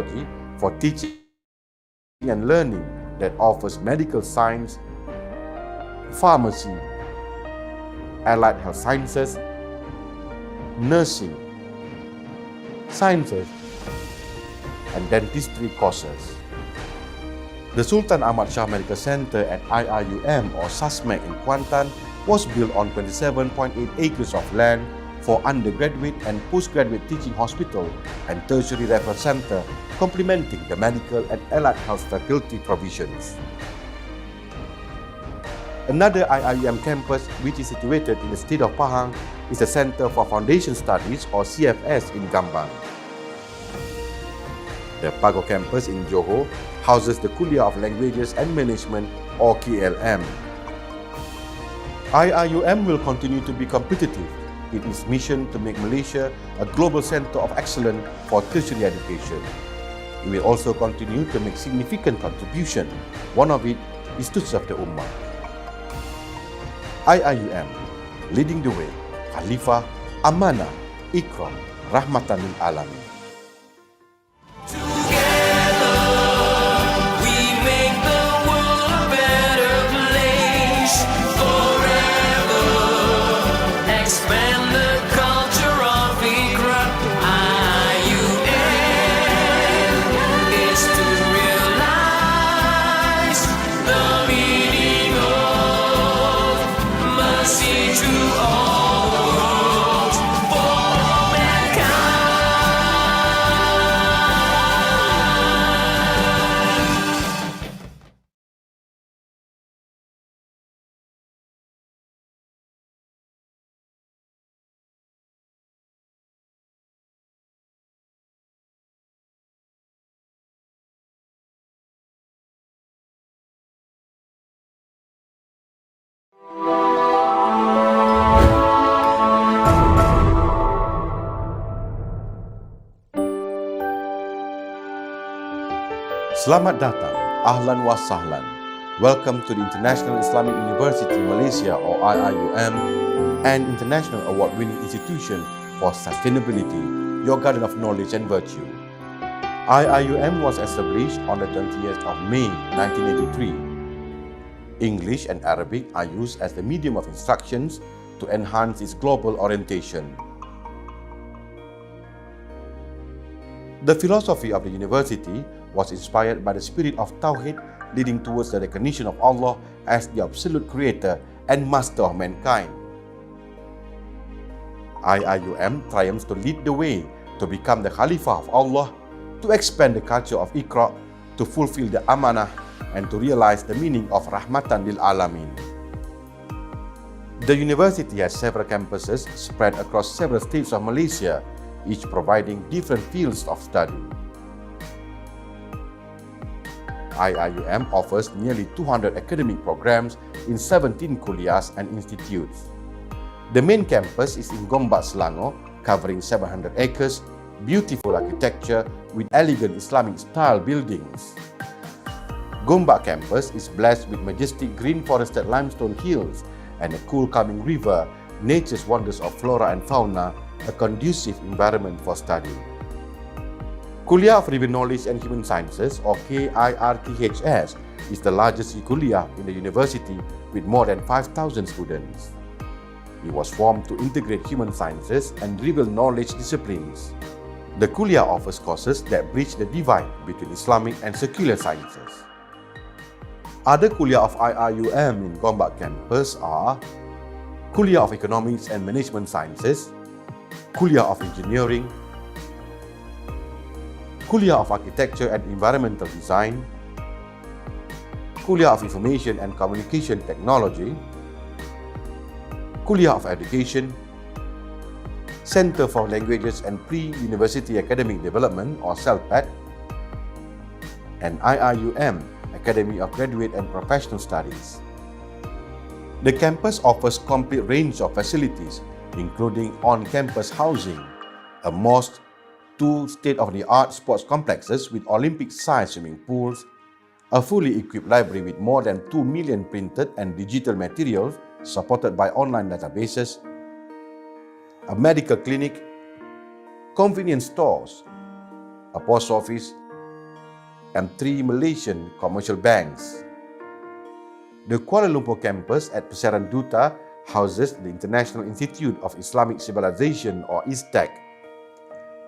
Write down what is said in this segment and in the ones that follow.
technology for teaching and learning that offers medical science, pharmacy, allied health sciences, nursing, sciences, and dentistry courses. The Sultan Ahmad Shah Medical Center at IIUM or SASMEC in Kuantan was built on 27.8 acres of land for undergraduate and postgraduate teaching hospital and tertiary referral center, complementing the medical and allied health faculty provisions. Another IIUM campus, which is situated in the state of Pahang, is the Center for Foundation Studies or CFS in Gambang. The Pago campus in Johor houses the Kuliah of Languages and Management or KLM. IIUM will continue to be competitive in its mission to make Malaysia a global center of excellence for tertiary education. It will also continue to make significant contribution. One of it is to serve the Ummah. IIUM, leading the way, Khalifah, Amanah, Ikram, Rahmatan lil Alamin. Selamat datang, ahlan wa sahlan. Welcome to the International Islamic University Malaysia or IIUM, an international award-winning institution for sustainability, your garden of knowledge and virtue. IIUM was established on the 20th of May 1983. English and Arabic are used as the medium of instructions to enhance its global orientation. The philosophy of the university was inspired by the spirit of Tawhid, leading towards the recognition of Allah as the absolute creator and master of mankind. IIUM triumphs to lead the way to become the Khalifah of Allah, to expand the culture of Iqra, to fulfill the amanah, and to realize the meaning of Rahmatan lil Alamin. The university has several campuses spread across several states of Malaysia, each providing different fields of study. IIUM offers nearly 200 academic programs in 17 kuliahs and institutes. The main campus is in Gombak, Selangor, covering 700 acres, beautiful architecture with elegant Islamic style buildings. Gombak campus is blessed with majestic green forested limestone hills and a cool calming river, nature's wonders of flora and fauna, a conducive environment for study. Kuliah of River Knowledge and Human Sciences or KIRTHS is the largest kuliah in the university with more than 5,000 students. It was formed to integrate human sciences and river knowledge disciplines. The kuliah offers courses that bridge the divide between Islamic and secular sciences. Other kuliah of IIUM in Gombak campus are Kuliah of Economics and Management Sciences, Kuliah of Engineering, Kuliah of Architecture and Environmental Design, Kuliah of Information and Communication Technology, Kuliah of Education, Center for Languages and Pre-University Academic Development or CELPAD, and IIUM, Academy of Graduate and Professional Studies. The campus offers complete range of facilities, including on-campus housing, a mosque, 2 state-of-the-art sports complexes with Olympic-sized swimming pools, a fully equipped library with more than 2 million printed and digital materials supported by online databases, a medical clinic, convenience stores, a post office, and 3 Malaysian commercial banks. The Kuala Lumpur campus at Pasaran Duta houses the International Institute of Islamic Civilization or ISTAC.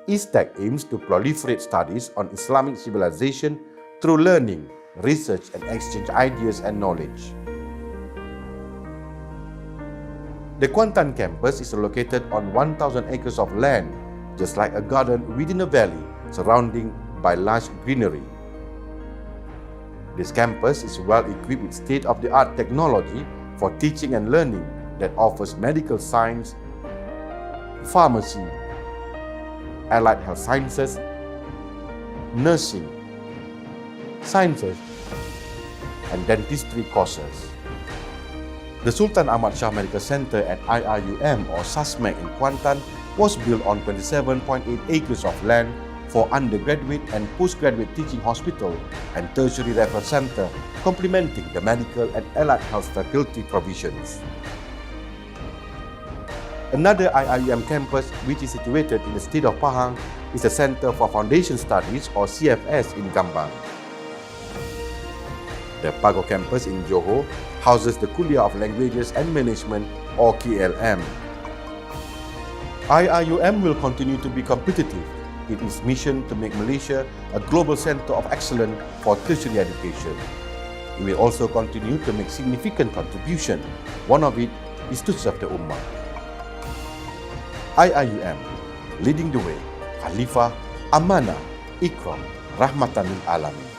ISTAC aims to proliferate studies on Islamic civilization through learning, research and exchange ideas and knowledge. The Kuantan campus is located on 1,000 acres of land, just like a garden within a valley surrounding by lush greenery. This campus is well equipped with state-of-the-art technology for teaching and learning that offers medical science, pharmacy, allied health sciences, nursing, sciences, and dentistry courses. The Sultan Ahmad Shah Medical Center at IRUM or SASMEC in Kuantan was built on 27.8 acres of land for undergraduate and postgraduate teaching hospital and tertiary referral center, complementing the medical and allied health faculty provisions. Another IIUM campus, which is situated in the state of Pahang, is the Center for Foundation Studies or CFS in Gambang. The Pago campus in Johor houses the Kuliah of Languages and Management or KLM. IIUM will continue to be competitive in its mission to make Malaysia a global center of excellence for tertiary education. It will also continue to make significant contribution. One of it is to serve the Ummah. IIUM, leading the way, Khalifah, Amanah, Ikram, Rahmatan lil Alamin.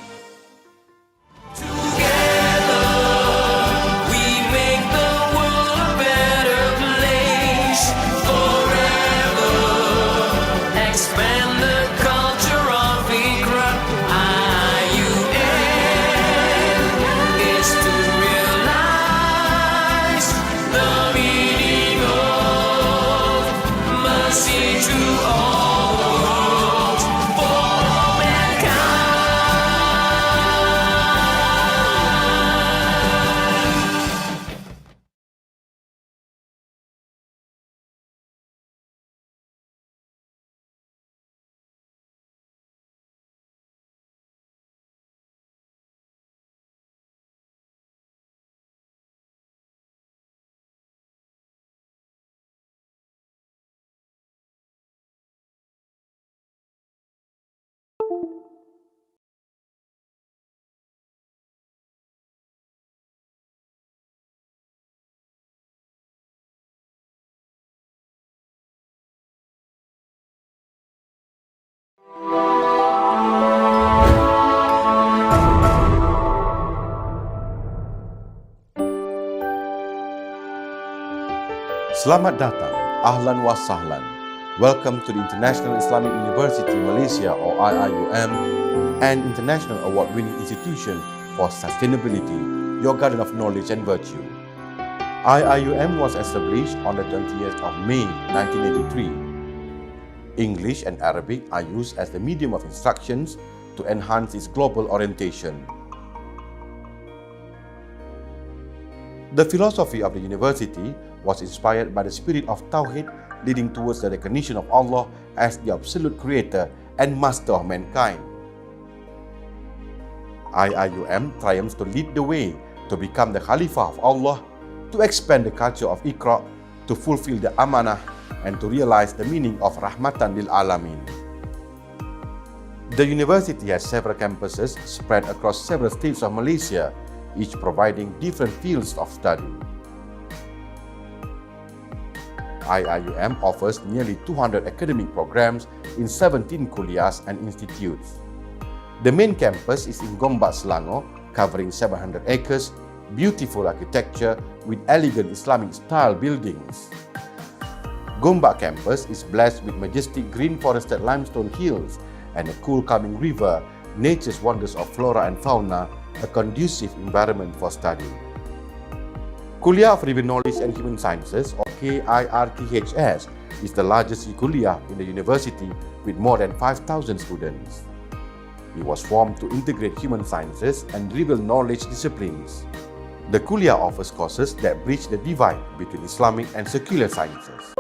Selamat datang, ahlan wa sahlan. Welcome to the International Islamic University Malaysia or IIUM, an international award-winning institution for sustainability, your garden of knowledge and virtue. IIUM was established on the 20th of May 1983. English and Arabic are used as the medium of instructions to enhance its global orientation. The philosophy of the university was inspired by the spirit of Tawhid, leading towards the recognition of Allah as the absolute creator and master of mankind. IIUM triumphs to lead the way to become the Khalifah of Allah, to expand the culture of Iqra, to fulfill the amanah, and to realize the meaning of Rahmatan lil Alamin. The university has several campuses spread across several states of Malaysia, each providing different fields of study. IIUM offers nearly 200 academic programs in 17 kuliahs and institutes. The main campus is in Gombak, Selangor, covering 700 acres, beautiful architecture with elegant Islamic-style buildings. Gombak campus is blessed with majestic green forested limestone hills and a cool calming river, nature's wonders of flora and fauna, a conducive environment for study. Kuliah of River Knowledge and Human Sciences or KIRTHS is the largest kuliah in the university with more than 5,000 students. It was formed to integrate human sciences and river knowledge disciplines. The kuliah offers courses that bridge the divide between Islamic and secular sciences.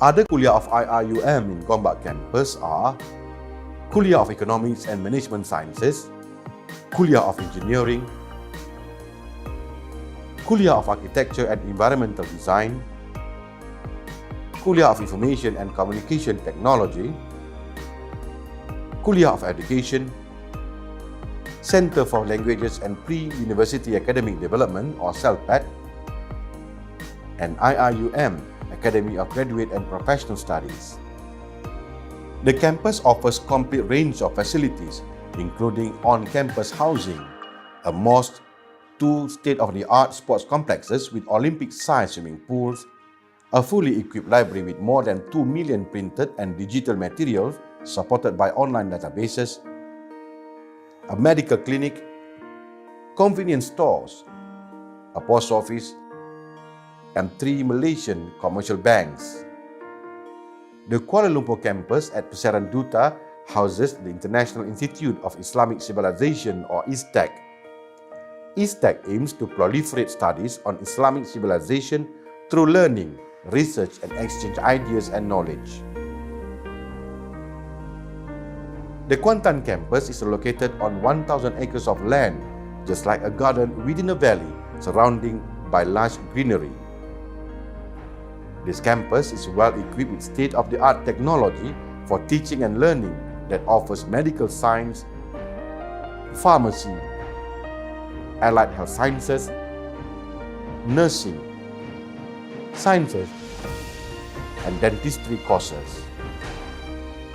Other kuliah of IIUM in Gombak campus are Kuliah of Economics and Management Sciences, Kuliah of Engineering, Kuliah of Architecture and Environmental Design, Kuliah of Information and Communication Technology, Kuliah of Education, Center for Languages and Pre-University Academic Development or CELPAD, and IIUM, Academy of Graduate and Professional Studies. The campus offers complete range of facilities, including on-campus housing, a mosque, 2 state-of-the-art sports complexes with Olympic-sized swimming pools, a fully equipped library with more than 2 million printed and digital materials supported by online databases, a medical clinic, convenience stores, a post office, and 3 Malaysian commercial banks. The Kuala Lumpur campus at Pasaran Duta houses the International Institute of Islamic Civilization or ISTAC. ISTAC aims to proliferate studies on Islamic civilization through learning, research, and exchange ideas and knowledge. The Kuantan campus is located on 1,000 acres of land, just like a garden within a valley, surrounded by lush greenery. This campus is well equipped with state-of-the-art technology for teaching and learning that offers medical science, pharmacy, allied health sciences, nursing, sciences, and dentistry courses.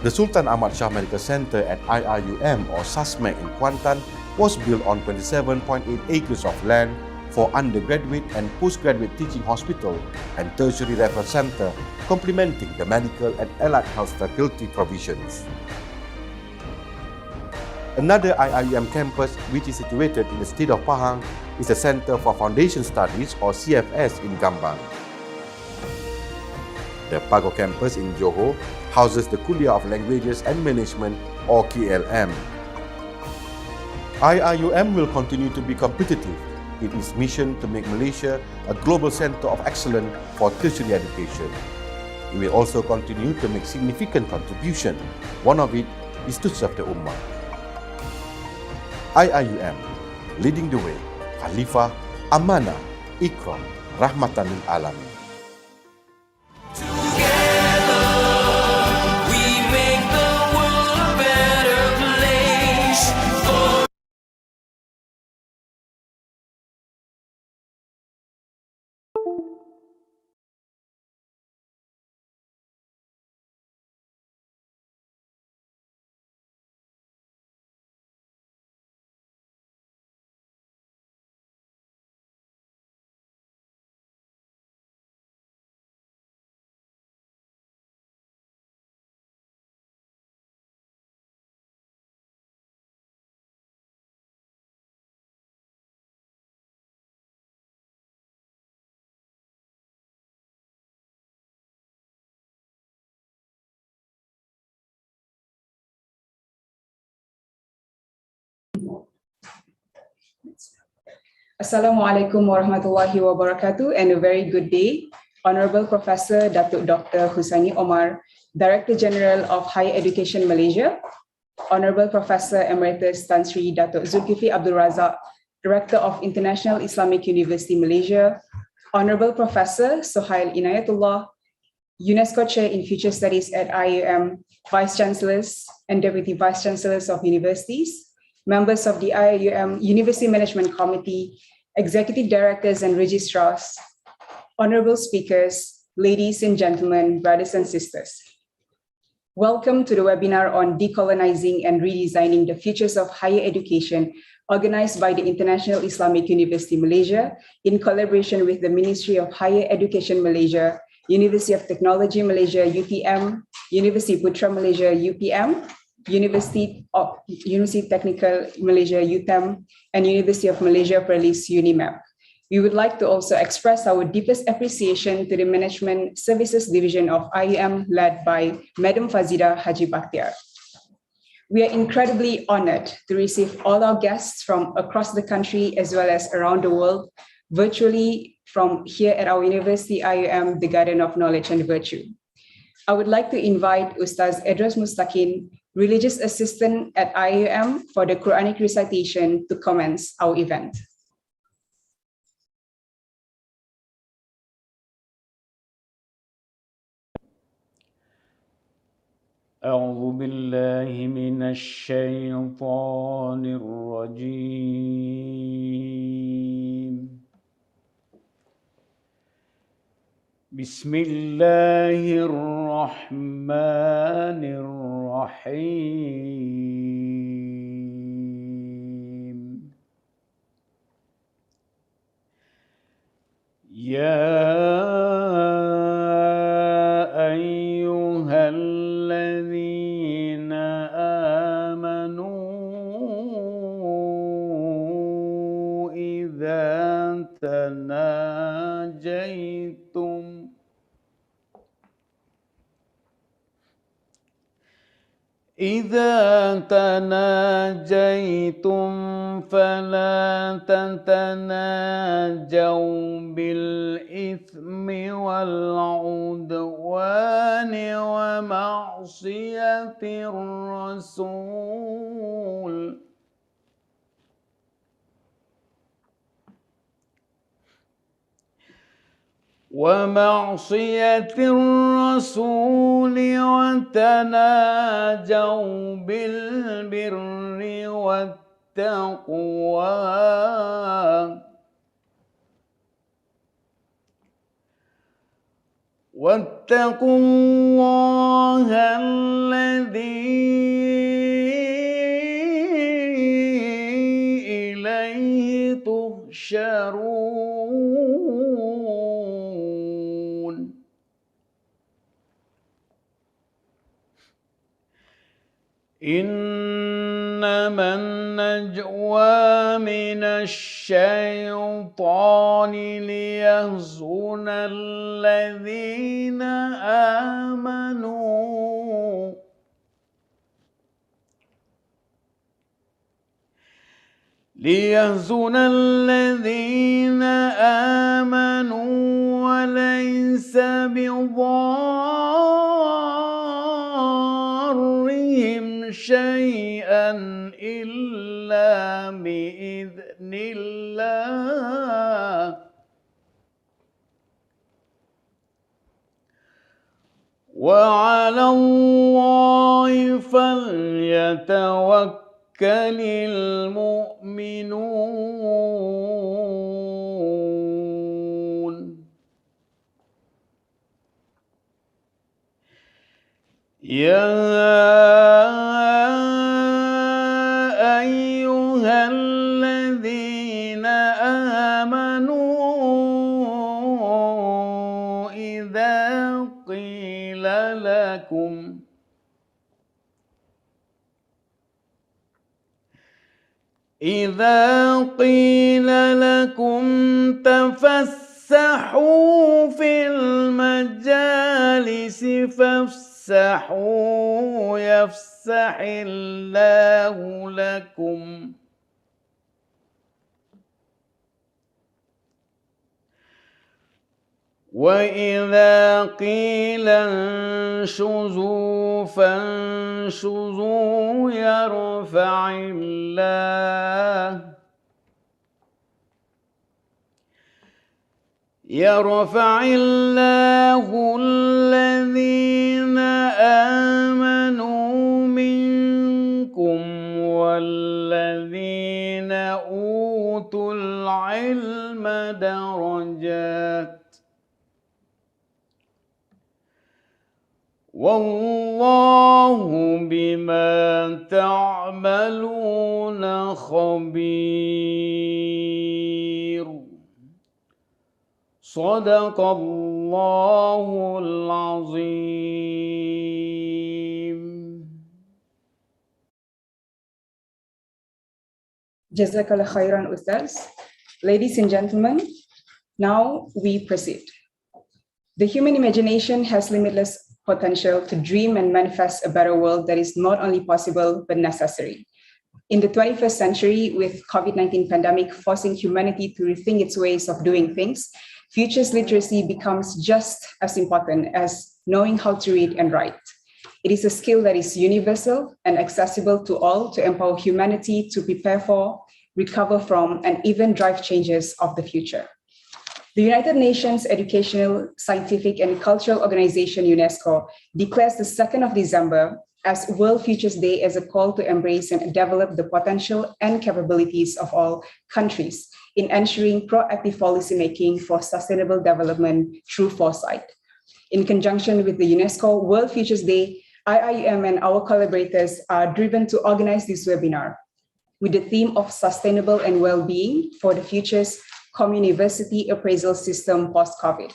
The Sultan Ahmad Shah Medical Center at IIUM or SASMEC in Kuantan was built on 27.8 acres of land for undergraduate and postgraduate teaching hospital and tertiary reference center, complementing the medical and allied health faculty provisions. Another IIUM campus, which is situated in the state of Pahang, is the Center for Foundation Studies or CFS in Gambang. The Pago campus in Johor houses the Kuliah of Languages and Management or KLM. IIUM will continue to be competitive in its mission to make Malaysia a global center of excellence for tertiary education. It will also continue to make significant contribution. One of it is to serve the Ummah. IIUM, leading the way, Khalifah, Amanah, Ikram, Rahmatan lil Alamin. Assalamualaikum warahmatullahi wabarakatuh and a very good day. Honorable Professor Datuk Dr. Hussaini Omar, Director General of Higher Education Malaysia, Honorable Professor Emeritus Tan Sri Datuk Zulkifli Abdul Razak, Director of International Islamic University Malaysia, Honorable Professor Sohail Inayatullah, UNESCO Chair in Future Studies at IIUM, Vice Chancellors and Deputy Vice Chancellors of Universities, members of the IIUM University Management Committee, executive directors and registrars, honorable speakers, ladies and gentlemen, brothers and sisters. Welcome to the webinar on Decolonising and Redesigning the Futures of Higher Education, organized by the International Islamic University Malaysia in collaboration with the Ministry of Higher Education Malaysia, University of Technology Malaysia, UTM, University Putra Malaysia, UPM, University Technical Malaysia, UTEM, and University of Malaysia Perlis, UNIMAP. We would like to also express our deepest appreciation to the Management Services Division of IIM, led by Madam Fazida Haji Bakhtiar. We are incredibly honored to receive all our guests from across the country as well as around the world, virtually from here at our university, IIM, the Garden of Knowledge and Virtue. I would like to invite Ustaz Edros Mustaqin, religious assistant at IUM, for the Quranic recitation to commence our event. أعوذ بالله من الشيطان الرجيم. بسم الله الرحمن الرحيم. يا أيها الذين آمنوا إذا تناجيتم فلا تتناجوا بالإثم والعدوان ومعصية الرسول وتناجوا بالبر والتقوى واتقوا الله الذي إليه تحشرون. إنما النجوى من الشيطان ليحزن الذين آمنوا وليس بضارهم شيئا إلا بإذن الله وعلى الله فليتوكل المؤمنون. يا أيها الذين آمنوا إذا قيل لكم تفسحوا في المجالس فافسحوا يفسح الله لكم وإذا قيل انشزوا فانشزوا يرفع الله الذين آمنوا منكم والذين أوتوا العلم درجات والله بما تعملون خبير. صدق الله العظيم. Jazakallah khairan, Ustaz. Ladies and gentlemen, now we proceed. The human imagination has limitless potential to dream and manifest a better world that is not only possible, but necessary. In the 21st century, with COVID-19 pandemic forcing humanity to rethink its ways of doing things, futures literacy becomes just as important as knowing how to read and write. It is a skill that is universal and accessible to all to empower humanity to prepare for, recover from, and even drive changes of the future. The United Nations Educational, Scientific, and Cultural Organization, UNESCO, declares the 2nd of December as World Futures Day as a call to embrace and develop the potential and capabilities of all countries in ensuring proactive policymaking for sustainable development through foresight. In conjunction with the UNESCO World Futures Day, IIUM and our collaborators are driven to organize this webinar with the theme of sustainable and well-being for the future's communiversity appraisal system post-COVID.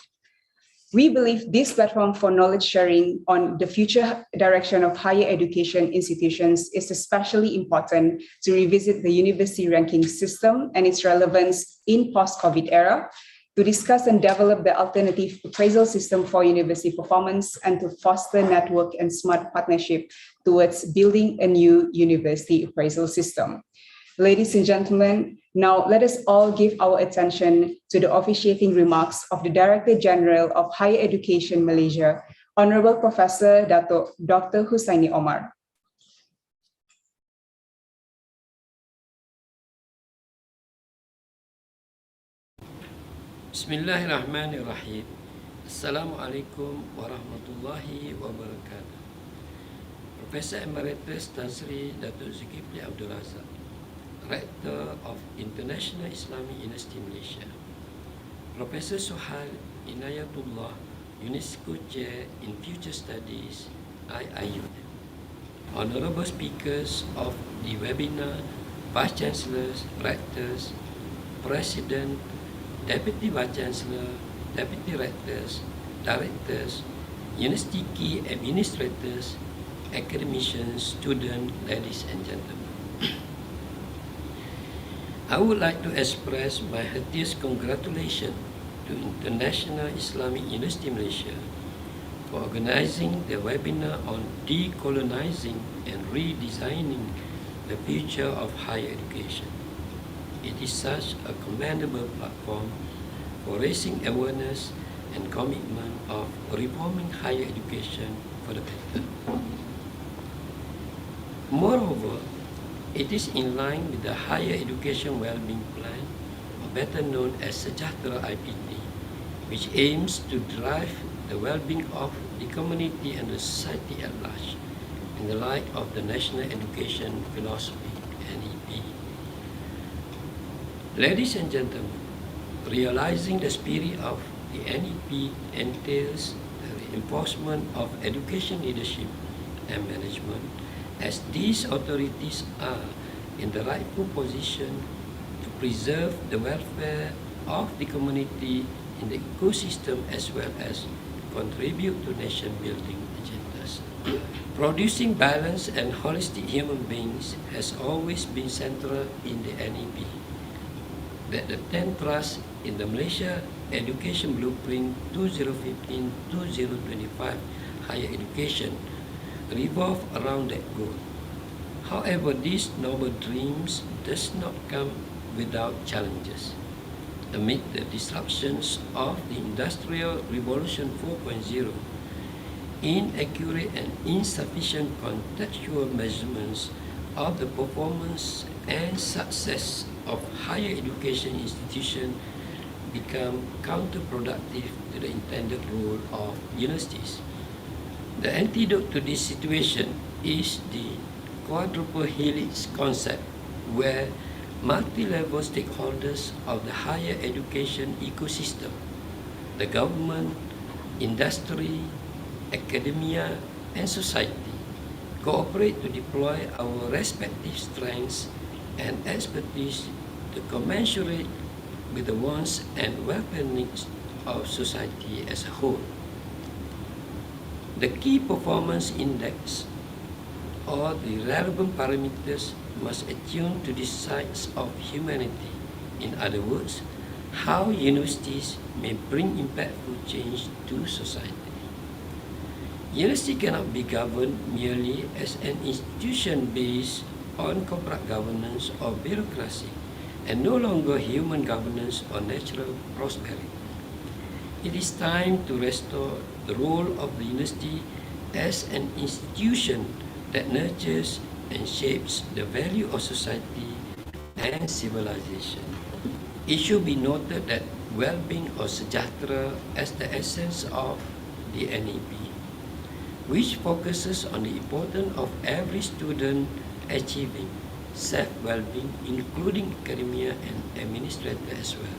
We believe this platform for knowledge sharing on the future direction of higher education institutions is especially important to revisit the university ranking system and its relevance in post-COVID era, to discuss and develop the alternative appraisal system for university performance, and to foster network and smart partnership towards building a new university appraisal system. Ladies and gentlemen, now let us all give our attention to the officiating remarks of the Director General of Higher Education Malaysia, Honorable Professor Dr. Husaini Omar. Bismillahirrahmanirrahim. Assalamualaikum warahmatullahi wabarakatuh. Professor Emeritus Tan Sri Datuk Zulkifli Abdul Razak, Rector of International Islamic University Malaysia, Professor Suhail Inayatullah, UNESCO Chair in Future Studies, IIUM, Honorable Speakers of the webinar, Vice Chancellors, Rectors, President, Deputy Vice Chancellor, Deputy Rectors, Directors, University Key Administrators, academicians, students, ladies and gentlemen. I would like to express my heartiest congratulations to International Islamic University Malaysia for organizing the webinar on Decolonising and Redesigning the Future of Higher Education. It is such a commendable platform for raising awareness and commitment of reforming higher education for the better. Moreover, it is in line with the Higher Education Wellbeing Plan, or better known as Sejahtera IPT, which aims to drive the well-being of the community and the society at large in the light of the National Education Philosophy, NEP. Ladies and gentlemen, realizing the spirit of the NEP entails the reinforcement of education leadership and management, as these authorities are in the rightful position to preserve the welfare of the community in the ecosystem as well as contribute to nation-building agendas. Producing balanced and holistic human beings has always been central in the NEP. That the 10 thrusts in the Malaysia Education Blueprint 2015-2025 higher education revolve around that goal. However, these noble dreams does not come without challenges. Amid the disruptions of the Industrial Revolution 4.0, inaccurate and insufficient contextual measurements of the performance and success of higher education institutions become counterproductive to the intended role of universities. The antidote to this situation is the quadruple helix concept, where multi-level stakeholders of the higher education ecosystem, the government, industry, academia, and society, cooperate to deploy our respective strengths and expertise to commensurate with the wants and welfare needs of society as a whole. The key performance index, or the relevant parameters, must attune to the sides of humanity. In other words, how universities may bring impactful change to society. University cannot be governed merely as an institution based on corporate governance or bureaucracy, and no longer human governance or natural prosperity. It is time to restore the role of the university as an institution that nurtures and shapes the value of society and civilization. It should be noted that well-being or sejahtera as the essence of the NEP, which focuses on the importance of every student achieving self-well-being, including academia and administrator as well,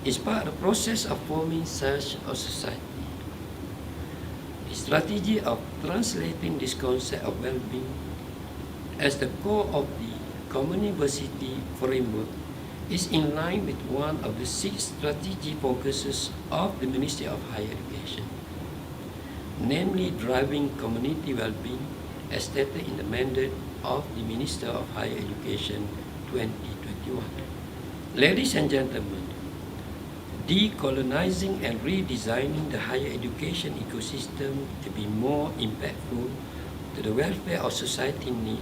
is part of the process of forming such a society. The strategy of translating this concept of well-being as the core of the Common University framework is in line with one of the 6 strategic focuses of the Ministry of Higher Education, namely driving community well-being as stated in the mandate of the Minister of Higher Education 2021. Ladies and gentlemen, decolonizing and redesigning the higher education ecosystem to be more impactful to the welfare of society need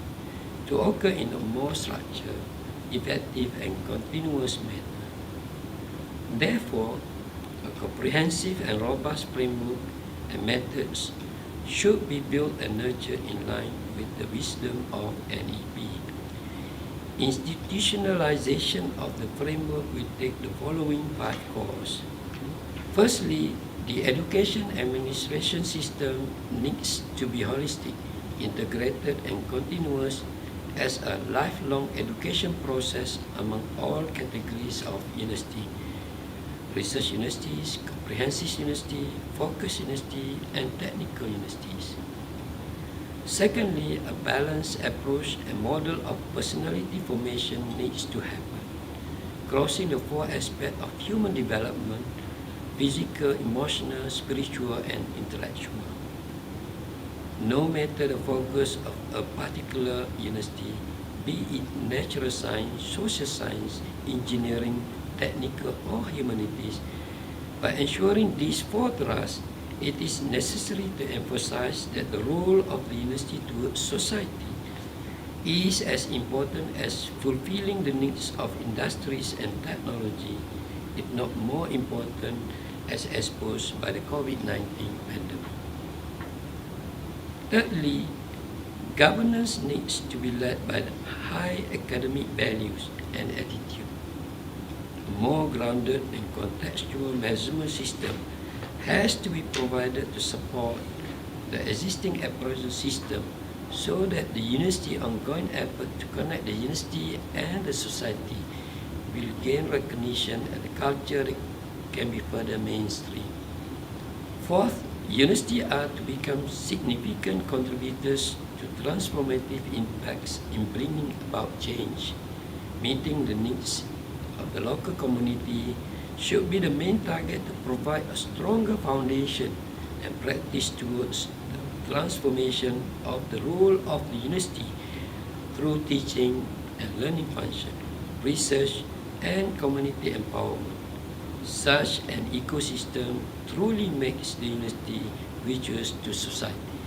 to occur in a more structured, effective and continuous manner. Therefore, a comprehensive and robust framework and methods should be built and nurtured in line with the wisdom of NEP. Institutionalization of the framework will take the following 5 cores. Firstly, the education administration system needs to be holistic, integrated and continuous as a lifelong education process among all categories of university: research universities, comprehensive university, focus university, and technical universities. Secondly, a balanced approach and model of personality formation needs to happen, crossing the 4 aspects of human development: physical, emotional, spiritual, and intellectual. No matter the focus of a particular university, be it natural science, social science, engineering, technical, or humanities, by ensuring these 4 thrusts, it is necessary to emphasize that the role of the university towards society is as important as fulfilling the needs of industries and technology, if not more important, as exposed by the COVID-19 pandemic. Thirdly, governance needs to be led by the high academic values and attitude. A more grounded and contextual measurement system has to be provided to support the existing appraisal system so that the university ongoing effort to connect the university and the society will gain recognition and the culture can be further mainstream. Fourth, universities are to become significant contributors to transformative impacts in bringing about change. Meeting the needs of the local community should be the main target to provide a stronger foundation and practice towards the transformation of the role of the university through teaching and learning function, research, and community empowerment. Such an ecosystem truly makes the university virtuous to society.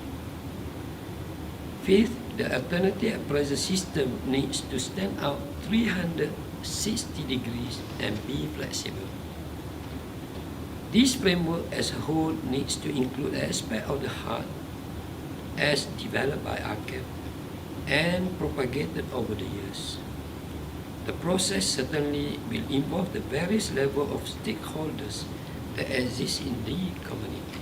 Fifth, the alternative appraisal system needs to stand out 360 degrees and be flexible. This framework as a whole needs to include aspects of the heart as developed by ARCAP and propagated over the years. The process certainly will involve the various levels of stakeholders that exist in the community.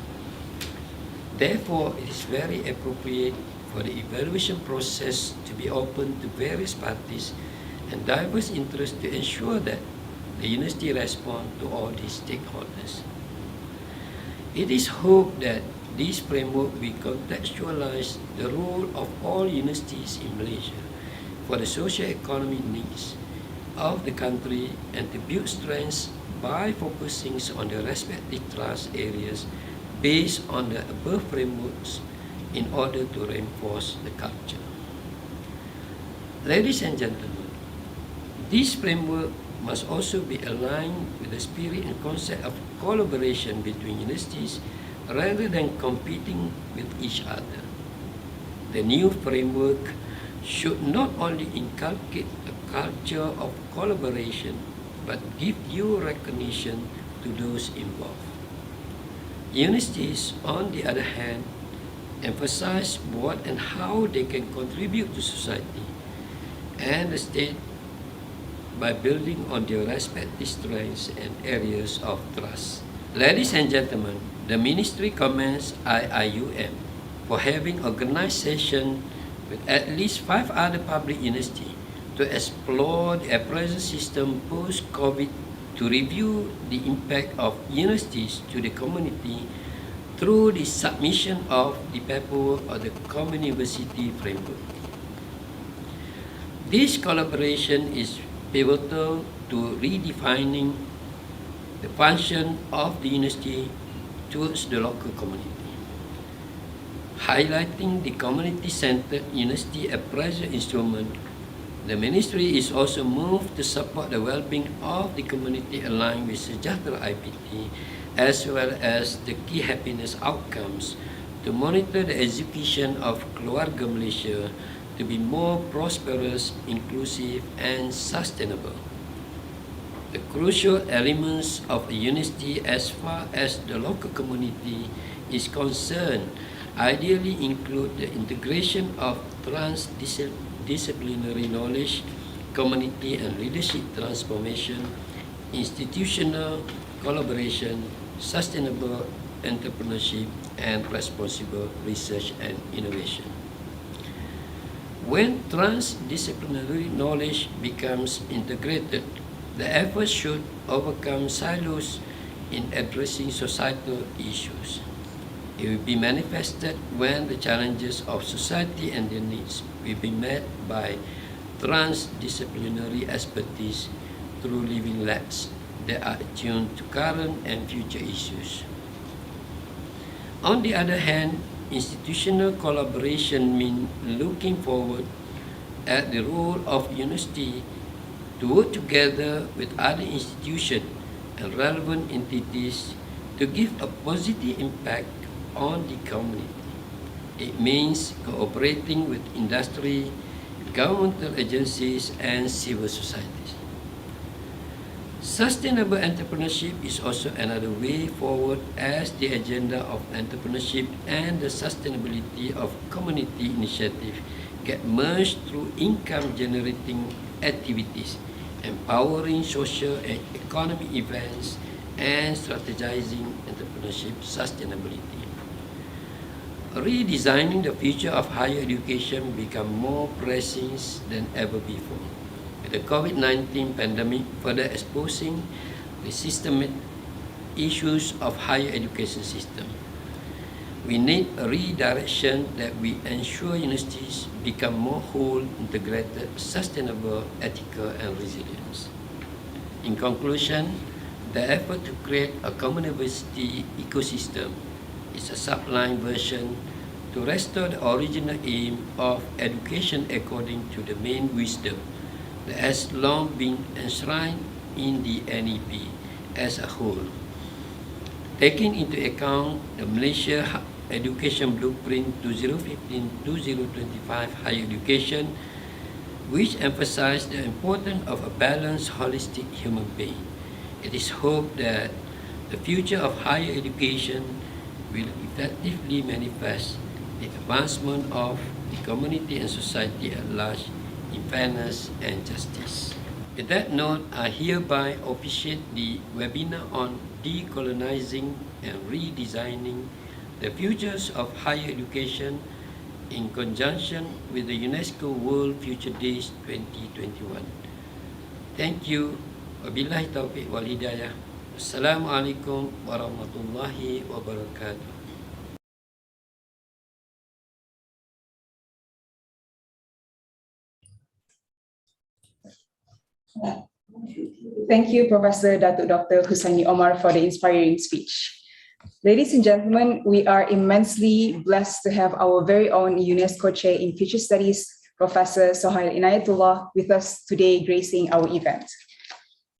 Therefore, it is very appropriate for the evaluation process to be open to various parties and diverse interests to ensure that the university responds to all these stakeholders. It is hoped that this framework will contextualize the role of all universities in Malaysia for the socio-economic needs of the country and to build strengths by focusing on the respective thrust areas based on the above frameworks in order to reinforce the culture. Ladies and gentlemen, this framework must also be aligned with the spirit and concept of collaboration between universities rather than competing with each other. The new framework should not only inculcate a culture of collaboration but give due recognition to those involved. Universities, on the other hand, emphasize what and how they can contribute to society and the state by building on their respective strengths and areas of trust. Ladies and gentlemen, the Ministry commends IIUM for having organized sessions with at least 5 other public universities to explore the present system post-COVID, to review the impact of universities to the community through the submission of the paper of the Common University Framework. This collaboration is pivotal to redefining the function of the university towards the local community. Highlighting the community-centered university appraisal instrument, the Ministry is also moved to support the well-being of the community aligned with Sejahtera IPT, as well as the key happiness outcomes to monitor the execution of Keluarga Malaysia to be more prosperous, inclusive, and sustainable. The crucial elements of a university as far as the local community is concerned ideally include the integration of transdisciplinary knowledge, community and leadership transformation, institutional collaboration, sustainable entrepreneurship, and responsible research and innovation. When transdisciplinary knowledge becomes integrated, the effort should overcome silos in addressing societal issues. It will be manifested when the challenges of society and their needs will be met by transdisciplinary expertise through living labs that are attuned to current and future issues. On the other hand, institutional collaboration means looking forward at the role of university to work together with other institutions and relevant entities to give a positive impact on the community. It means cooperating with industry, governmental agencies, and civil societies. Sustainable entrepreneurship is also another way forward as the agenda of entrepreneurship and the sustainability of community initiative get merged through income-generating activities, empowering social and economic events, and strategizing entrepreneurship sustainability. Redesigning the future of higher education become more pressing than ever before, with the COVID-19 pandemic further exposing the systemic issues of higher education system. We need a redirection that will ensure universities become more whole, integrated, sustainable, ethical, and resilient. In conclusion, the effort to create a common university ecosystem is a sublime version to restore the original aim of education according to the main wisdom that has long been enshrined in the NEP as a whole. Taking into account the Malaysia Education Blueprint 2015-2025 Higher Education, which emphasized the importance of a balanced, holistic human being, it is hoped that the future of higher education will effectively manifest the advancement of the community and society at large in fairness and justice. With that note, I hereby officiate the webinar on Decolonizing and Redesigning the Futures of Higher Education in conjunction with the UNESCO World Future Days 2021. Thank you. Wabillahi taufiq wal hidayah. Assalamualaikum warahmatullahi wabarakatuh. Thank you, Professor Datuk Dr. Husaini Omar, for the inspiring speech. Ladies and gentlemen, we are immensely blessed to have our very own UNESCO Chair in Future Studies, Professor Sohail Inayatullah, with us today gracing our event.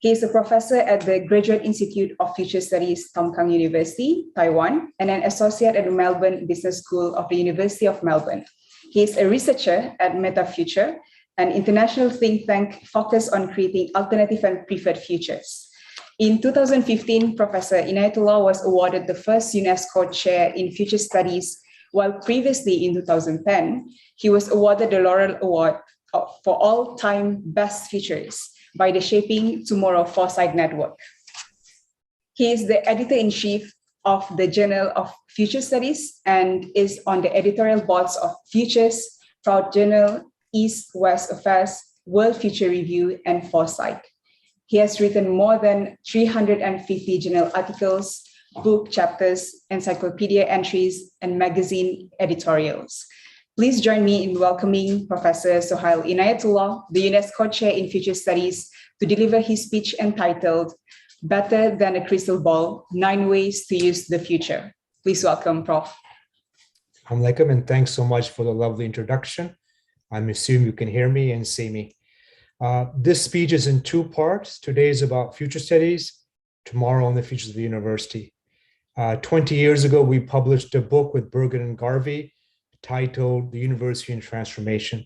He is a professor at the Graduate Institute of Future Studies, Tom Kang University, Taiwan, and an associate at the Melbourne Business School of the University of Melbourne. He is a researcher at MetaFuture, an international think tank focused on creating alternative and preferred futures. In 2015, Professor Inayatullah was awarded the first UNESCO Chair in Future Studies while previously in 2010, he was awarded the Laurel Award for all-time best features by the Shaping Tomorrow Foresight Network. He is the editor-in-chief of the Journal of Future Studies and is on the editorial boards of Futures, Proud Journal, East-West Affairs, World Future Review, and Foresight. He has written more than 350 journal articles, book chapters, encyclopedia entries, and magazine editorials. Please join me in welcoming Professor Sohail Inayatullah, the UNESCO Chair in Future Studies, to deliver his speech entitled Better Than a Crystal Ball, 9 Ways to Use the Future. Please welcome, Prof. Assalamualaikum, and thanks so much for the lovely introduction. I assume you can hear me and see me. This speech is in 2 parts. Today is about future studies, tomorrow on the futures of the university. 20 years ago, we published a book with Bergen and Garvey titled The University in Transformation.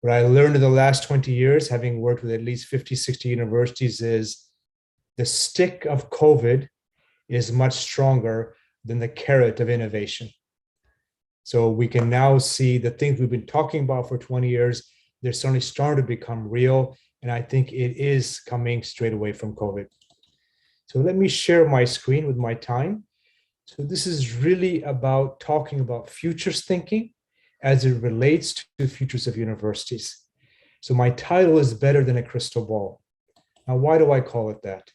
What I learned in the last 20 years, having worked with at least 50, 60 universities, is the stick of COVID is much stronger than the carrot of innovation. So we can now see the things we've been talking about for 20 years, they're certainly starting to become real. And I think it is coming straight away from COVID. So let me share my screen with my time. So this is really about talking about futures thinking as it relates to the futures of universities. So my title is Better Than a Crystal Ball. Now, why do I call it that?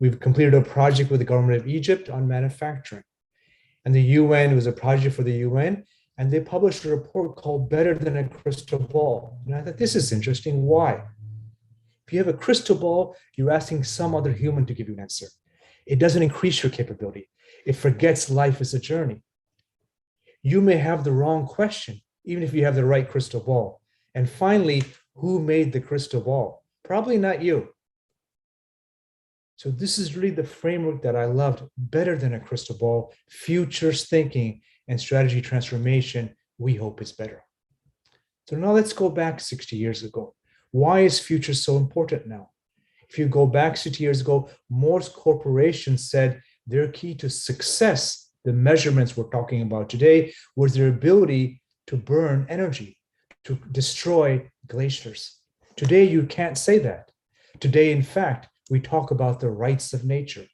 We've completed a project with the government of Egypt on manufacturing. And the UN was a project for the UN, and they published a report called Better Than a Crystal Ball. And I thought, this is interesting. Why? If you have a crystal ball, you're asking some other human to give you an answer. It doesn't increase your capability. It forgets life is a journey. You may have the wrong question, even if you have the right crystal ball. And finally, who made the crystal ball? Probably not you. So this is really the framework that I loved. Better than a crystal ball, futures thinking and strategy transformation, we hope is better. So now let's go back 60 years ago. Why is future so important now? If you go back 60 years ago, most corporations said their key to success, the measurements we're talking about today, was their ability to burn energy, to destroy glaciers. Today, you can't say that. Today, in fact, we talk about the rights of nature.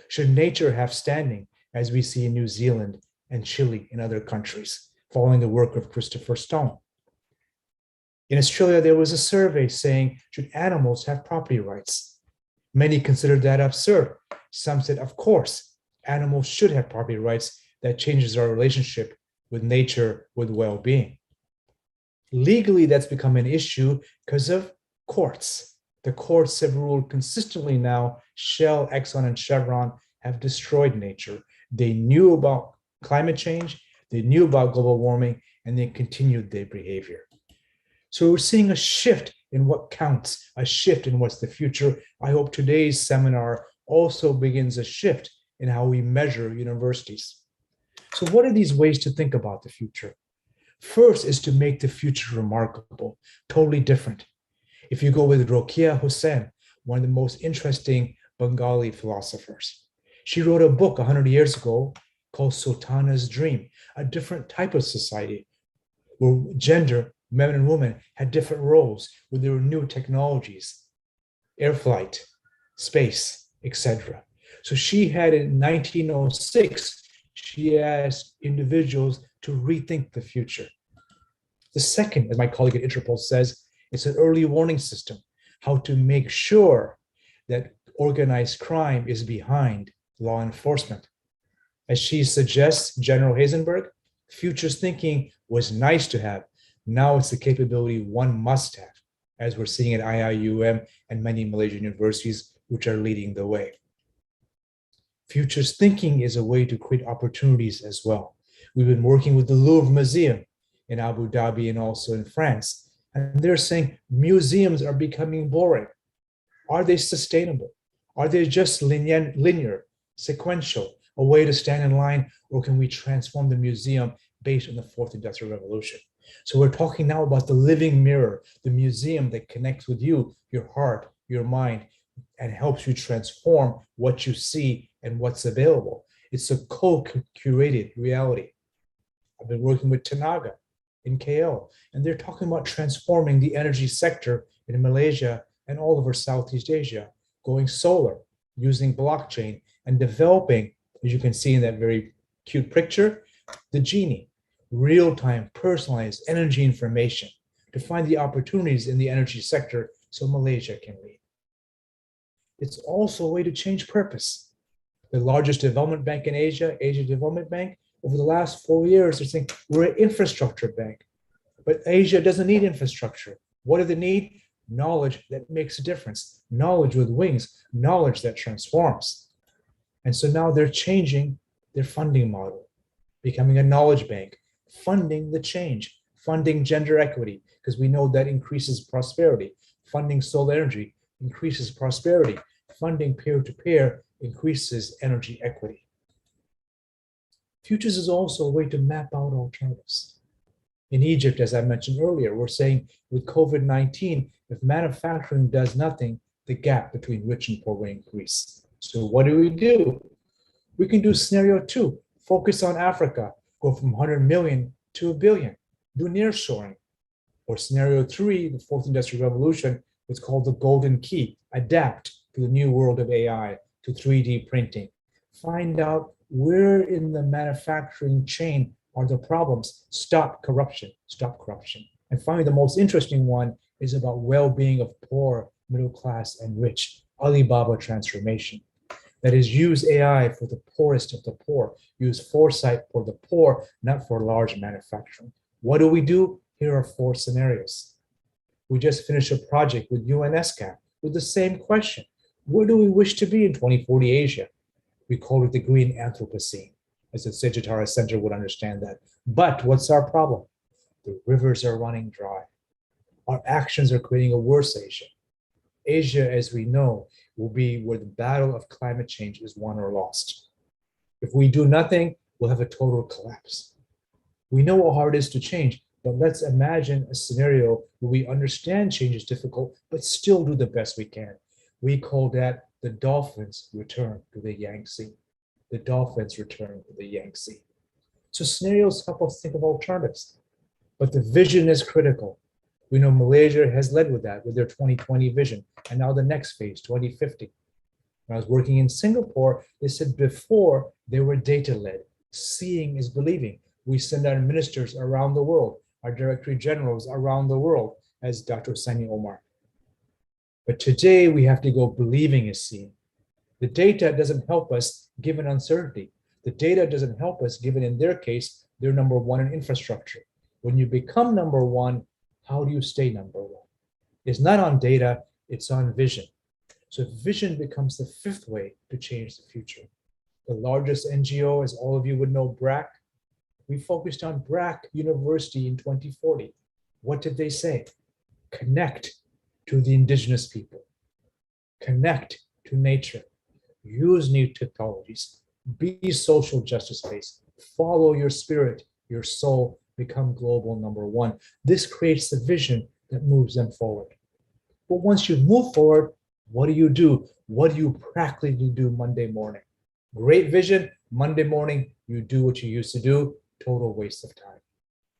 Should nature have standing, as we see in New Zealand and Chile and other countries, following the work of Christopher Stone? In Australia, there was a survey saying, should animals have property rights? Many considered that absurd. Some said, of course, animals should have property rights. That changes our relationship with nature, with well-being. Legally, that's become an issue because of courts. The courts have ruled consistently now, Shell, Exxon, and Chevron have destroyed nature. They knew about climate change, they knew about global warming, and they continued their behavior. So we're seeing a shift in what counts, a shift in what's the future. I hope today's seminar also begins a shift in how we measure universities. So what are these ways to think about the future? First is to make the future remarkable, totally different. If you go with Rokia Hussain, one of the most interesting Bengali philosophers, she wrote a book 100 years ago called Sultana's Dream, a different type of society where gender, men and women, had different roles, where there were new technologies, air flight, space, etc. So she had in 1906, she asked individuals to rethink the future. The second, as my colleague at Interpol says, it's an early warning system, how to make sure that organized crime is behind law enforcement. As she suggests, General Heisenberg, futures thinking was nice to have. Now it's the capability one must have, as we're seeing at IIUM and many Malaysian universities, which are leading the way. Futures thinking is a way to create opportunities as well. We've been working with the Louvre Museum in Abu Dhabi and also in France. And they're saying museums are becoming boring. Are they sustainable? Are they just linear, sequential, a way to stand in line, or can we transform the museum based on the Fourth Industrial Revolution? So we're talking now about the living mirror, the museum that connects with you, your heart, your mind, and helps you transform what you see and what's available. It's a co-curated reality. I've been working with Tenaga in KL, and they're talking about transforming the energy sector in Malaysia and all over Southeast Asia, going solar, using blockchain, and developing, as you can see in that very cute picture, the Genie, real-time personalized energy information to find the opportunities in the energy sector so Malaysia can lead. It's also a way to change purpose. The largest development bank in Asia, Asia Development Bank, over the last 4 years, they're saying we're an infrastructure bank. But Asia doesn't need infrastructure. What do they need? Knowledge that makes a difference. Knowledge with wings, knowledge that transforms. And so now they're changing their funding model, becoming a knowledge bank, funding the change, funding gender equity, because we know that increases prosperity, funding solar energy increases prosperity, funding peer-to-peer increases energy equity. Futures is also a way to map out alternatives. In Egypt, as I mentioned earlier, we're saying with COVID-19, if manufacturing does nothing, the gap between rich and poor will increase. So what do? We can do scenario 2, focus on Africa, go from 100 million to 1 billion, do nearshoring. Or scenario 3, the fourth industrial revolution, it's called the golden key, adapt to the new world of AI, to 3D printing. Find out where in the manufacturing chain are the problems, stop corruption. And finally, the most interesting one is about well-being of poor, middle class, and rich, Alibaba transformation. That is, use AI for the poorest of the poor, use foresight for the poor, not for large manufacturing. What do? Here are 4 scenarios. We just finished a project with UNESCAP with the same question. Where do we wish to be in 2040 Asia? We call it the Green Anthropocene, as the Sagittarius Center would understand that. But what's our problem? The rivers are running dry. Our actions are creating a worse Asia. Asia, as we know, will be where the battle of climate change is won or lost. If we do nothing, we'll have a total collapse. We know how hard it is to change, but let's imagine a scenario where we understand change is difficult, but still do the best we can. We call that the dolphins return to the Yangtze. The dolphins return to the Yangtze. So scenarios help us think of alternatives, but the vision is critical. We know Malaysia has led with that, with their 2020 vision, and now the next phase, 2050. When I was working in Singapore, they said before they were data-led. Seeing is believing. We send our ministers around the world, our director generals around the world, as Dr. Hussaini Omar. But today we have to go believing is seeing. The data doesn't help us given uncertainty. The data doesn't help us given, in their case, they're number 1 in infrastructure. When you become number 1, how do you stay number 1? It's not on data, it's on vision. So vision becomes the 5th way to change the future. The largest NGO, as all of you would know, BRAC, we focused on BRAC University in 2040. What did they say? Connect to the indigenous people. Connect to nature. Use new technologies. Be social justice based. Follow your spirit, your soul, become global number 1. This creates the vision that moves them forward. But once you move forward, what do? What do you practically do Monday morning? Great vision, Monday morning, you do what you used to do, total waste of time.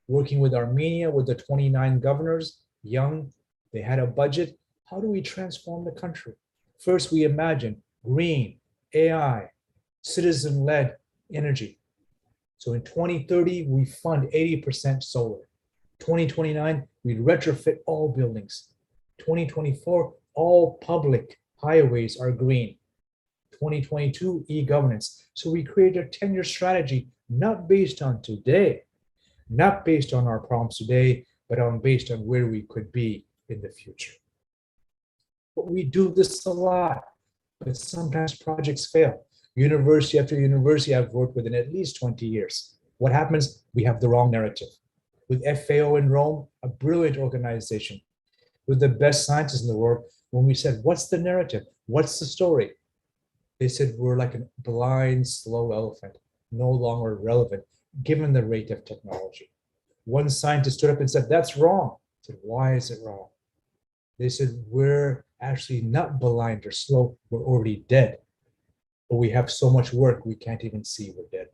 Working with Armenia, with the 29 governors, young, they had a budget. How do we transform the country? First, we imagine green, AI, citizen-led energy. So in 2030, we fund 80% solar. 2029, we retrofit all buildings. 2024, all public highways are green. 2022, e-governance. So we created a 10-year strategy, not based on today, not based on our problems today, but based on where we could be in the future. But we do this a lot, but sometimes projects fail. University after university I've worked with in at least 20 years. What happens? We have the wrong narrative. With FAO in Rome, a brilliant organization, with the best scientists in the world, when we said, what's the narrative? What's the story? They said, we're like a blind, slow elephant, no longer relevant, given the rate of technology. One scientist stood up and said, that's wrong. I said, why is it wrong? They said, we're actually not blind or slow, we're already dead. But we have so much work, we can't even see we're dead.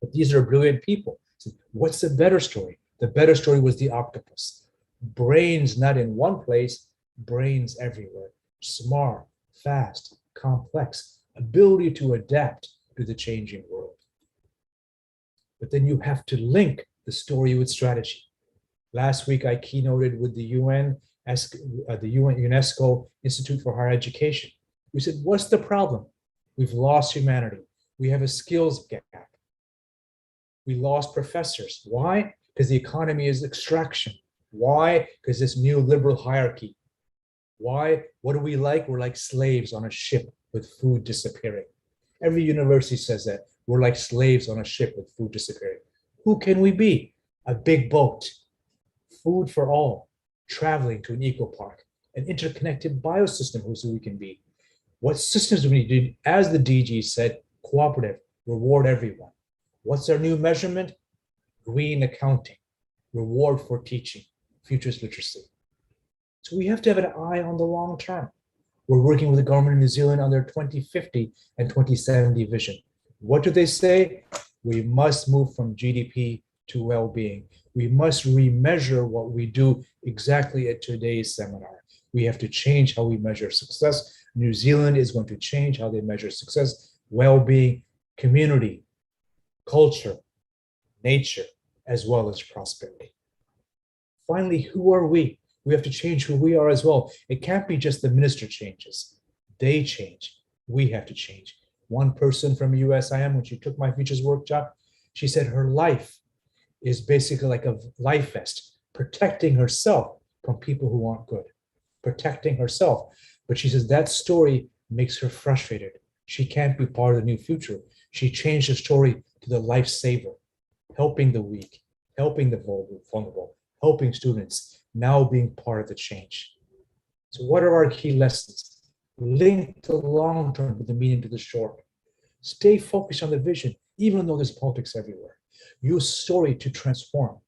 But these are brilliant people. So what's the better story? The better story was the octopus. Brains not in one place, brains everywhere. Smart, fast, complex, ability to adapt to the changing world. But then you have to link the story with strategy. Last week, I keynoted with the UNESCO Institute for Higher Education. We said, what's the problem? We've lost humanity. We have a skills gap. We lost professors. Why? Because the economy is extraction. Why? Because this new liberal hierarchy. Why? What do we like? We're like slaves on a ship with food disappearing. Every university says that. We're like slaves on a ship with food disappearing. Who can we be? A big boat, food for all, traveling to an eco park, an interconnected biosystem, who's who we can be. What systems do we need to do? As the DG said, cooperative, reward everyone. What's our new measurement? Green accounting, reward for teaching, futures literacy. So we have to have an eye on the long term. We're working with the government of New Zealand on their 2050 and 2070 vision. What do they say? We must move from GDP to well-being. We must remeasure what we do exactly at today's seminar. We have to change how we measure success. New Zealand is going to change how they measure success, well-being, community, culture, nature, as well as prosperity. Finally, who are we? We have to change who we are as well. It can't be just the minister changes. They change. We have to change. One person from USIM, when she took my futures workshop, she said her life is basically like a life vest, protecting herself from people who aren't good, protecting herself. But she says that story makes her frustrated. She can't be part of the new future. She changed the story to the lifesaver, helping the weak, helping the vulnerable, helping students, now being part of the change. So what are our key lessons? Link the long term with the medium to the short. Stay focused on the vision, even though there's politics everywhere. Use story to transform.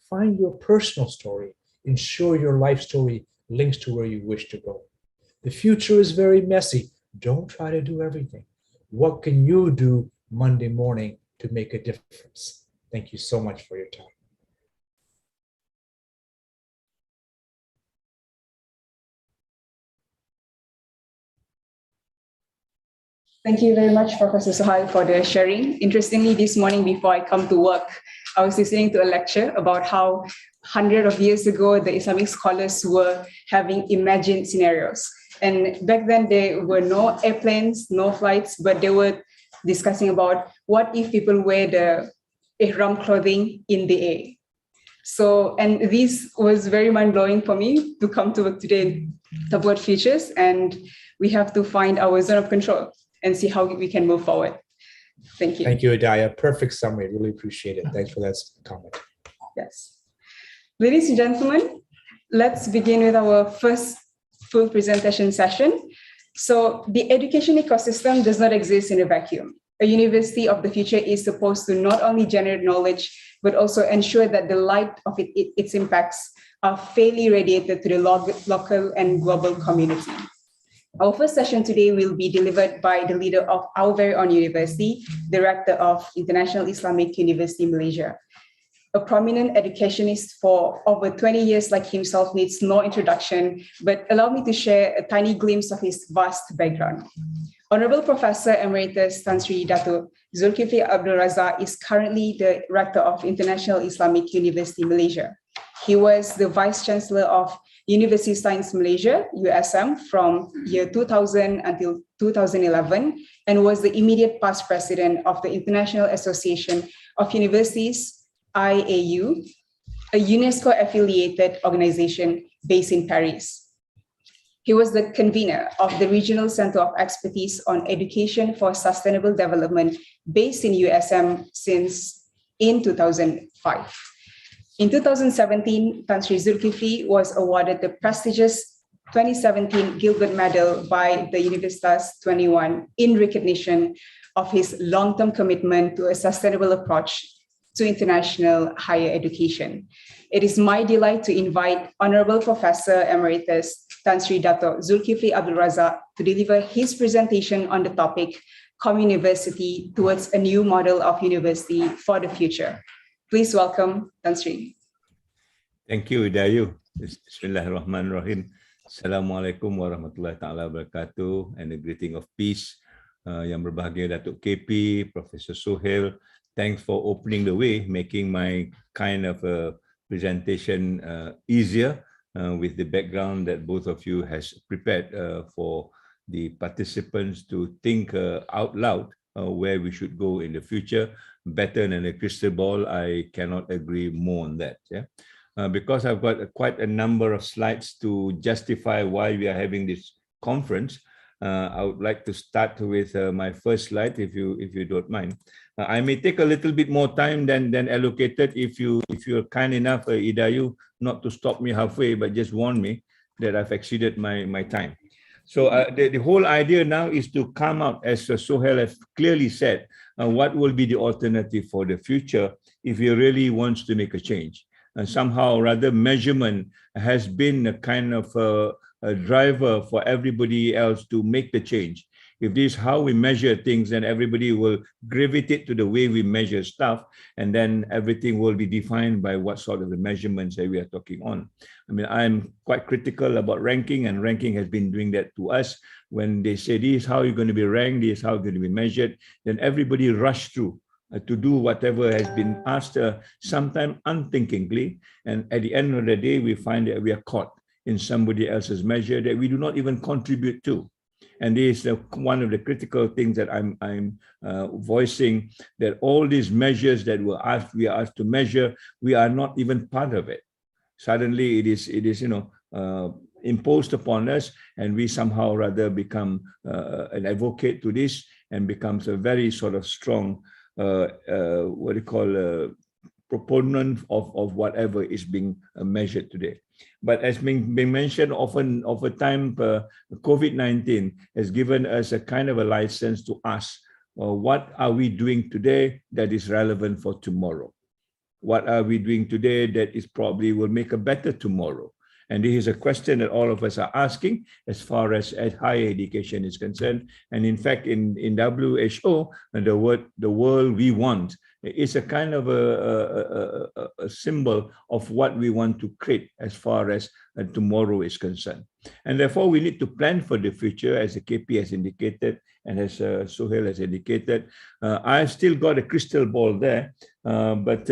Find your personal story. Ensure your life story links to where you wish to go. The future is very messy. Don't try to do everything. What can you do Monday morning to make a difference? Thank you so much for your time. Thank you very much, Professor Sohail, for the sharing. Interestingly, this morning before I come to work, I was listening to a lecture about how hundreds of years ago, the Islamic scholars were having imagined scenarios. And back then, there were no airplanes, no flights, but they were discussing about what if people wear the ihram clothing in the air. So, and this was very mind-blowing for me to come to work today, talk about futures, and we have to find our zone of control and see how we can move forward. Thank you. Thank you, Adaya. Perfect summary. Really appreciate it. Thanks for that comment. Yes. Ladies and gentlemen, let's begin with our first full presentation session. So the education ecosystem does not exist in a vacuum. A university of the future is supposed to not only generate knowledge, but also ensure that the light of its impacts are fairly radiated to the local and global community. Our first session today will be delivered by the leader of our very own university, Director of International Islamic University Malaysia. A prominent educationist for over 20 years like himself needs no introduction, but allow me to share a tiny glimpse of his vast background. Honorable Professor Emeritus Tan Sri Dato' Zulkifli Abdul Razak is currently the Rector of International Islamic University Malaysia. He was the Vice Chancellor of University of Science Malaysia, USM, from year 2000 until 2011, and was the immediate past president of the International Association of Universities, IAU, a UNESCO-affiliated organization based in Paris. He was the convener of the Regional Center of Expertise on Education for Sustainable Development based in USM since in 2005. In 2017, Tan Sri Zulkifli was awarded the prestigious 2017 Gilbert Medal by the Universitas 21 in recognition of his long-term commitment to a sustainable approach to international higher education. It is my delight to invite Honorable Professor Emeritus Tan Sri Dato' Zulkifli Abdul Razak to deliver his presentation on the topic, Communiversity Towards a New Model of University for the Future. Please welcome Tan Sri. Thank you, Dayu. Bismillahirrahmanirrahim. Assalamualaikum warahmatullahi taala wabarakatuh, and a greeting of peace. Yang berbahagia Datuk KP, Professor Suhail, thanks for opening the way, making my kind of presentation easier with the background that both of you has prepared for the participants to think out loud where we should go in the future. Better than a crystal ball, I cannot agree more on that. Yeah. Because I've got quite a number of slides to justify why we are having this conference, I would like to start with my first slide, if you don't mind. I may take a little bit more time than allocated if you're kind enough, Idayu, not to stop me halfway, but just warn me that I've exceeded my time. So the whole idea now is to come out, as Sohail has clearly said, what will be the alternative for the future if he really wants to make a change. Somehow or other, measurement has been a kind of a driver for everybody else to make the change. If this is how we measure things, then everybody will gravitate to the way we measure stuff, and then everything will be defined by what sort of the measurements that we are talking on. I mean, I'm quite critical about ranking, and ranking has been doing that to us. When they say this is how you're going to be ranked, this is how you're going to be measured, then everybody rush through to do whatever has been asked, sometimes unthinkingly. And at the end of the day, we find that we are caught in somebody else's measure that we do not even contribute to. And this is one of the critical things that I'm voicing, that all these measures that we are asked to measure, we are not even part of it. Suddenly it is imposed upon us, and we somehow rather become an advocate to this, and becomes a very sort of strong proponent of whatever is being measured today. But as being mentioned often, over time, COVID-19 has given us a kind of a license to ask, what are we doing today that is relevant for tomorrow? What are we doing today that is probably will make a better tomorrow? And this is a question that all of us are asking as far as higher education is concerned. And in fact, in WHO, the world we want is a kind of a symbol of what we want to create as far as tomorrow is concerned. And therefore, we need to plan for the future, as the KP has indicated, and as Sohail has indicated. I've still got a crystal ball there, but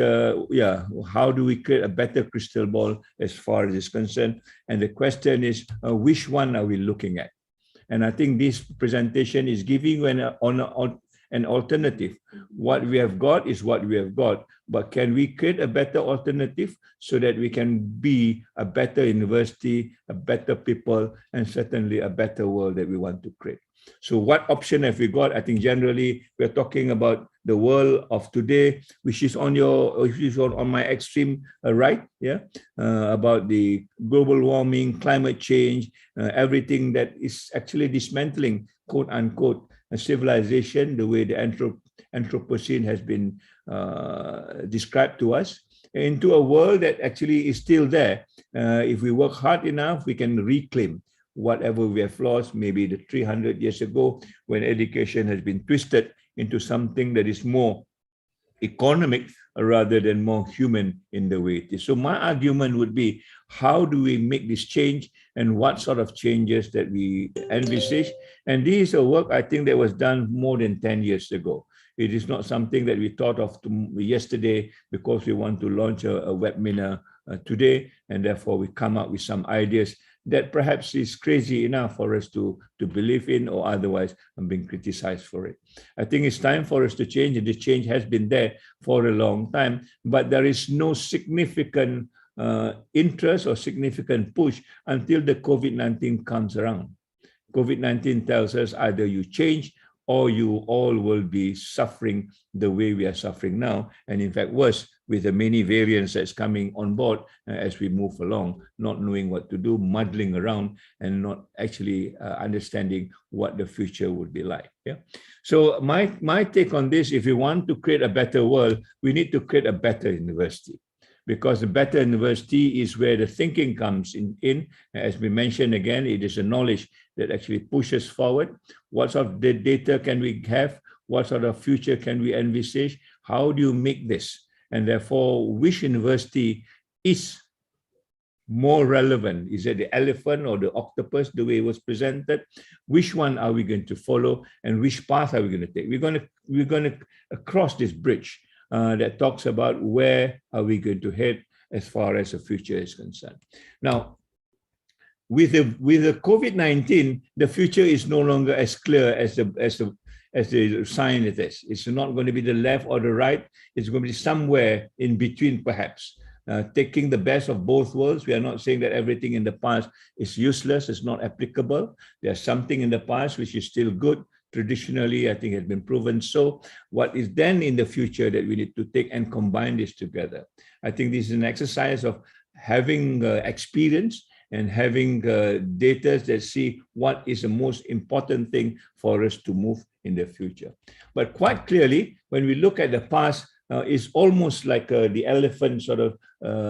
how do we create a better crystal ball as far as is concerned? And the question is, which one are we looking at? And I think this presentation is giving you an alternative. What we have got is what we have got, but can we create a better alternative so that we can be a better university, a better people, and certainly a better world that we want to create? So what option have we got? I think generally we're talking about the world of today, which is on my extreme right, about the global warming, climate change, everything that is actually dismantling, quote unquote, a civilization, the way the Anthropocene has been described to us, into a world that actually is still there. If we work hard enough, we can reclaim whatever we have lost, maybe the 300 years ago, when education has been twisted into something that is more economic rather than more human in the way it is. So my argument would be, how do we make this change, and what sort of changes that we envisage? And this is a work, I think, that was done more than 10 years ago. It is not something that we thought of yesterday because we want to launch a webinar today, and therefore we come up with some ideas that perhaps is crazy enough for us to believe in, or otherwise I'm being criticized for it. I think it's time for us to change, and the change has been there for a long time, but there is no significant interest or significant push until the COVID-19 comes around. COVID-19 tells us either you change or you all will be suffering the way we are suffering now, and in fact worse, with the many variants that's coming on board as we move along, not knowing what to do, muddling around, and not actually understanding what the future would be like. So my take on this, if we want to create a better world, we need to create a better university, because the better university is where the thinking comes in. As we mentioned again, it is a knowledge that actually pushes forward. What sort of data can we have? What sort of future can we envisage? How do you make this? And therefore, which university is more relevant? Is it the elephant or the octopus, the way it was presented? Which one are we going to follow, and which path are we going to take? We're going to cross this bridge that talks about where are we going to head as far as the future is concerned. Now, with the COVID-19, the future is no longer as clear as the sign it is. It's not going to be the left or the right. It's going to be somewhere in between, perhaps. Taking the best of both worlds. We are not saying that everything in the past is useless, it's not applicable. There's something in the past which is still good. Traditionally, I think has been proven so. What is then in the future that we need to take and combine this together? I think this is an exercise of having experience and having data that see what is the most important thing for us to move in the future. But quite clearly, when we look at the past, it's almost like the elephant sort of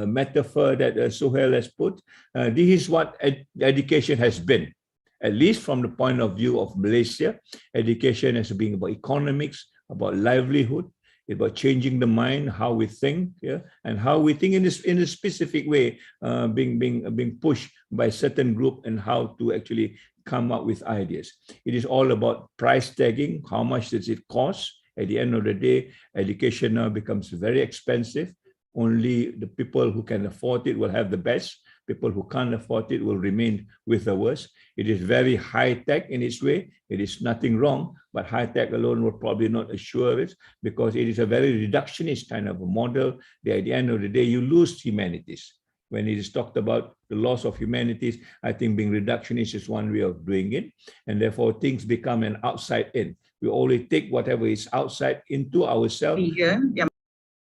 metaphor that Suhail has put. This is what education has been, at least from the point of view of Malaysia. Education has been about economics, about livelihood, about changing the mind, how we think, and how we think in a specific way, being pushed by a certain group, and how to actually come up with ideas. It is all about price tagging. How much does it cost? At the end of the day, education now becomes very expensive. Only the people who can afford it will have the best. People who can't afford it will remain with the worst. It is very high-tech in its way. It is nothing wrong, but high-tech alone will probably not assure it, because it is a very reductionist kind of a model. That at the end of the day, you lose humanities. When it is talked about the loss of humanities, I think being reductionist is one way of doing it. And therefore, things become an outside in. We only take whatever is outside into ourselves,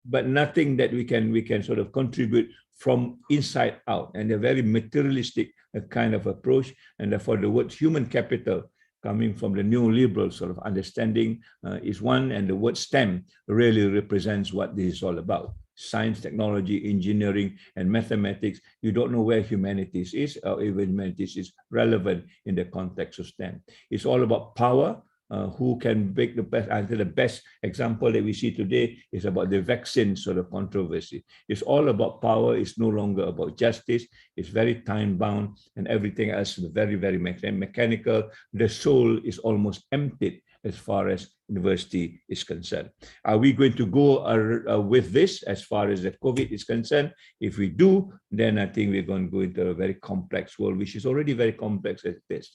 but nothing that we can sort of contribute from inside out. And a very materialistic kind of approach. And therefore, the word human capital, coming from the neoliberal sort of understanding, is one, and the word STEM really represents what this is all about. Science, technology, engineering, and mathematics. You don't know where humanities is, or even humanities is relevant in the context of STEM. It's all about power. Who can make the best answer. The best example that we see today is about the vaccine sort of controversy. It's all about power. It's no longer about justice. It's very time-bound, and everything else is very, very mechanical. The soul is almost emptied as far as university is concerned. Are we going to go with this as far as the COVID is concerned? If we do, then I think we're going to go into a very complex world, which is already very complex as it is.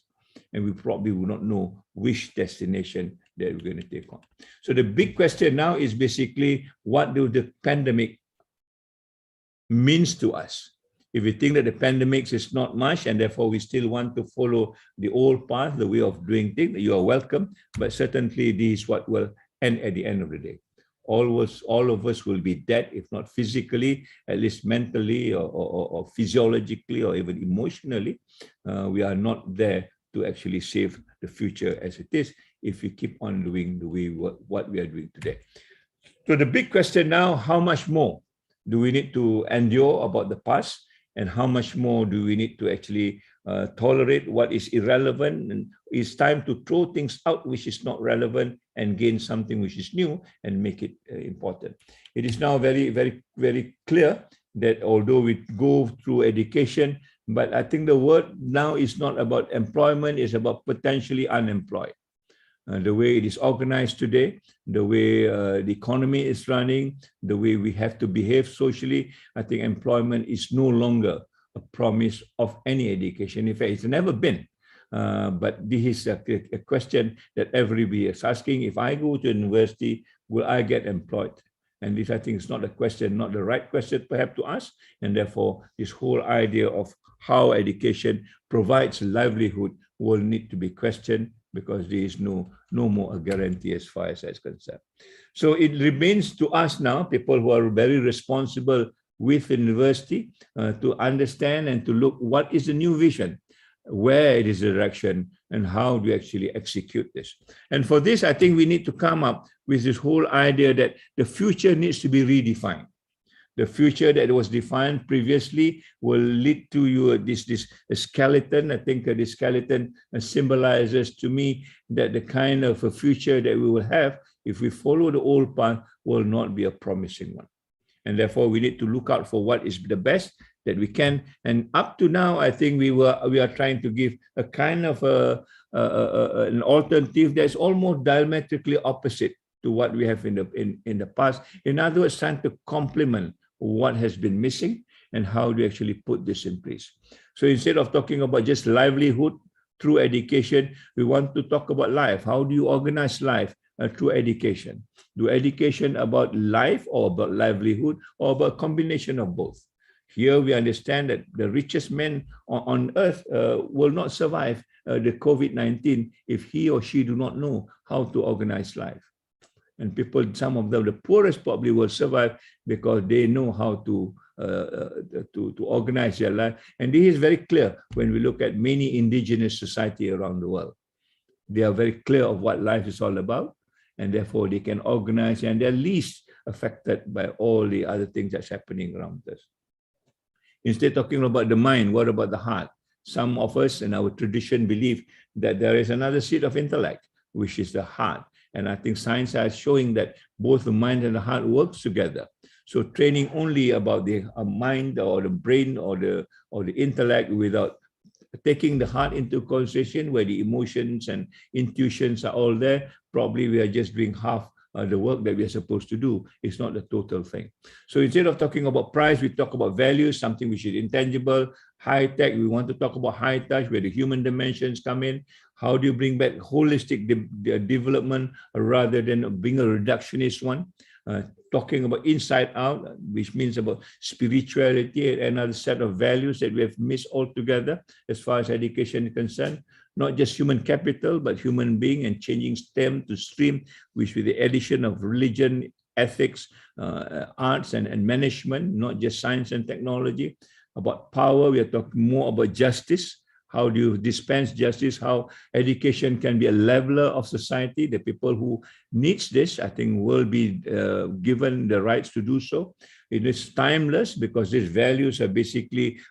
And we probably will not know which destination that we're going to take on. So the big question now is basically, what do the pandemic means to us? If we think that the pandemic is not much, and therefore we still want to follow the old path, the way of doing things, you are welcome. But certainly this is what will end at the end of the day. All of us will be dead, if not physically, at least mentally or physiologically or even emotionally. We are not there to actually save the future as it is if we keep on doing the way what we are doing today. So the big question now, how much more do we need to endure about the past, and how much more do we need to actually tolerate what is irrelevant? And it's time to throw things out which is not relevant and gain something which is new and make it important. It is now very, very, very clear that although we go through education, but I think the word now is not about employment, it's about potentially unemployed. The way it is organized today, the way the economy is running, the way we have to behave socially, I think employment is no longer a promise of any education. In fact, it's never been. But this is a question that everybody is asking. If I go to university, will I get employed? And this, I think, is not a question, not the right question perhaps to ask. And therefore, this whole idea of how education provides livelihood will need to be questioned, because there is no more a guarantee as far as that's concerned. So it remains to us now, people who are very responsible with the university, to understand and to look what is the new vision, where it is the direction, and how do we actually execute this. And for this, I think we need to come up with this whole idea that the future needs to be redefined. The future that was defined previously will lead to you this skeleton. I think the skeleton symbolizes to me that the kind of a future that we will have if we follow the old path will not be a promising one. And therefore, we need to look out for what is the best that we can. And up to now, I think we are trying to give a kind of an alternative that's almost diametrically opposite to what we have in the past. In other words, trying to complement what has been missing and how do you actually put this in place. So instead of talking about just livelihood through education, we want to talk about life. How do you organize life through education? Do education about life or about livelihood or about a combination of both? Here we understand that the richest man on earth will not survive the COVID-19 if he or she do not know how to organize life. And people, some of them, the poorest probably will survive because they know how to organize their life. And this is very clear when we look at many indigenous society around the world. They are very clear of what life is all about, and therefore they can organize, and they're least affected by all the other things that's happening around us. Instead of talking about the mind, what about the heart? Some of us in our tradition believe that there is another seat of intellect, which is the heart. And I think science is showing that both the mind and the heart works together. So training only about the mind or the brain or the intellect without taking the heart into consideration, where the emotions and intuitions are all there, probably we are just doing half the work that we are supposed to do. It's not the total thing. So instead of talking about price, we talk about values, something which is intangible. High tech, we want to talk about high touch, where the human dimensions come in. How do you bring back holistic development rather than being a reductionist one? Talking about inside out, which means about spirituality and another set of values that we have missed altogether as far as education is concerned. Not just human capital, but human being, and changing STEM to STREAM, which with the addition of religion, ethics, arts, and management, not just science and technology. About power, we are talking more about justice. How do you dispense justice? How education can be a leveler of society. The people who needs this, I think, will be given the rights to do so. It is timeless because these values are basically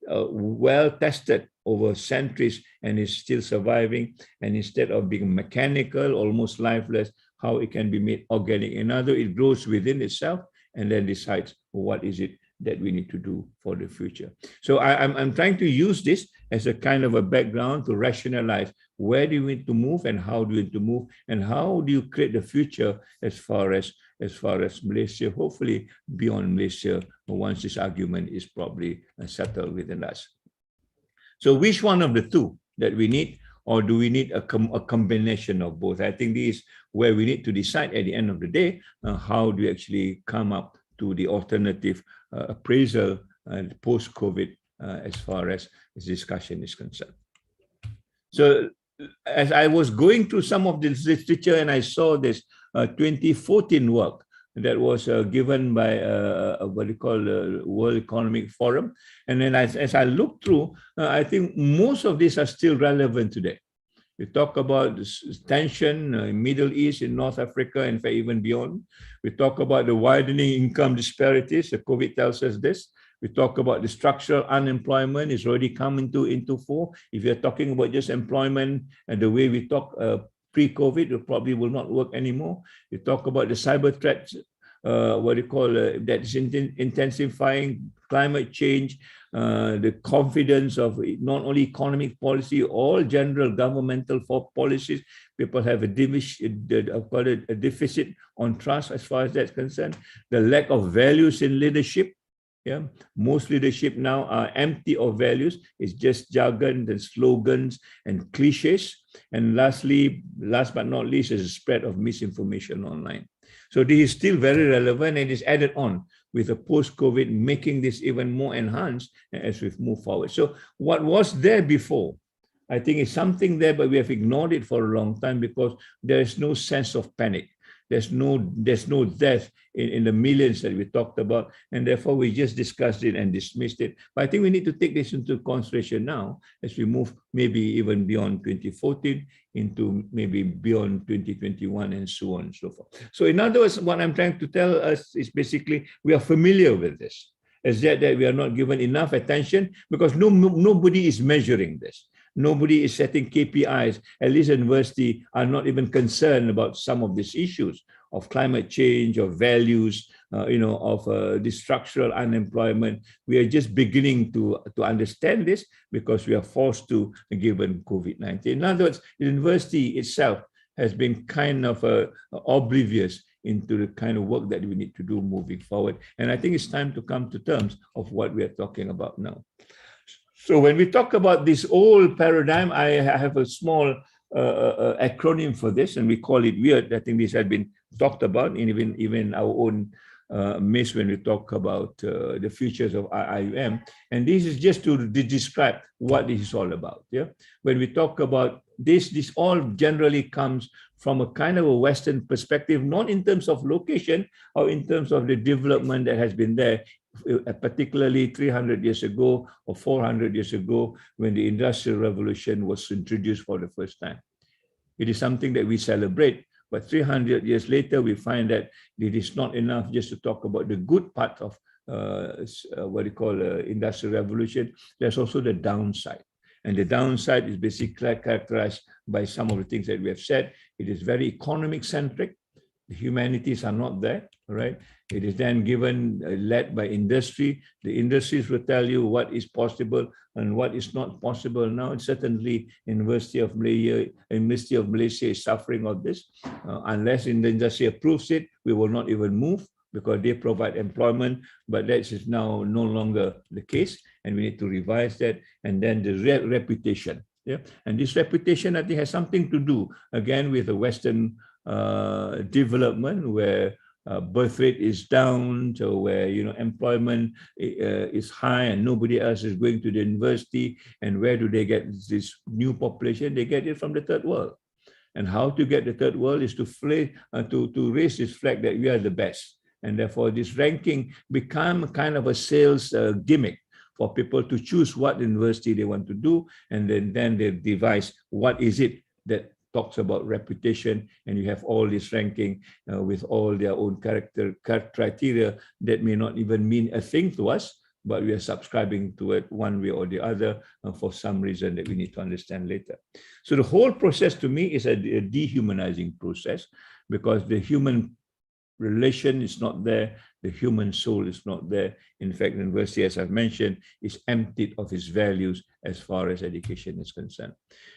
well tested over centuries and is still surviving. And instead of being mechanical, almost lifeless, how it can be made organic. In other words, it grows within itself and then decides what is it that we need to do for the future. So I'm trying to use this as a kind of a background to rationalize where do we need to move and how do we need to move and how do you create the future as far as Malaysia, hopefully beyond Malaysia, once this argument is probably settled within us. So which one of the two that we need, or do we need a combination of both? I think this is where we need to decide at the end of the day, how do we actually come up to the alternative appraisal post-COVID as far as this discussion is concerned. So as I was going through some of this literature and I saw this 2014 work that was given by what you call the World Economic Forum. And then as I looked through, I think most of these are still relevant today. We talk about tension in Middle East, in North Africa, in fact, even beyond. We talk about the widening income disparities. The COVID tells us this. We talk about the structural unemployment is already coming into fore. If you're talking about just employment and the way we talk pre-COVID, it probably will not work anymore. We talk about the cyber threats, that is intensifying, climate change, the confidence of not only economic policy, all general governmental policies. People have a deficit on trust as far as that's concerned. The lack of values in leadership. Yeah, most leadership now are empty of values. It's just jargon and slogans and cliches. And lastly, last but not least, is the spread of misinformation online. So this is still very relevant and is added on with the post-COVID, making this even more enhanced as we move forward. So what was there before, I think is something there, but we have ignored it for a long time because there is no sense of panic. There's no death in the millions that we talked about, and therefore we just discussed it and dismissed it. But I think we need to take this into consideration now as we move maybe even beyond 2014 into maybe beyond 2021 and so on and so forth. So in other words, what I'm trying to tell us is basically we are familiar with this. It's that we are not given enough attention because nobody is measuring this. Nobody is setting KPIs. At least university are not even concerned about some of these issues of climate change, of values, of the structural unemployment. We are just beginning to understand this because we are forced to, given COVID-19. In other words, the university itself has been kind of oblivious into the kind of work that we need to do moving forward. And I think it's time to come to terms of what we are talking about now. So when we talk about this old paradigm, I have a small acronym for this, and we call it WEIRD. I think this had been talked about in even our own midst when we talk about the futures of IUM. And this is just to describe what this is all about. Yeah, when we talk about this all generally comes from a kind of a Western perspective, not in terms of location or in terms of the development that has been there, particularly 300 years ago or 400 years ago when the Industrial Revolution was introduced for the first time. It is something that we celebrate, but 300 years later, we find that it is not enough just to talk about the good part of what you call Industrial Revolution. There's also the downside. And the downside is basically characterized by some of the things that we have said. It is very economic centric. The humanities are not there, right? It is then given, led by industry. The industries will tell you what is possible and what is not possible now. And certainly, University of Malaysia is suffering of this. Unless the industry approves it, we will not even move because they provide employment, but that is now no longer the case. And we need to revise that. And then the reputation. Yeah? And this reputation, I think, has something to do, again, with the Western development where birth rate is down, to where employment is high and nobody else is going to the university. And where do they get this new population? They get it from the third world. And how to get the third world is to raise this flag that we are the best. And therefore, this ranking become kind of a sales gimmick for people to choose what university they want to do, and then they devise what is it that talks about reputation, and you have all this ranking with all their own criteria that may not even mean a thing to us, but we are subscribing to it one way or the other for some reason that we need to understand later. So the whole process to me is a dehumanizing process, because the human relation is not there, the human soul is not there. In fact, the university, as I've mentioned, is emptied of its values as far as education is concerned.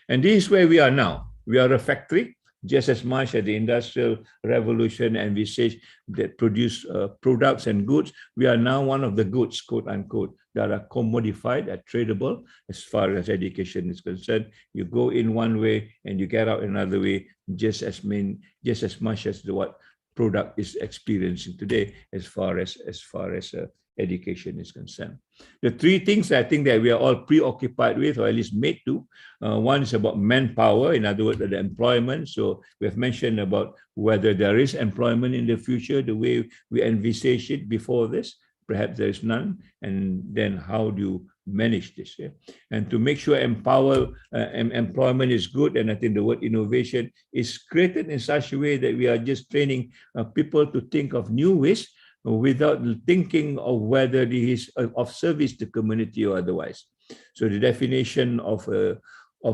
And this is where we are now. We are a factory, just as much as the Industrial Revolution envisaged that produce products and goods. We are now one of the goods, quote unquote, that are commodified, are tradable as far as education is concerned. You go in one way and you get out another way, just as much as what product is experiencing today as far as education is concerned. The three things I think that we are all preoccupied with, or at least made to, one is about manpower, in other words, the employment. So we have mentioned about whether there is employment in the future, the way we envisage it before this. Perhaps there is none, and then how do you manage this? Yeah? And to make sure employment is good, and I think the word innovation is created in such a way that we are just training people to think of new ways without thinking of whether it is of service to community or otherwise. So the definition of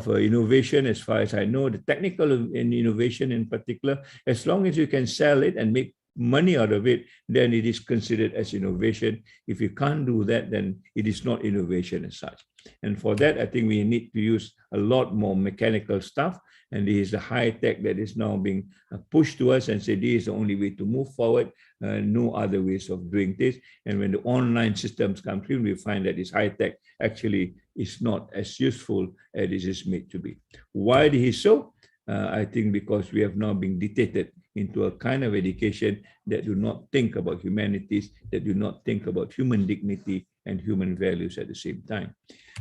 innovation, as far as I know, the technical innovation in particular, as long as you can sell it and make money out of it, then it is considered as innovation. If you can't do that, then it is not innovation as such. And for that, I think we need to use a lot more mechanical stuff. And this is the high tech that is now being pushed to us and say, this is the only way to move forward. No other ways of doing this. And when the online systems come in, we find that this high tech actually is not as useful as it is made to be. Why this is so? I think because we have now been dictated into a kind of education that do not think about humanities, that do not think about human dignity and human values at the same time.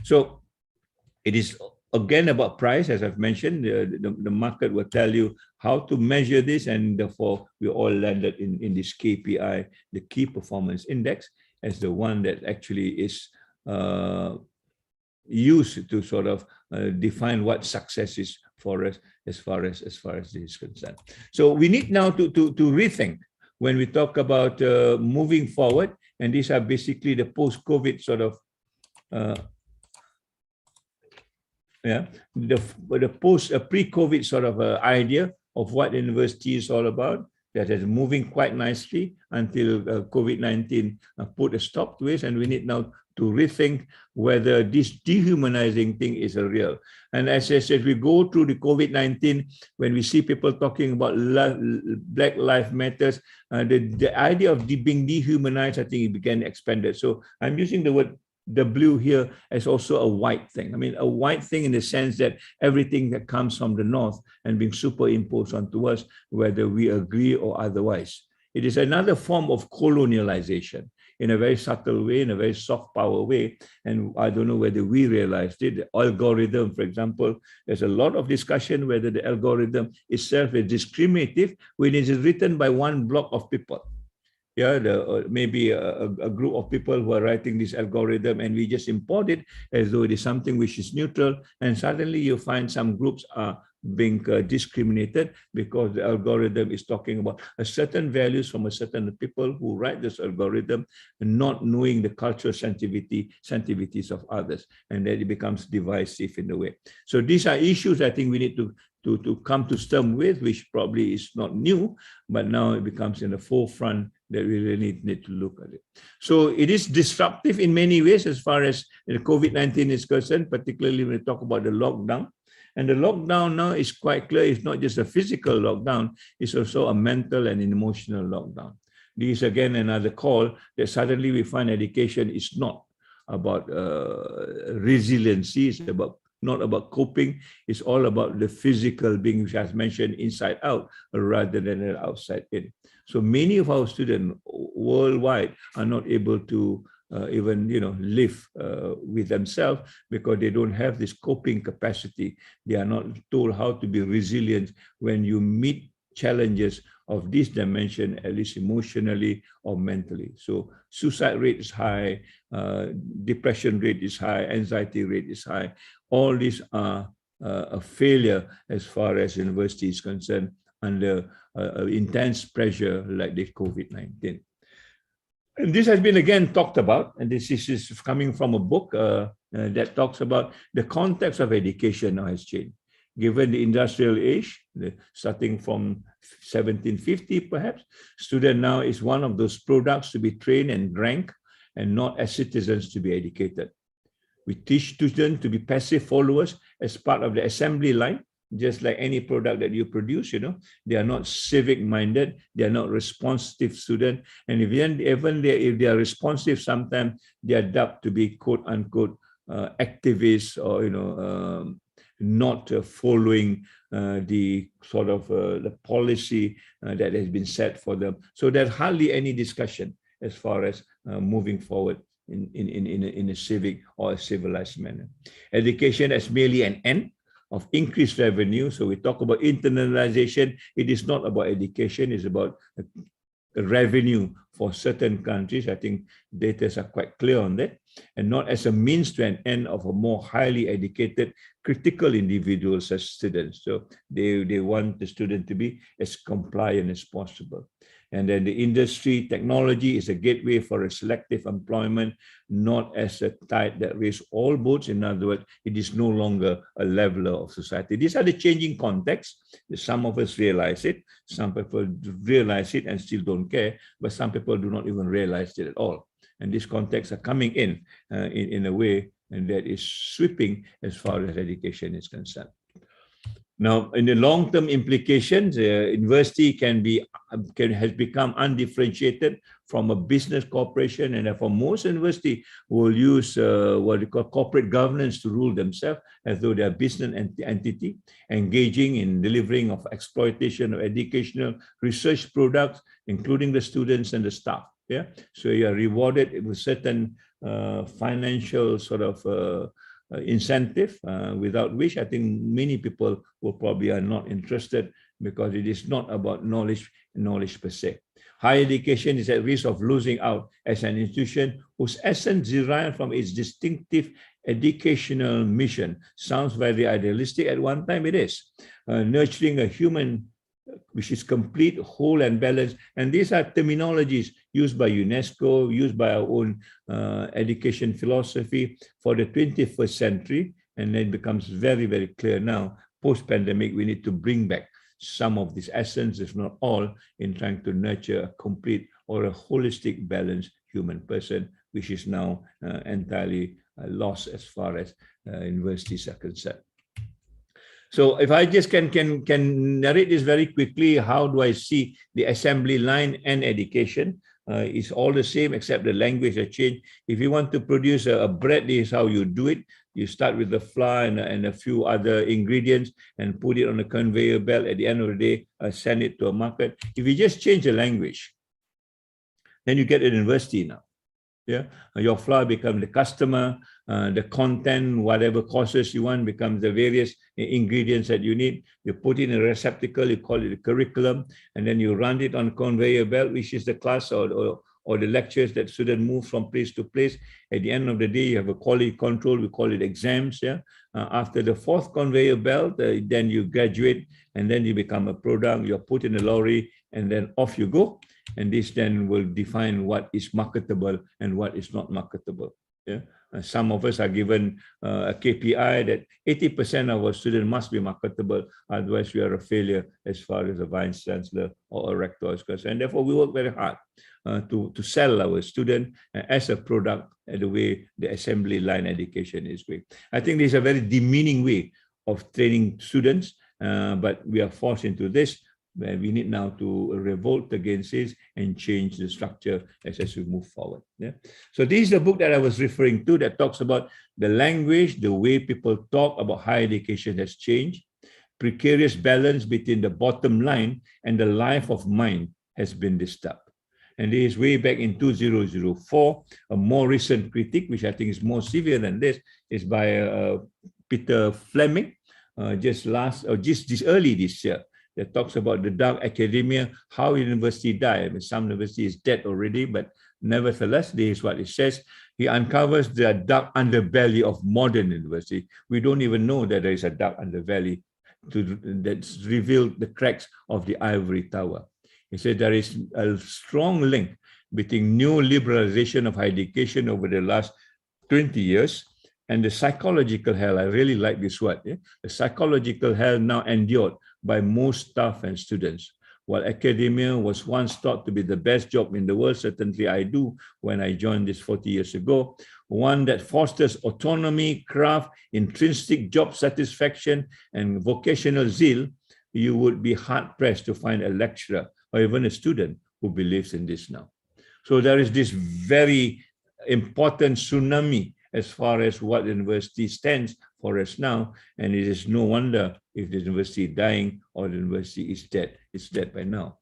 So it is again about price, as I've mentioned. The market will tell you how to measure this, and therefore we all landed in this KPI, the Key Performance Index, as the one that actually is used to sort of define what success is for us as far as this is concerned. So we need now to rethink when we talk about moving forward, and these are basically the post-COVID sort of the pre-COVID sort of idea of what university is all about. that is moving quite nicely until COVID-19 put a stop to it, and we need now to rethink whether this dehumanizing thing is a real. And as I said, we go through the COVID-19, when we see people talking about Black Lives Matters, the idea of being dehumanized, I think it began expanded. So I'm using the word the blue here as also a white thing. I mean, a white thing in the sense that everything that comes from the north and being superimposed onto us, whether we agree or otherwise. It is another form of colonialization in a very subtle way, in a very soft power way. And I don't know whether we realized it. The algorithm, for example, there's a lot of discussion whether the algorithm itself is discriminative when it is written by one block of people. Yeah, maybe a group of people who are writing this algorithm, and we just import it as though it is something which is neutral, and suddenly you find some groups are being discriminated because the algorithm is talking about a certain values from a certain people who write this algorithm, not knowing the cultural sensitivities of others, and then it becomes divisive in a way. So these are issues I think we need to come to terms with, which probably is not new, but now it becomes in the forefront that we really need to look at it. So it is disruptive in many ways as far as the COVID-19 is concerned, particularly when we talk about the lockdown. And the lockdown now is quite clear. It's not just a physical lockdown, it's also a mental and emotional lockdown. This is again another call that suddenly we find education is not about resiliency, it's not about coping, it's all about the physical being, which I mentioned, inside out rather than outside in. So many of our students worldwide are not able to even live with themselves because they don't have this coping capacity. They are not told how to be resilient when you meet challenges of this dimension, at least emotionally or mentally. So suicide rate is high, depression rate is high, anxiety rate is high. All these are a failure as far as university is concerned under intense pressure like the COVID-19. And this has been again talked about, and this is coming from a book that talks about the context of education now has changed. Given the industrial age, starting from 1750 perhaps, student now is one of those products to be trained and ranked, and not as citizens to be educated. We teach students to be passive followers as part of the assembly line, just like any product that you produce, they are not civic-minded, they are not responsive students, and if they are responsive, sometimes they are dubbed to be quote-unquote activists or not following the sort of the policy that has been set for them. So there's hardly any discussion as far as moving forward in a civic or a civilized manner. Education as merely an end of increased revenue. So we talk about internalization. It is not about education, it's about revenue for certain countries. I think data are quite clear on that, and not as a means to an end of a more highly educated, critical individuals as students. So they want the student to be as compliant as possible. And then the industry technology is a gateway for a selective employment, not as a tide that raises all boats. In other words, it is no longer a leveler of society. These are the changing contexts. Some of us realize it. Some people realize it and still don't care, but some people do not even realize it at all. And these contexts are coming in a way and that is sweeping as far as education is concerned. Now, in the long-term implications, university has become undifferentiated from a business corporation, and therefore most university will use what we call corporate governance to rule themselves as though they are business entity, engaging in delivering of exploitation of educational research products, including the students and the staff. Yeah, so you are rewarded with certain financial sort of incentive, without which I think many people will probably are not interested, because it is not about knowledge per se. Higher education is at risk of losing out as an institution whose essence derived from its distinctive educational mission. Sounds very idealistic at one time, it is. Nurturing a human which is complete, whole, and balanced. And these are terminologies used by UNESCO, used by our own education philosophy for the 21st century. And then it becomes very, very clear now, post-pandemic, we need to bring back some of this essence, if not all, in trying to nurture a complete or a holistic, balanced human person, which is now entirely lost as far as universities are concerned. So if I just can narrate this very quickly, how do I see the assembly line and education? It's all the same except the language has changed. If you want to produce a bread, this is how you do it. You start with the flour and a few other ingredients and put it on a conveyor belt. At the end of the day, send it to a market. If you just change the language, then you get an university now. Yeah, your flour becomes the customer, the content, whatever courses you want becomes the various ingredients that you need. You put it in a receptacle, you call it a curriculum, and then you run it on conveyor belt, which is the class or the lectures that students move from place to place. At the end of the day, you have a quality control, we call it exams. Yeah, after the fourth conveyor belt, then you graduate, and then you become a product, you're put in a lorry, and then off you go. And this then will define what is marketable and what is not marketable. Yeah, some of us are given a KPI that 80% of our students must be marketable, otherwise we are a failure as far as a vice chancellor or a rector is concerned. And therefore, we work very hard to sell our student as a product the way the assembly line education is going. I think this is a very demeaning way of training students, but we are forced into this. Where we need now to revolt against this and change the structure as we move forward. Yeah. So this is the book that I was referring to that talks about the language, the way people talk about higher education has changed. Precarious balance between the bottom line and the life of mind has been disturbed. And this is way back in 2004. A more recent critique, which I think is more severe than this, is by Peter Fleming, just early this year. That talks about the dark academia, how university died. I mean, some university is dead already, but nevertheless, this is what it says. He uncovers the dark underbelly of modern university. We don't even know that there is a dark underbelly that's revealed the cracks of the ivory tower. He said there is a strong link between neoliberalization of higher education over the last 20 years and the psychological hell. I really like this word. Yeah? The psychological hell now endured by most staff and students. While academia was once thought to be the best job in the world, certainly I do when I joined this 40 years ago, one that fosters autonomy, craft, intrinsic job satisfaction, and vocational zeal, you would be hard-pressed to find a lecturer or even a student who believes in this now. So there is this very important tsunami as far as what the university stands for us now, and it is no wonder if the university is dying or the university is dead. It's dead by now.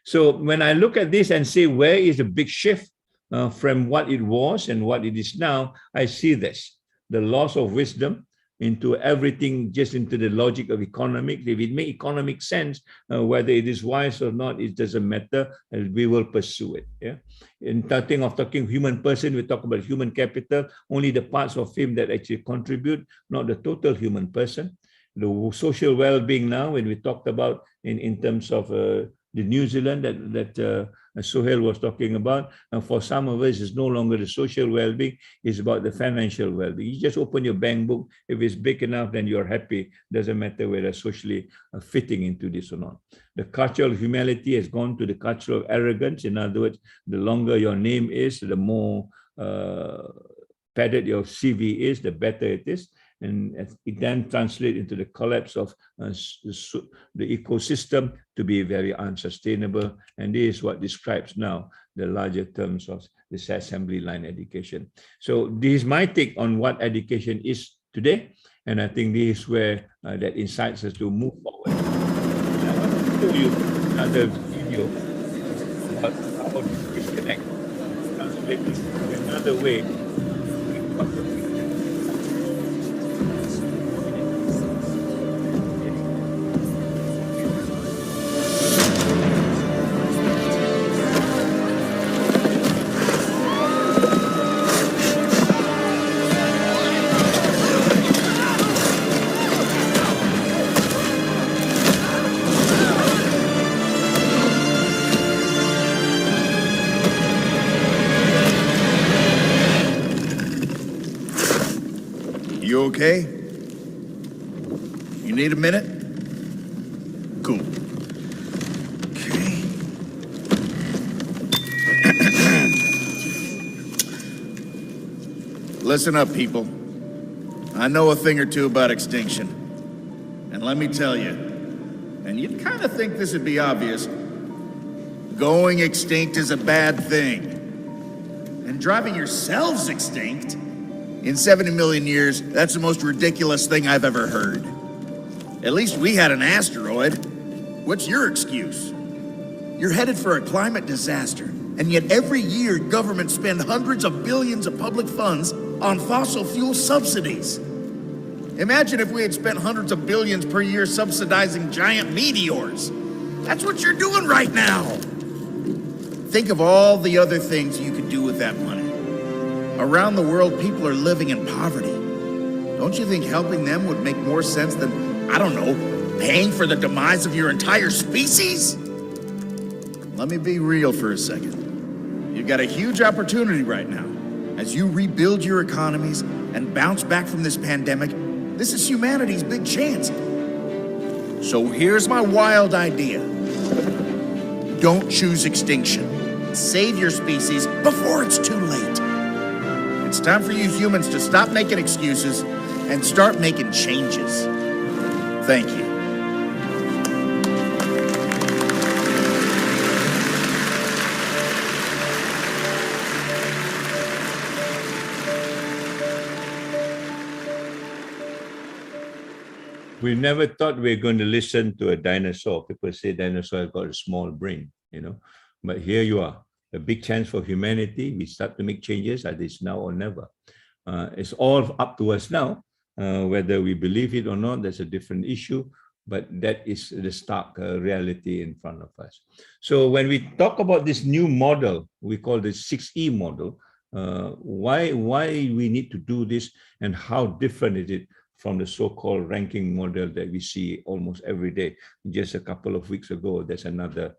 So when I look at this and say, where is the big shift from what it was and what it is now, I see this, the loss of wisdom into everything, just into the logic of economics. If it makes economic sense, whether it is wise or not, it doesn't matter, and we will pursue it. Yeah. In talking human person, we talk about human capital, only the parts of him that actually contribute, not the total human person. The social well-being now, when we talked about in terms of the New Zealand that Sohail was talking about, and for some of us, it's no longer the social well-being, it's about the financial well-being. You just open your bank book, if it's big enough, then you're happy. Doesn't matter whether socially fitting into this or not. The culture of humility has gone to the culture of arrogance. In other words, the longer your name is, the more padded your CV is, the better it is. And it then translates into the collapse of the ecosystem to be very unsustainable. And this is what describes now the larger terms of this assembly line education. So this is my take on what education is today. And I think this is where that incites us to move forward. And I want to show you another video about how to disconnect, translate this to another way. You okay? You need a minute? Cool. Listen up, people. I know a thing or two about extinction. And let me tell you, and you'd kind of think this would be obvious, going extinct is a bad thing. And driving yourselves extinct, in 70 million years, that's the most ridiculous thing I've ever heard. At least we had an asteroid. What's your excuse? You're headed for a climate disaster, and yet every year governments spend hundreds of billions of public funds on fossil fuel subsidies. Imagine if we had spent hundreds of billions per year subsidizing giant meteors. That's what you're doing right now. Think of all the other things you could do with that money. Around the world, people are living in poverty. Don't you think helping them would make more sense than, I don't know, paying for the demise of your entire species? Let me be real for a second. You've got a huge opportunity right now. As you rebuild your economies and bounce back from this pandemic, this is humanity's big chance. So here's my wild idea. Don't choose extinction. Save your species before it's too late. It's time for you humans to stop making excuses and start making changes. Thank you. We never thought we were going to listen to a dinosaur. People say dinosaur have got a small brain, but here you are, a big chance for humanity. We start to make changes, either it's now or never. It's all up to us now, whether we believe it or not. That's a different issue, but that is the stark reality in front of us. So when we talk about this new model, we call the 6E model. Why we need to do this, and how different is it from the so-called ranking model that we see almost every day? Just a couple of weeks ago, there's another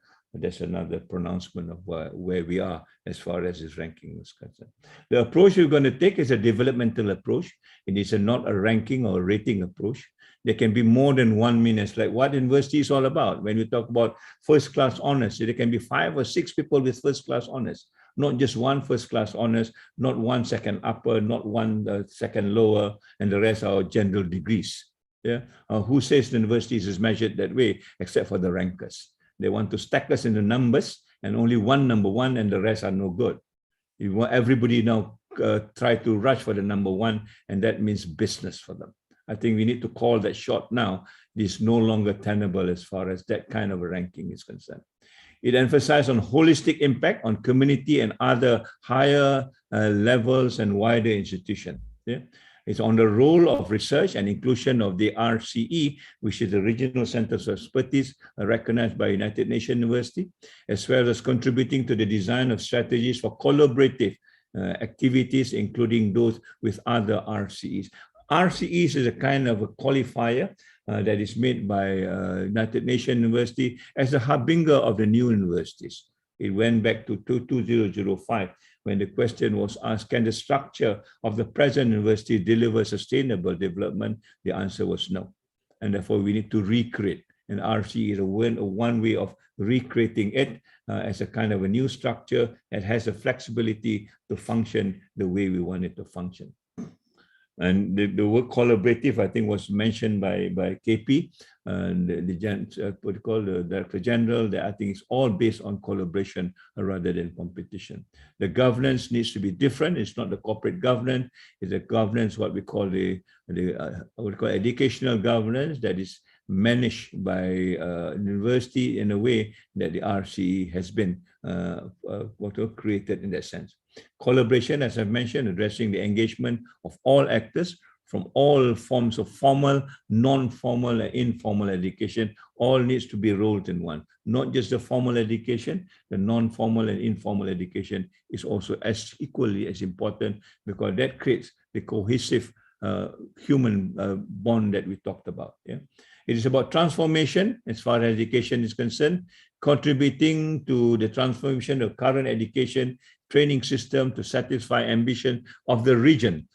pronouncement of where we are as far as this ranking is concerned. The approach we're going to take is a developmental approach. It is not a ranking or rating approach. There can be more than one mean. It's like what university is all about. When we talk about first-class honors, there can be 5 or 6 people with first-class honors. Not just one first-class honors, not one second upper, not one second lower, and the rest are general degrees. Yeah, who says the universities is measured that way, except for the rankers? They want to stack us in the numbers, and only one number one, and the rest are no good. You want everybody now try to rush for the number one, and that means business for them. I think we need to call that short now. This is no longer tenable as far as that kind of a ranking is concerned. It emphasized on holistic impact on community and other higher levels and wider institutions. Yeah? It's on the role of research and inclusion of the RCE, which is the Regional Centers of Expertise recognized by United Nations University, as well as contributing to the design of strategies for collaborative activities, including those with other RCEs. RCEs is a kind of a qualifier that is made by United Nations University as a harbinger of the new universities. It went back to 2005 when the question was asked, can the structure of the present university deliver sustainable development? The answer was no. And therefore we need to recreate. And RCE is one way of recreating it as a kind of a new structure that has the flexibility to function the way we want it to function. And the word collaborative, I think, was mentioned by KP, and the Director General, that I think it's all based on collaboration rather than competition. The governance needs to be different. It's not the corporate governance. It's a governance, what we call educational governance, that is managed by university in a way that the RCE has been created in that sense. Collaboration, as I've mentioned, addressing the engagement of all actors from all forms of formal, non-formal, and informal education, all needs to be rolled in one. Not just the formal education, the non-formal and informal education is also as equally as important, because that creates the cohesive human bond that we talked about. Yeah? It is about transformation as far as education is concerned, contributing to the transformation of current education training system to satisfy ambition of the region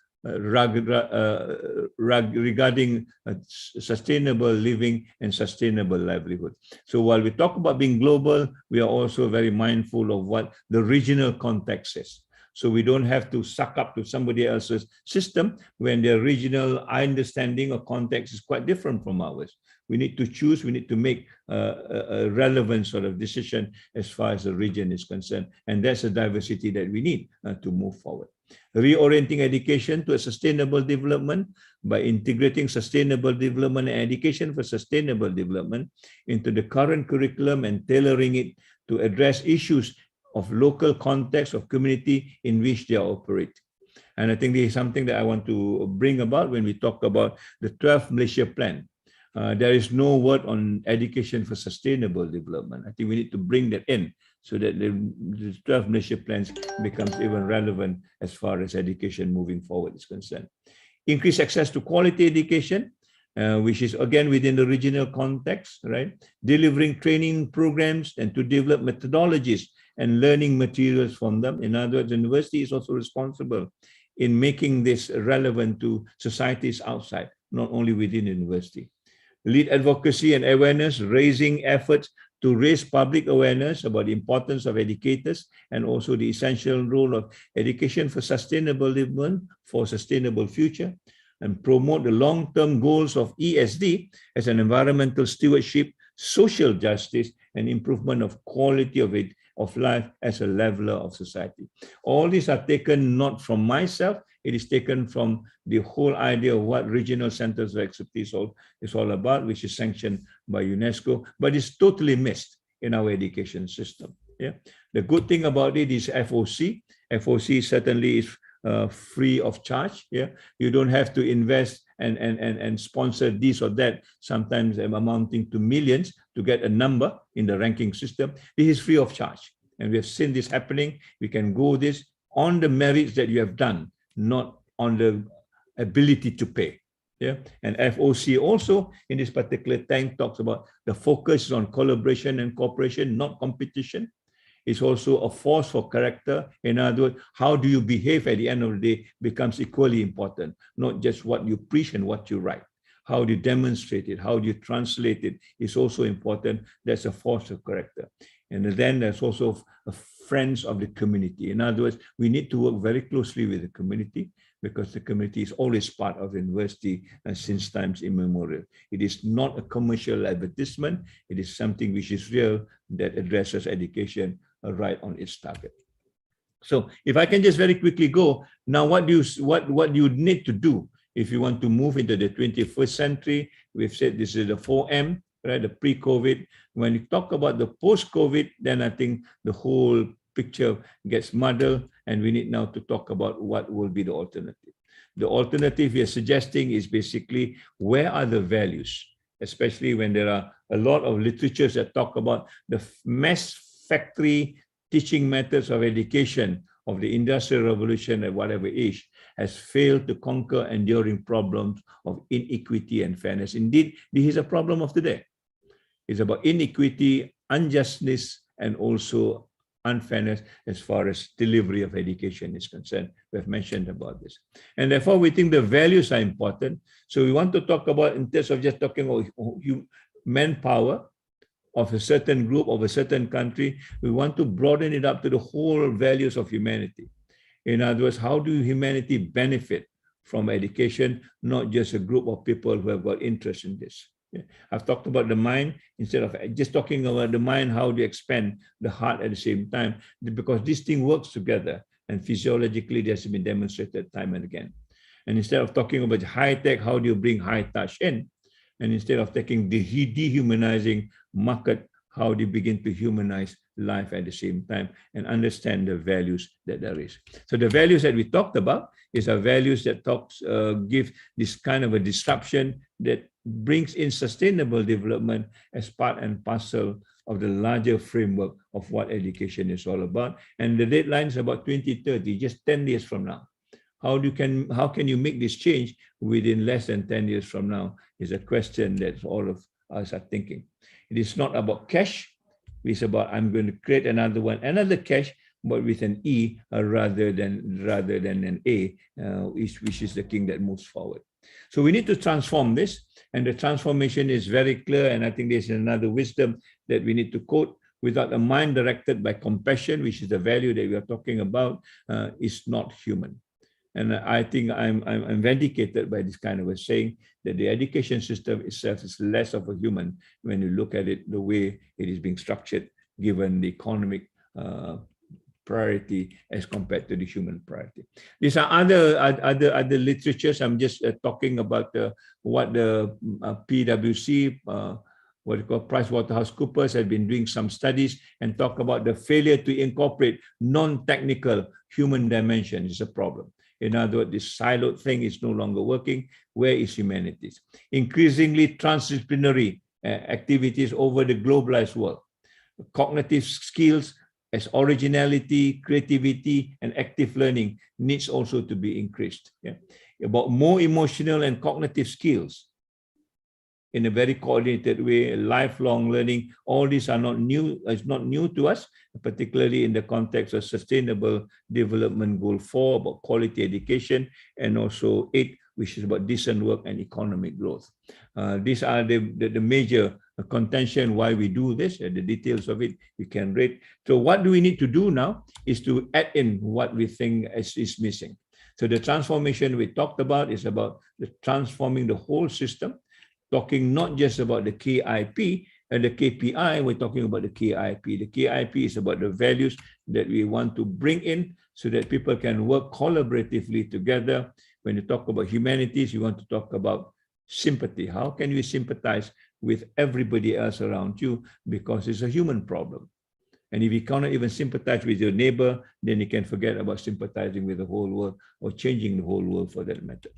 regarding sustainable living and sustainable livelihood. So while we talk about being global, we are also very mindful of what the regional context is. so we don't have to suck up to somebody else's system when their regional understanding or context is quite different from ours. We need to choose, we need to make a relevant sort of decision as far as the region is concerned. And that's a diversity that we need to move forward. Reorienting education to a sustainable development by integrating sustainable development and education for sustainable development into the current curriculum and tailoring it to address issues of local context of community in which they operate. And I think this is something that I want to bring about when we talk about the 12th Malaysia Plan. There is no word on education for sustainable development. I think we need to bring that in so that the 12 Malaysia plans becomes even relevant as far as education moving forward is concerned. Increase access to quality education, which is again within the regional context, right? Delivering training programs and to develop methodologies and learning materials from them. In other words, the university is also responsible in making this relevant to societies outside, not only within the university. Lead advocacy and awareness, raising efforts to raise public awareness about the importance of educators and also the essential role of education for sustainable development, for sustainable future, and promote the long-term goals of ESD as an environmental stewardship, social justice, and improvement of quality of life as a leveler of society. All these are taken not from myself, it is taken from the whole idea of what regional centers of expertise is all about, which is sanctioned by UNESCO, but it's totally missed in our education system. Yeah, the good thing about it is FOC. FOC certainly is free of charge. Yeah, you don't have to invest and sponsor this or that, sometimes amounting to millions to get a number in the ranking system. This is free of charge. And we have seen this happening. We can go this on the merits that you have done, not on the ability to pay. Yeah, and FOC also in this particular tank talks about the focus is on collaboration and cooperation, not competition. It's also a force for character. In other words, how do you behave at the end of the day becomes equally important, not just what you preach and what you write. How do you demonstrate it? How do you translate it is also important. That's a force of character. And then there's also friends of the community. In other words, we need to work very closely with the community because the community is always part of the university since times immemorial. It is not a commercial advertisement. It is something which is real that addresses education right on its target. So if I can just very quickly go, now what you need to do if you want to move into the 21st century, we've said this is the 4M, right? The pre-COVID. When you talk about the post-COVID, then I think the whole picture gets muddled and we need now to talk about what will be the alternative. The alternative we are suggesting is basically where are the values, especially when there are a lot of literatures that talk about the mass factory teaching methods of education of the Industrial Revolution at whatever age has failed to conquer enduring problems of inequity and fairness. Indeed, this is a problem of today. It's about inequity, unjustness, and also unfairness as far as delivery of education is concerned. We've mentioned about this. And therefore, we think the values are important. So we want to talk about, in terms of just talking about manpower of a certain group, of a certain country, we want to broaden it up to the whole values of humanity. In other words, how do humanity benefit from education, not just a group of people who have got interest in this? Yeah. I've talked about the mind, instead of just talking about the mind, how do you expand the heart at the same time? Because this thing works together and physiologically it has been demonstrated time and again. And instead of talking about high tech, how do you bring high touch in? And instead of taking the dehumanizing market, how do you begin to humanize life at the same time and understand the values that there is? So the values that we talked about is our values that give this kind of a disruption that brings in sustainable development as part and parcel of the larger framework of what education is all about. And the deadline is about 2030, just 10 years from now. How can you make this change within less than 10 years from now is a question that all of us are thinking. It is not about cash. It's about I'm going to create another cash, but with an E rather than an A, which is the king that moves forward. So we need to transform this, and the transformation is very clear. And I think there's another wisdom that we need to quote. without a mind directed by compassion, which is the value that we are talking about, is not human. And I think I'm vindicated by this kind of a saying that the education system itself is less of a human when you look at it the way it is being structured, given the economic priority as compared to the human priority. These are other literatures. I'm just talking about what the PwC, what you call PricewaterhouseCoopers, have been doing some studies and talk about the failure to incorporate non-technical human dimension is a problem. In other words, this siloed thing is no longer working. Where is humanities? Increasingly transdisciplinary activities over the globalized world. Cognitive skills as originality, creativity, and active learning needs also to be increased. Yeah? About more emotional and cognitive skills in a very coordinated way, lifelong learning. All these are not new. It's not new to us, particularly in the context of Sustainable Development Goal 4 about quality education, and also 8, which is about decent work and economic growth. These are the major contention why we do this. The details of it you can read. So what do we need to do now is to add in what we think is missing. So the transformation we talked about is about transforming the whole system, talking not just about the KIP and the KPI, we're talking about the KIP. The KIP is about the values that we want to bring in so that people can work collaboratively together. When you talk about humanities, you want to talk about sympathy. How can you sympathize with everybody else around you? Because it's a human problem. And if you cannot even sympathize with your neighbor, then you can forget about sympathizing with the whole world or changing the whole world for that matter.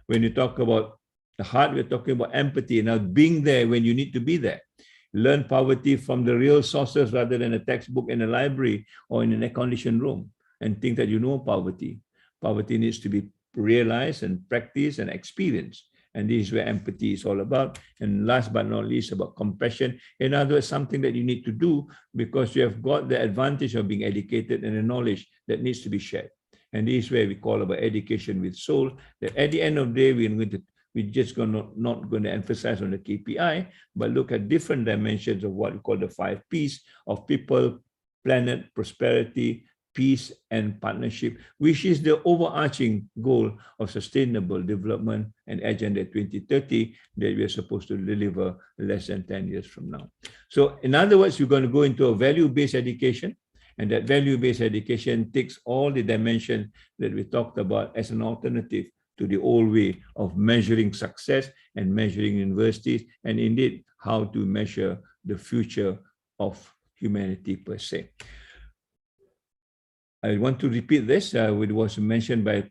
When you talk about the heart, we're talking about empathy. Now, being there when you need to be there. Learn poverty from the real sources rather than a textbook in a library or in an air-conditioned room and think that you know poverty. Poverty needs to be realized and practiced and experienced. And this is where empathy is all about. And last but not least, about compassion. In other words, something that you need to do because you have got the advantage of being educated and the knowledge that needs to be shared. And this is where we call about education with soul, that at the end of the day, we're just not going to emphasize on the KPI, but look at different dimensions of what we call the 5 Ps of people, planet, prosperity, peace, and partnership, which is the overarching goal of sustainable development and Agenda 2030 that we are supposed to deliver less than 10 years from now. So in other words, you're going to go into a value-based education, and that value-based education takes all the dimensions that we talked about as an alternative to the old way of measuring success and measuring universities, and indeed how to measure the future of humanity per se. I want to repeat this, it was mentioned by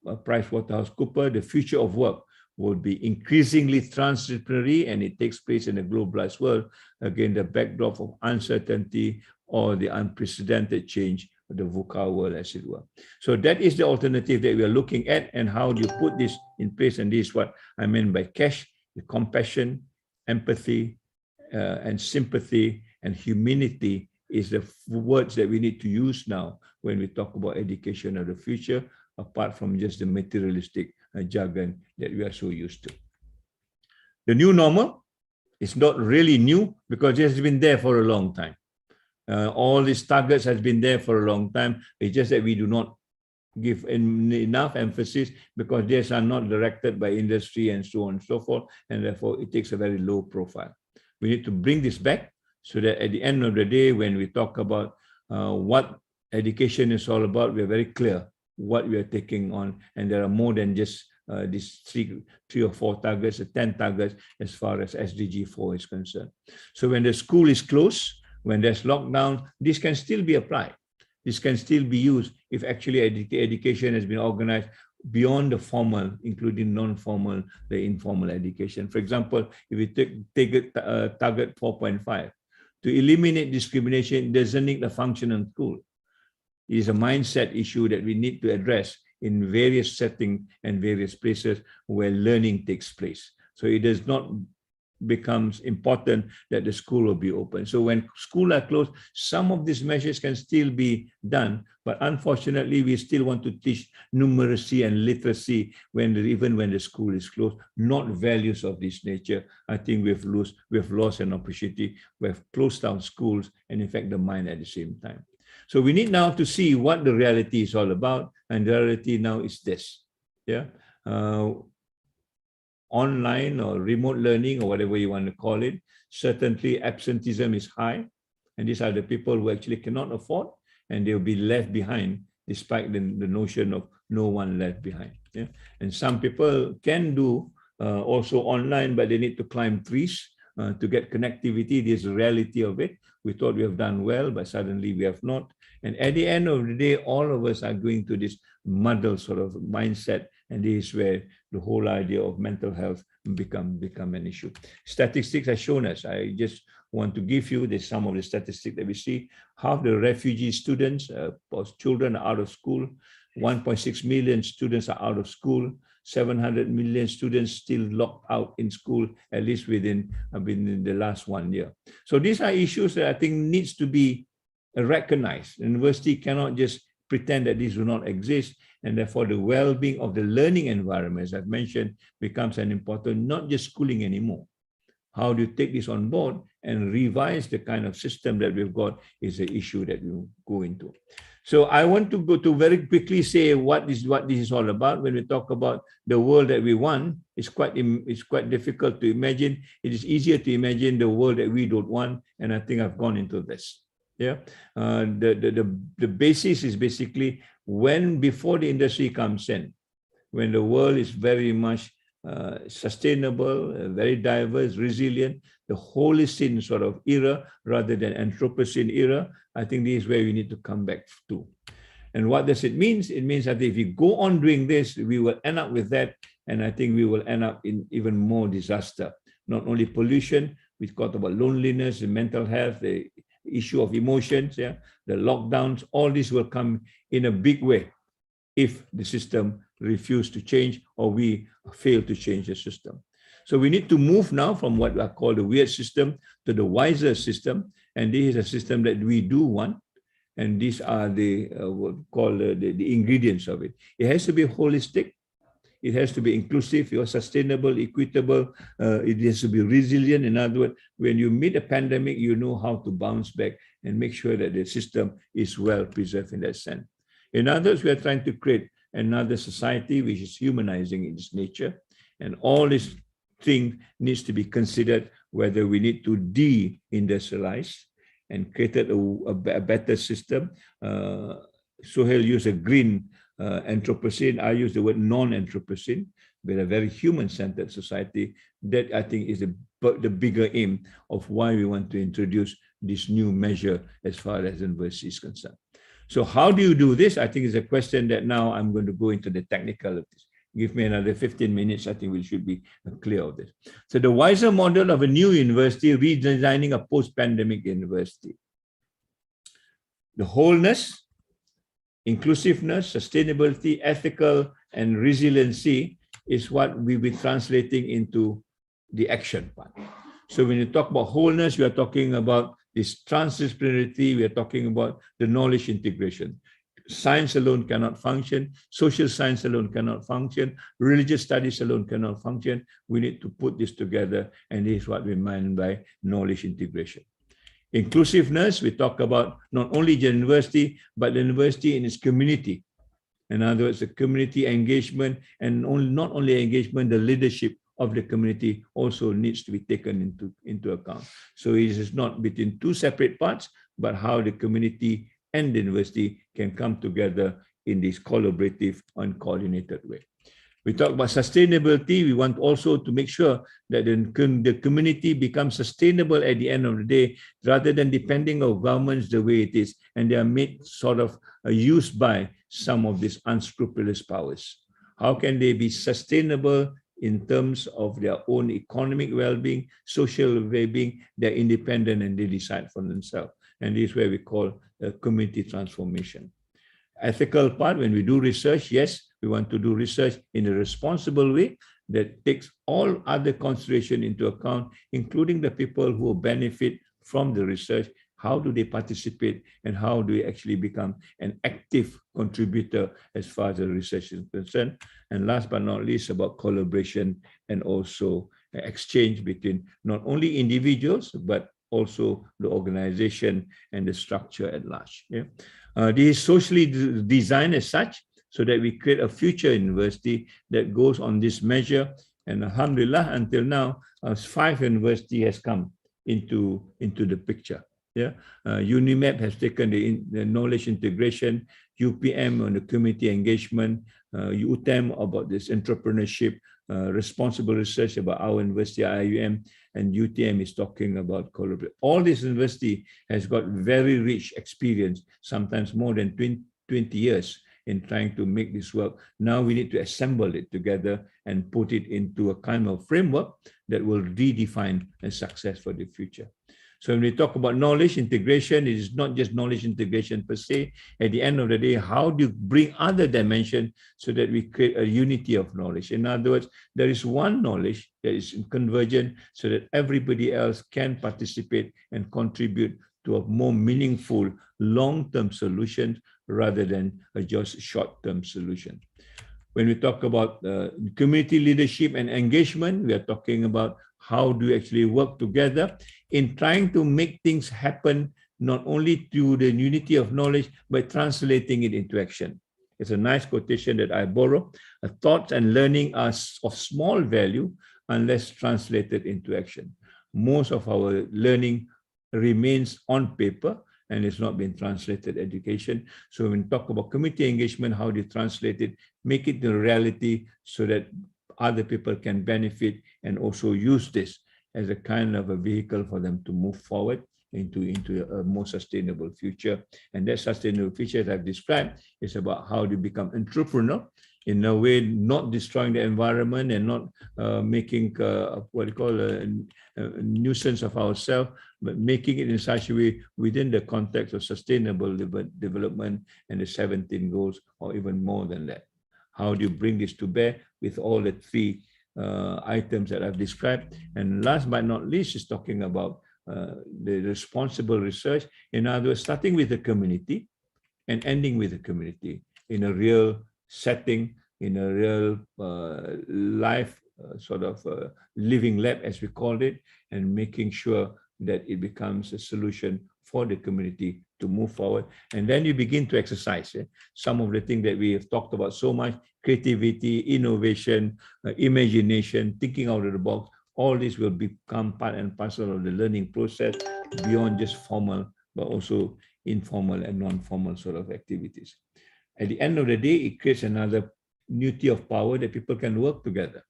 PricewaterhouseCoopers, the future of work will be increasingly transdisciplinary and it takes place in a globalized world, again, the backdrop of uncertainty or the unprecedented change of the VUCA world, as it were. So that is the alternative that we are looking at, and how do you put this in place? And this is what I mean by cash, the compassion, empathy, and sympathy, and humanity is the words that we need to use now when we talk about education of the future, apart from just the materialistic jargon that we are so used to. The new normal is not really new because it has been there for a long time. All these targets has been there for a long time. It's just that we do not give enough emphasis because these are not directed by industry and so on and so forth, and therefore it takes a very low profile. We need to bring this back so that at the end of the day, when we talk about what education is all about, we are very clear what we are taking on, and there are more than just these three or four targets, 10 targets as far as SDG 4 is concerned. So when the school is closed, when there's lockdown, this can still be applied. This can still be used if actually education has been organized beyond the formal, including non-formal, the informal education. For example, if we take target 4.5, to eliminate discrimination doesn't need a functional school. It is a mindset issue that we need to address in various settings and various places where learning takes place. So it does not becomes important that the school will be open. So when schools are closed, some of these measures can still be done, but unfortunately, we still want to teach numeracy and literacy even when the school is closed, not values of this nature. I think we've lost an opportunity. We've closed down schools and in fact the mind at the same time. So we need now to see what the reality is all about, and the reality now is this. Online or remote learning or whatever you want to call it, certainly absenteeism is high, and these are the people who actually cannot afford, and they'll be left behind despite the notion of no one left behind. And some people can do also online, but they need to climb trees to get connectivity. This is the reality of it. We thought we have done well, but suddenly we have not. And at the end of the day, all of us are going to this muddled sort of mindset, and this is where the whole idea of mental health become an issue. Statistics have shown us. I just want to give you some of the statistics that we see. Half the refugee students or children are out of school. 1.6 million students are out of school. 700 million students still locked out in school, at least within the last 1 year. So these are issues that I think needs to be recognized. University cannot just pretend that these do not exist, and therefore the well-being of the learning environment, as I've mentioned, becomes an important, not just schooling anymore. How do you take this on board and revise the kind of system that we've got is the issue that we go into. So I want to go to very quickly say what this is all about. When we talk about the world that we want, it's quite difficult to imagine. It is easier to imagine the world that we don't want, and I think I've gone into this. The basis is basically before the industry comes in, when the world is very much sustainable, very diverse, resilient, the Holocene sort of era rather than Anthropocene era. I think this is where we need to come back to. And what does it mean? It means that if we go on doing this, we will end up with that, and I think we will end up in even more disaster. Not only pollution, we talked about loneliness and mental health, the issue of emotions, the lockdowns, all this will come in a big way if the system refuses to change or we fail to change the system. So we need to move now from what I call the weird system to the wiser system, and this is a system that we do want, and these are the what we call the ingredients of it. It has to be holistic. It has to be inclusive, sustainable, equitable. It has to be resilient. In other words, when you meet a pandemic, you know how to bounce back and make sure that the system is well preserved in that sense. In other words, we are trying to create another society which is humanizing in its nature. And all these things needs to be considered, whether we need to de-industrialize and create a better system. Sohail used a green Anthropocene. I use the word non-Anthropocene, with a very human-centered society. That I think is the bigger aim of why we want to introduce this new measure as far as university is concerned. So how do you do this? I think is a question that now I'm going to go into the technical of this. Give me another 15 minutes. I think we should be clear of this. So the wiser model of a new university, redesigning a post-pandemic university. The wholeness, inclusiveness, sustainability, ethical, and resiliency is what we'll be translating into the action part. So when you talk about wholeness, we are talking about this transdisciplinarity, we are talking about the knowledge integration. Science alone cannot function, social science alone cannot function, religious studies alone cannot function. We need to put this together, and this is what we mean by knowledge integration. Inclusiveness, we talk about not only the university, but the university in its community. In other words, the community engagement, and not only engagement, the leadership of the community also needs to be taken into account. So it is not between two separate parts, but how the community and the university can come together in this collaborative and coordinated way. We talk about sustainability. We want also to make sure that the community becomes sustainable at the end of the day, rather than depending on governments the way it is, and they are made sort of used by some of these unscrupulous powers. How can they be sustainable in terms of their own economic well-being, social well-being? They're independent and they decide for themselves. And this is where we call community transformation. Ethical part, when we do research, yes, we want to do research in a responsible way, that takes all other consideration into account, including the people who benefit from the research. How do they participate, and how do they actually become an active contributor as far as the research is concerned? And last but not least, about collaboration and also exchange between not only individuals, but also the organization and the structure at large. Yeah? This is socially designed as such, so that we create a future university that goes on this measure. And alhamdulillah, until now, 5 universities has come into the picture. Yeah, UNIMEP has taken the knowledge integration, UPM on the community engagement, UTM about this entrepreneurship, responsible research about our university, IUM, and UTM is talking about collaboration. All this university has got very rich experience, sometimes more than 20 years in trying to make this work. Now we need to assemble it together and put it into a kind of framework that will redefine a success for the future. So when we talk about knowledge integration, it is not just knowledge integration per se. At the end of the day, how do you bring other dimensions so that we create a unity of knowledge? In other words, there is one knowledge that is convergent so that everybody else can participate and contribute to a more meaningful long-term solution rather than a just short-term solution. When we talk about community leadership and engagement, we are talking about how do we actually work together in trying to make things happen, not only through the unity of knowledge, but translating it into action. It's a nice quotation that I borrow. Thoughts and learning are of small value unless translated into action. Most of our learning remains on paper and it's not been translated education. So when we talk about community engagement, how do you translate it, make it the reality so that other people can benefit and also use this as a kind of a vehicle for them to move forward into a more sustainable future. And that sustainable future, as I've described, is about how to become entrepreneur in a way, not destroying the environment and not making what you call a nuisance of ourselves, but making it in such a way within the context of sustainable development and the 17 goals, or even more than that. How do you bring this to bear with all the 3 items that I've described? And last but not least is talking about the responsible research. In other words, starting with the community and ending with the community in a real setting, in a real life sort of living lab, as we called it, and making sure that it becomes a solution for the community to move forward. And then you begin to exercise some of the things that we have talked about so much: creativity, innovation, imagination, thinking out of the box. All this will become part and parcel of the learning process beyond just formal, but also informal and non-formal sort of activities. At the end of the day, it creates another unity of power that people can work together.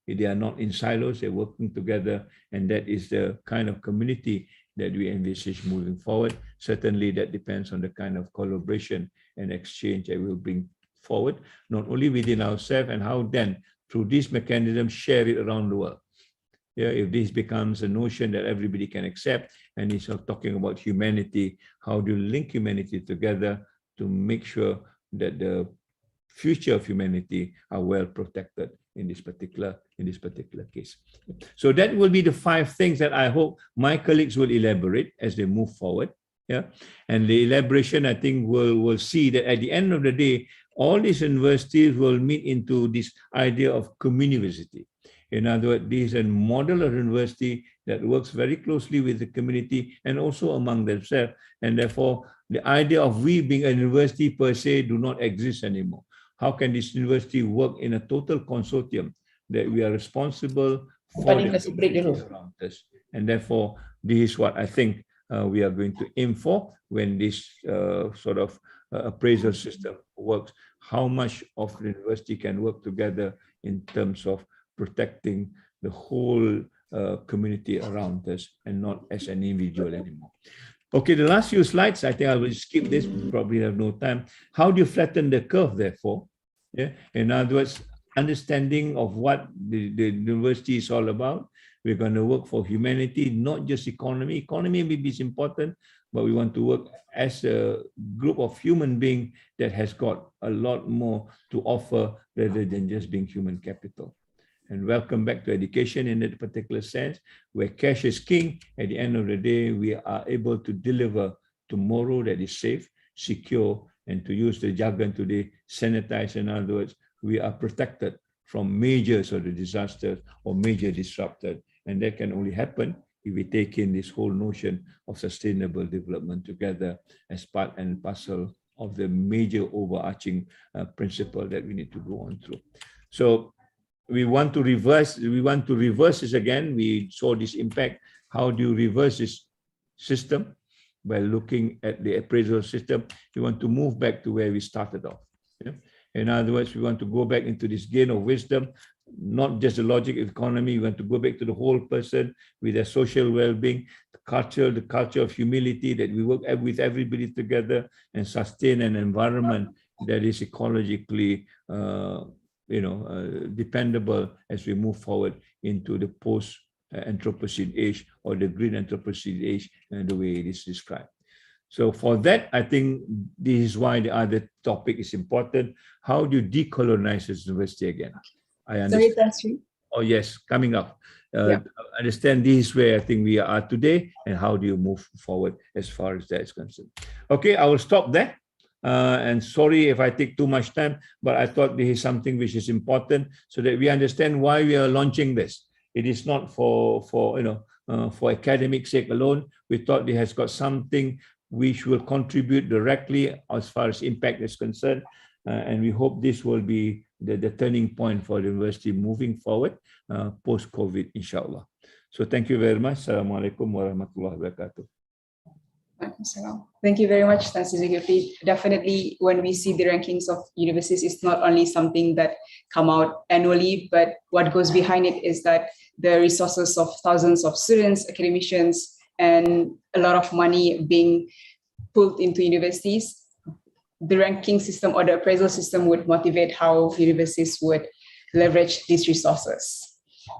They are not in silos, they're working together, and that is the kind of community that we envisage moving forward. Certainly that depends on the kind of collaboration and exchange that we'll bring forward, not only within ourselves, and how then through this mechanism share it around the world. Yeah, if this becomes a notion that everybody can accept, and it's talking about humanity, how do you link humanity together to make sure that the future of humanity are well protected in this particular case. So that will be the 5 things that I hope my colleagues will elaborate as they move forward. Yeah, and the elaboration, I think, will see that at the end of the day, all these universities will meet into this idea of community. In other words, this is a model of university that works very closely with the community and also among themselves. And therefore, the idea of we being a university per se do not exist anymore. How can this university work in a total consortium that we are responsible for the community around us? And therefore, this is what I think we are going to aim for when this sort of appraisal system works. How much of the university can work together in terms of protecting the whole community around us and not as an individual anymore. Okay, the last few slides, I think I will skip this, we probably have no time. How do you flatten the curve, therefore? Yeah, in other words, understanding of what the university is all about. We're going to work for humanity, not just economy. Economy maybe is important, but we want to work as a group of human beings that has got a lot more to offer rather than just being human capital. And welcome back to education in that particular sense, where cash is king. At the end of the day, we are able to deliver tomorrow that is safe, secure, and to use the jargon today, sanitized. In other words, we are protected from major sort of disasters or major disruptors. And that can only happen if we take in this whole notion of sustainable development together as part and parcel of the major overarching principle that we need to go on through. So we want to reverse this again. We saw this impact. How do you reverse this system? By looking at the appraisal system, we want to move back to where we started off. Yeah? In other words, we want to go back into this gain of wisdom, not just the logic of economy. We want to go back to the whole person with their social well-being, the culture of humility, that we work with everybody together and sustain an environment that is ecologically dependable as we move forward into the post-Anthropocene age or the green Anthropocene age, and the way it is described. So for that, I think this is why the other topic is important. How do you decolonize this university again? I understand. Sorry, Tansi. Oh yes, coming up. Yeah. Understand this is where I think we are today, and how do you move forward as far as that is concerned. Okay, I will stop there. And sorry if I take too much time, but I thought this is something which is important so that we understand why we are launching this. It is not for academic sake alone. We thought it has got something which will contribute directly as far as impact is concerned. And we hope this will be the turning point for the university moving forward post-COVID, inshallah. So thank you very much. Assalamualaikum warahmatullahi wabarakatuh. Thank you very much, Tan Sri Zulkifli. Definitely, when we see the rankings of universities, it's not only something that come out annually, but what goes behind it is that the resources of thousands of students, academicians, and a lot of money being pulled into universities. The ranking system or the appraisal system would motivate how universities would leverage these resources.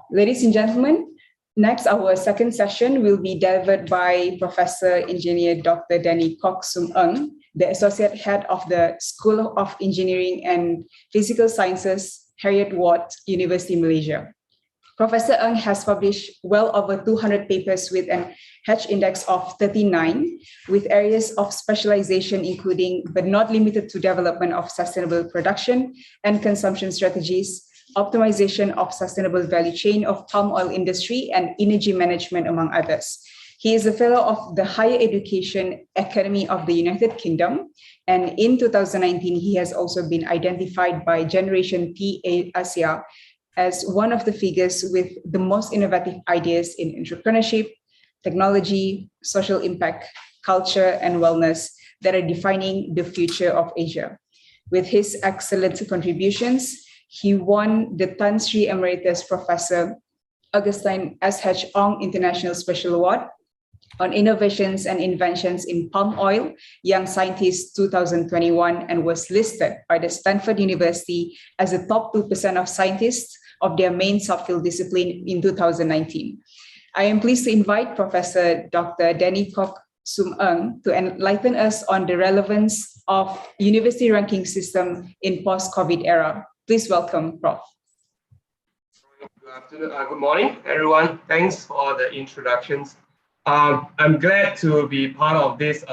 Ladies and gentlemen, next, our second session will be delivered by Professor Engineer Dr. Danny Kok Sum Eng, the Associate Head of the School of Engineering and Physical Sciences, Heriot Watt University, Malaysia. Professor Eng has published well over 200 papers with an H index of 39, with areas of specialization including, but not limited to, development of sustainable production and consumption strategies, optimization of sustainable value chain of palm oil industry, and energy management, among others. He is a fellow of the Higher Education Academy of the United Kingdom, and in 2019, he has also been identified by Generation P Asia as one of the figures with the most innovative ideas in entrepreneurship, technology, social impact, culture, and wellness that are defining the future of Asia. With his excellent contributions, he won the Tan Sri Emeritus Professor Augustine S.H. Ong International Special Award on Innovations and Inventions in Palm Oil, Young Scientist 2021, and was listed by the Stanford University as the top 2% of scientists of their main subfield discipline in 2019. I am pleased to invite Professor Dr. Danny Kok Sum Eng to enlighten us on the relevance of university ranking system in post-COVID era. Please welcome, Prof. Good afternoon, good morning, everyone. Thanks for the introductions. I'm glad to be part of this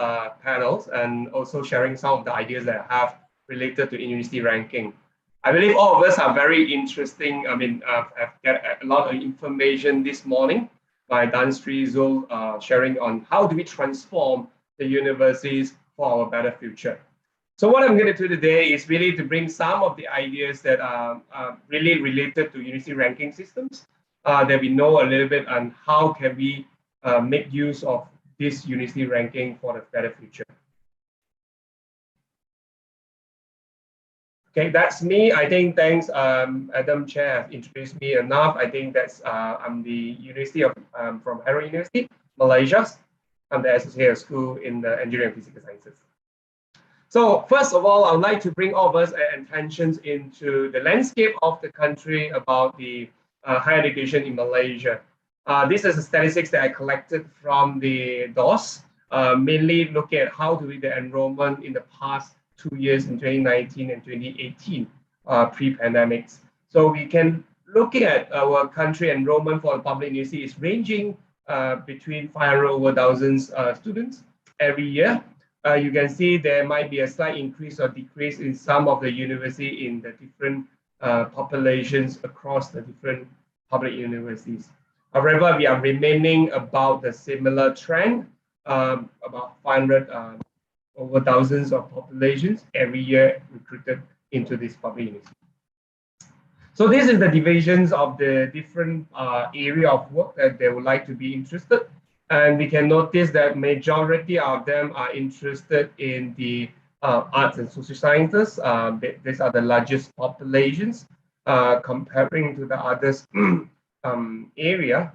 panels and also sharing some of the ideas that I have related to university ranking. I believe all of us are very interesting. I've got a lot of information this morning by Tan Sri Zul sharing on how do we transform the universities for our better future. So what I'm going to do today is really to bring some of the ideas that are really related to university ranking systems that we know a little bit on how can we make use of this university ranking for the better future. Okay, that's me. I think thanks, Adam Chair has introduced me enough. I think that's I'm the University of from Heriot University, Malaysia. I'm the Associate School in the Engineering and Physical Sciences. So first of all, I'd like to bring all of us attentions into the landscape of the country about the higher education in Malaysia. This is the statistics that I collected from the DOS, mainly looking at how do we the enrollment in the past 2 years in 2019 and 2018 pre-pandemics. So we can looking at our country enrollment for the public university is ranging between 500 over thousands students every year. You can see there might be a slight increase or decrease in some of the university in the different populations across the different public universities. However, we are remaining about the similar trend, about 500 over thousands of populations every year recruited into this public university. So this is the divisions of the different area of work that they would like to be interested. And we can notice that majority of them are interested in the arts and social sciences. These are the largest populations comparing to the others area.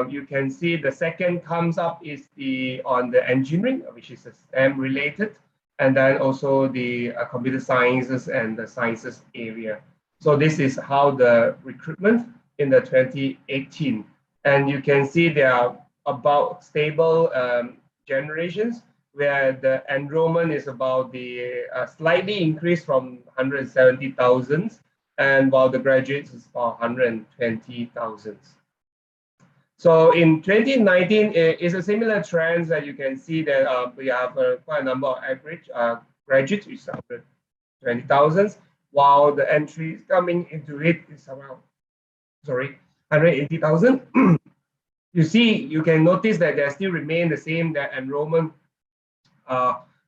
You can see the second comes up is on the engineering, which is STEM related, and then also the computer sciences and the sciences area. So this is how the recruitment in the 2018. And you can see there are about stable generations where the enrollment is about the slightly increased from 170,000, and while the graduates is about 120,000. So in 2019, it's a similar trend that you can see that we have quite a number of average graduates, which is 120,000, while the entries coming into it is around, 180,000. You see, you can notice that they still remain the same, that enrollment,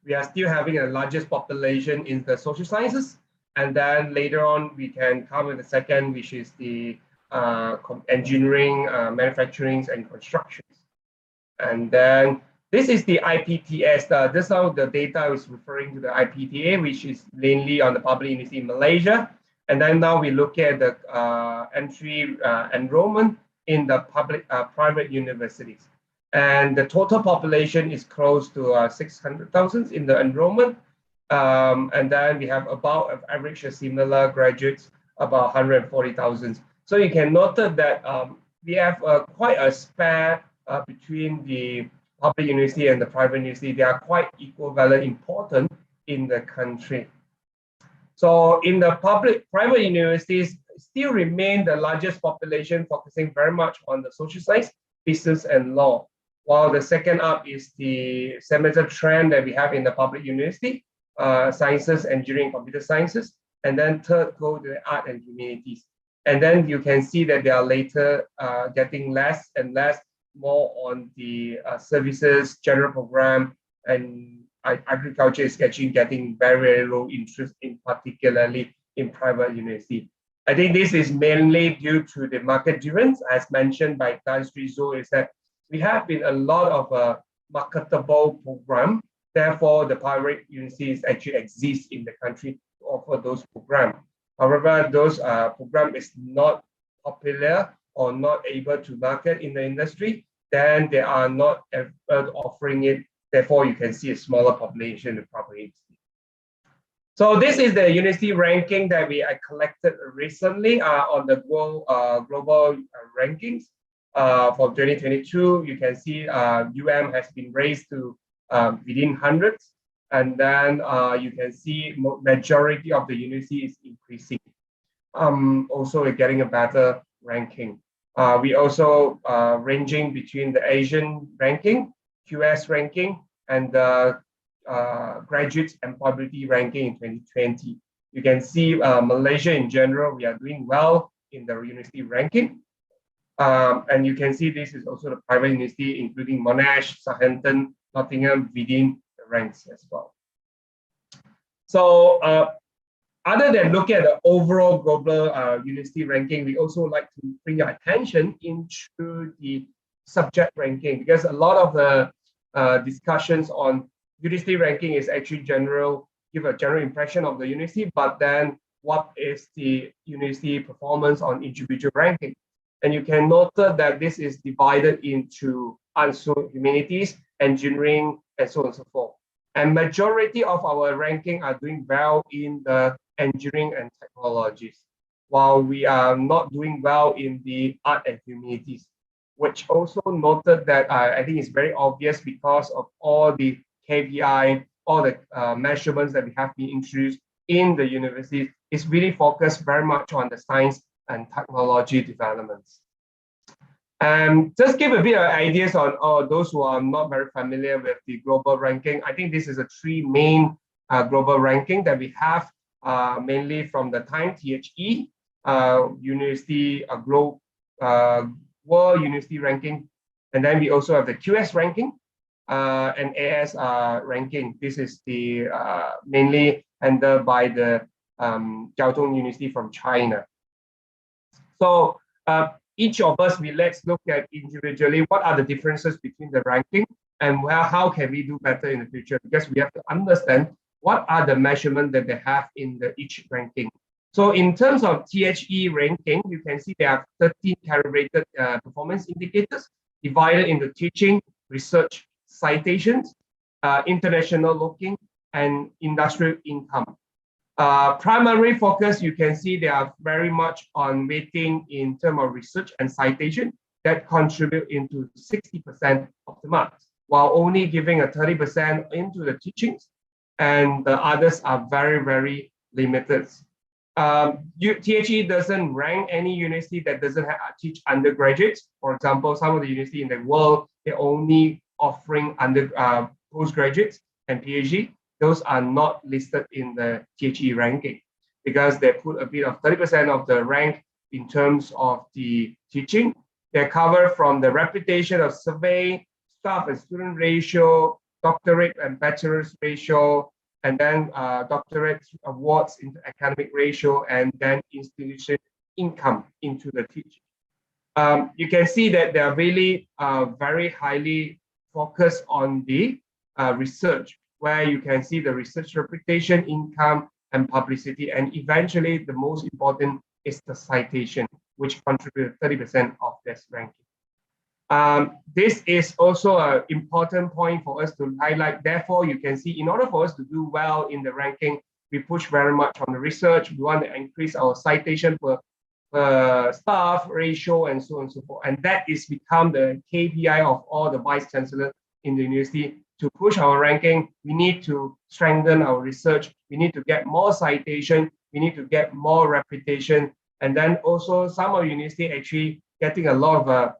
we are still having the largest population in the social sciences. And then later on, we can come with the second, which is the engineering, manufacturing, and construction. And then this is the IPTS. This is how the data is referring to the IPTA, which is mainly on the public university in Malaysia. And then now we look at the entry enrollment in the public private universities. And the total population is close to 600,000 in the enrollment. And then we have about average similar graduates, about 140,000. So you can note that we have quite a span between the public university and the private university. They are quite equivalent important in the country. So in the private universities still remain the largest population, focusing very much on the social science, business, and law. While the second up is the similar trend that we have in the public university, sciences, engineering, computer sciences, and then third go to the art and humanities. And then you can see that they are later getting less and less, more on the services, general program, and agriculture is getting very, very low interest, in particularly in private university. I think this is mainly due to the market difference, as mentioned by Tan Sri Zo, is that we have been a lot of marketable program. Therefore, the private universities actually exist in the country to offer those programs. However, those program is not popular or not able to market in the industry, then they are not offering it. Therefore, you can see a smaller population of private university. So this is the university ranking that we collected recently on the global rankings for 2022. You can see has been raised to within hundreds. And then you can see majority of the university is increasing. Also, we're getting a better ranking. We also ranging between the Asian ranking, QS ranking, and the graduates employability ranking in 2020. You can see Malaysia in general, we are doing well in the university ranking. And you can see this is also the private university, including Monash, Southampton, Nottingham, within the ranks as well. So other than looking at the overall global university ranking, we also like to bring your attention into the subject ranking, because a lot of the discussions on university ranking is actually give a general impression of the university, but then what is the university performance on individual ranking? And you can note that this is divided into arts and humanities, engineering, and so on and so forth. And majority of our ranking are doing well in the engineering and technologies, while we are not doing well in the art and humanities, which also noted that I think is very obvious because of all the KPI, all the measurements that we have been introduced in the universities. Is really focused very much on the science, and technology developments. Just give a bit of ideas on those who are not very familiar with the global ranking. I think this is a three main global ranking that we have, mainly from the time THE, University World University Ranking, and then we also have the QS ranking and AS ranking. This is the mainly handled by the Jiao Tong University from China. So each of us, let's look at individually what are the differences between the ranking and how can we do better in the future, because we have to understand what are the measurements that they have in each ranking. So in terms of THE ranking, you can see there are 13 calibrated performance indicators divided into teaching, research, citations, international looking, and industrial income. Primary focus, you can see they are very much on weighting in terms of research and citation that contribute into 60% of the marks, while only giving a 30% into the teachings, and the others are very, very limited. THE doesn't rank any university that doesn't teach undergraduates. For example, some of the universities in the world, they're only offering postgraduates and PhD. Those are not listed in the THE ranking because they put a bit of 30% of the rank in terms of the teaching. They cover from the reputation of survey, staff and student ratio, doctorate and bachelor's ratio, and then doctorate awards into academic ratio, and then institution income into the teaching. You can see that they are really very highly focused on the research, where you can see the research reputation, income, and publicity. And eventually, the most important is the citation, which contributes 30% of this ranking. This is also an important point for us to highlight. Therefore, you can see in order for us to do well in the ranking, we push very much on the research. We want to increase our citation per staff ratio and so on and so forth. And that is become the KPI of all the vice chancellors in the university. To push our ranking, we need to strengthen our research. We need to get more citation. We need to get more reputation. And then also some of university actually getting a lot of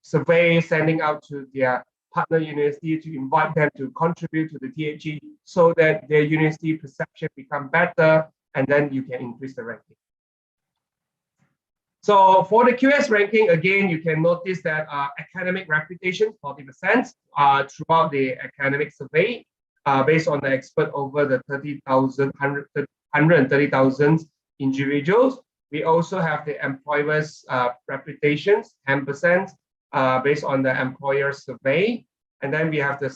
surveys sending out to their partner university to invite them to contribute to the THE so that their university perception become better, and then you can increase the ranking. So for the QS ranking, again, you can notice that academic reputation, 40% throughout the academic survey, based on the expert over the 130,000 individuals. We also have the employers' reputations, 10%, based on the employer survey. And then we have the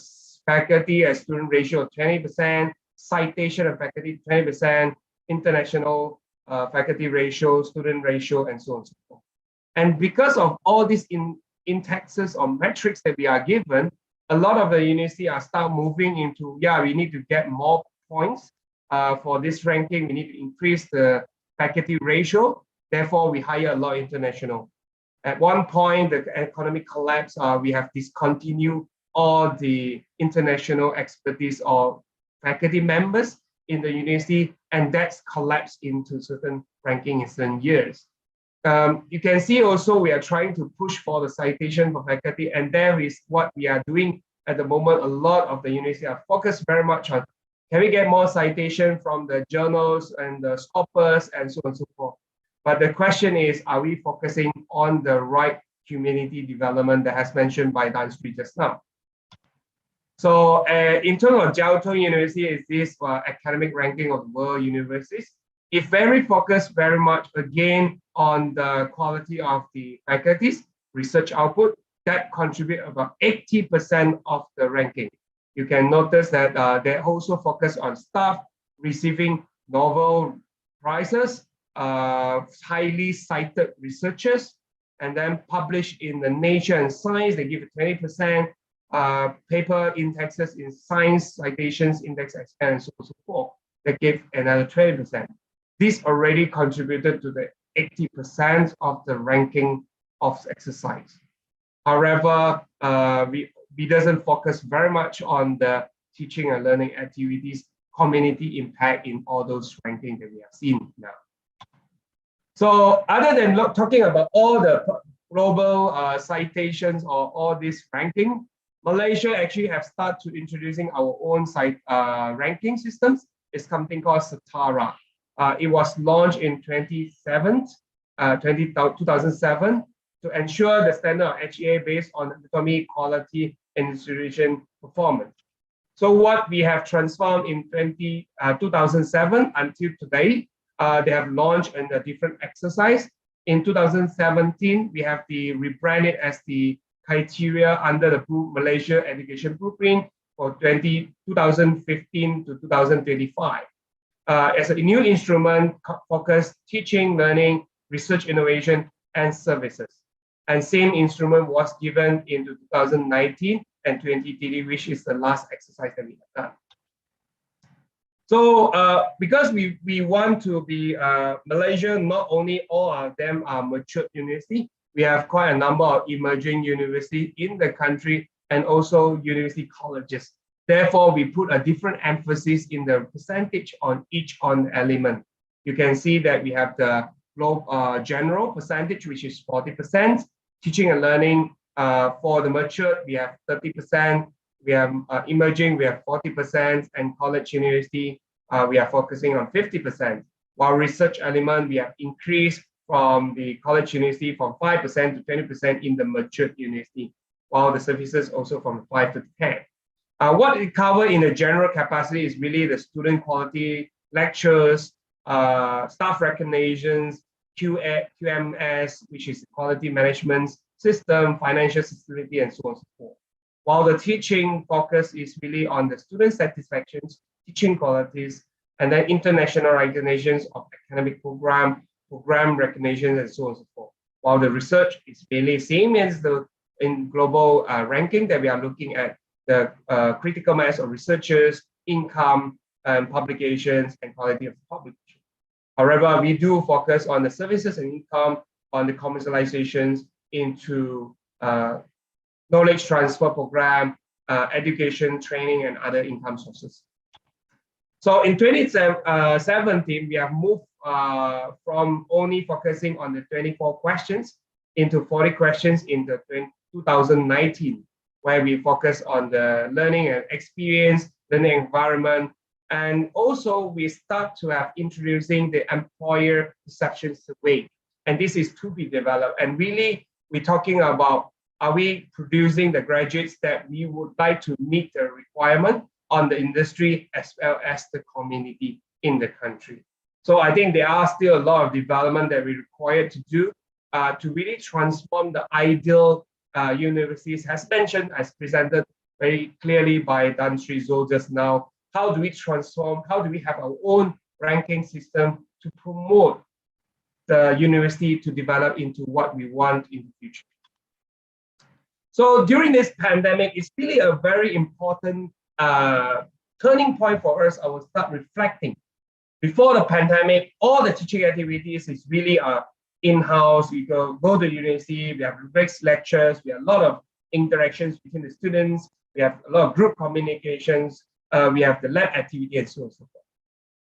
faculty and student ratio of 20%, citation of faculty 20%, international faculty ratio, student ratio, and so on and so forth. And because of all these indexes or metrics that we are given, a lot of the university are start moving into, we need to get more points for this ranking. We need to increase the faculty ratio. Therefore, we hire a lot of international. At one point, the economic collapse, we have discontinued all the international expertise or faculty members in the university, and that's collapsed into certain ranking in certain years. You can see also we are trying to push for the citation for faculty, and there is what we are doing at the moment. A lot of the university are focused very much on, can we get more citation from the journals and the scopus and so on and so forth. But the question is, are we focusing on the right community development that has mentioned by Dan Sri just now? So in terms of Jiao Tong University, is this academic ranking of the world universities. It very focused very much again on the quality of the faculties, research output that contribute about 80% of the ranking. You can notice that they also focus on staff receiving Nobel prizes, highly cited researchers, and then published in the Nature and Science, they give it 20%. Paper indexes in science citations index expand and so on and so forth that give another 20%. This already contributed to the 80% of the ranking of exercise. However, we doesn't focus very much on the teaching and learning activities, community impact in all those rankings that we have seen now. So other than talking about all the global citations or all this ranking, Malaysia actually have started to introducing our own ranking systems. It's something called Setara. It was launched in 2007 to ensure the standard of HEA based on academic quality and institution performance. So what we have transformed in 2007 until today, they have launched in a different exercise. In 2017, we have rebranded as the criteria under the Malaysia Education Blueprint for 2015 to 2025. As a new instrument focused teaching, learning, research, innovation, and services. And same instrument was given in 2019 and 2030, which is the last exercise that we have done. So because we want to be Malaysia, not only all of them are mature university, we have quite a number of emerging universities in the country and also university colleges. Therefore, we put a different emphasis in the percentage on each element. You can see that we have the general percentage, which is 40%. Teaching and learning for the mature, we have 30%. We have emerging, we have 40%, and college university, we are focusing on 50%. While research element, we have increased from the college university from 5% to 20% in the mature university, while the services also from 5 to 10. What we cover in the general capacity is really the student quality, lectures, staff recognitions, QMS, which is quality management system, financial stability, and so on and so forth. While the teaching focus is really on the student satisfactions, teaching qualities, and then international recognitions of academic program recognition, and so on and so forth. While the research is really same as in global ranking that we are looking at the critical mass of researchers, income, publications, and quality of publication. However, we do focus on the services and income, on the commercializations into knowledge transfer program, education, training, and other income sources. So in 2017, we have moved from only focusing on the 24 questions into 40 questions in the 2019, where we focus on the learning and experience, learning environment, and also we start to have introducing the employer perception survey. And this is to be developed. And really, we're talking about, are we producing the graduates that we would like to meet the requirement on the industry as well as the community in the country. So I think there are still a lot of development that we require to do to really transform the ideal universities, as mentioned, as presented very clearly by Dan Sri Zul just now. How do we transform? How do we have our own ranking system to promote the university to develop into what we want in the future? So during this pandemic, it's really a very important turning point for us. I will start reflecting. Before the pandemic, all the teaching activities is really in-house. We go to university, we have rigorous lectures, we have a lot of interactions between the students, we have a lot of group communications, we have the lab activity, and so on and so forth.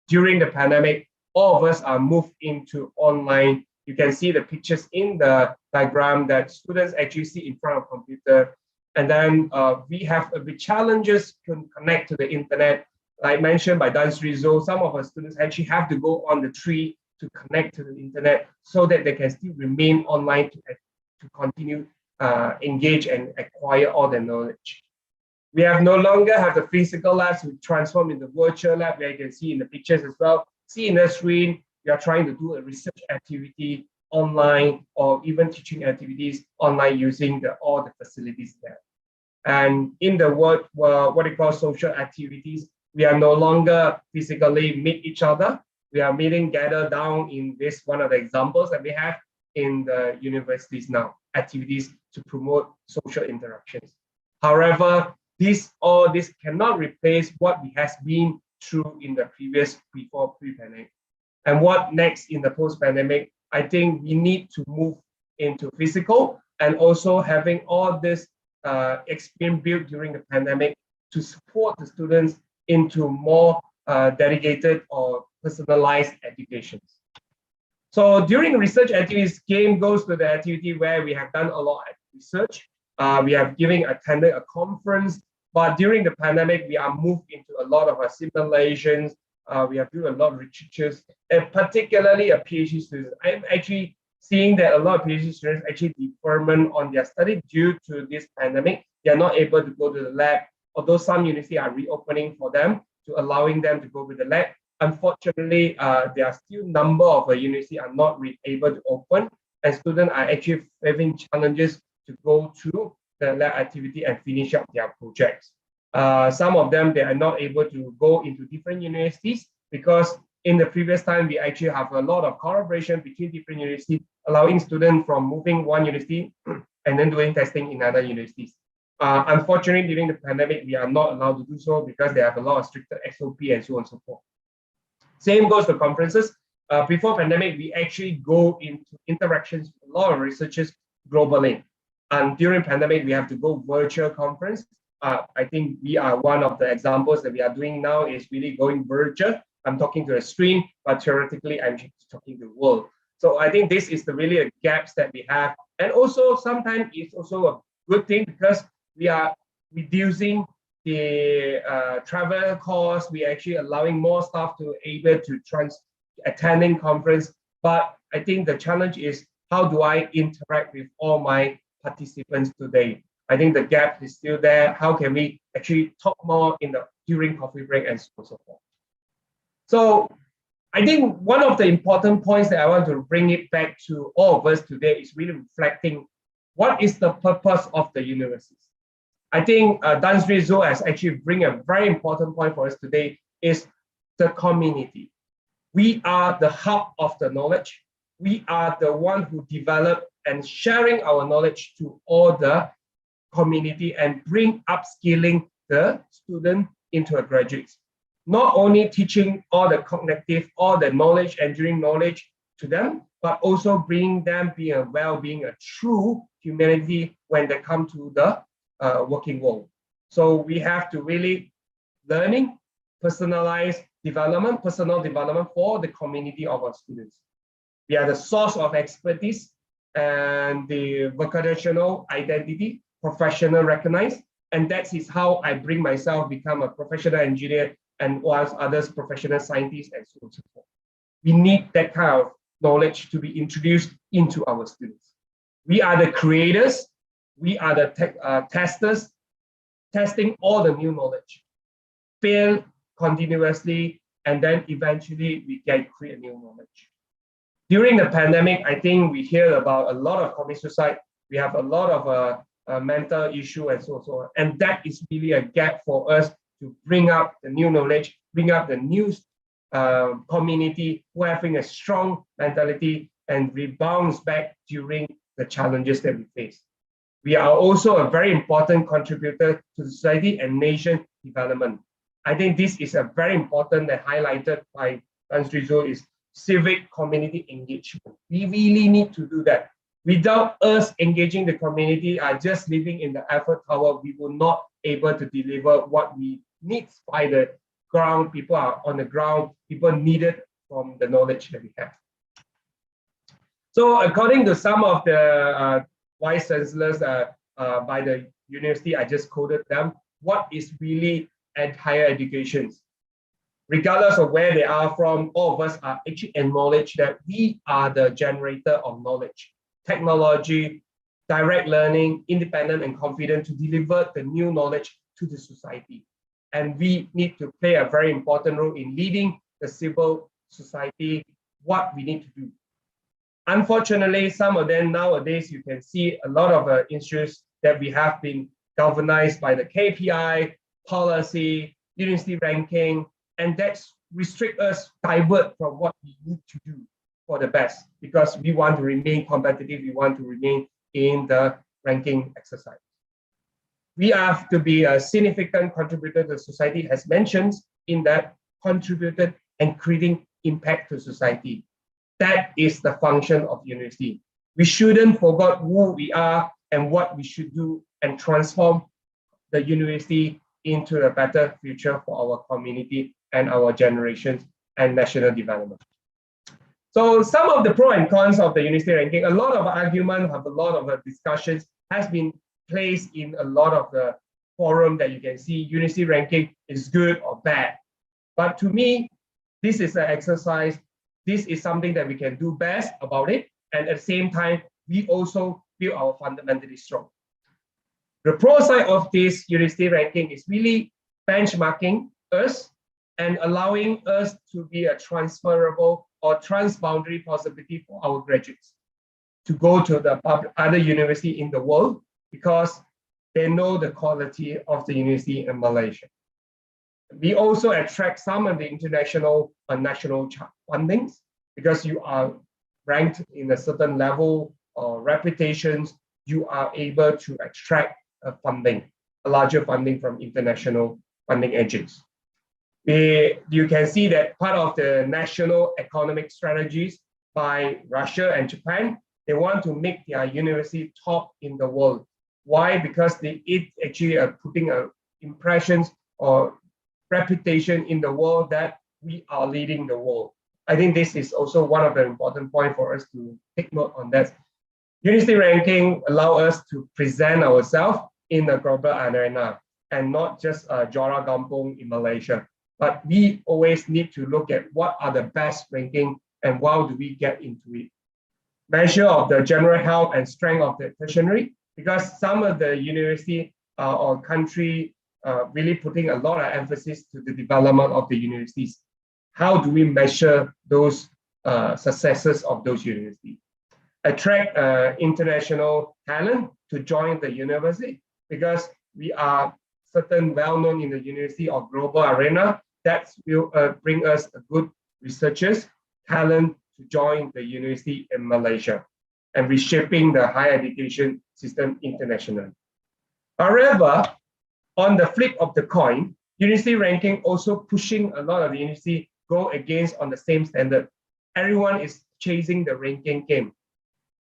During the pandemic, all of us are moved into online. You can see the pictures in the diagram that students actually see in front of a computer. And then we have the challenges to connect to the internet. Like mentioned by Dan Sri Zul, some of our students actually have to go on the tree to connect to the internet so that they can still remain online to continue engage and acquire all the knowledge. We have no longer have the physical labs, we transform into virtual lab, where you can see in the pictures as well. See in the screen, we are trying to do a research activity online or even teaching activities online using all the facilities there. And in the world, what we call social activities, we are no longer physically meet each other. We are meeting gather down in this one of the examples that we have in the universities now, activities to promote social interactions. However, all this cannot replace what we has been through in the previous pre-pandemic. And what next in the post-pandemic, I think we need to move into physical and also having all this experience built during the pandemic to support the students into more dedicated or personalized education. So during research activities, game goes to the activity where we have done a lot of research. We have attended a conference, but during the pandemic, we are moved into a lot of simulations. We have done a lot of researches, and particularly a PhD student. I'm actually seeing that a lot of PhD students actually deferment on their study due to this pandemic. They are not able to go to the lab, although some universities are reopening for them to allowing them to go to the lab. Unfortunately, there are still a number of universities are not able to open, and students are actually having challenges to go through the lab activity and finish up their projects. Some of them, they are not able to go into different universities because in the previous time, we actually have a lot of collaboration between different universities, allowing students from moving one university and then doing testing in other universities. Unfortunately, during the pandemic, we are not allowed to do so because they have a lot of stricter SOP and so on and so forth. Same goes to conferences. Before pandemic, we actually go into interactions with a lot of researchers globally. And during pandemic, we have to go virtual conference. I think we are one of the examples that we are doing now is really going virtual. I'm talking to a screen, but theoretically, I'm talking to the world. So I think this is the really gaps that we have. And also sometimes it's also a good thing because we are reducing the travel costs. We actually allowing more staff to able to attending conference. But I think the challenge is how do I interact with all my participants today? I think the gap is still there. How can we actually talk more during coffee break and so on and so forth? So I think one of the important points that I want to bring it back to all of us today is really reflecting what is the purpose of the universities. I think Tan Sri Zul has actually bring a very important point for us today is the community. We are the hub of the knowledge. We are the one who develop and sharing our knowledge to all the community and bring upskilling the student into a graduate. Not only teaching all the cognitive, all the knowledge, engineering knowledge to them, but also bringing them being a true humanity when they come to the working world. So we have to really learning, personalized development, personal development for the community of our students. We are the source of expertise and the vocational identity, professional recognized, and that is how I bring myself become a professional engineer and whilst others professional scientists and so on and so forth. We need that kind of knowledge to be introduced into our students. We are the creators, we are the testers, testing all the new knowledge, fail continuously, and then eventually we can create new knowledge. During the pandemic, I think we hear about a lot of community suicide. We have a lot of mental issue and so on. And that is really a gap for us to bring up the new knowledge, bring up the new community who are having a strong mentality and rebounds back during the challenges that we face. We are also a very important contributor to society and nation development. I think this is a very important and highlighted by Tan Sri Zul is civic community engagement. We really need to do that. Without us engaging the community, just living in the effort tower, we will not able to deliver what we need by the ground. People are on the ground, people needed from the knowledge that we have. So according to some of the vice chancellors by the university, I just quoted them, what is really at higher education? Regardless of where they are from, all of us are actually acknowledge that we are the generator of knowledge, technology, direct learning, independent and confident to deliver the new knowledge to the society. And we need to play a very important role in leading the civil society, what we need to do. Unfortunately, some of them nowadays, you can see a lot of issues that we have been galvanized by the KPI, policy, university ranking, and that's restrict us, divert from what we need to do for the best, because we want to remain competitive, we want to remain in the ranking exercise. We have to be a significant contributor to society, as mentioned in that contributed and creating impact to society. That is the function of university. We shouldn't forget who we are and what we should do and transform the university into a better future for our community and our generations and national development. So some of the pro and cons of the university ranking, a lot of argument, have a lot of discussions has been placed in a lot of the forum that you can see. University ranking is good or bad. But to me, this is an exercise. This is something that we can do best about it. And at the same time, we also feel our fundamentally strong. The pro side of this university ranking is really benchmarking us and allowing us to be a transferable or transboundary possibility for our graduates to go to the other university in the world because they know the quality of the university in Malaysia. We also attract some of the international and national fundings because you are ranked in a certain level or reputations, you are able to extract funding, a larger funding from international funding agents. You can see that part of the national economic strategies by Russia and Japan, they want to make their university top in the world. Why? Because it actually are putting impressions or reputation in the world that we are leading the world. I think this is also one of the important points for us to take note on that. University ranking allow us to present ourselves in the global arena and not just Jora Gampong in Malaysia. But we always need to look at what are the best ranking and how do we get into it. Measure of the general health and strength of the tertiary, because some of the university or country really putting a lot of emphasis to the development of the universities. How do we measure those successes of those universities? Attract international talent to join the university because we are certain well-known in the university or global arena that will bring us a good researchers, talent to join the university in Malaysia and reshaping the higher education system internationally. However, on the flip of the coin, university ranking also pushing a lot of the university go against on the same standard. Everyone is chasing the ranking game.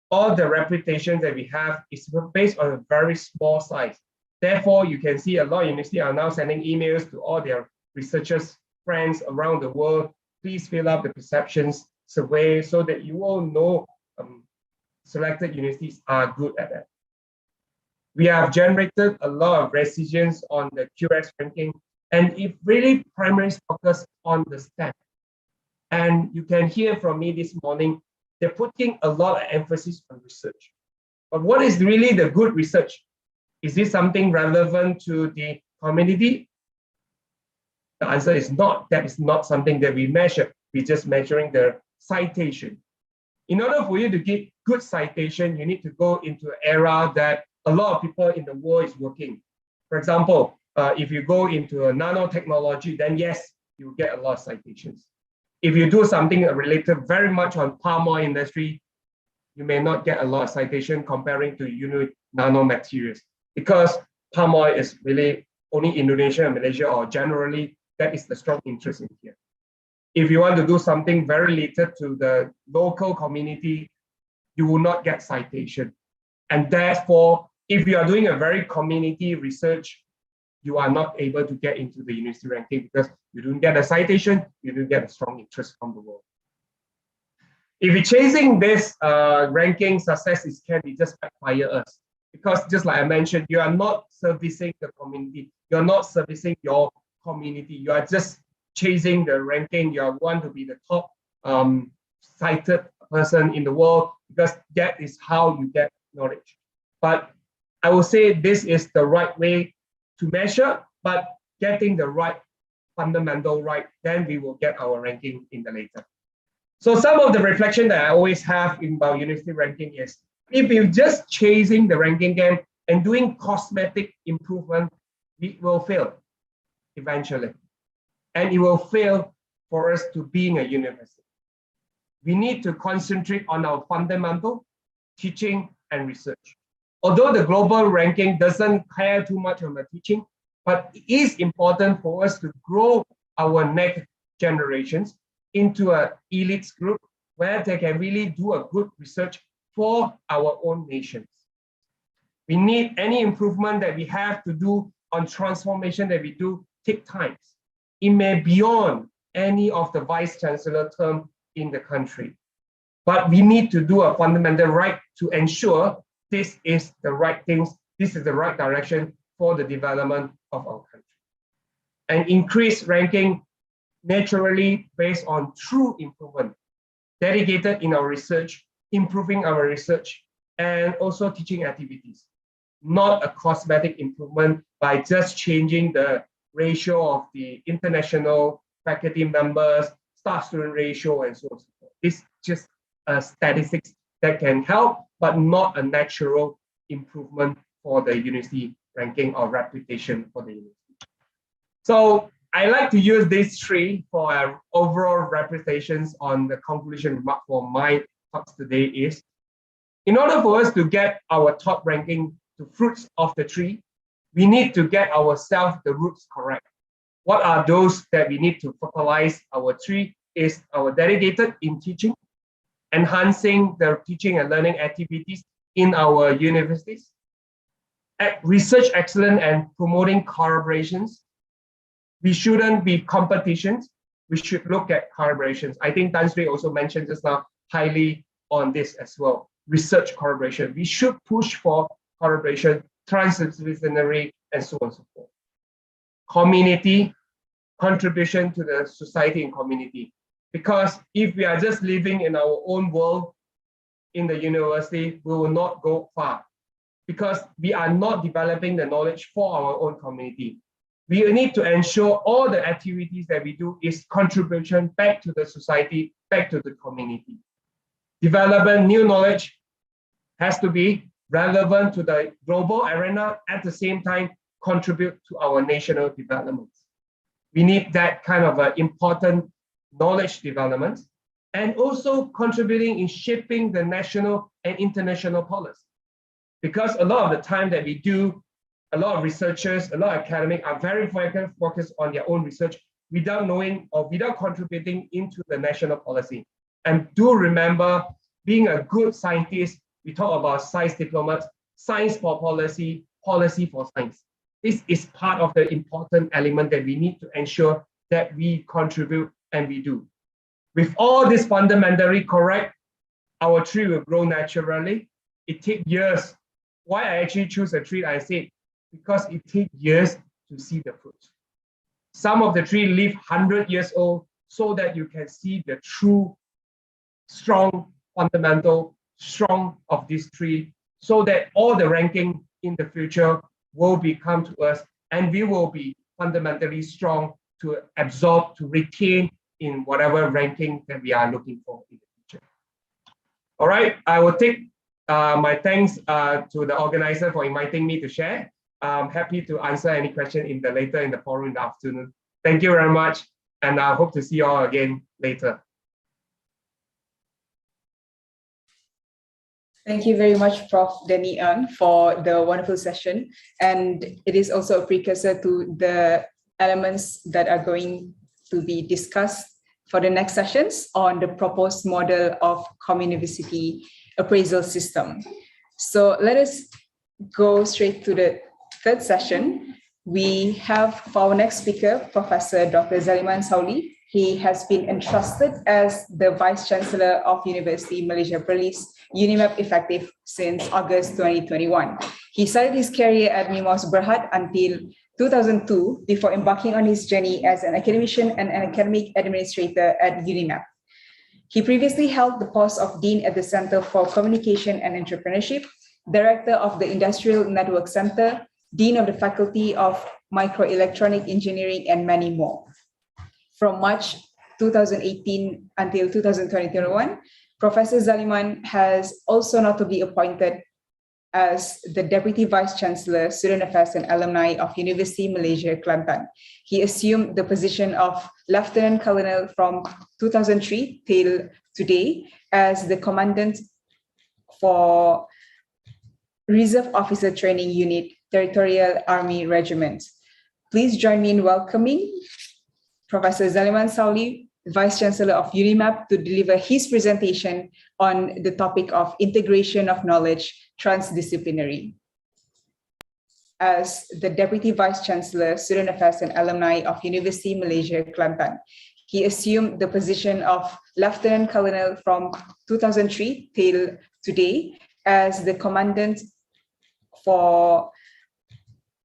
All the reputation that we have is based on a very small size. Therefore, you can see a lot of universities are now sending emails to all their researchers, friends around the world. Please fill up the perceptions survey so that you all know selected universities are good at that. We have generated a lot of resistance on the QS ranking, and it really primarily focused on the STEM. And you can hear from me this morning, they're putting a lot of emphasis on research. But what is really the good research? Is this something relevant to the community? The answer is not. That is not something that we measure. We're just measuring the citation. In order for you to get good citation, you need to go into an era that a lot of people in the world is working. For example, if you go into a nanotechnology, then yes, you get a lot of citations. If you do something related very much on palm oil industry, you may not get a lot of citation comparing to nanomaterials because palm oil is really only Indonesia and Malaysia, or generally that is the strong interest in here. If you want to do something very related to the local community, you will not get citation. And therefore, if you are doing a very community research, you are not able to get into the university ranking because you don't get a citation, you don't get a strong interest from the world. If you're chasing this ranking success, it can be just backfire us. Because just like I mentioned, you are not servicing the community. You're not servicing your community. You are just chasing the ranking. You want to be the top cited person in the world because that is how you get knowledge. But I will say this is the right way to measure, but getting the right fundamental right, then we will get our ranking in the later. So some of the reflection that I always have about university ranking is, if you're just chasing the ranking game and doing cosmetic improvement, we will fail eventually. And it will fail for us to being a university. We need to concentrate on our fundamental teaching and research. Although the global ranking doesn't care too much on the teaching, but it is important for us to grow our next generations into an elites group where they can really do a good research for our own nations. We need any improvement that we have to do on transformation that we do take time. It may be beyond any of the vice chancellor term in the country. But we need to do a fundamental right to ensure this is the right things, this is the right direction for the development of our country. And increase ranking naturally based on true improvement, dedicated in our research, improving our research, and also teaching activities, not a cosmetic improvement by just changing the ratio of the international faculty members, staff-student ratio, and so on and so forth. This is just a statistics that can help, but not a natural improvement for the university ranking or reputation for the university. So I like to use these three for our overall representations on the conclusion remark for my talks today is, in order for us to get our top ranking to fruits of the tree, we need to get ourselves the roots correct. What are those that we need to fertilize our tree is our dedicated in teaching, enhancing the teaching and learning activities in our universities, research excellence and promoting collaborations. We shouldn't be competitions. We should look at collaborations. I think Tan Sri also mentioned just now highly on this as well. Research collaboration. We should push for collaboration, transdisciplinary, and so on and so forth. Community, contribution to the society and community. Because if we are just living in our own world in the university, we will not go far. Because we are not developing the knowledge for our own community. We need to ensure all the activities that we do is contribution back to the society, back to the community. Development, new knowledge has to be relevant to the global arena, at the same time contribute to our national development. We need that kind of important knowledge development, and also contributing in shaping the national and international policy. Because a lot of the time that we do, a lot of researchers, a lot of academics are very focused on their own research without knowing or without contributing into the national policy. And do remember, being a good scientist, we talk about science diplomats, science for policy, policy for science. This is part of the important element that we need to ensure that we contribute and we do. With all this fundamentally correct, our tree will grow naturally. It takes years. Why I actually choose a tree, I said, because it takes years to see the fruit. Some of the tree live 100 years old so that you can see the true, strong, fundamental, strong of this tree, so that all the ranking in the future will become to us, and we will be fundamentally strong to absorb, to retain in whatever ranking that we are looking for in the future. All right, I will take my thanks to the organizer for inviting me to share. I'm happy to answer any question later in the forum in the afternoon. Thank you very much, and I hope to see you all again later. Thank you very much, Prof. Danny Ng, for the wonderful session. And it is also a precursor to the elements that are going to be discussed for the next sessions on the proposed model of common university appraisal system. So let us go straight to the third session. We have for our next speaker, Professor Dr. Zaliman Sauli. He has been entrusted as the Vice Chancellor of University Malaysia Perlis, UNIMAP effective since August 2021. He started his career at MIMAUS Berhad until 2002 before embarking on his journey as an academician and an academic administrator at UNIMAP. He previously held the post of Dean at the Center for Communication and Entrepreneurship, Director of the Industrial Network Center, Dean of the Faculty of Microelectronic Engineering, and many more. From March 2018 until 2021, Professor Zaliman has also notably appointed as the Deputy Vice Chancellor, Student Affairs and Alumni of University Malaysia, Kelantan. He assumed the position of Lieutenant Colonel from 2003 till today as the Commandant for Reserve Officer Training Unit, Territorial Army Regiment. Please join me in welcoming Professor Zaliman Sauli, Vice Chancellor of UNIMAP, to deliver his presentation on the topic of integration of knowledge transdisciplinary. As the Deputy Vice Chancellor, Student Affairs and Alumni of University Malaysia, Kelantan, He assumed the position of Lieutenant Colonel from 2003 till today as the Commandant for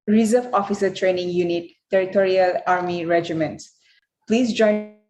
Reserve Officer Training Unit, Territorial Army Regiment. Please join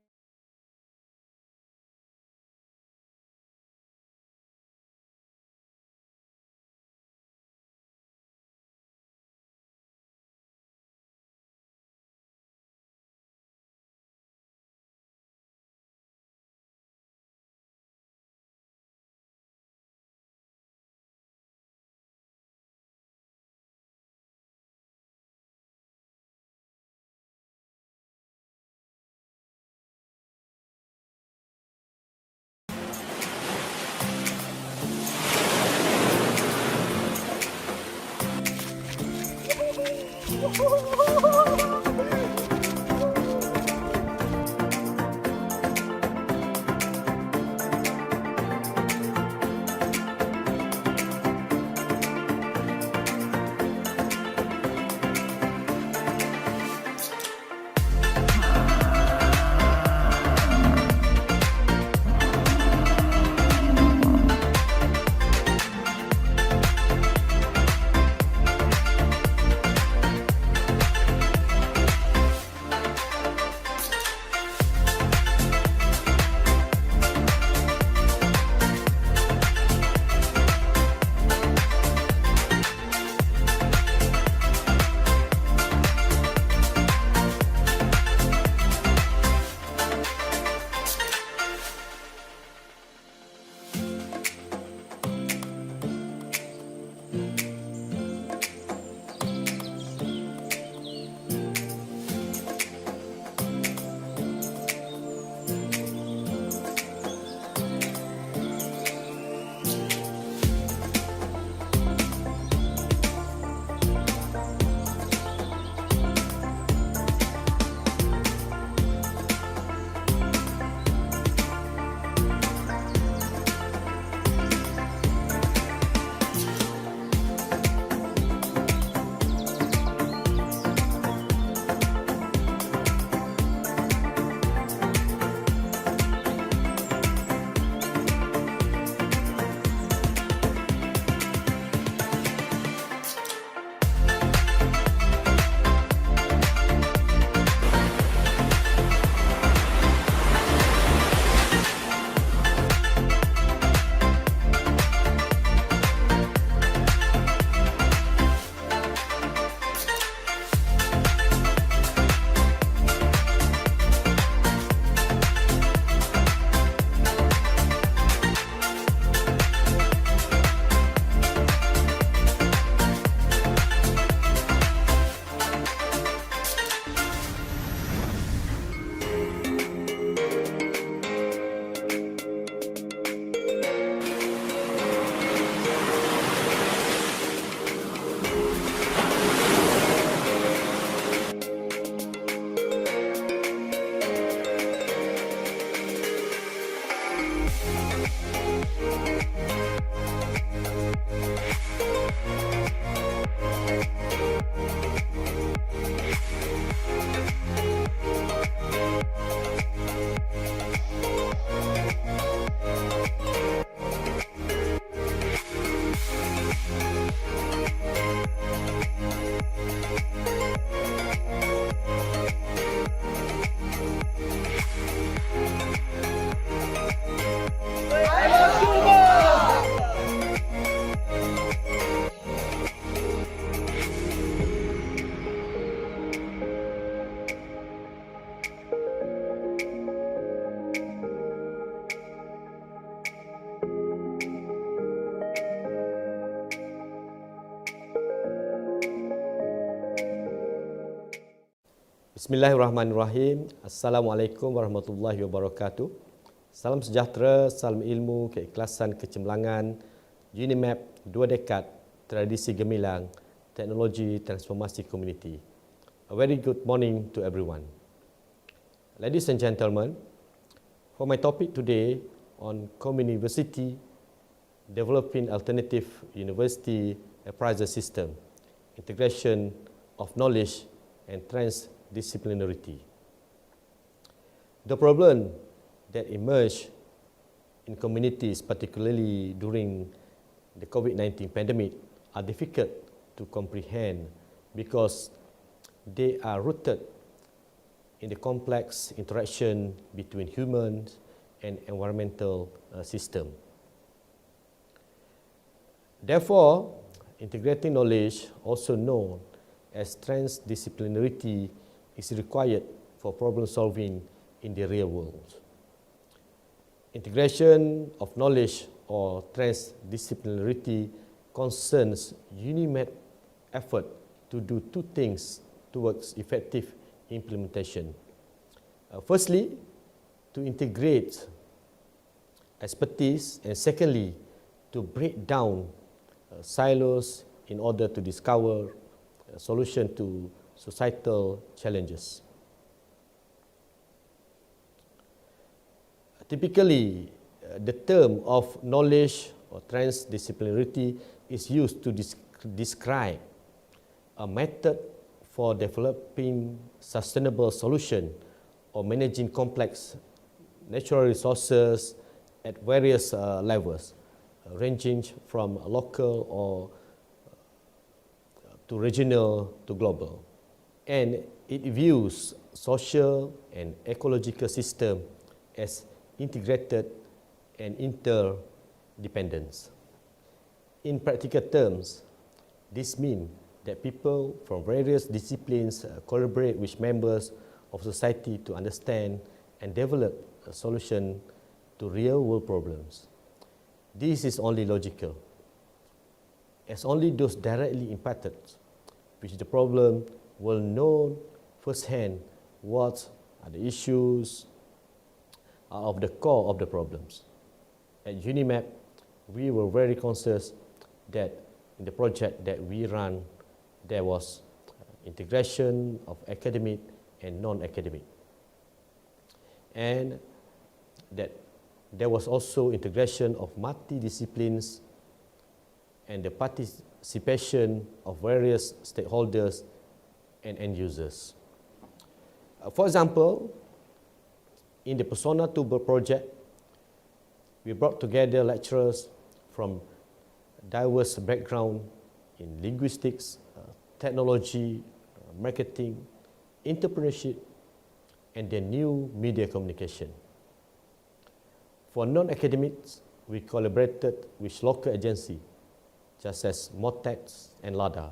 Bismillahirrahmanirrahim. Assalamualaikum warahmatullahi wabarakatuh. Salam sejahtera, salam ilmu, keikhlasan, kecemerlangan, Unimap 2 dekad, tradisi gemilang, teknologi transformasi komuniti. A very good morning to everyone. Ladies and gentlemen, for my topic today on Communiversity, Developing Alternative University Appraisal System, Integration of Knowledge and Transdisciplinarity. The problem that emerged in communities, particularly during the COVID-19 pandemic, are difficult to comprehend because they are rooted in the complex interaction between humans and environmental system. Therefore, integrating knowledge, also known as transdisciplinarity, is required for problem solving in the real world. Integration of knowledge or transdisciplinarity concerns UNIMED effort to do two things towards effective implementation. Firstly, to integrate expertise, and secondly, to break down silos in order to discover a solution to societal challenges. Typically, the term of knowledge or transdisciplinarity is used to describe a method for developing sustainable solution or managing complex natural resources at various levels, ranging from local or to regional to global. And it views social and ecological system as integrated and interdependent. In practical terms, this means that people from various disciplines collaborate with members of society to understand and develop a solution to real-world problems. This is only logical, as only those directly impacted with the problem will know firsthand what are the issues of the core of the problems. At UNIMEP, we were very conscious that in the project that we run, there was integration of academic and non-academic, and that there was also integration of multidisciplines and the participation of various stakeholders and end users. For example, in the Persona Tuber project, we brought together lecturers from diverse backgrounds in linguistics, technology, marketing, entrepreneurship, and the new media communication. For non-academics, we collaborated with local agencies, such as Motex and LADA,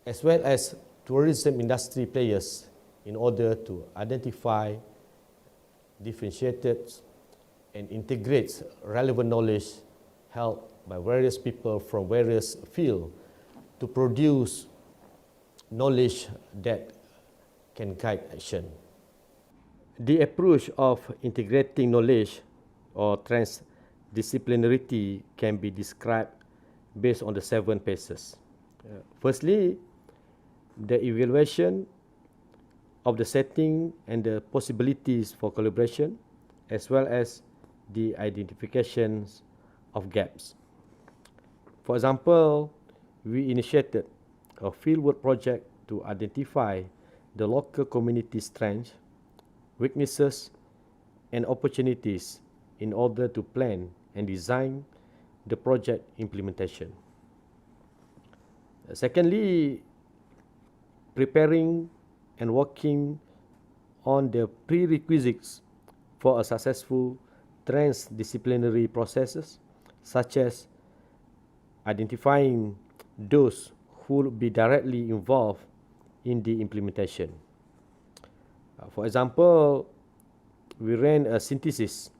as well as tourism industry players in order to identify, differentiate, and integrate relevant knowledge held by various people from various fields to produce knowledge that can guide action. The approach of integrating knowledge or transdisciplinarity can be described based on the 7 phases. Firstly, the evaluation of the setting and the possibilities for collaboration, as well as the identifications of gaps. For example, we initiated a fieldwork project to identify the local community strengths, weaknesses, and opportunities in order to plan and design the project implementation. Secondly, preparing and working on the prerequisites for a successful transdisciplinary processes, such as identifying those who will be directly involved in the implementation. For example, we ran a synthesis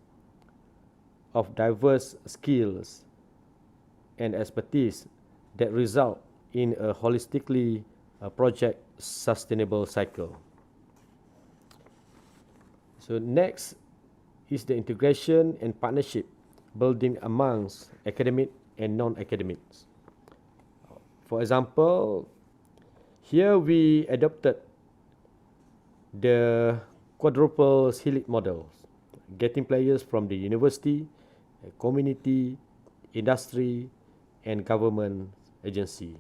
of diverse skills and expertise that result in a holistically project sustainable cycle. So next is the integration and partnership building amongst academic and non-academics. For example, here we adopted the quadruple helix model, getting players from the university, community, industry, and government agency.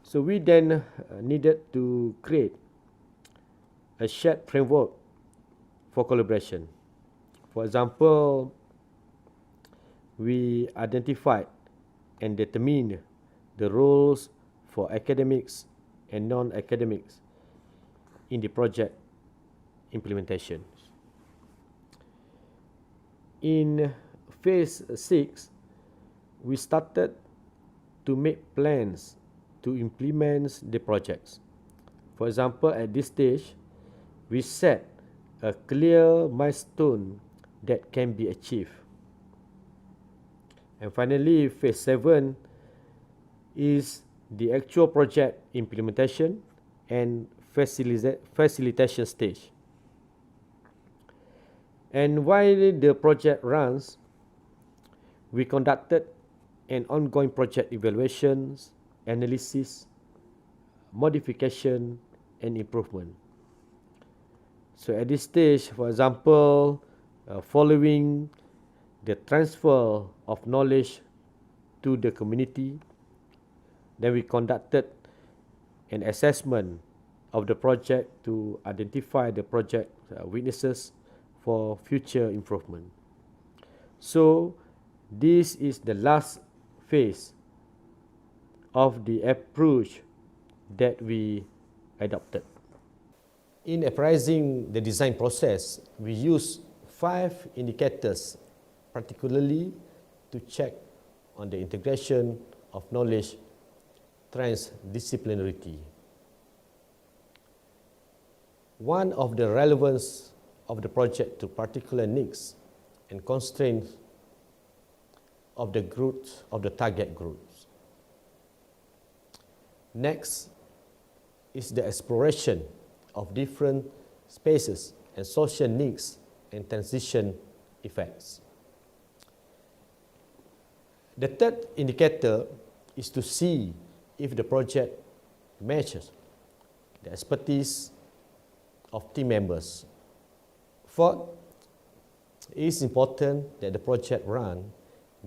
So we then needed to create a shared framework for collaboration. For example, we identified and determined the roles for academics and non-academics in the project implementation. In phase 6, we started to make plans to implement the projects. For example, at this stage, we set a clear milestone that can be achieved. And finally, phase 7 is the actual project implementation and facilitation stage. And while the project runs, we conducted an ongoing project evaluations, analysis, modification, and improvement. So at this stage, for example, following the transfer of knowledge to the community, then we conducted an assessment of the project to identify the project weaknesses for future improvement. So this is the last phase of the approach that we adopted. In appraising the design process, we use 5 indicators, particularly to check on the integration of knowledge transdisciplinarity. One of the relevance of the project to particular needs and constraints of the groups of the target groups. Next is the exploration of different spaces and social needs and transition effects. The third indicator is to see if the project matches the expertise of team members. Fourth, it is important that the project run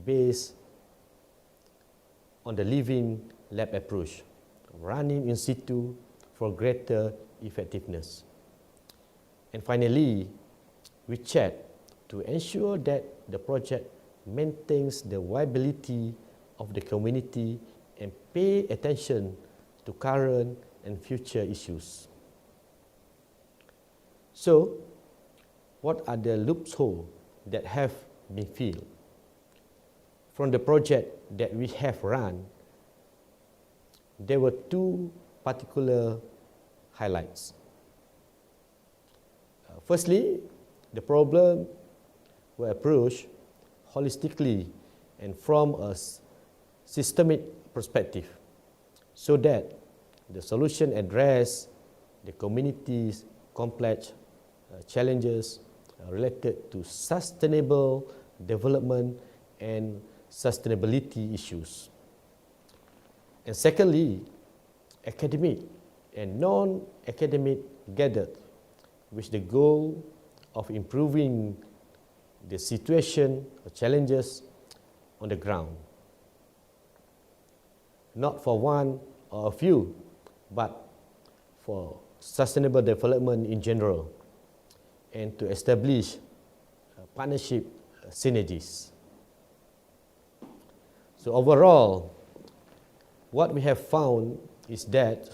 based on the living lab approach, running in situ for greater effectiveness. And finally, we check to ensure that the project maintains the viability of the community and pay attention to current and future issues. So, what are the loopholes that have been filled? From the project that we have run, there were 2 particular highlights. Firstly, the problem were approached holistically and from a systemic perspective, so that the solution address the community's complex challenges related to sustainable development and sustainability issues. And secondly, academic and non-academic gathered with the goal of improving the situation or challenges on the ground. Not for one or a few, but for sustainable development in general, and to establish partnership synergies. So overall, what we have found is that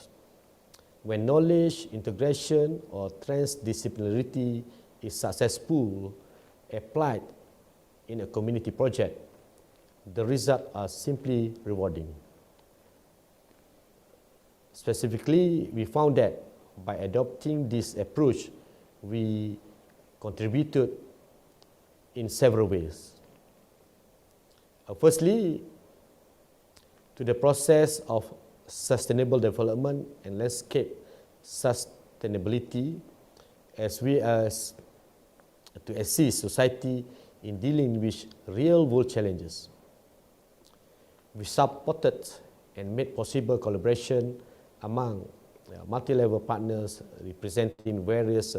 when knowledge integration or transdisciplinarity is successful applied in a community project, the results are simply rewarding. Specifically, we found that by adopting this approach, we contributed in several ways. Firstly, to the process of sustainable development and landscape sustainability, as well as to assist society in dealing with real-world challenges. We supported and made possible collaboration among multi-level partners representing various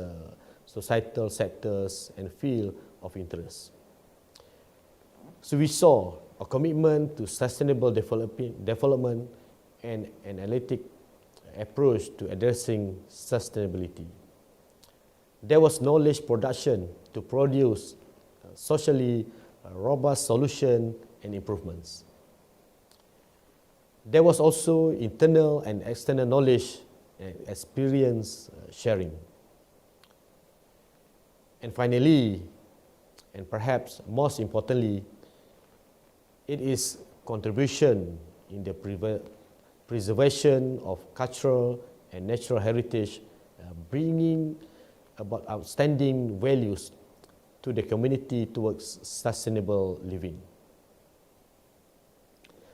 societal sectors and fields of interest. So we saw a commitment to sustainable development and an analytic approach to addressing sustainability. There was knowledge production to produce socially robust solutions and improvements. There was also internal and external knowledge and experience sharing. And finally, and perhaps most importantly, it is contribution in the preservation of cultural and natural heritage, bringing about outstanding values to the community towards sustainable living.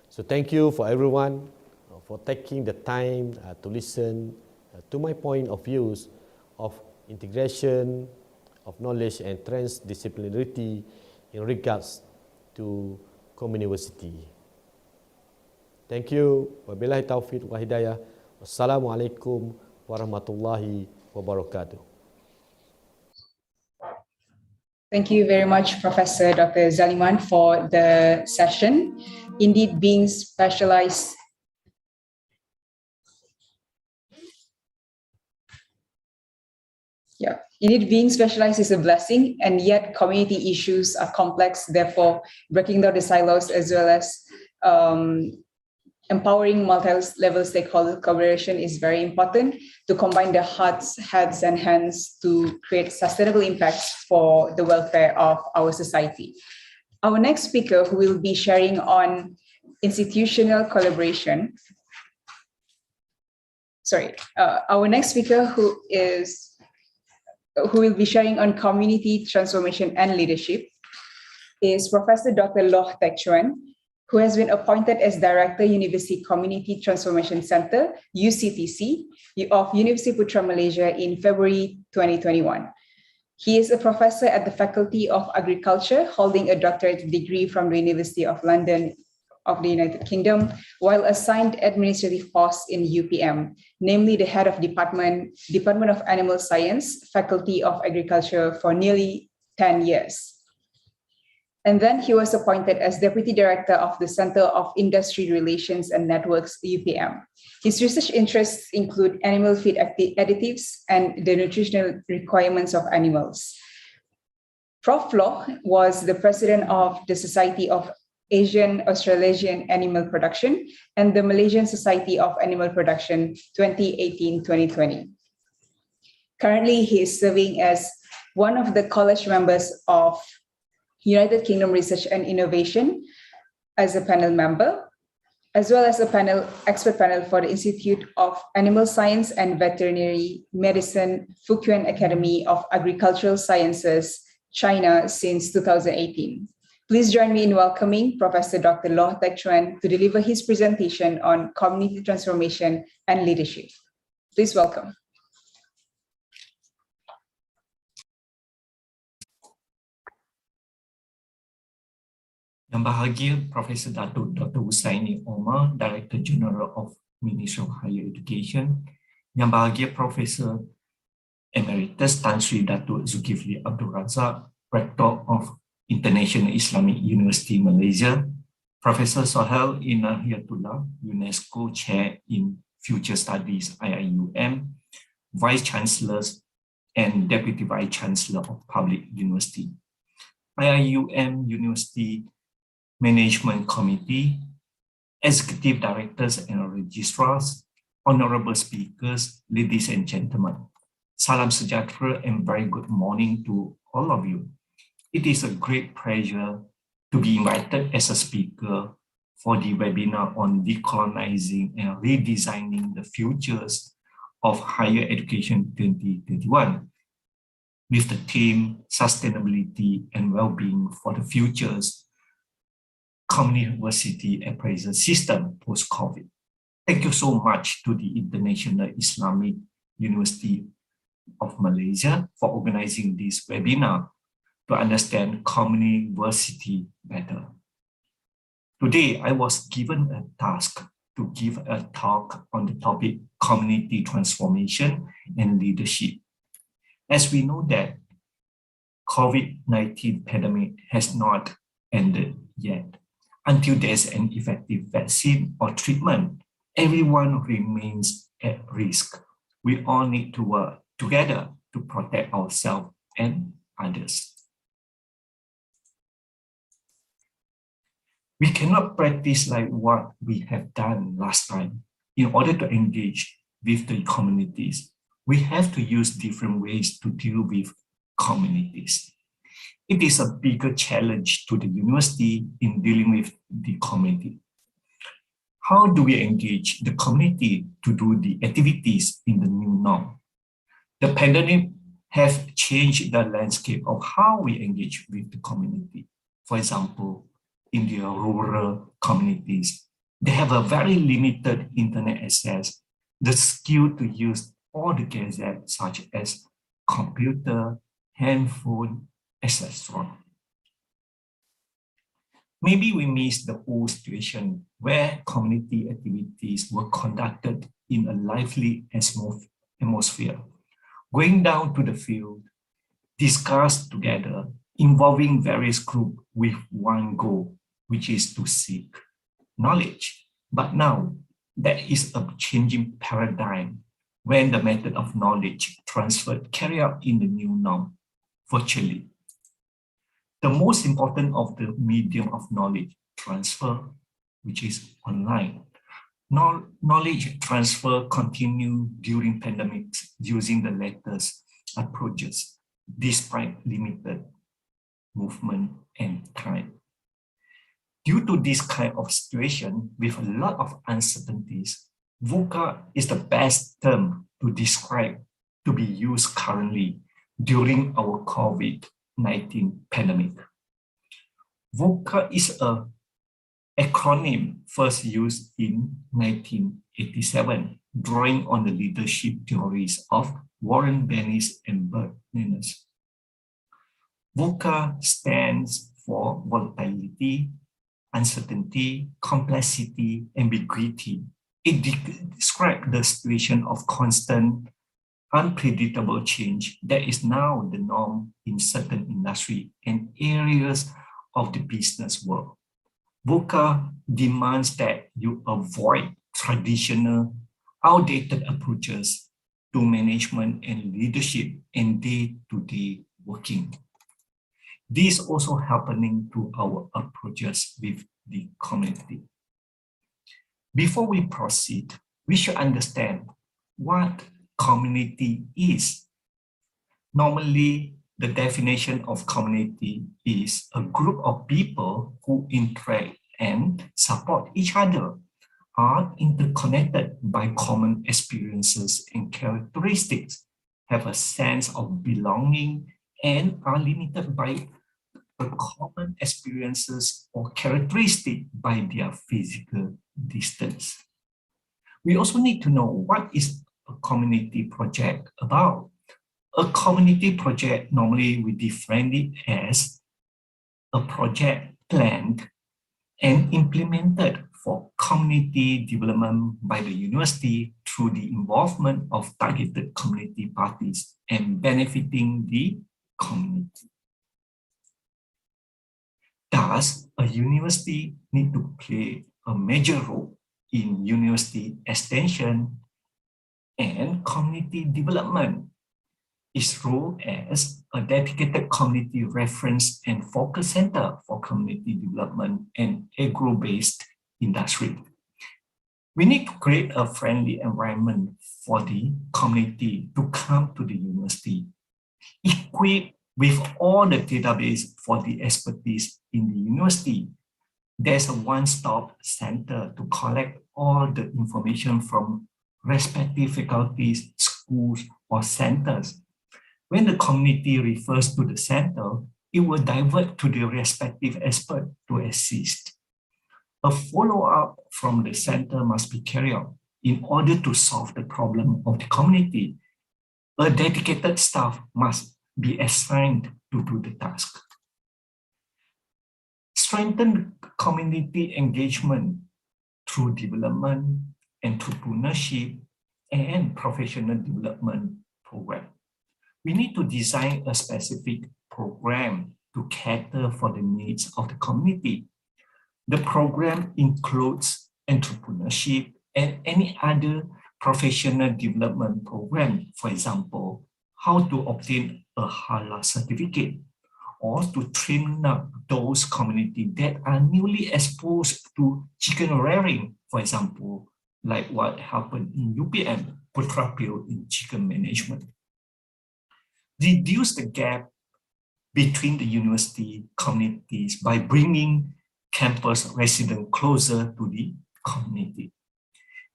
So thank you for everyone for taking the time to listen to my point of views of integration of knowledge and transdisciplinarity in regards to community. Thank you. Wabillahi taufiq wa hidayah. Wassalamualaikum warahmatullahi wabarakatuh. Thank you very much, Professor Dr. Zaliman, for the session. Indeed, being specialized is a blessing, and yet community issues are complex. Therefore, breaking down the silos as well as empowering multi-level stakeholder collaboration is very important to combine the hearts, heads, and hands to create sustainable impacts for the welfare of our society. Our next speaker, who will be sharing on institutional collaboration, our next speaker who will be sharing on community transformation and leadership is Professor Dr. Loh Teck Chuan, who has been appointed as Director, University Community Transformation Center, UCTC, of University Putra Malaysia in February 2021. He is a professor at the Faculty of Agriculture, holding a doctorate degree from the University of London of the United Kingdom, while assigned administrative posts in UPM, namely the head of Department of Animal Science, Faculty of Agriculture for nearly 10 years. And then he was appointed as Deputy Director of the Center of Industry Relations and Networks, UPM. His research interests include animal feed additives and the nutritional requirements of animals. Prof. Loh was the president of the Society of Asian Australasian Animal Production and the Malaysian Society of Animal Production 2018-2020. Currently, he is serving as one of the college members of United Kingdom Research and Innovation as a panel member, as well as a expert panel for the Institute of Animal Science and Veterinary Medicine, Fukuen Academy of Agricultural Sciences, China since 2018. Please join me in welcoming Professor Dr. Loh Teck Chuan to deliver his presentation on community transformation and leadership. Please welcome. Yang Bahagia Profesor Datuk Dr. Husaini Omar, Director General of Ministry of Higher Education. Yang Bahagia Profesor Emeritus Tan Sri Datuk Zulkifli Abdul Razak, Rector of International Islamic University Malaysia. Professor Sohail Inahiyatullah, UNESCO Chair in Future Studies IIUM, Vice Chancellors and Deputy Vice Chancellor of Public University. IIUM University Management Committee, Executive Directors and Registrars, Honorable Speakers, ladies and gentlemen. Salam sejahtera and very good morning to all of you. It is a great pleasure to be invited as a speaker for the webinar on Decolonizing and Redesigning the Futures of Higher Education 2021 with the theme Sustainability and Wellbeing for the Futures Community Appraisal System post-COVID. Thank you so much to the International Islamic University of Malaysia for organizing this webinar to understand community better. Today, I was given a task to give a talk on the topic community transformation and leadership. As we know that COVID-19 pandemic has not ended yet. Until there's an effective vaccine or treatment, everyone remains at risk. We all need to work together to protect ourselves and others. We cannot practice like what we have done last time. In order to engage with the communities, we have to use different ways to deal with communities. It is a bigger challenge to the university in dealing with the community. How do we engage the community to do the activities in the new norm? The pandemic has changed the landscape of how we engage with the community. For example, in the rural communities, they have a very limited internet access, the skill to use all the gadgets such as computer, handphone, etc. Maybe we miss the old situation where community activities were conducted in a lively atmosphere, going down to the field, discuss together, involving various groups with one goal, which is to seek knowledge. But now, there is a changing paradigm when the method of knowledge transfer carried out in the new norm, virtually. The most important of the medium of knowledge transfer, which is online. Knowledge transfer continue during pandemics using the latest approaches, despite limited movement and time. Due to this kind of situation with a lot of uncertainties, VUCA is the best term to describe to be used currently during our COVID-19 pandemic. VUCA is an acronym first used in 1987, drawing on the leadership theories of Warren Bennis and Bert Ninnis. VUCA stands for volatility, uncertainty, complexity, ambiguity. It describes the situation of constant, unpredictable change that is now the norm in certain industry and areas of the business world. VUCA demands that you avoid traditional, outdated approaches to management and leadership and day-to-day working. This is also happening to our approaches with the community. Before we proceed, we should understand what community is. Normally, the definition of community is a group of people who interact and support each other, are interconnected by common experiences and characteristics, have a sense of belonging, and are limited by the common experiences or characteristics by their physical distance. We also need to know what is a community project about. A community project, normally we define it as a project planned and implemented for community development by the university through the involvement of targeted community parties and benefiting the community. Thus, a university needs to play a major role in university extension and community development. Its role as a dedicated community reference and focus center for community development and agro-based industry. We need to create a friendly environment for the community to come to the university, equipped with all the database for the expertise in the university. There's a one-stop center to collect all the information from respective faculties, schools, or centers. When the community refers to the center, it will divert to the respective expert to assist. A follow-up from the center must be carried out in order to solve the problem of the community. A dedicated staff must be assigned to do the task. Strengthen community engagement through development, entrepreneurship, and professional development program. We need to design a specific program to cater for the needs of the community. The program includes entrepreneurship and any other professional development program, for example, how to obtain a halal certificate, or to train up those communities that are newly exposed to chicken rearing, for example, like what happened in UPM, Putrapil in chicken management. Reduce the gap between the university communities by bringing campus residents closer to the community.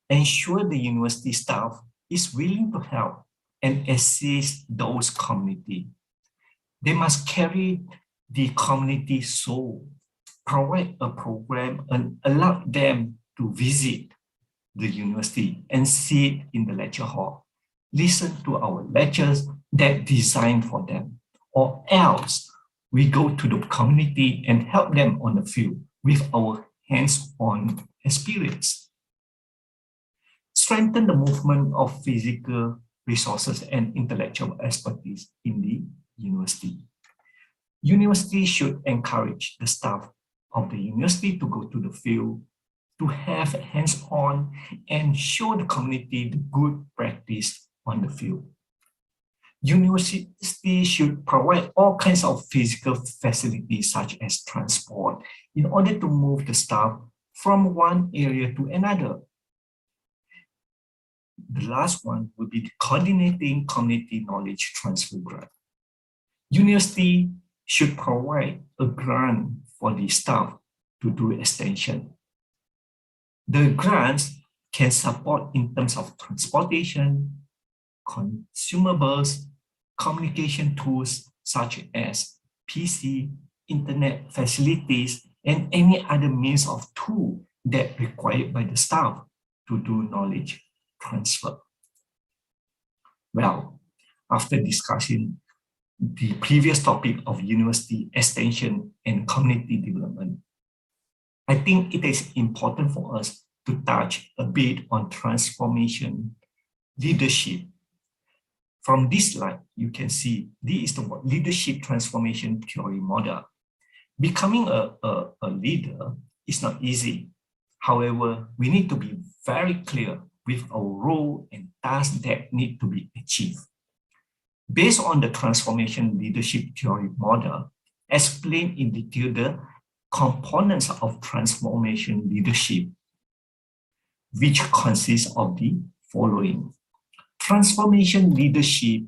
Ensure the university staff is willing to help and assist those communities. They must carry the community soul, provide a program and allow them to visit the university and sit in the lecture hall, listen to our lectures that designed for them, or else we go to the community and help them on the field with our hands-on experience. Strengthen the movement of physical resources and intellectual expertise in the university. University should encourage the staff of the university to go to the field, to have hands-on and show the community the good practice on the field. University should provide all kinds of physical facilities such as transport in order to move the staff from one area to another. The last one will be the coordinating community knowledge transfer grant. University should provide a grant for the staff to do extension. The grants can support in terms of transportation, consumables, communication tools such as PC, internet facilities, and any other means of tool that required by the staff to do knowledge transfer. Well, after discussing the previous topic of university extension and community development, I think it is important for us to touch a bit on transformation leadership. From this slide, you can see this is the leadership transformation theory model. Becoming a leader is not easy. However, we need to be very clear with our role and tasks that need to be achieved. Based on the transformation leadership theory model, explain in detail the components of transformation leadership, which consists of the following. Transformation leadership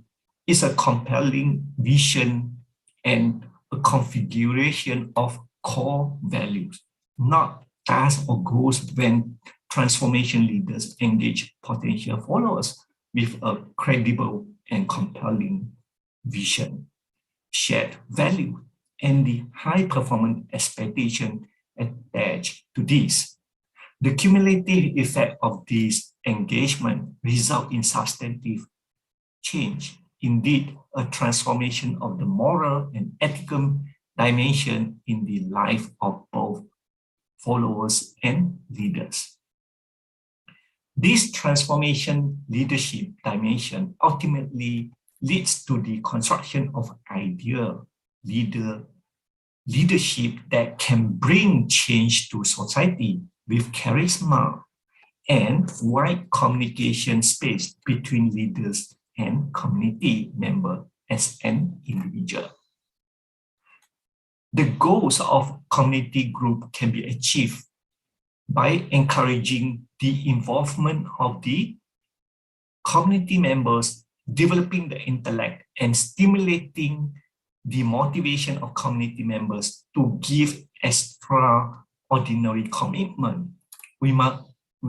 is a compelling vision and a configuration of core values, not tasks or goals when transformation leaders engage potential followers with a credible and compelling vision, shared value, and the high performance expectation attached to this. The cumulative effect of this engagement result in substantive change, indeed a transformation of the moral and ethical dimension in the life of both followers and leaders. This transformation leadership dimension ultimately leads to the construction of ideal leadership that can bring change to society with charisma and wide communication space between leaders and community members as an individual. The goals of community group can be achieved by encouraging the involvement of the community members, developing the intellect, and stimulating the motivation of community members to give extraordinary commitment. We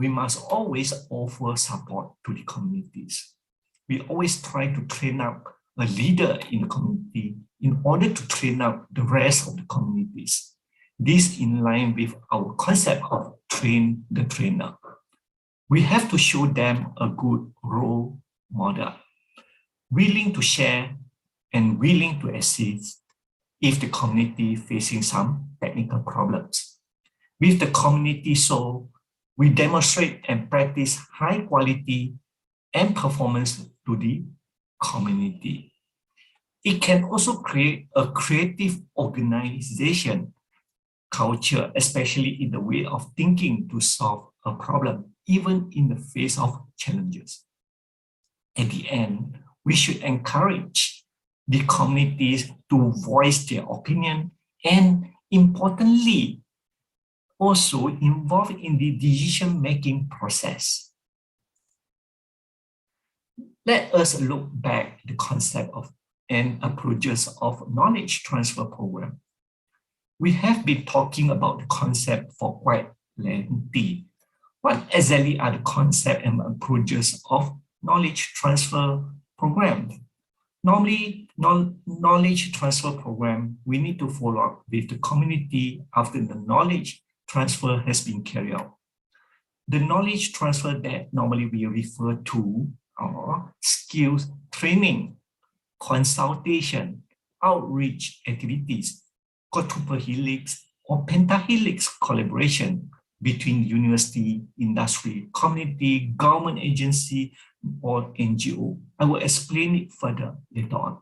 must always offer support to the communities. We always try to train up a leader in the community in order to train up the rest of the communities. This in line with our concept of train the trainer. We have to show them a good role model, willing to share and willing to assist if the community facing some technical problems. With the community soul, we demonstrate and practice high quality and performance to the community. It can also create a creative organization culture, especially in the way of thinking to solve a problem, even in the face of challenges. At the end, we should encourage the communities to voice their opinion and, importantly, also involved in the decision-making process. Let us look back at the concept of and approaches of knowledge transfer program. We have been talking about the concept for quite lengthy. What exactly are the concepts and approaches of knowledge transfer program? Normally, knowledge transfer program, we need to follow up with the community after the knowledge transfer has been carried out. The knowledge transfer that normally we refer to are skills training, consultation, outreach activities, quadruple helix or pentahelix collaboration between university, industry, community, government agency, or NGO. I will explain it further later on.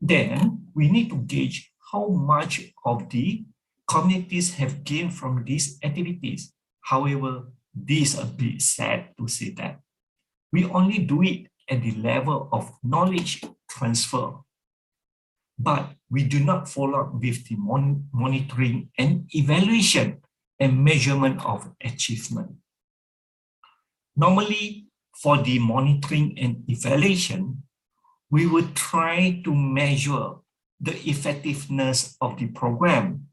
Then we need to gauge how much of the communities have gained from these activities. However, this is a bit sad to say that. We only do it at the level of knowledge transfer, but we do not follow up with the monitoring and evaluation and measurement of achievement. Normally, for the monitoring and evaluation, we would try to measure the effectiveness of the program,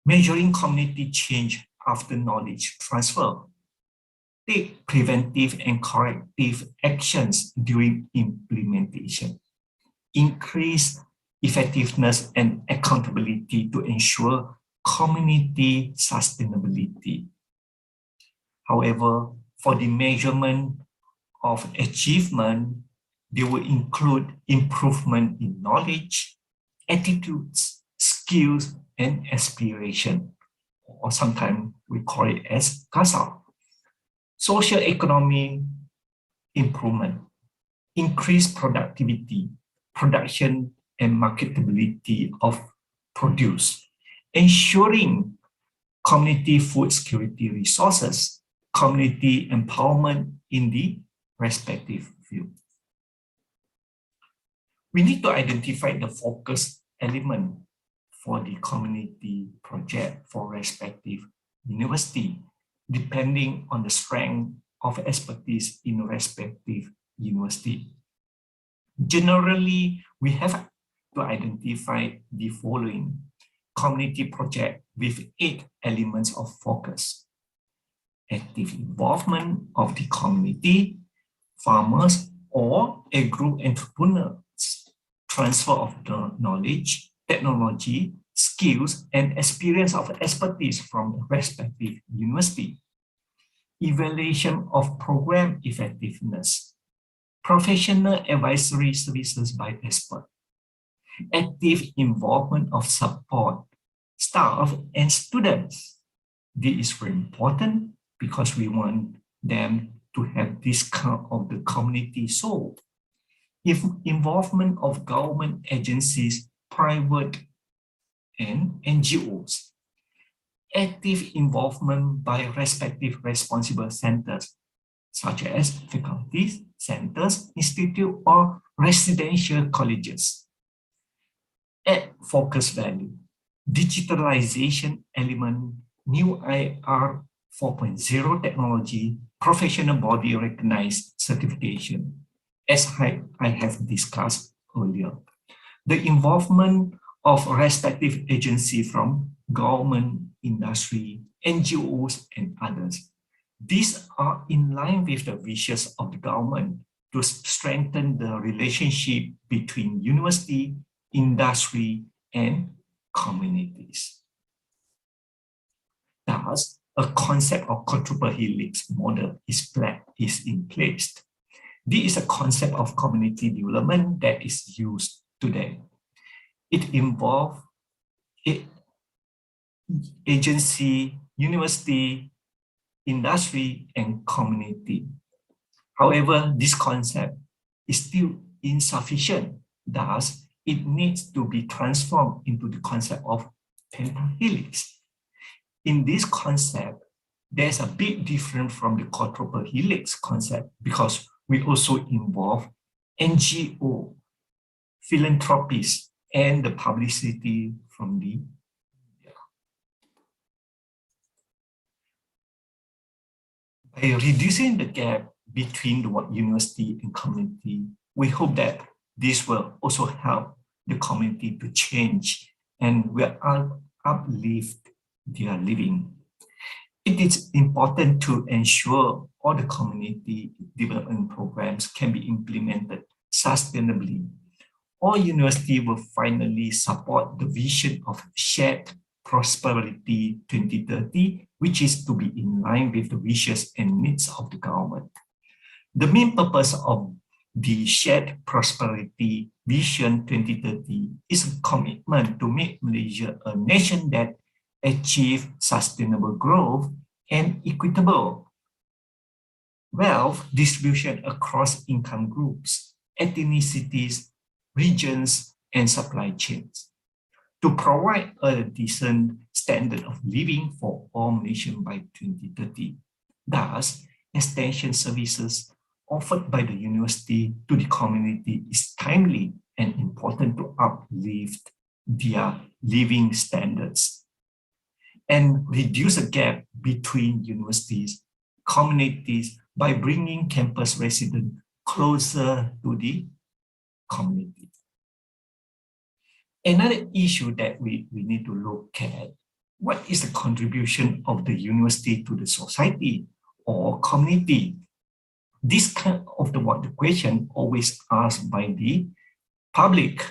measuring community change after knowledge transfer, take preventive and corrective actions during implementation, increase effectiveness and accountability to ensure community sustainability. However, for the measurement of achievement, they will include improvement in knowledge, attitudes, skills, and aspiration, or sometimes we call it as CASA. Social economic improvement, increased productivity, production and marketability of produce, ensuring community food security resources, community empowerment in the respective field. We need to identify the focus element for the community project for respective university, depending on the strength of expertise in respective university. Generally, we have to identify the following community project with 8 elements of focus: active involvement of the community, farmers or agro-entrepreneurs, transfer of the knowledge, technology, skills, and experience of expertise from the respective university, evaluation of program effectiveness, professional advisory services by experts, active involvement of support, staff, and students. This is very important because we want them to have this kind of the community soul. If involvement of government agencies, private and NGOs, active involvement by respective responsible centers, such as faculties, centers, institute, or residential colleges. Add focus value, digitalization element, new IR 4.0 technology, professional body recognized certification, as I have discussed earlier. The involvement of respective agencies from government, industry, NGOs, and others. These are in line with the wishes of the government to strengthen the relationship between university, industry, and communities. Thus, a concept of quadruple helix model is in place. This is a concept of community development that is used today. It involves agency, university, industry, and community. However, this concept is still insufficient. Thus, it needs to be transformed into the concept of pentahelix. In this concept, there's a bit different from the quadruple helix concept because we also involve NGO, philanthropists, and the publicity from the media. By reducing the gap between the university and community, we hope that this will also help the community to change and will uplift their living. It is important to ensure all the community development programs can be implemented sustainably. All universities will finally support the vision of shared prosperity 2030, which is to be in line with the wishes and needs of the government. The main purpose of the shared prosperity vision 2030 is a commitment to make Malaysia a nation that achieves sustainable growth and equitable wealth distribution across income groups, ethnicities, regions, and supply chains, to provide a decent standard of living for all Malaysians by 2030. Thus, extension services offered by the university to the community is timely and important to uplift their living standards and reduce the gap between universities, communities by bringing campus residents closer to the community. Another issue that we need to look at, what is the contribution of the university to the society or community? This kind of the question always asked by the public.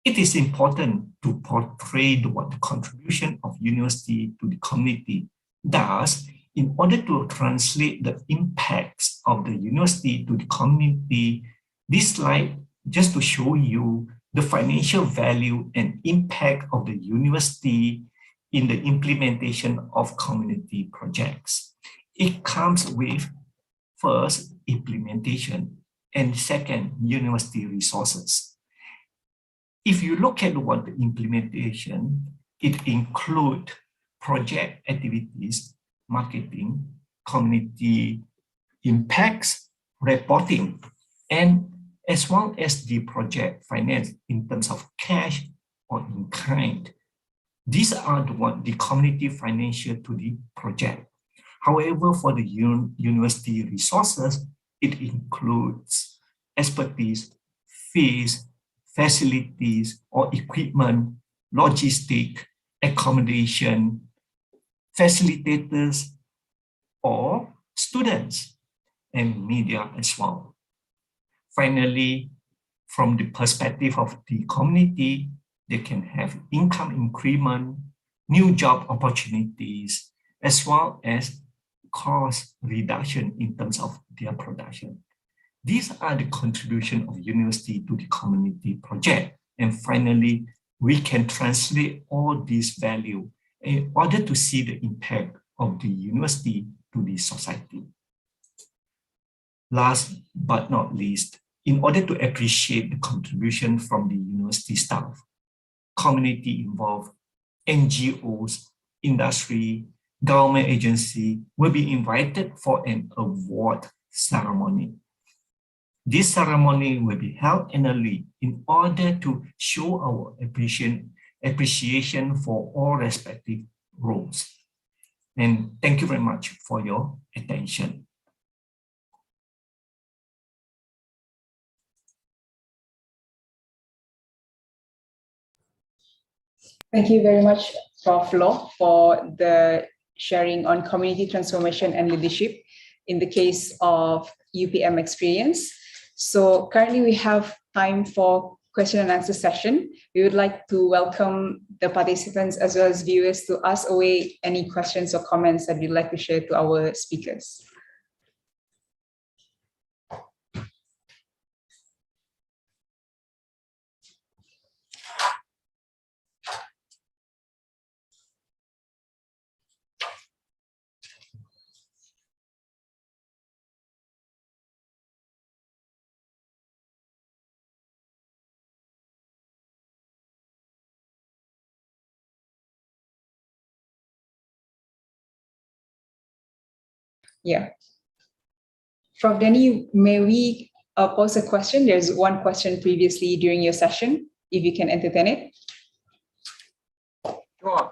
It is important to portray the contribution of university to the community. Thus, in order to translate the impacts of the university to the community, this slide just to show you the financial value and impact of the university in the implementation of community projects. It comes with, first, implementation, and second, university resources. If you look at what the implementation, it includes project activities, marketing, community impacts, reporting, and as well as the project finance in terms of cash or in kind. These are the community financial to the project. However, for the university resources, it includes expertise, fees, facilities or equipment, logistic, accommodation, facilitators, or students, and media as well. Finally, from the perspective of the community, they can have income increment, new job opportunities, as well as cost reduction in terms of their production. These are the contribution of university to the community project. And finally, we can translate all this value in order to see the impact of the university to the society. Last but not least, in order to appreciate the contribution from the university staff, community involved, NGOs, industry, government agency will be invited for an award ceremony. This ceremony will be held annually in order to show our appreciation for all respective roles. And thank you very much for your attention. Thank you very much, Prof. Law, for the sharing on community transformation and leadership in the case of UPM experience. So currently we have time for question and answer session. We would like to welcome the participants as well as viewers to ask away any questions or comments that you'd like to share to our speakers. Yeah. Prof. Denny, may we pose a question. There's one question previously during your session, if you can entertain it. Sure.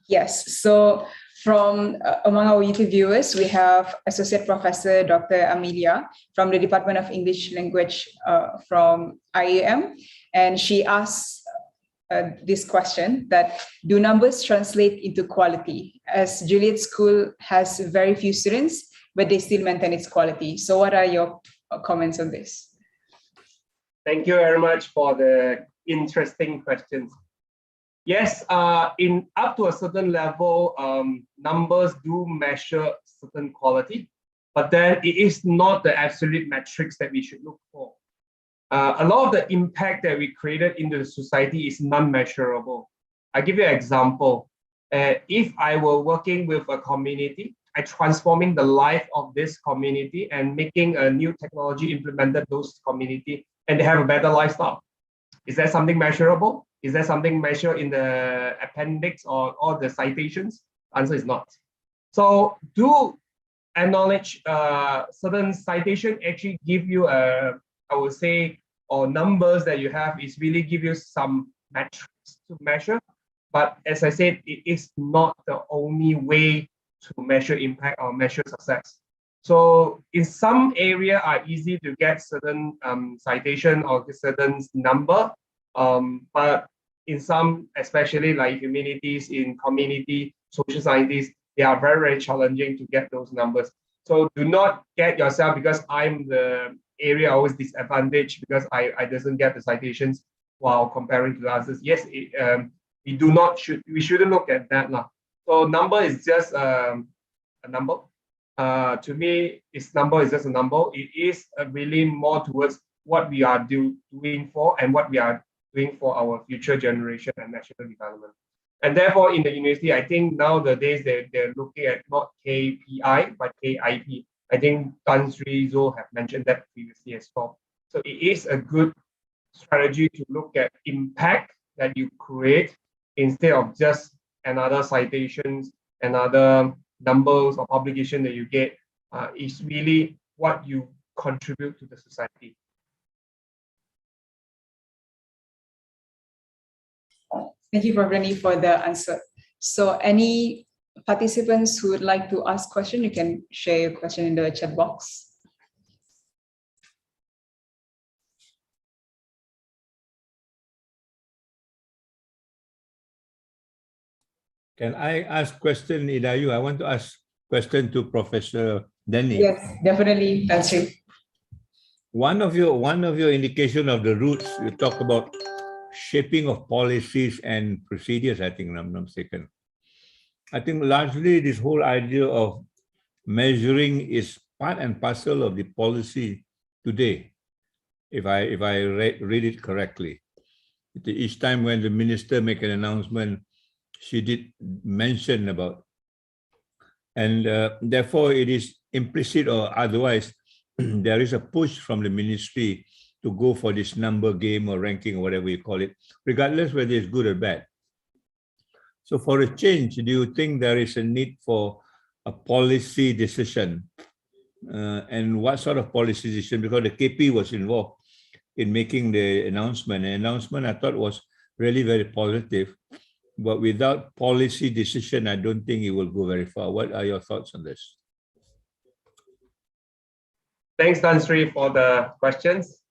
Yes, so from among our YouTube viewers, we have Associate Professor Dr. Amelia from the Department of English Language from IAM, and she asks this question that, do numbers translate into quality? As Juliet School has very few students, but they still maintain its quality. So what are your comments on this? Thank you very much for the interesting questions. Yes, in up to a certain level, numbers do measure certain quality, but then it is not the absolute metrics that we should look for. A lot of the impact that we created into the society is non-measurable. I'll give you an example. If I were working with a community, I transforming the life of this community and making a new technology implemented those community, and they have a better lifestyle. Is that something measurable? Is there something measured in the appendix or the citations? Answer is not. So do acknowledge certain citation actually give you I would say, or numbers that you have is really give you some metrics to measure. But as I said, it is not the only way to measure impact or measure success. So in some area are easy to get certain citation or certain number, but in some, especially like humanities, in community, social sciences, they are very, very challenging to get those numbers. So do not get yourself, because I'm the area always disadvantaged because I doesn't get the citations while comparing to others. Yes, we shouldn't look at that now. So number is just a number. To me, number is just a number. It is really more towards what we are doing for and what we are doing for our future generation and national development. And therefore, in the university, I think nowadays they're looking at not KPI, but KIP. I think Tan Sri Zul have mentioned that previously as well. So it is a good strategy to look at impact that you create instead of just another citations, another numbers or publication that you get. Is really what you contribute to the society. Thank you, Prof. Rani, for the answer. So any participants who would like to ask question, you can share your question in the chat box. Can I ask question, Idayu? I want to ask question to Professor Denny. Yes, definitely, that's it. One of your indication of the roots, you talk about shaping of policies and procedures, I think, if I'm not mistaken. I think largely this whole idea of measuring is part and parcel of the policy today, if I read it correctly. Each time when the minister make an announcement, she did mention about, and therefore it is implicit or otherwise, there is a push from the ministry to go for this number game or ranking or whatever you call it, regardless whether it's good or bad. So for a change, do you think there is a need for a policy decision? And what sort of policy decision? Because the KP was involved in making the announcement. The announcement I thought was really very positive, but without policy decision, I don't think it will go very far. What are your thoughts on this? Thanks, Tan Sri, for the questions.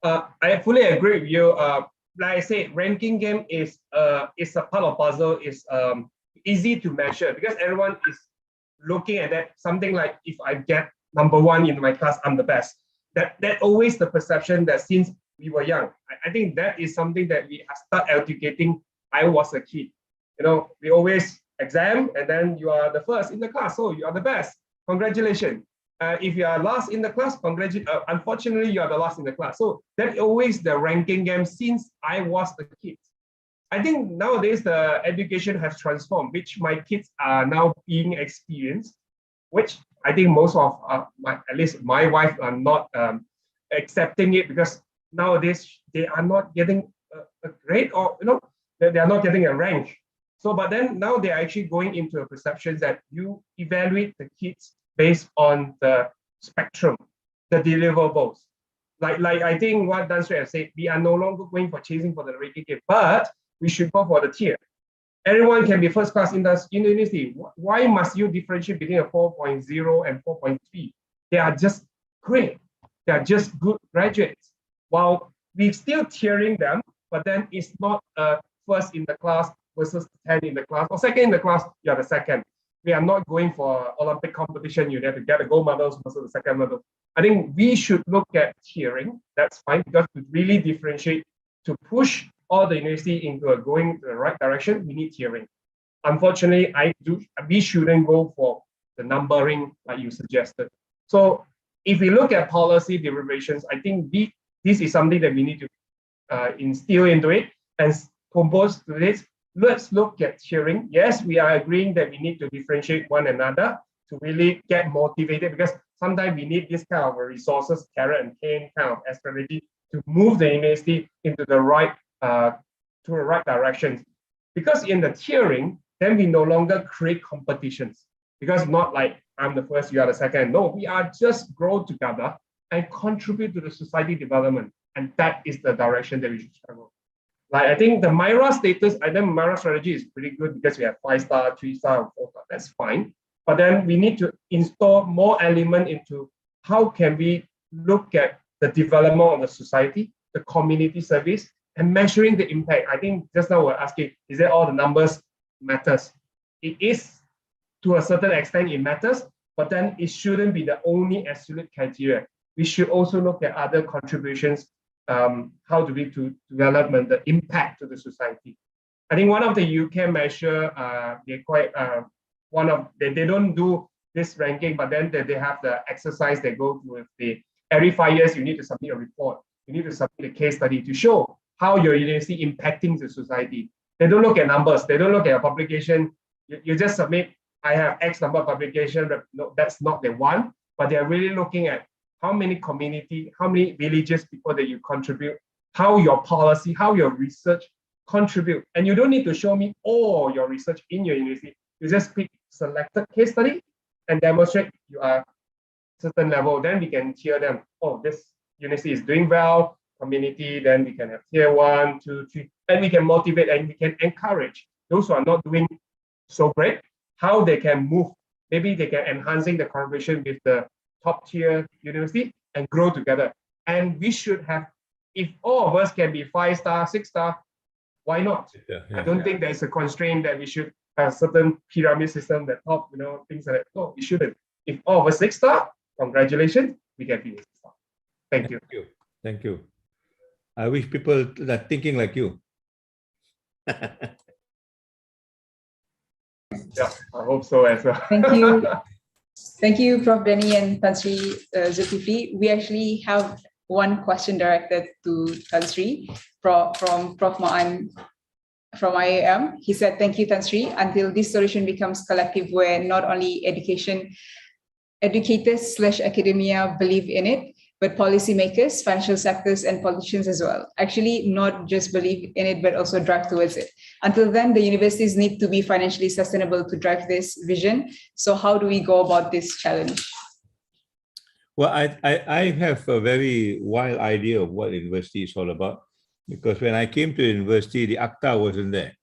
I fully agree with you. Like I said, ranking game is a part of puzzle, is easy to measure because everyone is looking at that. Something like, if I get number one in my class, I'm the best. That always the perception that since we were young. I think that is something that we have started educating. I was a kid. You know, we always exam and then you are the first in the class, so you are the best. Congratulations. If you are last in the class, unfortunately, you are the last in the class. So that's always the ranking game since I was a kid. I think nowadays the education has transformed, which my kids are now being experienced, which I think most of at least my wife are not accepting it, because nowadays they are not getting a grade, or they are not getting a rank. So, but then now they are actually going into a perception that you evaluate the kids based on the spectrum. the deliverables. Like I think what Dan Shui has said, we are no longer going for chasing for the ranking game, but we should go for the tier. Everyone can be first class in the university. Why must you differentiate between a 4.0 and 4.3? They are just great. They are just good graduates. While we're still tiering them, but then it's not a first in the class versus 10 in the class, or second in the class, you are the second. We are not going for Olympic competition. You have to get the gold medals versus the second medal. I think we should look at tiering. That's fine, because to really differentiate, to push all the university into going the right direction, we need tiering. Unfortunately, we shouldn't go for the numbering like you suggested. So if we look at policy deliberations, I think this is something that we need to instill into it and propose to this. Let's look at tiering. Yes, we are agreeing that we need to differentiate one another to really get motivated, because sometimes we need this kind of resources, carrot and cane kind of strategy to move the university into the right direction. Because in the tiering, then we no longer create competitions, because not like I'm the first, you are the second. No, we are just grow together and contribute to the society development, and that is the direction that we should travel. Like I think the MIRA status, I think MIRA strategy is pretty good because we have 5-star, 3-star, and 4-star. That's fine. But then we need to install more element into how can we look at the development of the society, the community service, and measuring the impact. I think just now we're asking, is that all the numbers matters? It is to a certain extent, it matters, but then it shouldn't be the only absolute criteria. We should also look at other contributions. How do we to development, the impact to the society? I think one of the UK measure, they're quite they don't do this ranking, but then they have the exercise they go through with every 5 years you need to submit a report. You need to submit a case study to show how your university impacting the society. They don't look at numbers. They don't look at a publication. You just submit, I have X number of publication. No, that's not the one, but they're really looking at how many community, how many villages, people that you contribute, how your policy, how your research contribute. And you don't need to show me all your research in your university. You just pick selected case study and demonstrate you are certain level. Then we can tier them. Oh, this university is doing well, community, then we can have tier 1, 2, 3, and we can motivate and we can encourage those who are not doing so great, how they can move. Maybe they can enhancing the collaboration with the top tier university and grow together. And we should have, if all of us can be 5-star, 6-star, why not? I don't think there's a constraint that we should have a certain pyramid system that top, things like that. No, we shouldn't. If all of us 6-star, congratulations, we can be 6-star. Thank you. Thank you. I wish people are thinking like you. Yeah, I hope so as well. Thank you. Thank you, Prof. Danny and Tan Sri Zulkifli. We actually have one question directed to Tan Sri from Prof. Ma'an from IAM. He said, thank you, Tan Sri. Until this solution becomes collective, where not only educators/academia believe in it, but policymakers, financial sectors, and politicians as well. Actually, not just believe in it, but also drive towards it. Until then, the universities need to be financially sustainable to drive this vision. So how do we go about this challenge? Well, I have a very wild idea of what university is all about, because when I came to university, the ACTA wasn't there.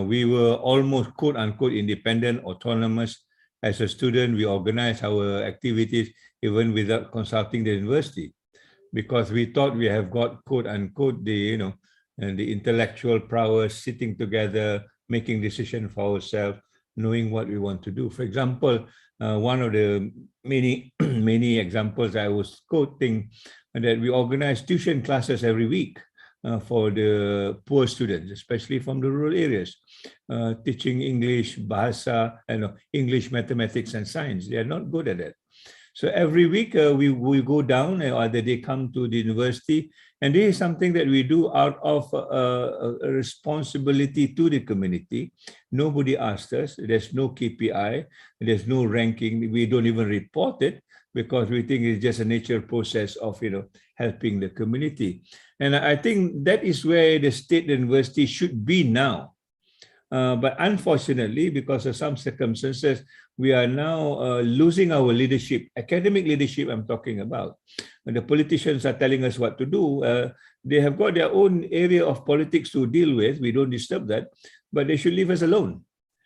We were almost quote unquote independent, autonomous. As a student, we organized our activities even without consulting the university, because we thought we have got quote unquote the intellectual prowess, sitting together, making decisions for ourselves, knowing what we want to do. For example, one of the many examples I was quoting, that we organize tuition classes every week for the poor students, especially from the rural areas, teaching English, Bahasa, English, mathematics, and science. They are not good at it. So every week we go down, either they come to the university, and this is something that we do out of a responsibility to the community. Nobody asked us. There's no KPI. There's no ranking. We don't even report it, because we think it's just a natural process of helping the community. And I think that is where the state university should be now. But unfortunately, because of some circumstances, we are now losing our leadership, academic leadership I'm talking about. When the politicians are telling us what to do, they have got their own area of politics to deal with. We don't disturb that, but they should leave us alone.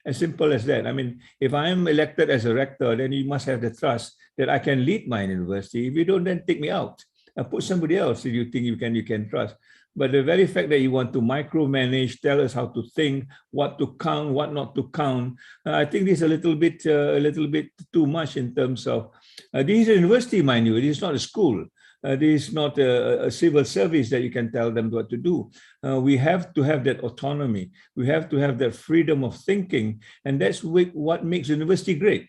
As simple as that. I mean, if I am elected as a rector, then you must have the trust that I can lead my university. If you don't, then take me out. Put somebody else if you think you can trust. But the very fact that you want to micromanage, tell us how to think, what to count, what not to count, I think this is a little bit too much in terms of this is a university, mind you. This is not a school. This is not a civil service that you can tell them what to do. We have to have that autonomy. We have to have that freedom of thinking, and that's what makes university great.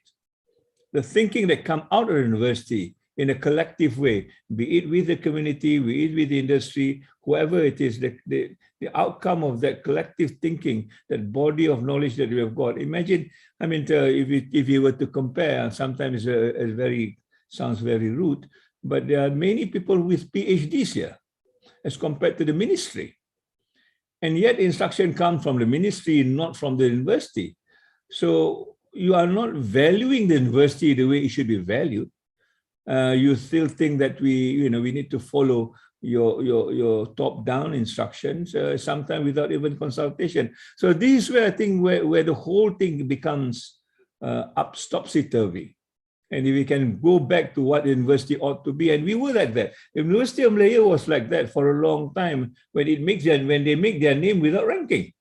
The thinking that comes out of university in a collective way, be it with the community, be it with the industry, whoever it is, the outcome of that collective thinking, that body of knowledge that we have got. Imagine, I mean, if you were to compare, sometimes it sounds very rude, but there are many people with PhDs here as compared to the ministry. And yet instruction comes from the ministry, not from the university. So you are not valuing the university the way it should be valued. You still think that we need to follow your top-down instructions, sometimes without even consultation. So this is where I think where the whole thing becomes topsy-turvy. And if we can go back to what the university ought to be, and we were like that. The University of Malaya was like that for a long time when they make their name without ranking.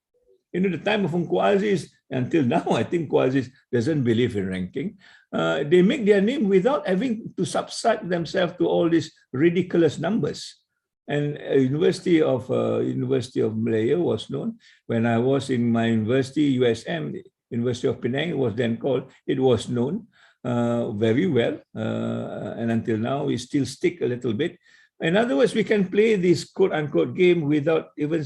You know, the time of Uncle Aziz, until now, I think Uncle Aziz doesn't believe in ranking. They make their name without having to subside themselves to all these ridiculous numbers. And University of Malaya was known. When I was in my university, USM, University of Penang, it was then called, it was known very well. And until now, we still stick a little bit. In other words, we can play this quote-unquote game without even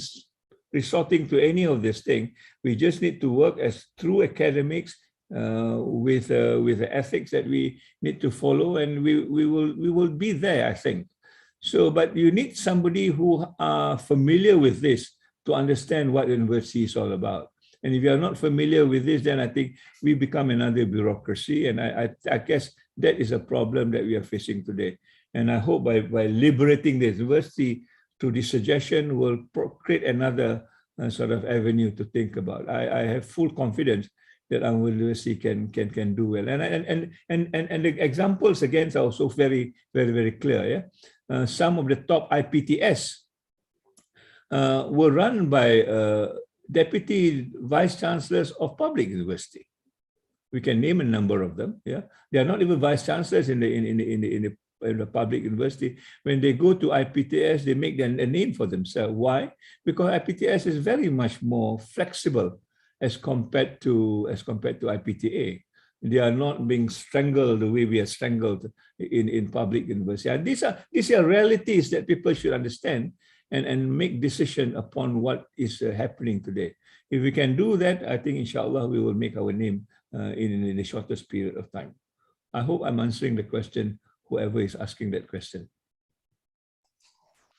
resorting to any of this thing. We just need to work as true academics with the ethics that we need to follow, and we will be there, I think. So, but you need somebody who are familiar with this to understand what university is all about. And if you are not familiar with this, then I think we become another bureaucracy. And I guess that is a problem that we are facing today. And I hope by liberating the university through this suggestion will create another sort of avenue to think about. I have full confidence that our university can do well. And the examples again are also very, very, very clear. Yeah? Some of the top IPTS were run by deputy vice chancellors of public university. We can name a number of them. Yeah, they are not even vice chancellors in the public university. When they go to IPTS, they make a name for themselves. Why? Because IPTS is very much more flexible as compared to IPTA. They are not being strangled the way we are strangled in public university. And these are realities that people should understand and make decision upon what is happening today. If we can do that, I think inshallah we will make our name in the shortest period of time. I hope I'm answering the question, whoever is asking that question.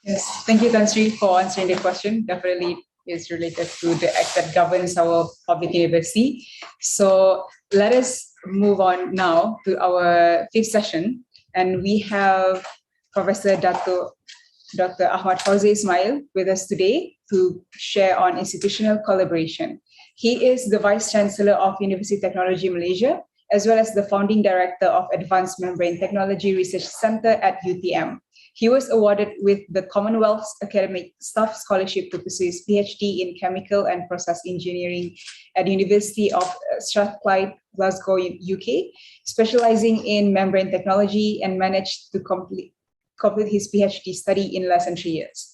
Yes, thank you, Tan Sri, for answering the question. Definitely is related to the act that governs our public university. So let us move on now to our fifth session. And we have Professor Dr. Ahmad Fauzi Ismail with us today to share on institutional collaboration. He is the Vice Chancellor of University Technology Malaysia, as well as the Founding Director of Advanced Membrane Technology Research Center at UTM. He was awarded with the Commonwealth's Academic Staff Scholarship to pursue his PhD in Chemical and Process Engineering at the University of Strathclyde, Glasgow, UK, specializing in membrane technology, and managed to complete his PhD study in less than 3 years.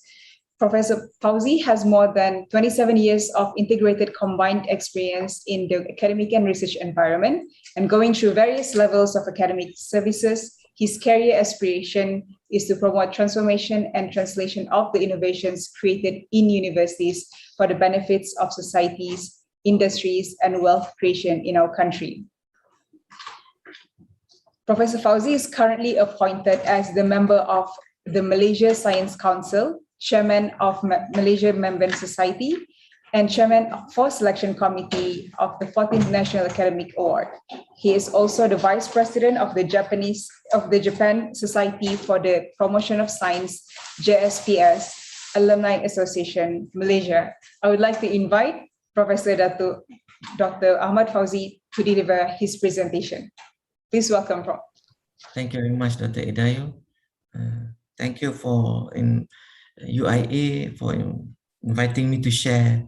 Professor Fauzi has more than 27 years of integrated combined experience in the academic and research environment, and going through various levels of academic services. His career aspiration is to promote transformation and translation of the innovations created in universities for the benefits of societies, industries, and wealth creation in our country. Professor Fauzi is currently appointed as the member of the Malaysia Science Council, Chairman of Malaysia Membrane Society, and Chairman for Selection Committee of the 14th National Academic Award. He is also the Vice President of the Japan Society for the Promotion of Science, JSPS, Alumni Association, Malaysia. I would like to invite Professor Dr. Ahmad Fauzi to deliver his presentation. Please welcome, Prof. Thank you very much, Dr. Idayo. Thank you for UIA for inviting me to share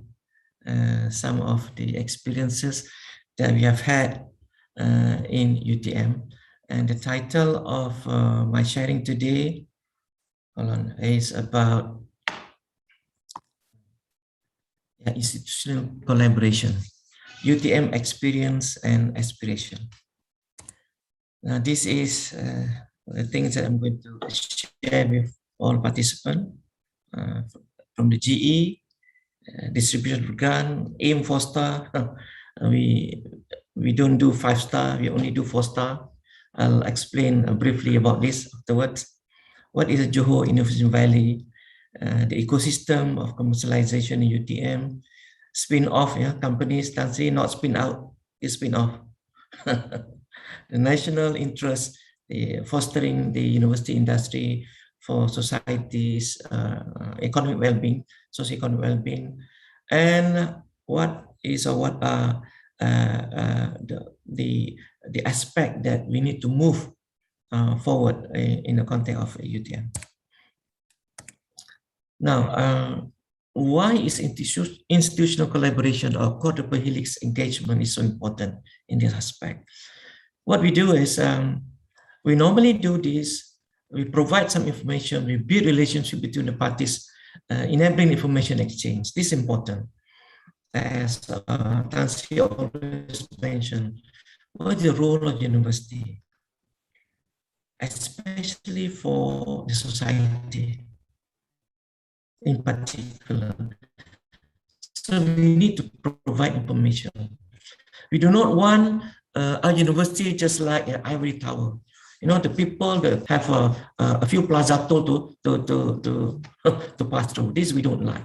some of the experiences that we have had in UTM. And the title of my sharing today, is about institutional collaboration, UTM experience and aspiration. Now, this is the things that I'm going to share with all participants from the GE, distribution organ, aim 4-star. We don't do 5-star, we only do 4-star. I'll explain briefly about this afterwards. What is the Johor Innovation Valley? The ecosystem of commercialization in UTM, spin-off companies, not spin-out, it's spin-off. The national interest, fostering the university industry for society's economic well-being, socio-economic well-being, and what are the aspect that we need to move forward in the context of UTM. Now, why is institutional collaboration or quadruple helix engagement is so important in this aspect? What we do is, we normally do this, we provide some information, we build relationship between the parties, enabling information exchange. This is important. As Tansi always mentioned, what is the role of university, especially for the society in particular? So we need to provide information. We do not want our university just like an ivory tower. You know, the people that have a few plaza toll to pass through. This we don't like.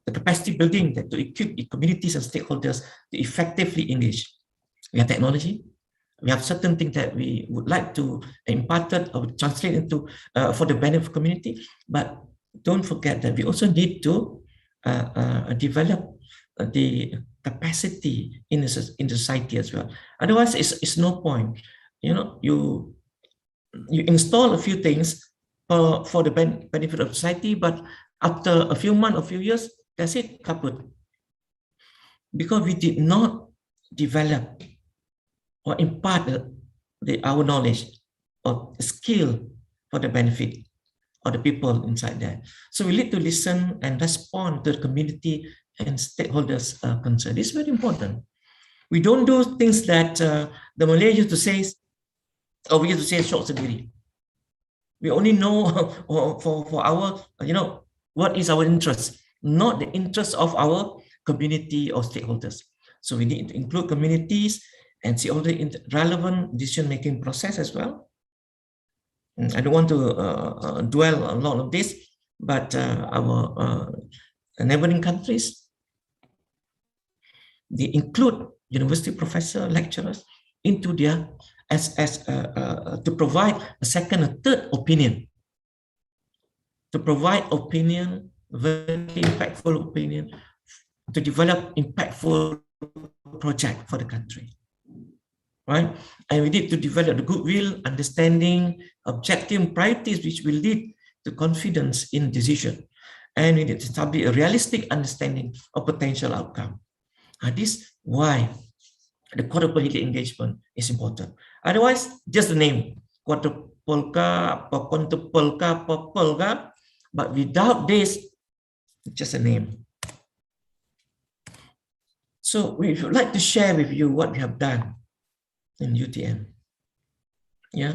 The capacity building that to equip the communities and stakeholders to effectively engage. We have technology. We have certain things that we would like to impart or translate into for the benefit of community. But don't forget that we also need to develop the capacity in the society as well. Otherwise, it's no point. You know, you install a few things for the benefit of society, but after a few months, a few years, that's it, kaput. Because we did not develop or impart our knowledge or skill for the benefit of the people inside there. So we need to listen and respond to the community and stakeholders' concern. This is very important. We don't do things that the Malay used to say, or we used to say short sendiri. We only know for our, what is our interest, not the interest of our community or stakeholders. So we need to include communities and see all the relevant decision-making process as well. I don't want to dwell on a lot of this, but our neighboring countries, they include university professor, lecturers into their to provide a second or third opinion, to provide opinion, very impactful opinion, to develop impactful project for the country, right? And we need to develop the goodwill, understanding, objective priorities, which will lead to confidence in decision. And we need to establish a realistic understanding of potential outcome. This is why the quadruple engagement is important. Otherwise, just the name, quadruple ka, quintuple ka, purple ka, but without this, just a name. So we would like to share with you what we have done in UTM. Yeah.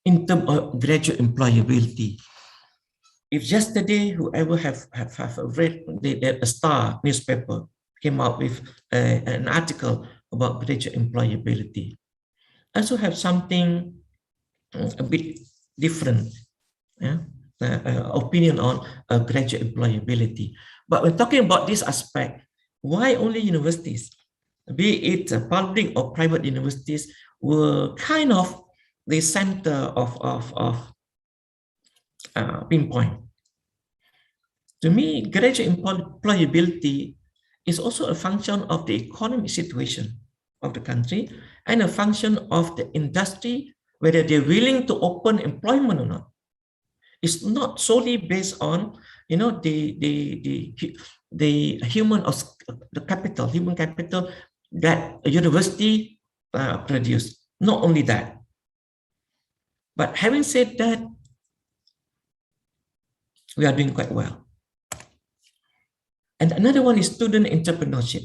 In terms of graduate employability, if yesterday whoever have read a Star newspaper came out with an article about graduate employability, I also have something a bit different. Yeah, opinion on graduate employability. But when talking about this aspect, why only universities, be it public or private universities, were kind of the center of pinpoint? To me, graduate employability is also a function of the economic situation of the country and a function of the industry, whether they're willing to open employment or not. It's not solely based on, you know, the human capital that a university produce. Not only that, but having said that, we are doing quite well. And another one is student entrepreneurship.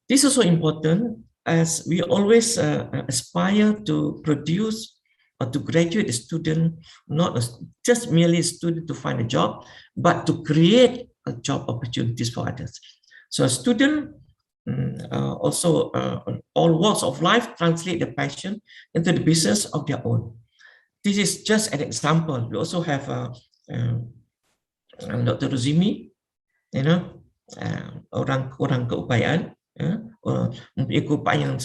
This is also important, as we always aspire to produce or to graduate a student, not just merely a student to find a job, but to create job opportunities for others. So a student also on all walks of life translate their passion into the business of their own. This is just an example. We also have Dr. Ruzimi, you know, orang keupayaan, mempunyai keupayaan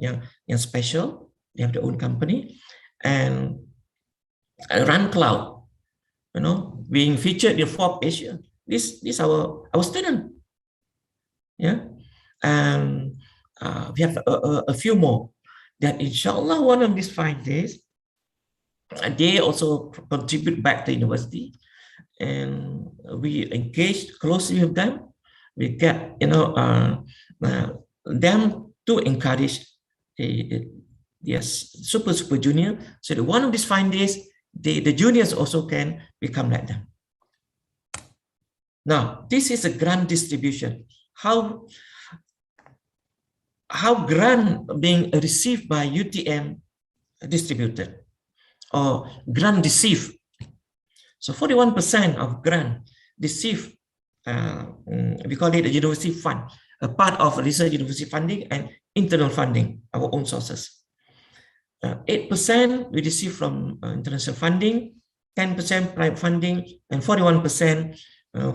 yang special. They have their own company, and Run Cloud, you know, being featured in Forbes Asia. This our student, yeah, and we have a few more that, inshallah, one of these 5 days, they also contribute back to university, and we engage closely with them. We get, you know, them to encourage the super junior, so that one of these 5 days, the juniors also can become like them. Now, this is a grant distribution. How grant being received by UTM distributed, or grant received. So 41% of grant received, we call it a university fund, a part of research university funding and internal funding, our own sources. 8% we receive from international funding, 10% private funding, and 41%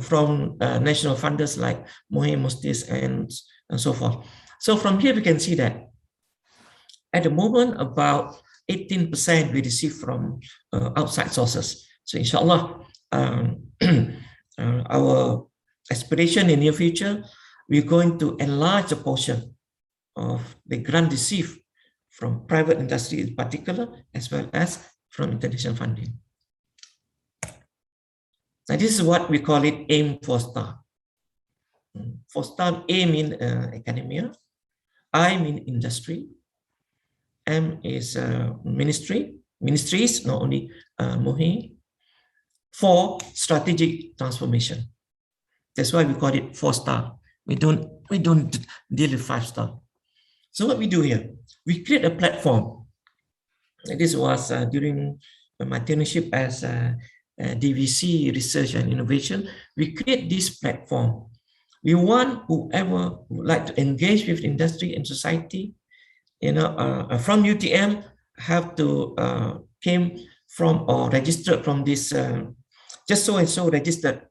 from national funders like Mohe, Mostis, and so forth. So from here we can see that at the moment about 18% we receive from outside sources. So inshallah, our aspiration in the near future, we're going to enlarge the portion of the grant received from private industry in particular, as well as from international funding. Now this is what we call it AIM 4-star. 4-star, A mean academia, I mean industry, M is ministries, not only Mohe. 4, strategic transformation. That's why we call it 4-star. We don't deal with 5-star. So what we do here, we create a platform. This was during my internship as DVC Research and Innovation. We create this platform. We want whoever would like to engage with industry and society, you know, from UTM, have to came from or registered from this just so and so registered,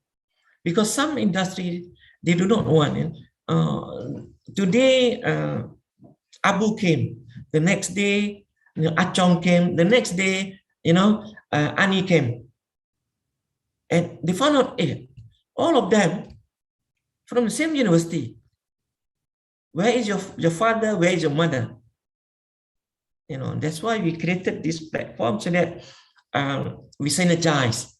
because some industry they do not want. Today Abu came, the next day, you know, Achong came, the next day, you know, Ani came, and they found out, all of them from the same university. Where is your father? Where is your mother? You know, that's why we created this platform, so that we synergize,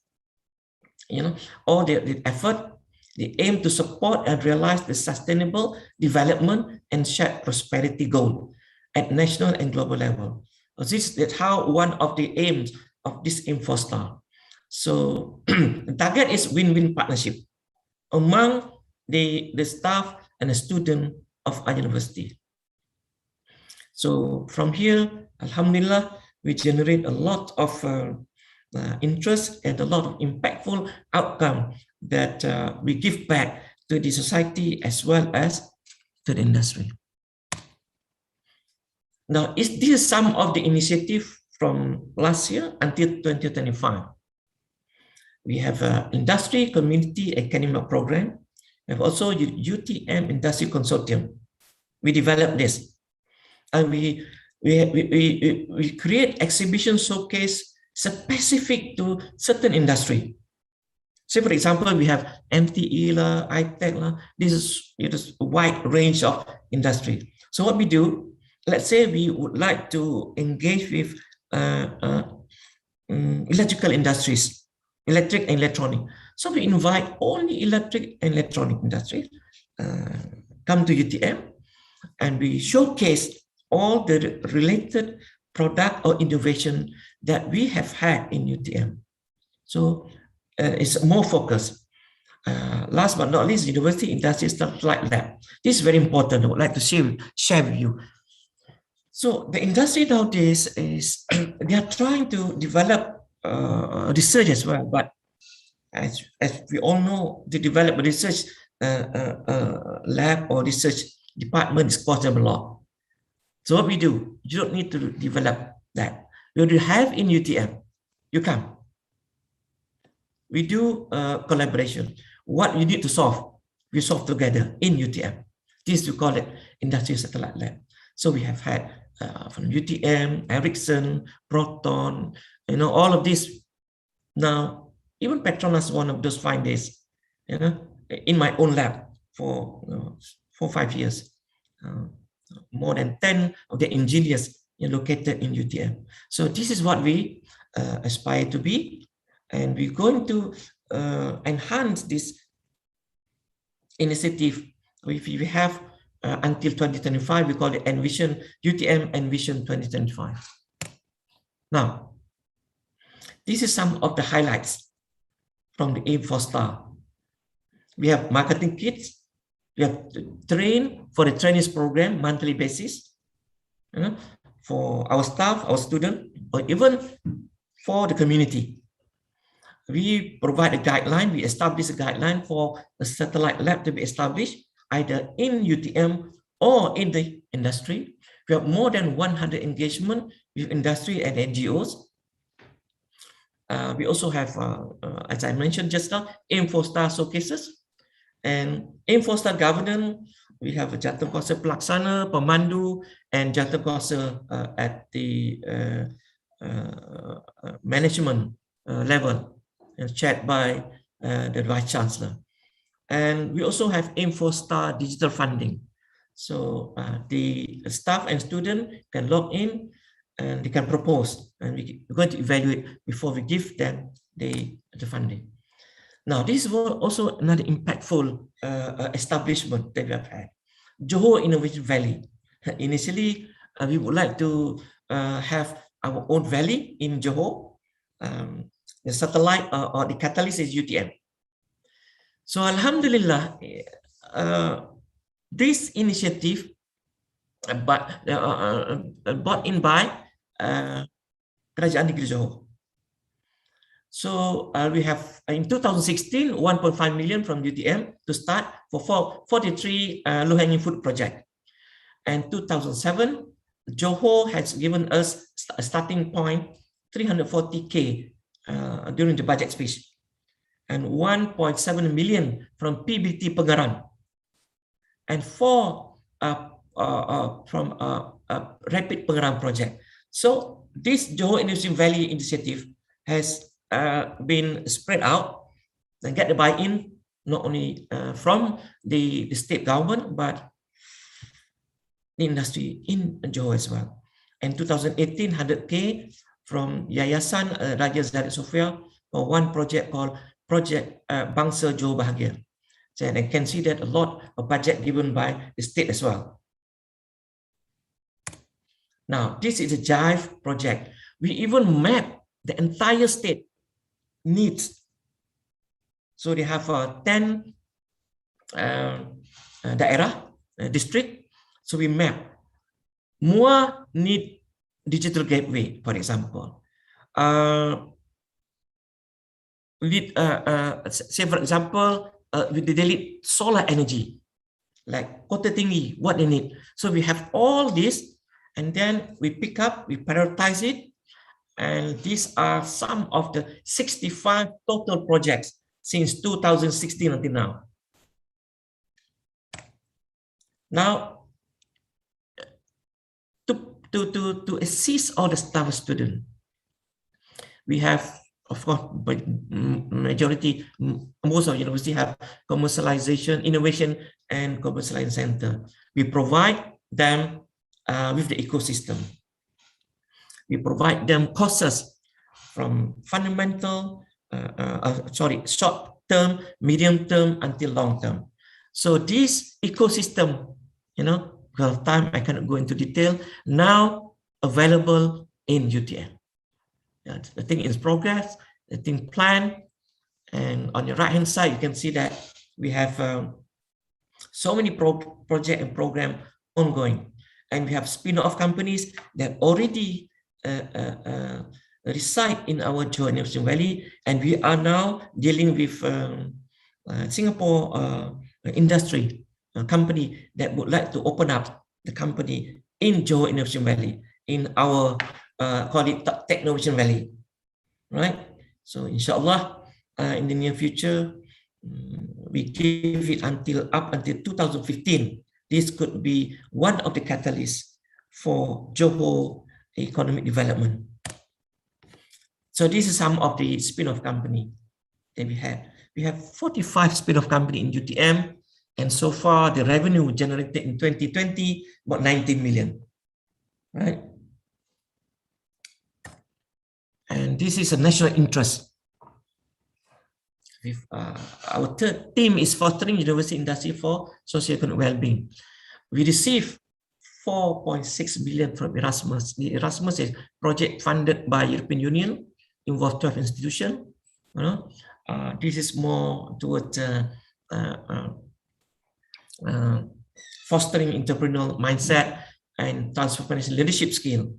you know, all the effort, the aim to support and realize the sustainable development and shared prosperity goal at national and global level. This is how one of the aims of this AIM 4-star. So the target is win-win partnership among the staff and the student of our university. So from here, alhamdulillah, we generate a lot of interest and a lot of impactful outcome that we give back to the society as well as to the industry. Now, this is some of the initiative from last year until 2025. We have an industry, community, academic program. We have also UTM Industry Consortium. We developed this. And we create exhibition showcase specific to certain industry. Say, for example, we have MTE, iTech. This is a wide range of industry. So what we do, let's say we would like to engage with electrical industries, electric and electronic. So we invite only electric and electronic industry come to UTM, and we showcase all the related product or innovation that we have had in UTM. So it's more focused. Last but not least, University Industry Satellite Lab. This is very important. I would like to share with you. So the industry nowadays is they are trying to develop research as well, but as we all know, to develop a research lab or research department is costly a lot. So what we do, you don't need to develop that. What you have in UTM, you come. We do collaboration. What you need to solve, we solve together in UTM. This we call it Industry Satellite Lab. So we have had from UTM, Ericsson, Proton, all of this. Now, even Petronas, one of those 5 days, in my own lab for 5 years. More than 10 of the engineers located in UTM. So this is what we aspire to be, and we're going to enhance this initiative. We have until 2025, we call it Envision, UTM Envision 2025. Now, this is some of the highlights from the Aim for Star. We have marketing kits. We have train for the trainees program monthly basis for our staff, our students, or even for the community. We provide a guideline. We establish a guideline for a satellite lab to be established either in UTM or in the industry. We have more than 100 engagement with industry and NGOs. We also have, as I mentioned just now, Aim for Star showcases. And Aim for Star governance, we have a Jatuh Pelaksana, Pemandu, and Jatuh at the management level, chaired by the Vice Chancellor. And we also have Aim for Star digital funding. So the staff and student can log in and they can propose, and we're going to evaluate before we give them the funding. Now, this is also another impactful establishment that we have had. Johor Innovation Valley. Initially, we would like to have our own valley in Johor. The satellite or the catalyst is UTM. So, Alhamdulillah, this initiative brought in by Kerajaan Negeri Johor. So we have in 2016, 1.5 million from UTM to start for 43 low-hanging fruit project. And 2007, Johor has given us a starting point, 340K during the budget speech, and 1.7 million from PBT Pengarang, and 4 from Rapid Pengarang project. So this Johor Innovation Valley initiative has been spread out and get the buy-in not only from the state government but the industry in Johor as well. And 2018, 100K from Yayasan Raja Zaid Sofia for one project called Project Bangsa Johor Bahagia. So I can see that a lot of budget given by the state as well. Now, this is a Jive project. We even map the entire state needs. So they have 10 daerah, district. So we map. Mua need digital gateway, for example. Say for example, with the daily solar energy, like Kota Tinggi, what they need. So we have all this, and then we pick up, we prioritize it, And these are some of the 65 total projects since 2016 until now. Now, to assist all the staff students, we have, of course, but most of university have commercialization, innovation, and commercialization center. We provide them with the ecosystem. We provide them courses from fundamental, short term, medium term, until long term. So this ecosystem, because of time, I cannot go into detail, now available in UTM. The thing is progress, the thing planned, and on your right-hand side, you can see that we have so many project and program ongoing, and we have spin-off companies that already reside in our Johor Innovation Valley, and we are now dealing with Singapore industry company that would like to open up the company in Johor Innovation Valley, in our call it Technovation Valley, right? So inshallah, in the near future, we give it up until 2015. This could be one of the catalysts for Johor economic development. So this is some of the spin-off company that we had. We have 45 spin-off company in UTM, and so far the revenue generated in 2020 about 19 million, right? And this is a national interest. With, our third theme is fostering university industry for socio-economic well-being. We received 4.6 billion from Erasmus. The Erasmus is project funded by European Union, involved 12 institutions. This is more towards fostering entrepreneurial mindset and transformation leadership skill.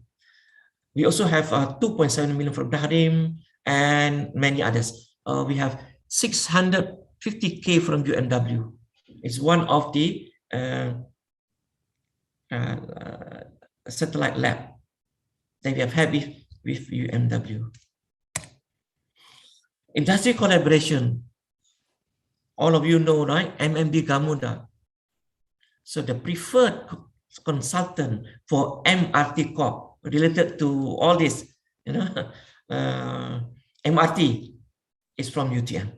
We also have 2.7 million from Bahrain and many others. We have 650K from UMW. It's one of the satellite lab that we have had with UMW. Industry collaboration. All of you know, right? MMD Gamuda. So the preferred consultant for MRT Corp related to all this, MRT is from UTM.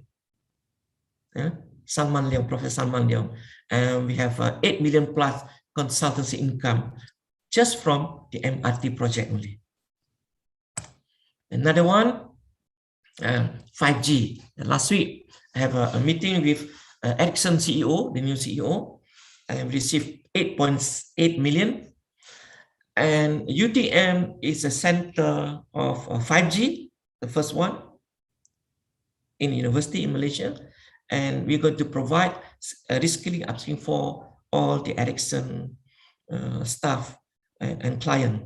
Salman Leong, Professor Salman Leong. And we have 8 million plus consultancy income just from the MRT project only. Another one, 5G. Last week, I have a meeting with Ericsson CEO, the new CEO, and received 8.8 million. And UTM is a center of 5G, the first one in university in Malaysia. And we're going to provide reskilling, upskilling for all the Ericsson staff and client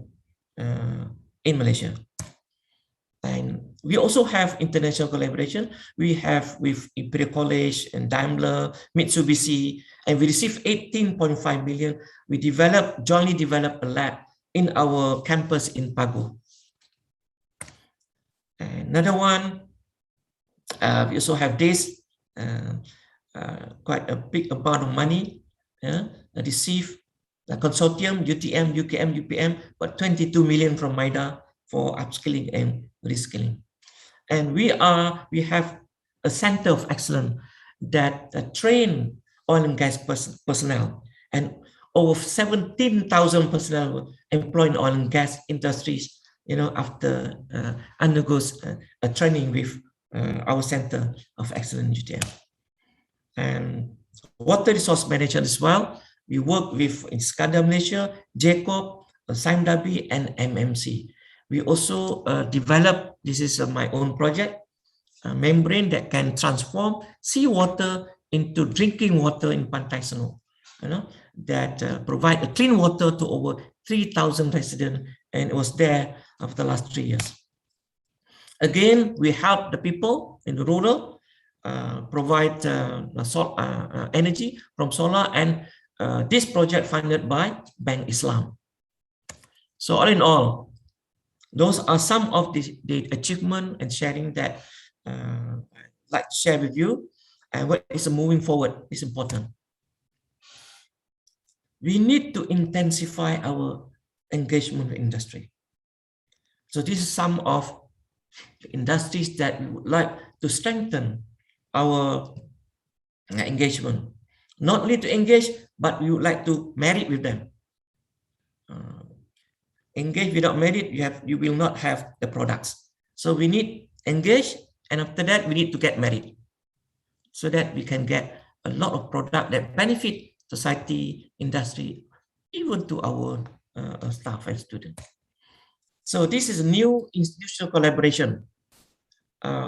in Malaysia. And we also have international collaboration. We have with Imperial College and Daimler, Mitsubishi, and we received 18.5 million. We jointly developed a lab in our campus in Pago. Another one, we also have this, quite a big amount of money received, the consortium, UTM, UKM, UPM, but 22 million from MIDA for upskilling and reskilling. And we have a center of excellence that train oil and gas personnel, and over 17,000 personnel employed in oil and gas industries, after undergoes a training with our center of excellence in UTM. And water resource management as well. We work with Iskandar Malaysia, Jacob, Saimdabi, and MMC. We also develop, this is my own project, a membrane that can transform seawater into drinking water in Pantai Senok, that provide a clean water to over 3,000 residents, and it was there for the last 3 years. Again, we help the people in the rural, provide energy from solar, and this project funded by Bank Islam. So all in all, Those are some of the achievement and sharing that I'd like to share with you. And what is moving forward is important. We need to intensify our engagement with industry. So this is some of the industries that we would like to strengthen our engagement. Not only to engage, but we would like to marry with them. Engage without merit, you will not have the products. So we need engage, and after that we need to get married, so that we can get a lot of product that benefit society, industry, even to our staff and students. So this is a new institutional collaboration,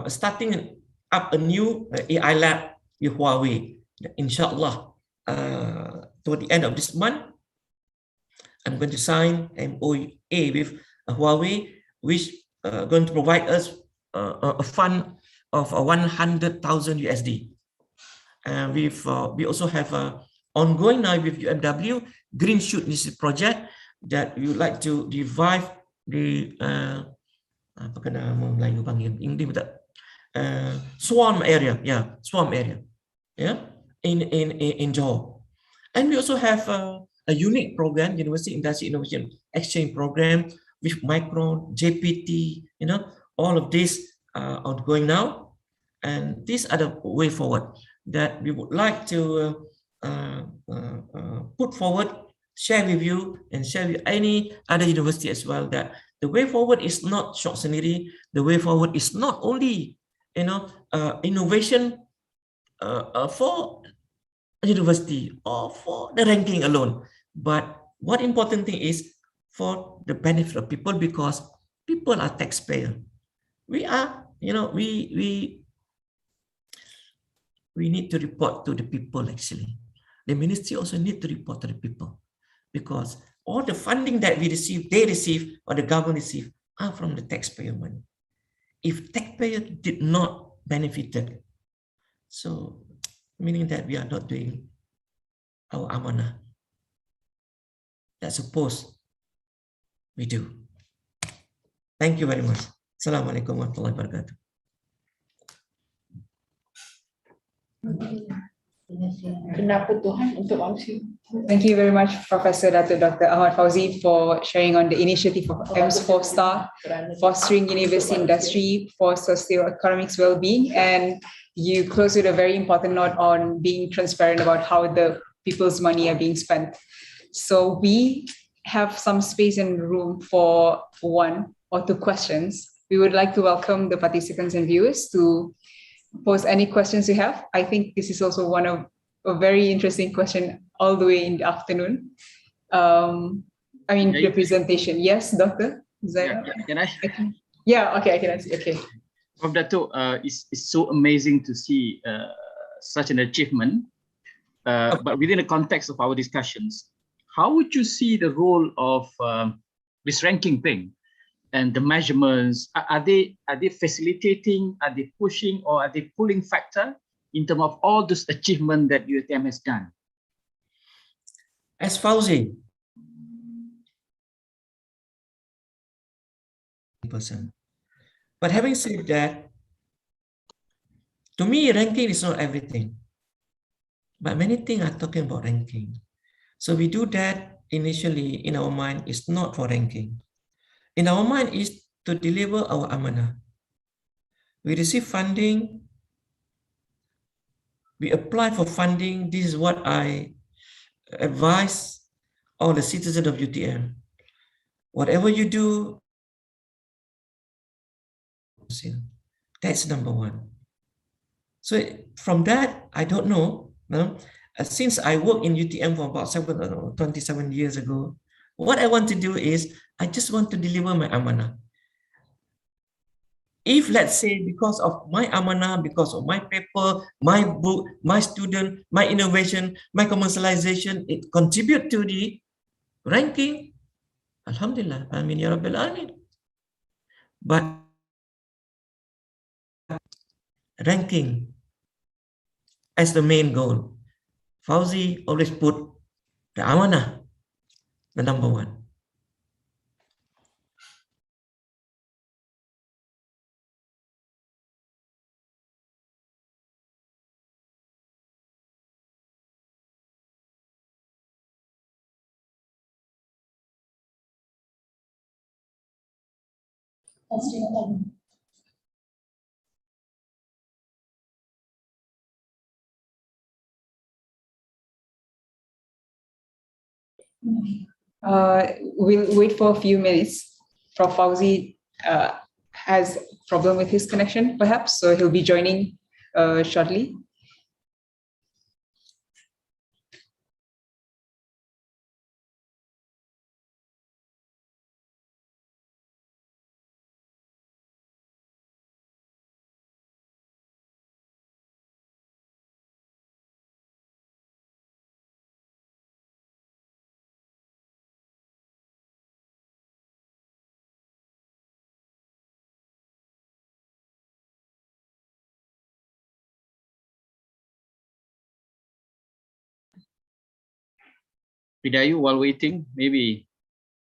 starting up a new AI lab with Huawei. Inshallah, toward the end of this month, I'm going to sign MOA with Huawei, which going to provide us a fund of 100,000 USD. We also have ongoing now with UMW Green Shoot Initiative project that we would like to revive the swarm area, in Johor. And we also have a unique program, University Industry Innovation Exchange Program with Micron, JPT, all of this are ongoing now. And these are the way forward that we would like to put forward, share with you, and share with any other university as well, that the way forward is not short sendiri. The way forward is not only, innovation for university or for the ranking alone, but what important thing is for the benefit of people, because people are taxpayer. We are, we need to report to the people. Actually, the ministry also need to report to the people, because all the funding that we receive, they receive, or the government receive, are from the taxpayer money. If taxpayer did not benefited, so meaning that we are not doing our amanah that suppose we do. Thank you very much. Assalamualaikum warahmatullahi wabarakatuh. Thank you very much, Professor Dr. Ahmad Fauzi, for sharing on the initiative of AMS 4-Star, fostering university industry for socio-economics well-being. And you close with a very important note on being transparent about how the people's money are being spent. So we have some space and room for 1 or 2 questions. We would like to welcome the participants and viewers to pose any questions you have. I think this is also one of a very interesting question all the way in the afternoon. The presentation. Yes, Doctor? Can I? Yeah, okay, I can answer. Okay. Prof. Dato, it's so amazing to see such an achievement, but within the context of our discussions, how would you see the role of this ranking thing and the measurements? Are they facilitating, are they pushing, or are they pulling factor in terms of all this achievement that UTM has done? As Fauzi, but having said that, to me, ranking is not everything. But many things are talking about ranking. So we do that initially in our mind is not for ranking. In our mind is to deliver our amanah. We receive funding. We apply for funding. This is what I advise all the citizens of UTM. Whatever you do, that's number 1. So from that, I don't know. Since I worked in UTM for about 27 years ago, what I want to do is, I just want to deliver my amanah. If, let's say, because of my amanah, because of my paper, my book, my student, my innovation, my commercialization, it contribute to the ranking, Alhamdulillah, Amin Ya Rabbil Alamin. But ranking as the main goal, Fauzi always put the amanah, the number 1. We'll wait for a few minutes. Prof. Fauzi has problem with his connection, perhaps, so he'll be joining shortly. Bidayu, while waiting, maybe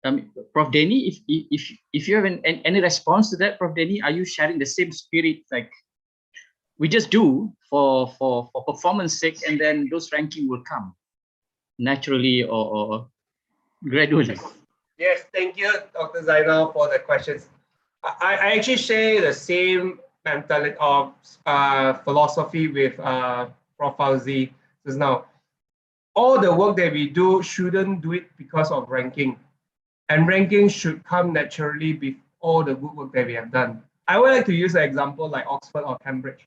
Prof. Denny, if you have any response to that, Prof. Denny, are you sharing the same spirit like we just do for performance sake, and then those ranking will come naturally or gradually? Yes, thank you, Dr. Zainal, for the questions. I actually share the same mentality of philosophy with Prof. Fauzi just now. All the work that we do shouldn't do it because of ranking. And ranking should come naturally with all the good work that we have done. I would like to use an example like Oxford or Cambridge.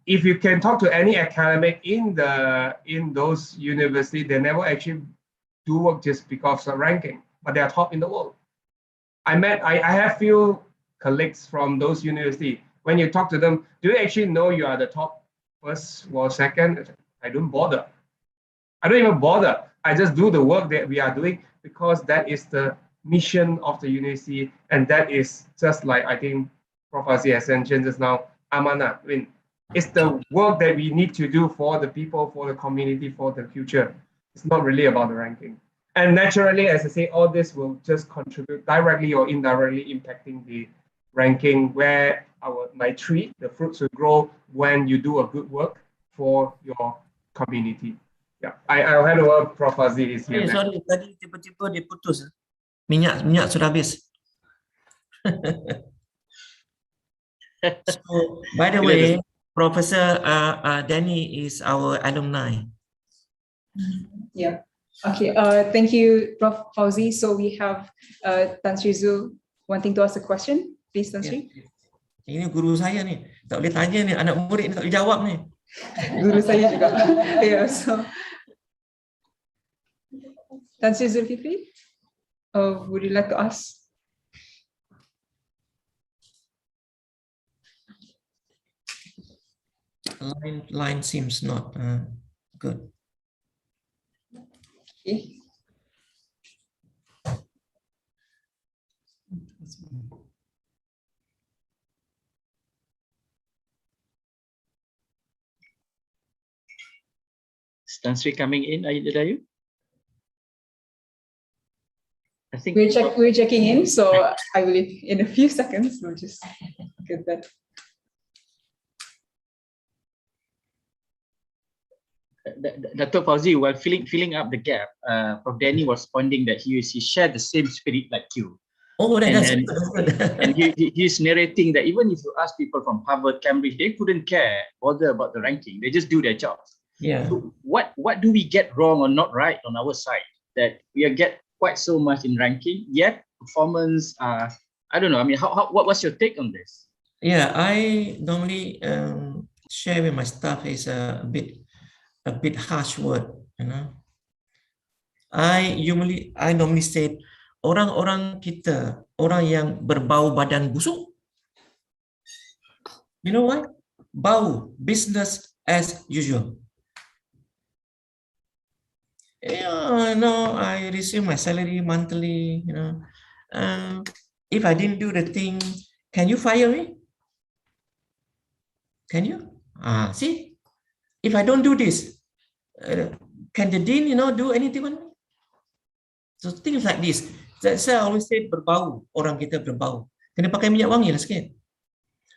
If you can talk to any academic in those universities, they never actually do work just because of ranking, but they are top in the world. I have few colleagues from those universities. When you talk to them, do you actually know you are the top first or second? I don't bother. I don't even bother. I just do the work that we are doing because that is the mission of the university, and that is just like I think Prof. Aziz has mentioned just now, Amana. I mean, it's the work that we need to do for the people, for the community, for the future. It's not really about the ranking. And naturally, as I say, all this will just contribute directly or indirectly impacting the ranking where my tree, the fruits will grow when you do a good work for your community. Yeah, I'll hand over Prof. Aziz here. Sorry, tadi tiba-tiba dia putus. Minyak sudah habis. So, by the way, Professor Danny is our alumni. Yeah. Okay. Thank you, Prof. Fauzi. So we have Tan Sri Zul wanting to ask a question. Please, Tan Sri. Ini guru saya ni. Tak boleh tanya ni. Anak murid ni tak boleh jawab ni. Guru saya juga. Yeah. So, Tan Sri Zulkifli, would you like to ask? Line seems not good. Okay. Tan Sri coming in, are you? I think we're checking in, so I will in a few seconds. We'll just get that. Dr. Fauzi, while filling up the gap, Prof. Danny was responding that he shared the same spirit like you. Oh, that's good. And he's narrating that even if you ask people from Harvard, Cambridge, they couldn't bother about the ranking. They just do their jobs. Yeah. So what do we get wrong or not right on our side that we get quite so much in ranking, yet performance, I don't know. I mean, what's your take on this? Yeah, I normally share with my staff is a bit harsh word, you know. I normally say orang-orang kita, orang yang berbau badan busuk. You know why? Bau, business as usual. Yeah, no, I receive my salary monthly, you know. If I didn't do the thing, can you fire me? Can you? See, if I don't do this, can the dean, do anything on me? So things like this. That's why I always say berbau, orang kita berbau. Kena pakai minyak wangi lah sikit.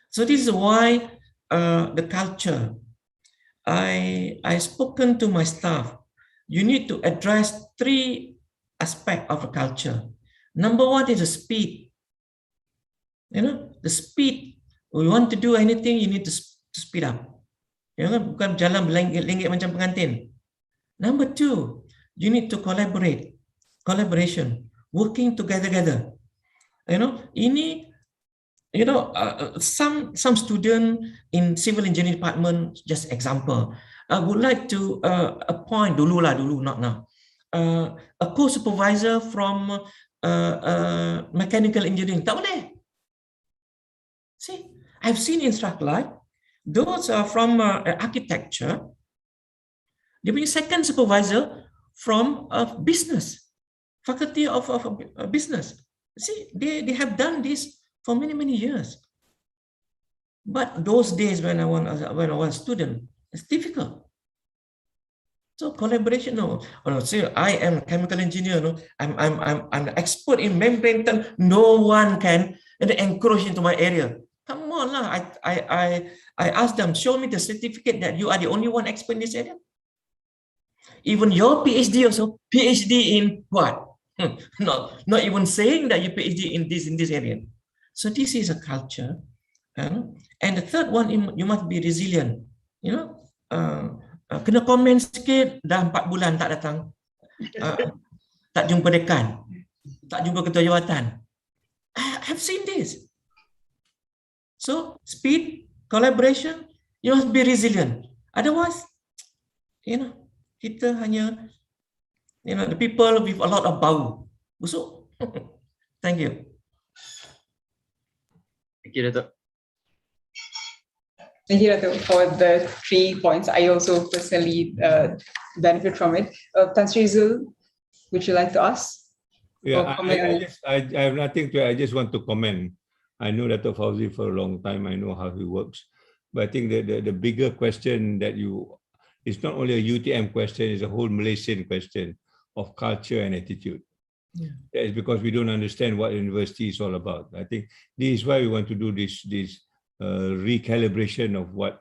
So this is why the culture. I spoken to my staff. You need to address 3 aspects of the culture. Number 1 is the speed. The speed. We want to do anything, you need to speed up. Bukan jalan berlenggit-lenggit macam pengantin. Number two, you need to collaboration, working together. Some student in civil engineering department, just example, would like to appoint dulu, not now, a co-supervisor from mechanical engineering. Tak boleh. See, I've seen in Strathclyde, those are from architecture. They bring second supervisor from business, faculty of business. See, they have done this for many years. But those days when I was a student, it's difficult. So collaboration, say I am a chemical engineer, I'm an expert in membrane. No one can encroach into my area. Come on, I asked them, show me the certificate that you are the only one expert in this area. Even your PhD also, PhD in what? Not even saying that you PhD in this area. So this is a culture. And the third one, you must be resilient. Kena komen sikit, dah 4 bulan tak datang. Tak jumpa dekan. Tak jumpa ketua jawatan. I have seen this. So speed, collaboration, you must be resilient. Otherwise, kita hanya, the people with a lot of bau. Busuk. Thank you. Thank you, Dato'. Thank you, Dato', for the 3 points. I also personally benefit from it. Tan Sri Zul, would you like to ask? Yeah, I have nothing to. I just want to comment. I know Dato' Fauzi for a long time. I know how he works, but I think the bigger question that it's not only a UTM question; it's a whole Malaysian question of culture and attitude. Yeah. That is because we don't understand what university is all about. I think this is why we want to do this recalibration of what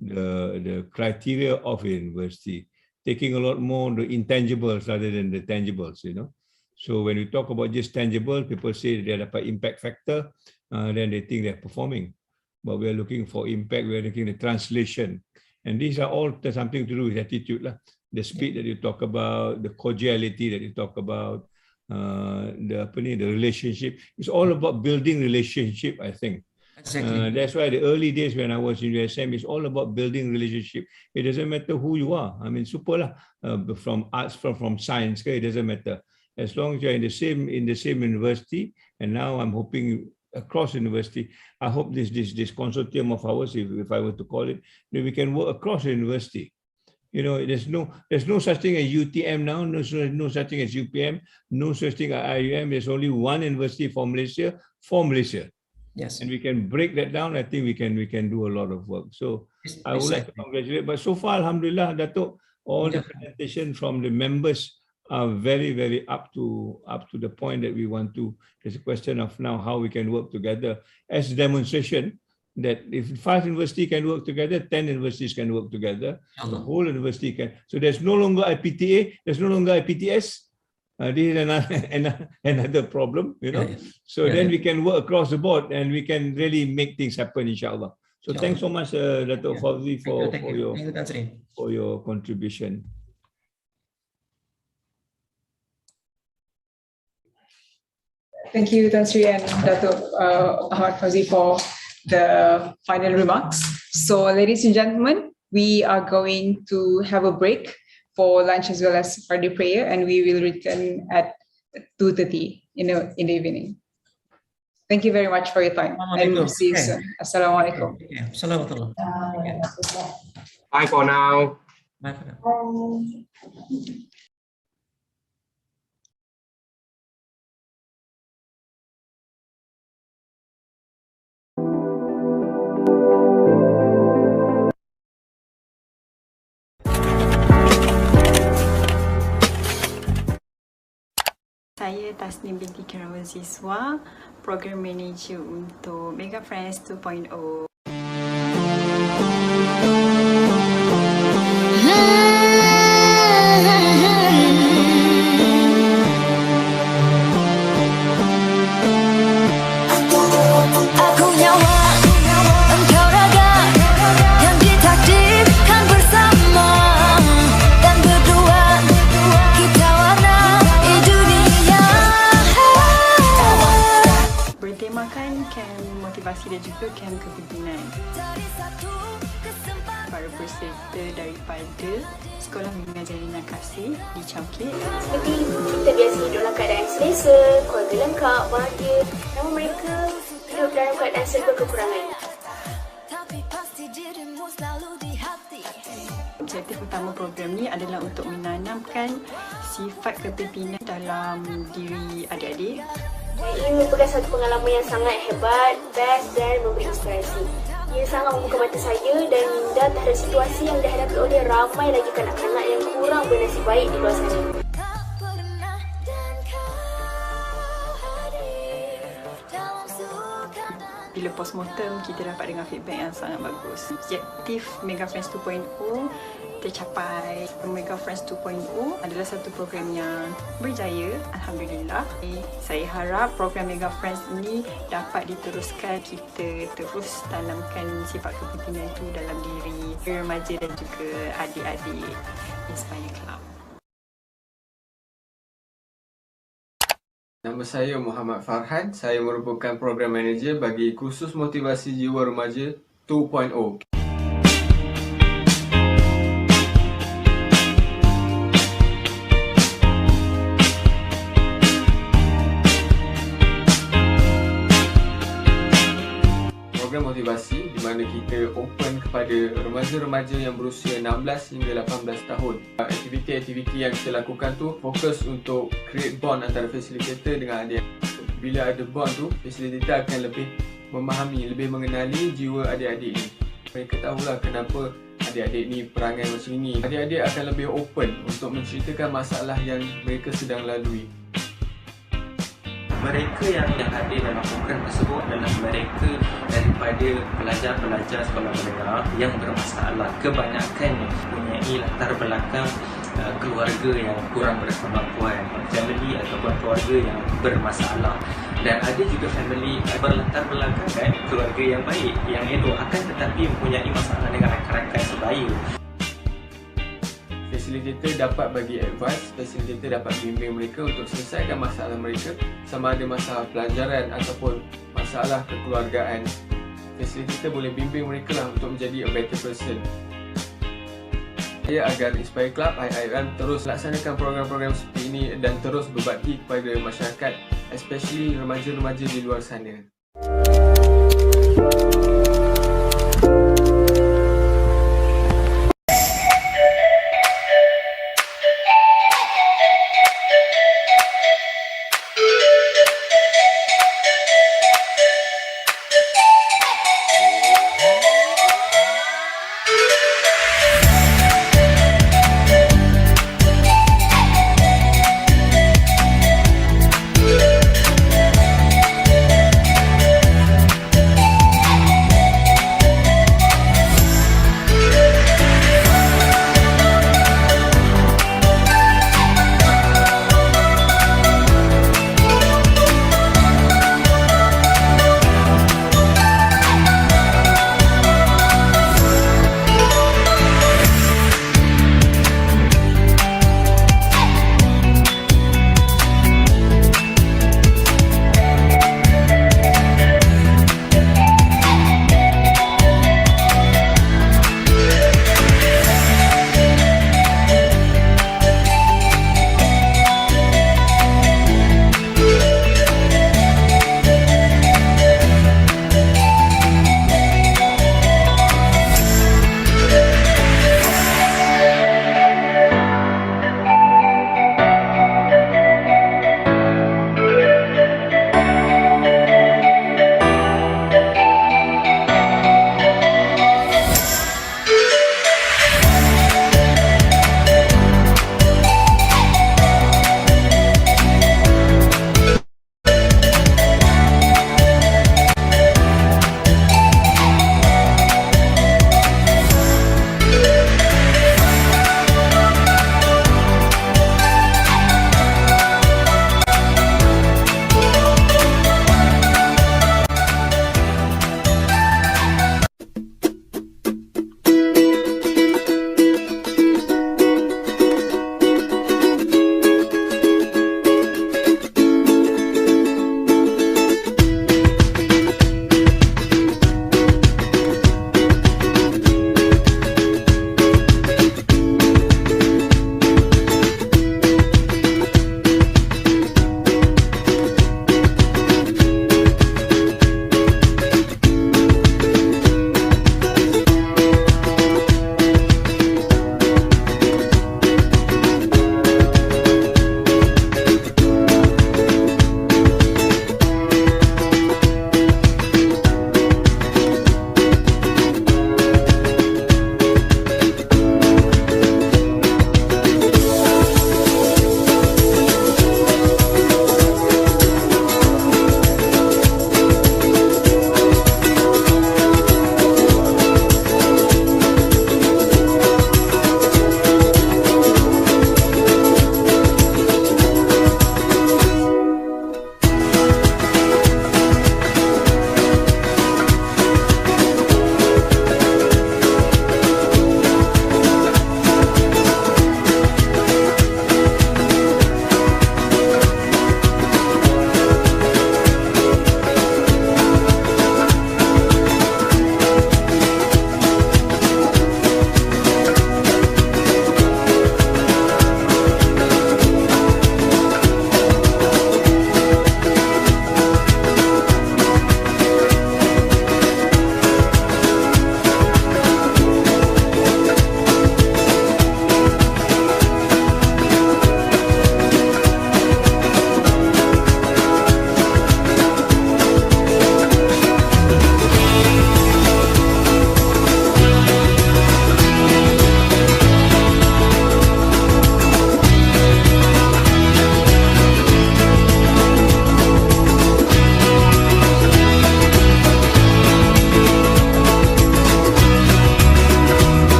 the criteria of a university, taking a lot more the intangibles rather than the tangibles. So when we talk about just tangible, people say they have an impact factor, then they think they're performing. But we are looking for impact, we are looking at translation. And these are all something to do with attitude. The speed that you talk about, the cordiality that you talk about, the relationship. It's all about building relationship, I think. Exactly. That's why the early days when I was in USM, it's all about building relationship. It doesn't matter who you are. I mean, super lah, from arts, from science, it doesn't matter. As long as you're in the same university, and now I'm hoping across university, I hope this consortium of ours, if I were to call it, that we can work across the university. There's no such thing as UTM now, no such thing as UPM, no such thing as IUM. There's only one university for Malaysia. Yes. And we can break that down. I think we can do a lot of work. So I would like to congratulate. But so far, alhamdulillah, Dato', all the presentation from the members are very up to the point that we want to. There's a question of now how we can work together as a demonstration that if 5 universities can work together, 10 universities can work together. The whole university can. So there's no longer IPTA, there's no longer IPTS. This is another problem, So then we can work across the board and we can really make things happen, inshallah. So thanks so much, Dato' Fauzi, for your contribution. Thank you, Tan Sri and Dato' Ahmad Fauzi, for the final remarks. So, ladies and gentlemen, we are going to have a break for lunch as well as Friday prayer, and we will return at 2:30 in the evening. Thank you very much for your time, and we'll see you soon. Assalamualaikum. Assalamualaikum. Bye for now. Bye for now. Saya Tasnim binti Kirawan Siswa, Program Manager untuk Mega Friends 2.0. kem motivasi dan juga kem kepimpinan. Para peserta daripada Sekolah Mengajar Rina Kasih di Chowkit. Seperti kita biasa hidup dalam keadaan selesa, keluarga lengkap, bahagia, namun mereka hidup dalam keadaan serba kekurangan. Objektif utama program ni adalah untuk menanamkan sifat kepimpinan dalam diri adik-adik. Ini merupakan satu pengalaman yang sangat hebat, best dan memberi inspirasi. Ia sangat membuka mata saya dan minda terhadap situasi yang dihadapi oleh ramai lagi kanak-kanak yang kurang bernasib baik di luar sana. Bila postmortem, kita dapat dengar feedback yang sangat bagus. Objektif Mega Friends 2.0 tercapai. Mega Friends 2.0 adalah satu program yang berjaya, Alhamdulillah. Saya harap program Mega Friends ini dapat diteruskan. Kita terus tanamkan sifat kepimpinan itu dalam diri remaja dan juga adik-adik Inspire Club. Nama saya Muhammad Farhan. Saya merupakan program manager bagi kursus motivasi jiwa remaja 2.0. Program motivasi di mana kita open kepada remaja-remaja yang berusia 16 hingga 18 tahun. Aktiviti-aktiviti yang kita lakukan tu fokus untuk create bond antara facilitator dengan adik. Bila ada bond tu, facilitator akan lebih memahami, lebih mengenali jiwa adik-adik ni. Mereka tahulah kenapa adik-adik ni perangai macam ini. Adik-adik akan lebih open untuk menceritakan masalah yang mereka sedang lalui. Mereka yang hadir dalam program tersebut adalah mereka daripada pelajar-pelajar sekolah menengah yang bermasalah. Kebanyakan mempunyai latar belakang keluarga yang kurang berkemampuan, family ataupun keluarga yang bermasalah. Dan ada juga family berlatar belakang keluarga yang baik, yang elok, akan tetapi mempunyai masalah dengan rakan-rakan sebaya. Facilitator dapat bagi advice, facilitator dapat bimbing mereka untuk selesaikan masalah mereka, sama ada masalah pelajaran ataupun masalah kekeluargaan. Facilitator boleh bimbing mereka lah untuk menjadi a better person. Saya agar Inspire Club IIM terus laksanakan program-program seperti ini dan terus berbakti kepada masyarakat, especially remaja-remaja di luar sana.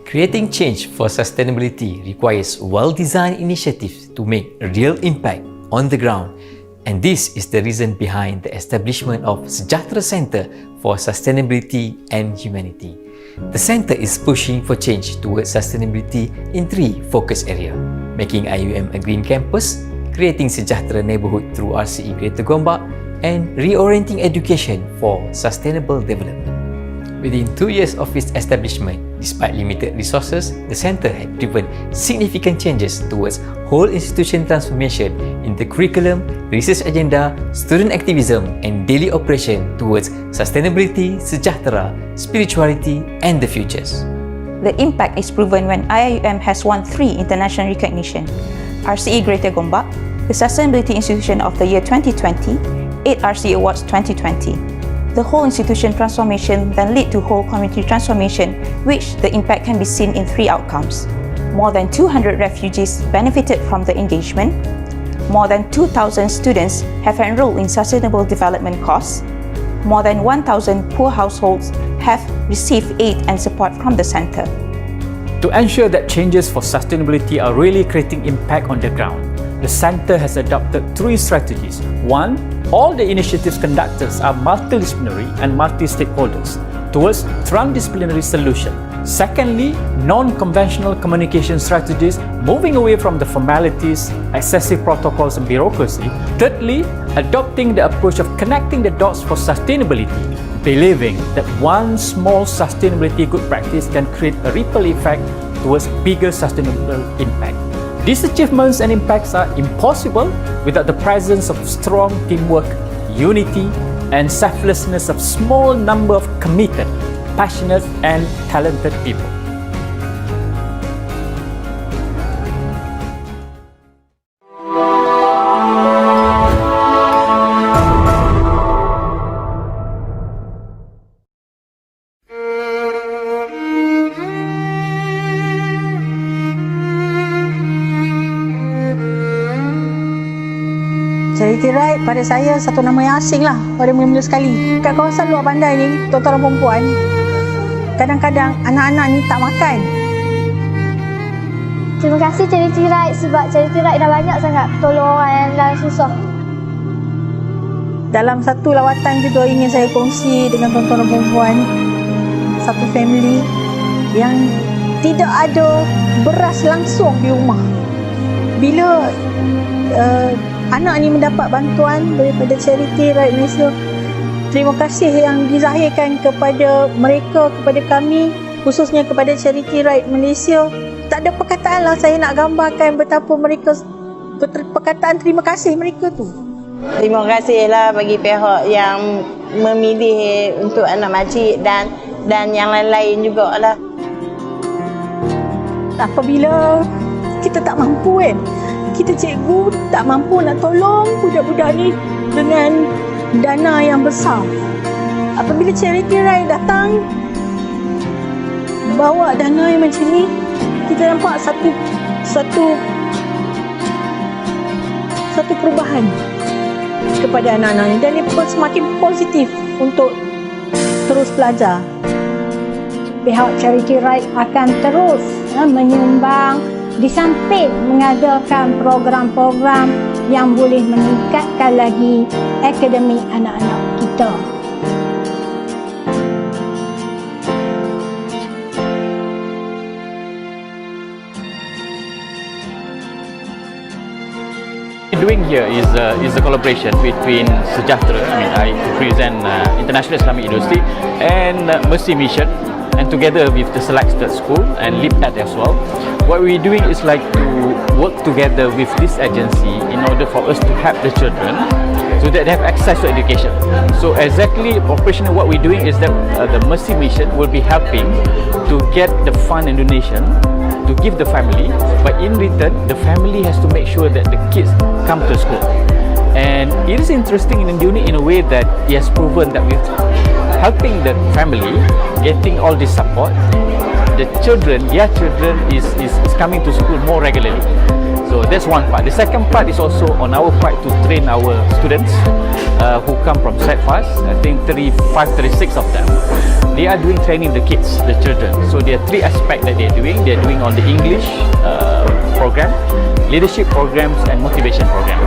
Creating change for sustainability requires well-designed initiatives to make a real impact on the ground, and this is the reason behind the establishment of Sejahtera Center for Sustainability and Humanity. The center is pushing for change towards sustainability in 3 focus areas: making IUM a green campus, creating Sejahtera neighborhood through RCE Greater Gombak, and reorienting education for sustainable development. Within 2 years of its establishment, despite limited resources, the centre had driven significant changes towards whole institution transformation in the curriculum, research agenda, student activism, and daily operation towards sustainability, sejahtera, spirituality, and the futures. The impact is proven when IIUM has won 3 international recognition: RCE Greater Gombak, the Sustainability Institution of the Year 2020, 8 RCE Awards 2020. The whole institution transformation then led to whole community transformation, which the impact can be seen in 3 outcomes. More than 200 refugees benefited from the engagement. More than 2,000 students have enrolled in sustainable development courses. More than 1,000 poor households have received aid and support from the centre. To ensure that changes for sustainability are really creating impact on the ground, the centre has adopted 3 strategies. 1. All the initiatives conducted are multidisciplinary and multi-stakeholders towards transdisciplinary solution. Secondly, non-conventional communication strategies, moving away from the formalities, excessive protocols and bureaucracy. Thirdly, adopting the approach of connecting the dots for sustainability, believing that one small sustainability good practice can create a ripple effect towards bigger sustainable impact. These achievements and impacts are impossible without the presence of strong teamwork, unity, and selflessness of small number of committed, passionate, and talented people. Charity Ride pada saya satu nama yang asing lah pada mula-mula sekali. Kat kawasan luar bandar ni, tuan-tuan dan perempuan, kadang-kadang anak-anak ni tak makan. Terima kasih Charity Ride sebab Charity Ride dah banyak sangat tolong orang yang dah susah. Dalam satu lawatan juga ingin saya kongsi dengan tuan-tuan dan perempuan, satu family yang tidak ada beras langsung di rumah. Bila anak ni mendapat bantuan daripada Charity Ride Malaysia, terima kasih yang dizahirkan kepada mereka, kepada kami, khususnya kepada Charity Ride Malaysia. Tak ada perkataan lah saya nak gambarkan betapa mereka, perkataan terima kasih mereka tu. Terima kasihlah bagi pihak yang memilih untuk anak makcik dan yang lain-lain jugalah. Apabila kita tak mampu kan, kita cikgu tak mampu nak tolong budak-budak ni dengan dana yang besar. Apabila Charity Ride datang bawa dana yang macam ni, kita nampak satu perubahan kepada anak-anak ini dan dia semakin positif untuk terus belajar. Pihak Charity Right akan terus menyumbang di samping mengadakan program-program yang boleh meningkatkan lagi akademik anak-anak kita. Doing here is a collaboration between Sejahtera, I represent International Islamic University, and Mercy Mission, and together with the selected school and LIPAD as well. What we're doing is like to work together with this agency in order for us to help the children so that they have access to education. So exactly operationally what we're doing is that the Mercy Mission will be helping to get the fund and donation to give the family, but in return the family has to make sure that the kids come to school. And it is interesting and unique in a way that it has proven that with helping the family getting all this support, the children, their children is coming to school more regularly. So that's one part. The second part is also on our part to train our students who come from Steadfast. I think 36 of them. They are doing training the kids, the children. So there are 3 aspects that they're doing. They're doing on the English program, leadership programs, and motivation program.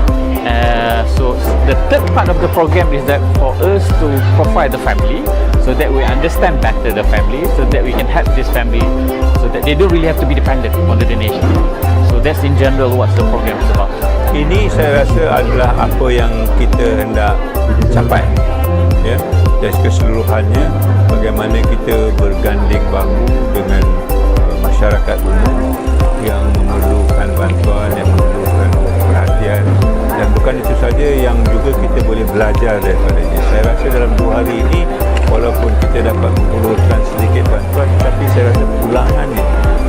So the third part of the program is that for us to profile the family so that we understand better the family, so that we can help this family so that they don't really have to be dependent on the donation. So that's in general what the program is about. Ini saya rasa adalah apa yang kita hendak capai, ya, dan keseluruhannya bagaimana kita berganding bahu dengan masyarakat umum yang memerlukan bantuan, yang memerlukan perhatian, dan bukan itu saja yang juga kita boleh belajar daripadanya. Saya rasa dalam 2 hari ini walaupun kita dapat mengulurkan sedikit bantuan, tapi saya rasa pulangannya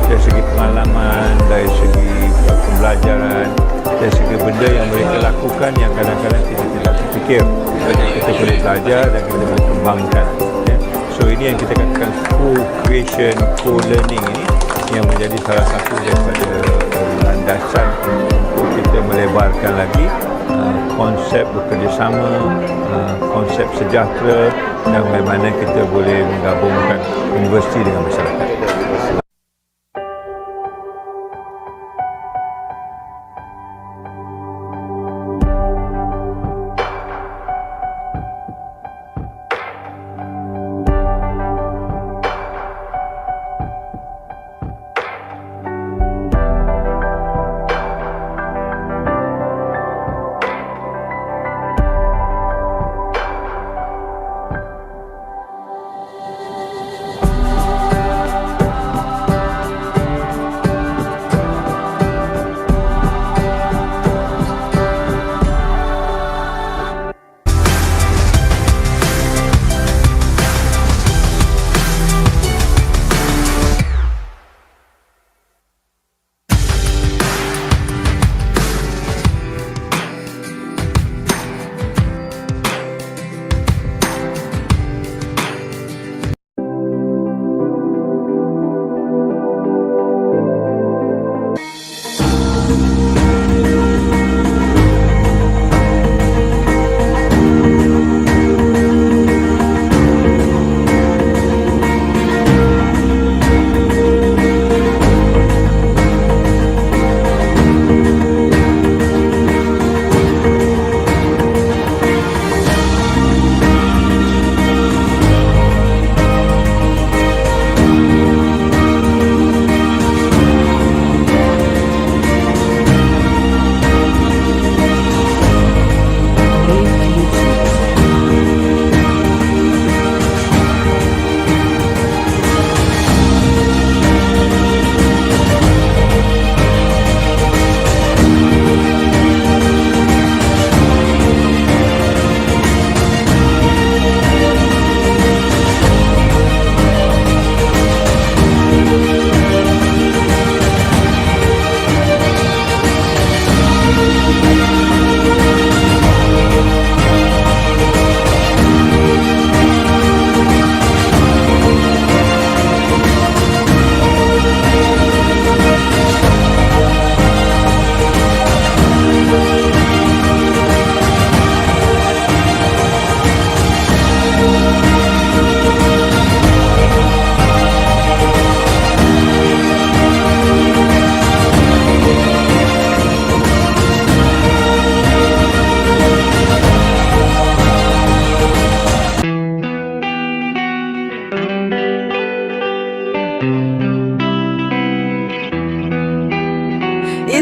dari segi pengalaman, dari segi pembelajaran, dari segi benda yang mereka lakukan yang kadang-kadang kita tidak terfikir, kita boleh belajar dan kita boleh kembangkan, ya. So ini yang kita katakan co-creation, co-learning ini yang menjadi salah satu daripada landasan untuk kita melebarkan lagi konsep bekerjasama, konsep sejahtera, dan bagaimana kita boleh menggabungkan universiti dengan masyarakat.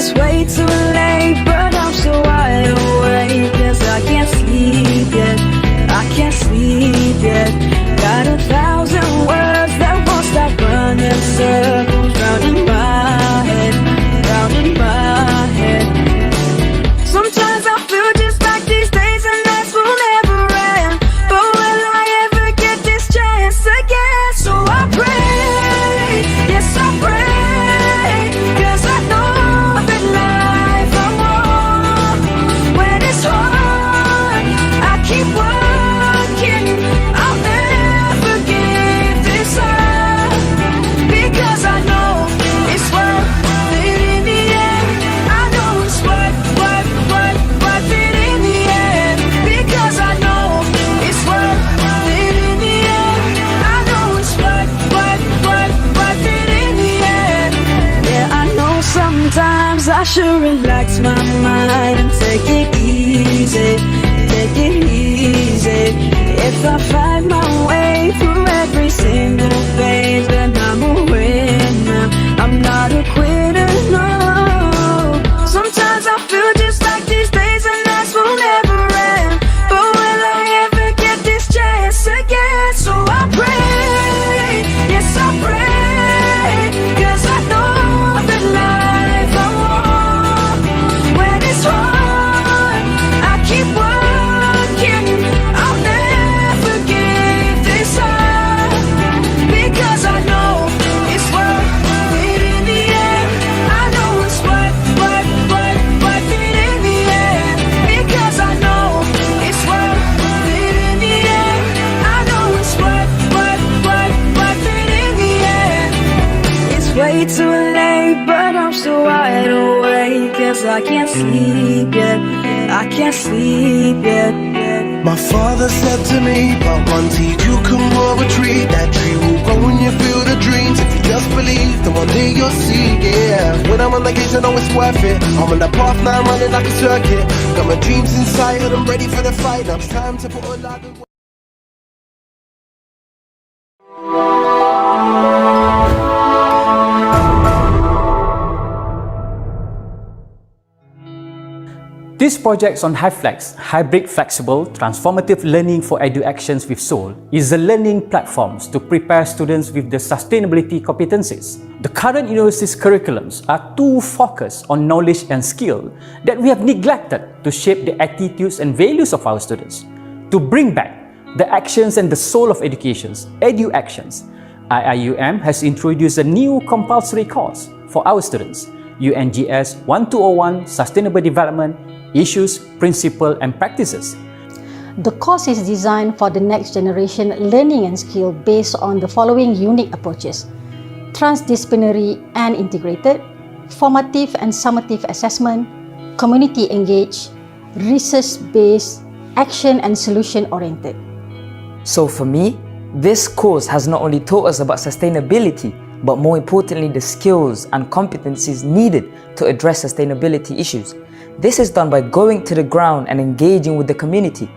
It's way too late, but I'm still wide awake, 'cause I can't sleep yet, I can't sleep yet. Got 1,000 words that won't stop running circles round in my head, round in my head. Sometimes I feel just like these days and nights will never end, but will I ever get this chance again? So I pray, yes I pray, 'cause I know that life I'm wrong. When it's hard, I keep working, I'll never give this up, because I know it's worth it in the end. I know it's worth it in the end, because I know it's worth it in the end. I know it's worth it in the end. Yeah, I know sometimes I should relax my mind and take it easy, take it easy. If I find my way through every single phase, then I'm a winner, I'm not a quitter, no. Sometimes I feel just like these days and nights will never end, but will I ever get this chance again? So I pray, yes I pray, 'cause I know that life I'm wrong. When it's hard, I keep working, I'll never give this up, because I know it's worth it in the end. I know it's worth it in the end, because I know it's worth it in the end. I know it's worth it in the end. It's way too late, but I'm still wide awake, 'cause I can't sleep yet, I can't sleep yet. My father said to me, but one seed you can grow a tree. That tree will grow when you feel the dreams. If you just believe, then one day you'll see, yeah. When I'm on the case, I know it's worth it. I'm on the path now, I'm running like a circuit. Got my dreams inside, and I'm ready for the fight. Now it's time to put a lot of... This project on HiFlex, Hybrid Flexible Transformative Learning for Edu Actions with Soul, is a learning platform to prepare students with the sustainability competencies. The current university's curriculums are too focused on knowledge and skill that we have neglected to shape the attitudes and values of our students. To bring back the actions and the soul of educations, Edu Actions, IIUM has introduced a new compulsory course for our students, UNGS 1201 Sustainable Development Issues, Principles and Practices. The course is designed for the next generation learning and skill based on the following unique approaches: transdisciplinary and integrated, formative and summative assessment, community engaged, research-based, action and solution-oriented. So for me, this course has not only taught us about sustainability, but more importantly, the skills and competencies needed to address sustainability issues. This is done by going to the ground and engaging with the community.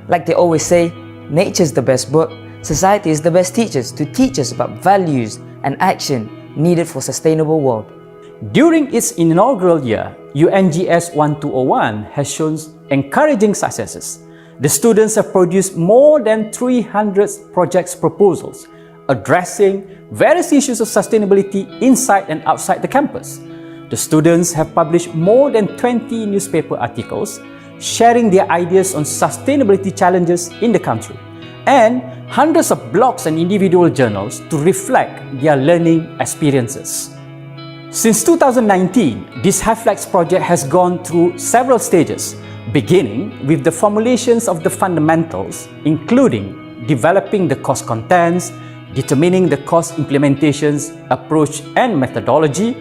Like they always say, nature's the best book, society is the best teachers to teach us about values and action needed for a sustainable world. During its inaugural year, UNGS 1201 has shown encouraging successes. The students have produced more than 300 project proposals addressing various issues of sustainability inside and outside the campus. The students have published more than 20 newspaper articles sharing their ideas on sustainability challenges in the country, and hundreds of blogs and individual journals to reflect their learning experiences. Since 2019, this HiFlex project has gone through several stages, beginning with the formulations of the fundamentals, including developing the course contents, determining the course implementations, approach and methodology,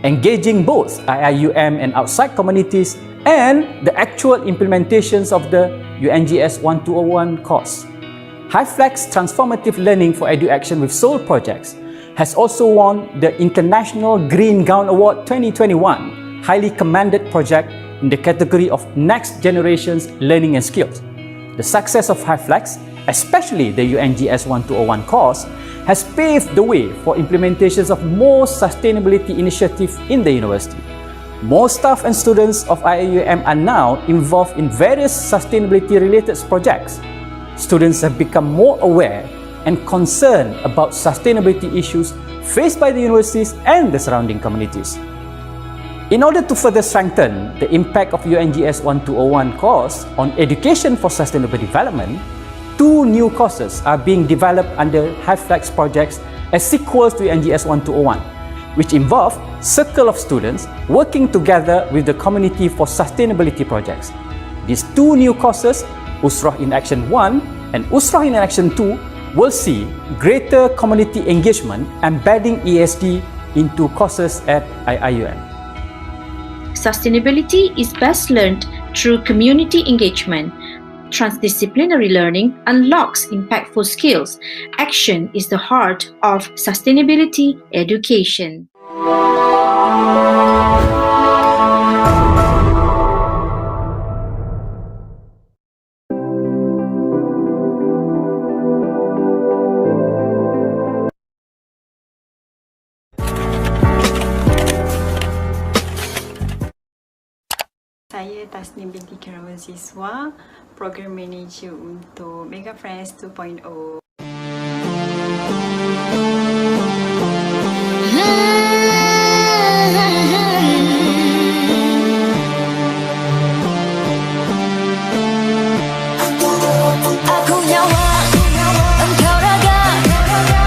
engaging both IIUM and outside communities, and the actual implementations of the UNGS 1201 course. HiFlex Transformative Learning for Edu Action with Soul projects has also won the International Green Gown Award 2021 Highly Commended Project in the category of Next Generation's Learning and Skills. The success of HiFlex, especially the UNGS 1201 course, has paved the way for implementations of more sustainability initiatives in the university. More staff and students of IIUM are now involved in various sustainability-related projects. Students have become more aware and concerned about sustainability issues faced by the universities and the surrounding communities. In order to further strengthen the impact of UNGS 1201 course on education for sustainable development, 2 new courses are being developed under HiFlex projects as sequels to UNGS 1201, which involve circle of students working together with the community for sustainability projects. These 2 new courses, Usrah in Action 1 and Usrah in Action 2, will see greater community engagement embedding ESG into courses at IIUM. Sustainability is best learned through community engagement. Transdisciplinary learning unlocks impactful skills. Action is the heart of sustainability education. Saya Tasnim binti Kirawan Siswa, Program Manager untuk Mega Friends 2.0. Aku nyawa, engkau raga,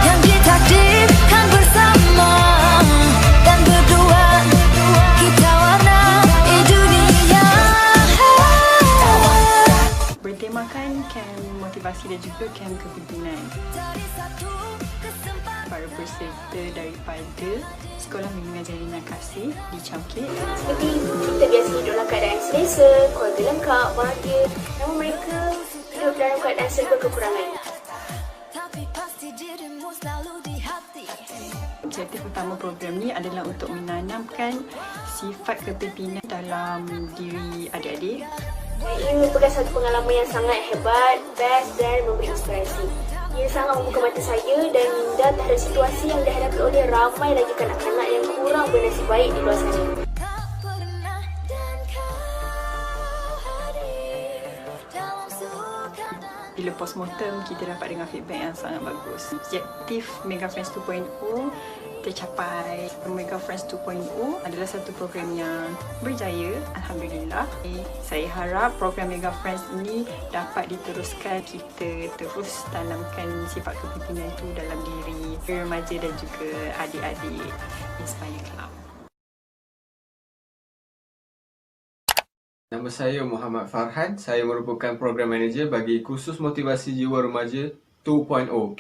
yang ditakdirkan bersama, dan berdua kita warnai dunia. Bertemakan kem motivasi dan juga kem kepimpinan. Para peserta daripada Sekolah Bimbingan Jalinan Kasih di Cangkit. Seperti kita biasa hidup dalam keadaan selesa, keluarga lengkap, bahagia. Namun mereka hidup dalam keadaan serba kekurangan. Objektif utama program ni adalah untuk menanamkan sifat kepimpinan dalam diri adik-adik. Ia merupakan satu pengalaman yang sangat hebat, best dan memberi inspirasi. Ia sangat membuka mata saya dan minda terhadap situasi yang dihadapi oleh ramai lagi kanak-kanak yang kurang bernasib baik di luar sana. Bila postmortem, kita dapat dengar feedback yang sangat bagus. Objektif Mega Friends 2.0 tercapai. Mega Friends 2.0 adalah satu program yang berjaya, Alhamdulillah. Saya harap program Mega Friends ini dapat diteruskan. Kita terus tanamkan sifat kepimpinan itu dalam diri remaja dan juga adik-adik Inspire Club. Nama saya Muhammad Farhan. Saya merupakan Program Manager bagi Kursus Motivasi Jiwa Remaja 2.0.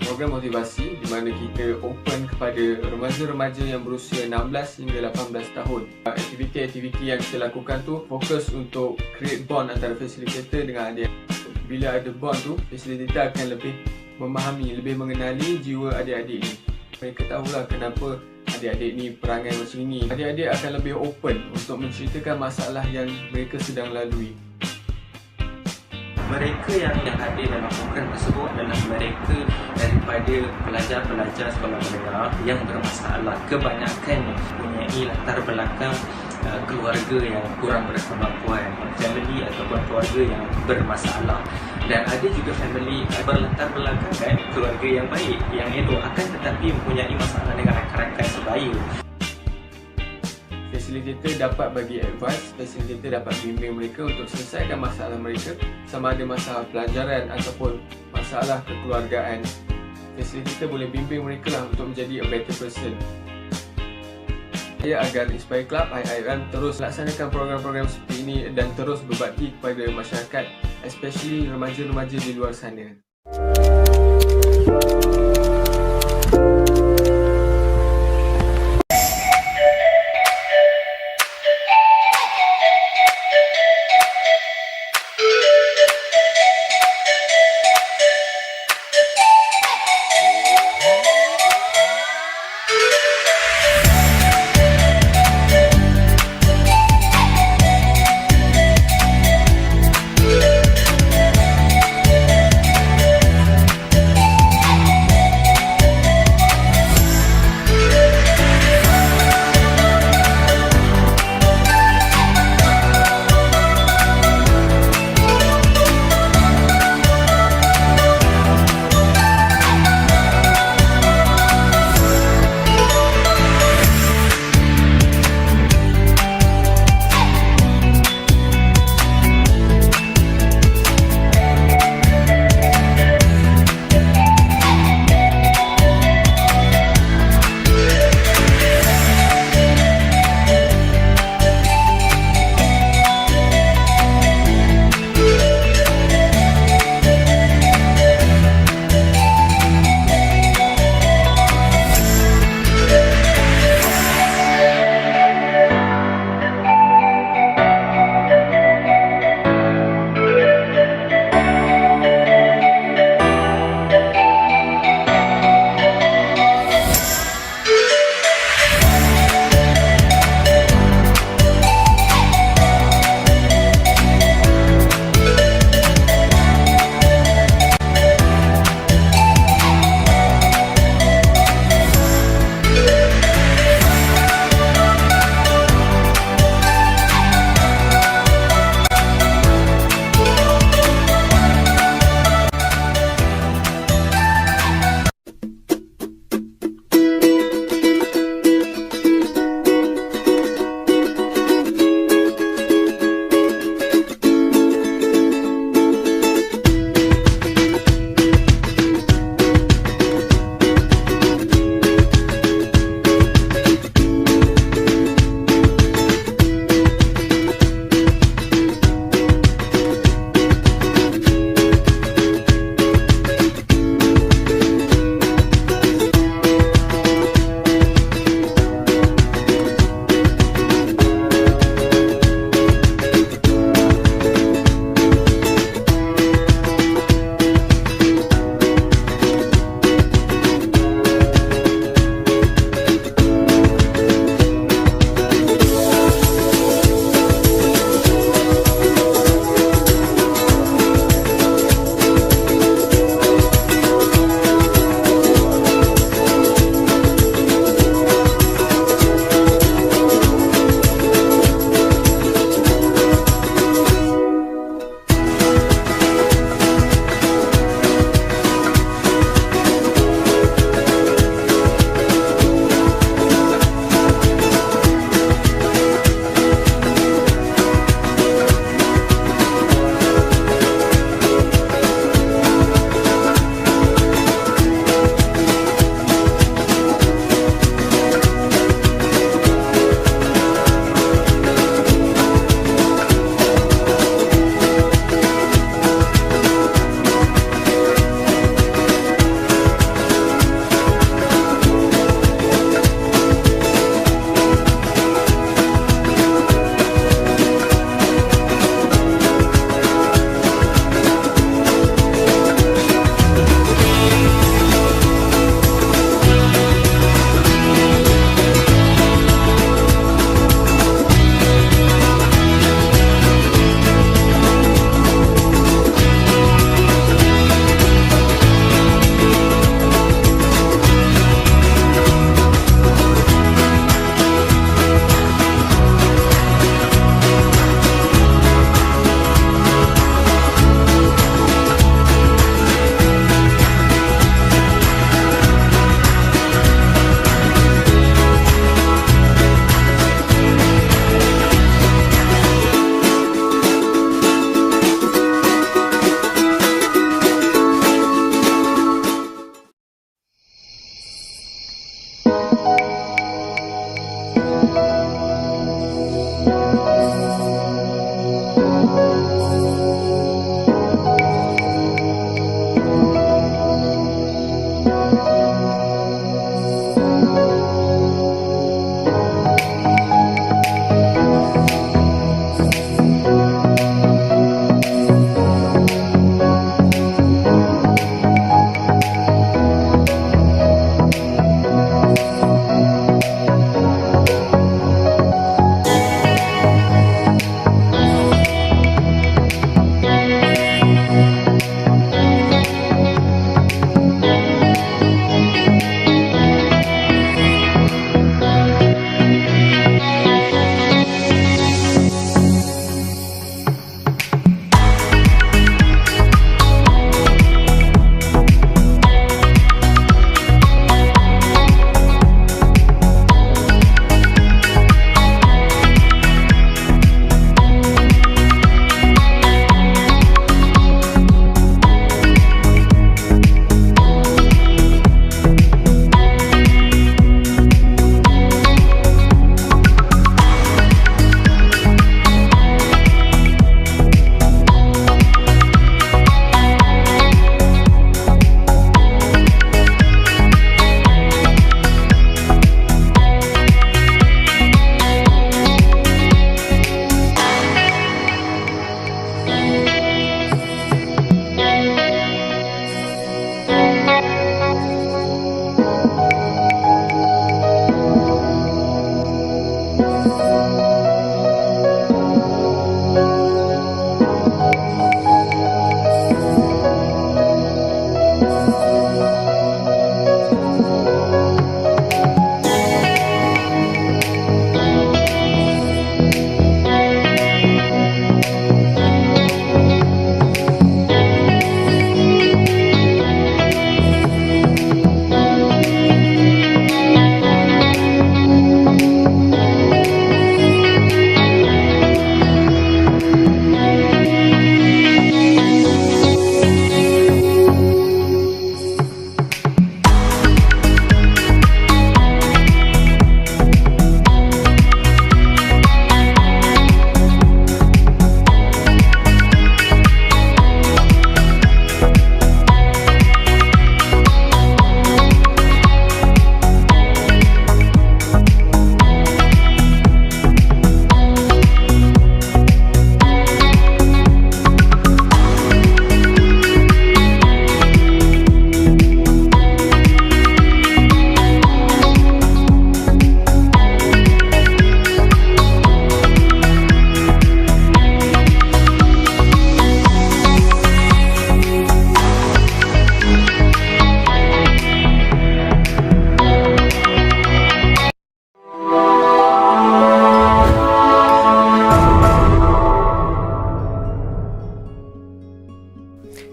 Program motivasi di mana kita open kepada remaja-remaja yang berusia 16 hingga 18 tahun. Aktiviti-aktiviti yang kita lakukan tu fokus untuk create bond antara facilitator dengan adik. Bila ada bond tu, facilitator akan lebih memahami, lebih mengenali jiwa adik-adik ni. Mereka tahulah kenapa adik-adik ni perangai macam ini. Adik-adik akan lebih open untuk menceritakan masalah yang mereka sedang lalui. Mereka yang hadir dalam program tersebut adalah mereka daripada pelajar-pelajar sekolah menengah yang bermasalah. Kebanyakannya mempunyai latar belakang keluarga yang kurang berkemampuan, family ataupun keluarga yang bermasalah. Dan ada juga family berlatar belakang keluarga yang baik, yang elok, akan tetapi mempunyai masalah dengan rakan-rakan sebaya. Facilitator dapat bagi advice, facilitator dapat bimbing mereka untuk selesaikan masalah mereka, sama ada masalah pelajaran ataupun masalah kekeluargaan. Facilitator boleh bimbing mereka lah untuk menjadi a better person. Saya agar Inspire Club IIUM terus laksanakan program-program seperti ini dan terus berbakti kepada masyarakat, especially remaja-remaja di luar sana.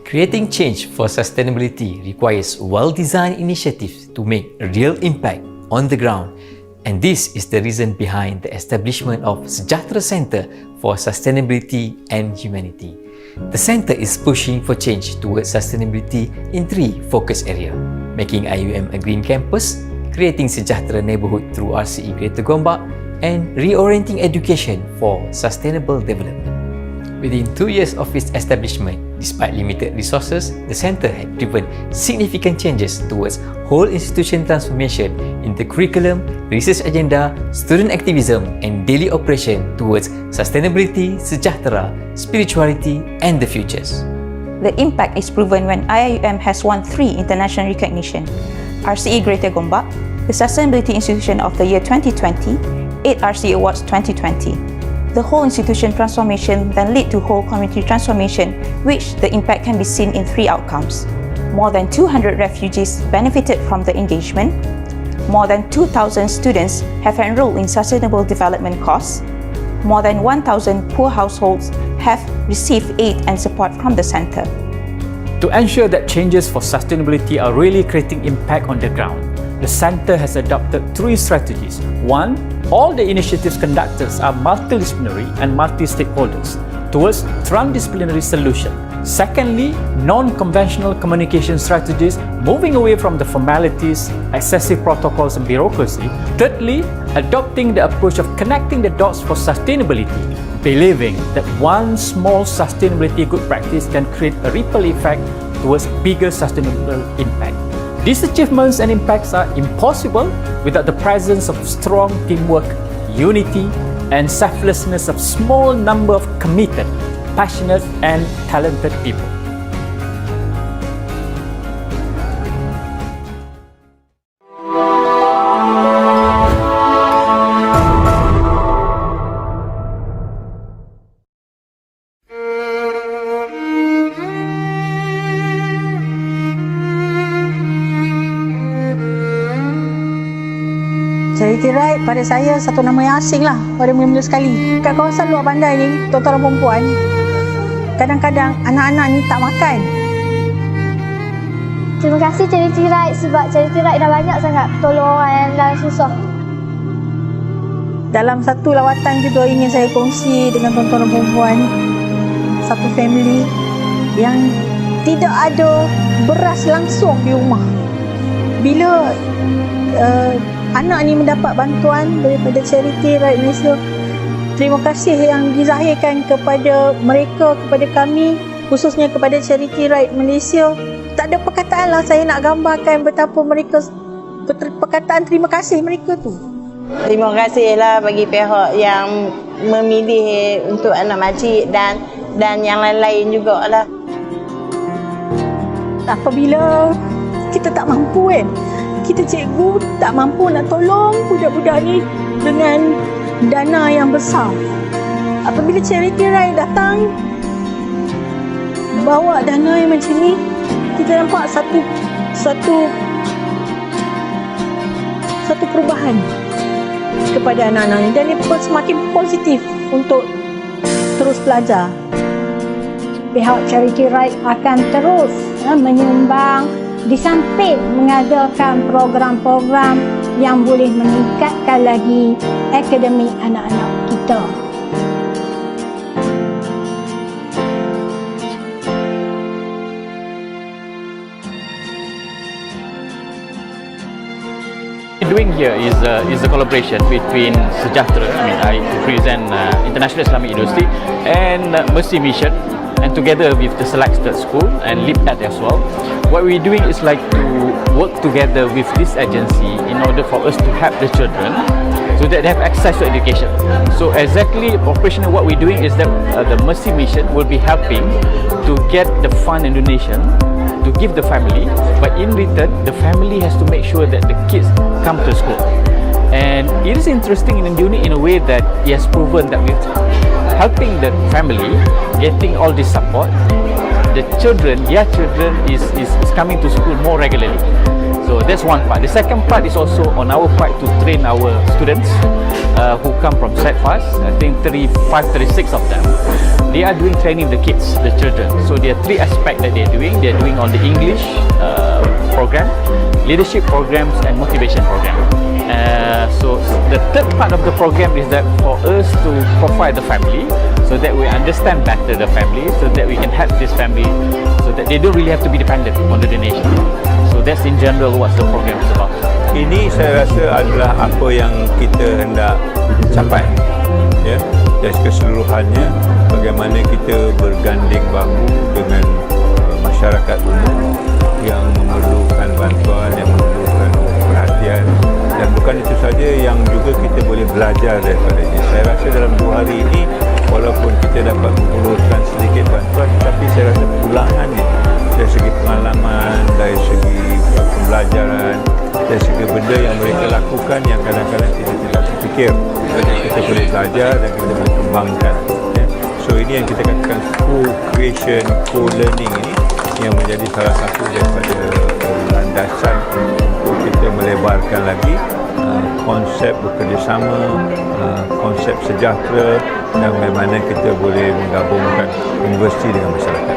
Creating change for sustainability requires well-designed initiatives to make a real impact on the ground, and this is the reason behind the establishment of Sejahtera Center for Sustainability and Humanity. The center is pushing for change towards sustainability in 3 focus areas: making IUM a green campus, creating Sejahtera neighborhood through RCE Greater Gombak, and reorienting education for sustainable development. Within 2 years of its establishment, despite limited resources, the centre had driven significant changes towards whole institution transformation in the curriculum, research agenda, student activism, and daily operation towards sustainability, sejahtera, spirituality, and the futures. The impact is proven when IIUM has won 3 international recognition: RCE Greater Gombak, the Sustainability Institution of the Year 2020, 8 RCE Awards 2020. The whole institution transformation then led to whole community transformation, which the impact can be seen in 3 outcomes. More than 200 refugees benefited from the engagement. More than 2,000 students have enrolled in sustainable development courses. More than 1,000 poor households have received aid and support from the centre. To ensure that changes for sustainability are really creating impact on the ground, the centre has adopted 3 strategies. 1. All the initiatives conducted are multidisciplinary and multi-stakeholders towards transdisciplinary solution. Secondly, non-conventional communication strategies, moving away from the formalities, excessive protocols and bureaucracy. Thirdly, adopting the approach of connecting the dots for sustainability, believing that one small sustainability good practice can create a ripple effect towards bigger sustainable impact. These achievements and impacts are impossible without the presence of strong teamwork, unity, and selflessness of small number of committed, passionate, and talented people. Charity Ride pada saya satu nama yang asing lah pada mula-mula sekali. Kat kawasan luar bandar ni, tuan-tuan dan perempuan, kadang-kadang anak-anak ni tak makan. Terima kasih Charity Ride sebab Charity Ride dah banyak sangat tolong orang yang dah susah. Dalam satu lawatan juga ingin saya kongsi dengan tuan-tuan dan perempuan, satu family yang tidak ada beras langsung di rumah. Bila anak ni mendapat bantuan daripada Charity Right Malaysia, terima kasih yang dizahirkan kepada mereka, kepada kami, khususnya kepada Charity Right Malaysia. Tak ada perkataan lah saya nak gambarkan betapa mereka, perkataan terima kasih mereka tu. Terima kasihlah bagi pihak yang memilih untuk anak makcik dan yang lain-lain jugalah. Apabila kita tak mampu kan, kita cikgu tak mampu nak tolong budak-budak ni dengan dana yang besar. Apabila Charity Ride datang bawa dana yang macam ni, kita nampak satu perubahan kepada anak-anak ni, dan dia pun semakin positif untuk terus belajar. Pihak Charity Ride akan terus menyumbang di samping mengadakan program-program yang boleh meningkatkan lagi akademik anak-anak kita. Doing here is a collaboration between Sejahtera, I represent International Islamic University, and Mercy Mission, and together with the selected school and LIPAD as well. What we're doing is like to work together with this agency in order for us to help the children so that they have access to education. So exactly operationally what we're doing is that the Mercy Mission will be helping to get the fund and donation to give the family, but in return the family has to make sure that the kids come to school. And it is interesting and unique in a way that it has proven that with helping the family, getting all this support, the children, their children is coming to school more regularly. So that's one part. The second part is also on our part to train our students who come from SETFAS. I think 36 of them. They are doing training the kids, the children. So there are 3 aspects that they're doing. They're doing on the English program, leadership programs, and motivation program. So the third part of the program is that for us to profile the family, so that we understand better the family, so that we can help this family, so that they don't really have to be dependent on the donation. So that's in general what the program is about. Ini saya rasa adalah apa yang kita hendak capai, ya. Dan keseluruhannya bagaimana kita berganding bahu dengan masyarakat umum yang memerlukan bantuan, yang memerlukan perhatian, dan bukan itu saja, yang juga kita boleh belajar daripadanya. Saya rasa dalam 2 hari ini walaupun kita dapat menghulurkan sedikit bantuan, tapi saya rasa pulangannya dari segi pengalaman, dari segi pembelajaran, dari segi benda yang mereka lakukan yang kadang-kadang kita tidak terfikir, kita boleh belajar dan kita boleh kembangkan, ya. So ini yang kita katakan co-creation, co-learning ini yang menjadi salah satu daripada landasan untuk kita melebarkan lagi konsep bekerjasama, konsep sejahtera, dan bagaimana kita boleh menggabungkan universiti dengan masyarakat.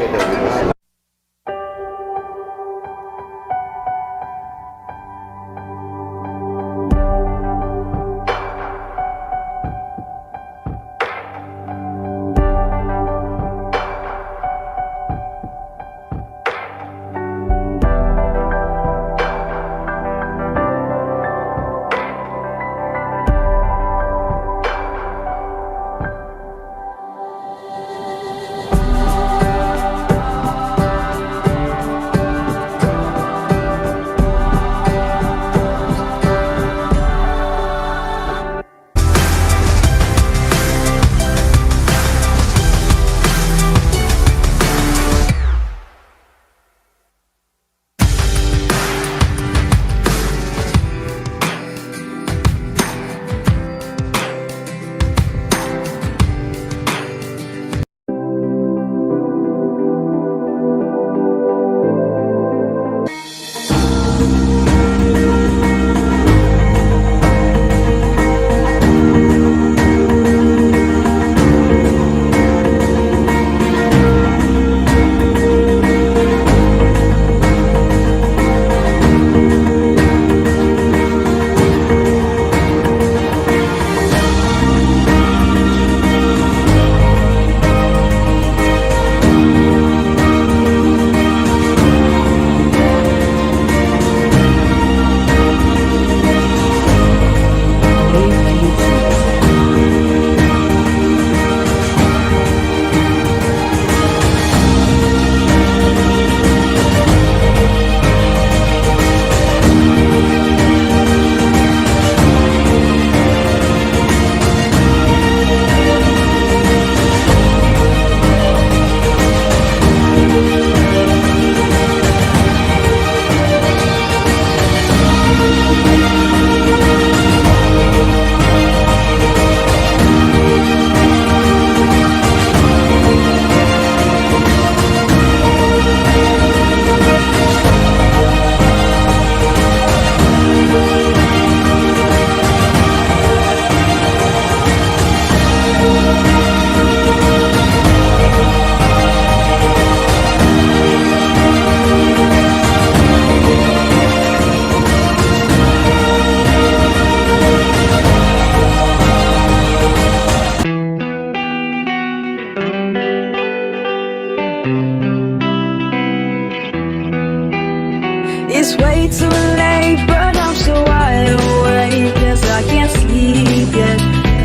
It's way too late, but I'm so wide awake, 'cause I can't sleep yet,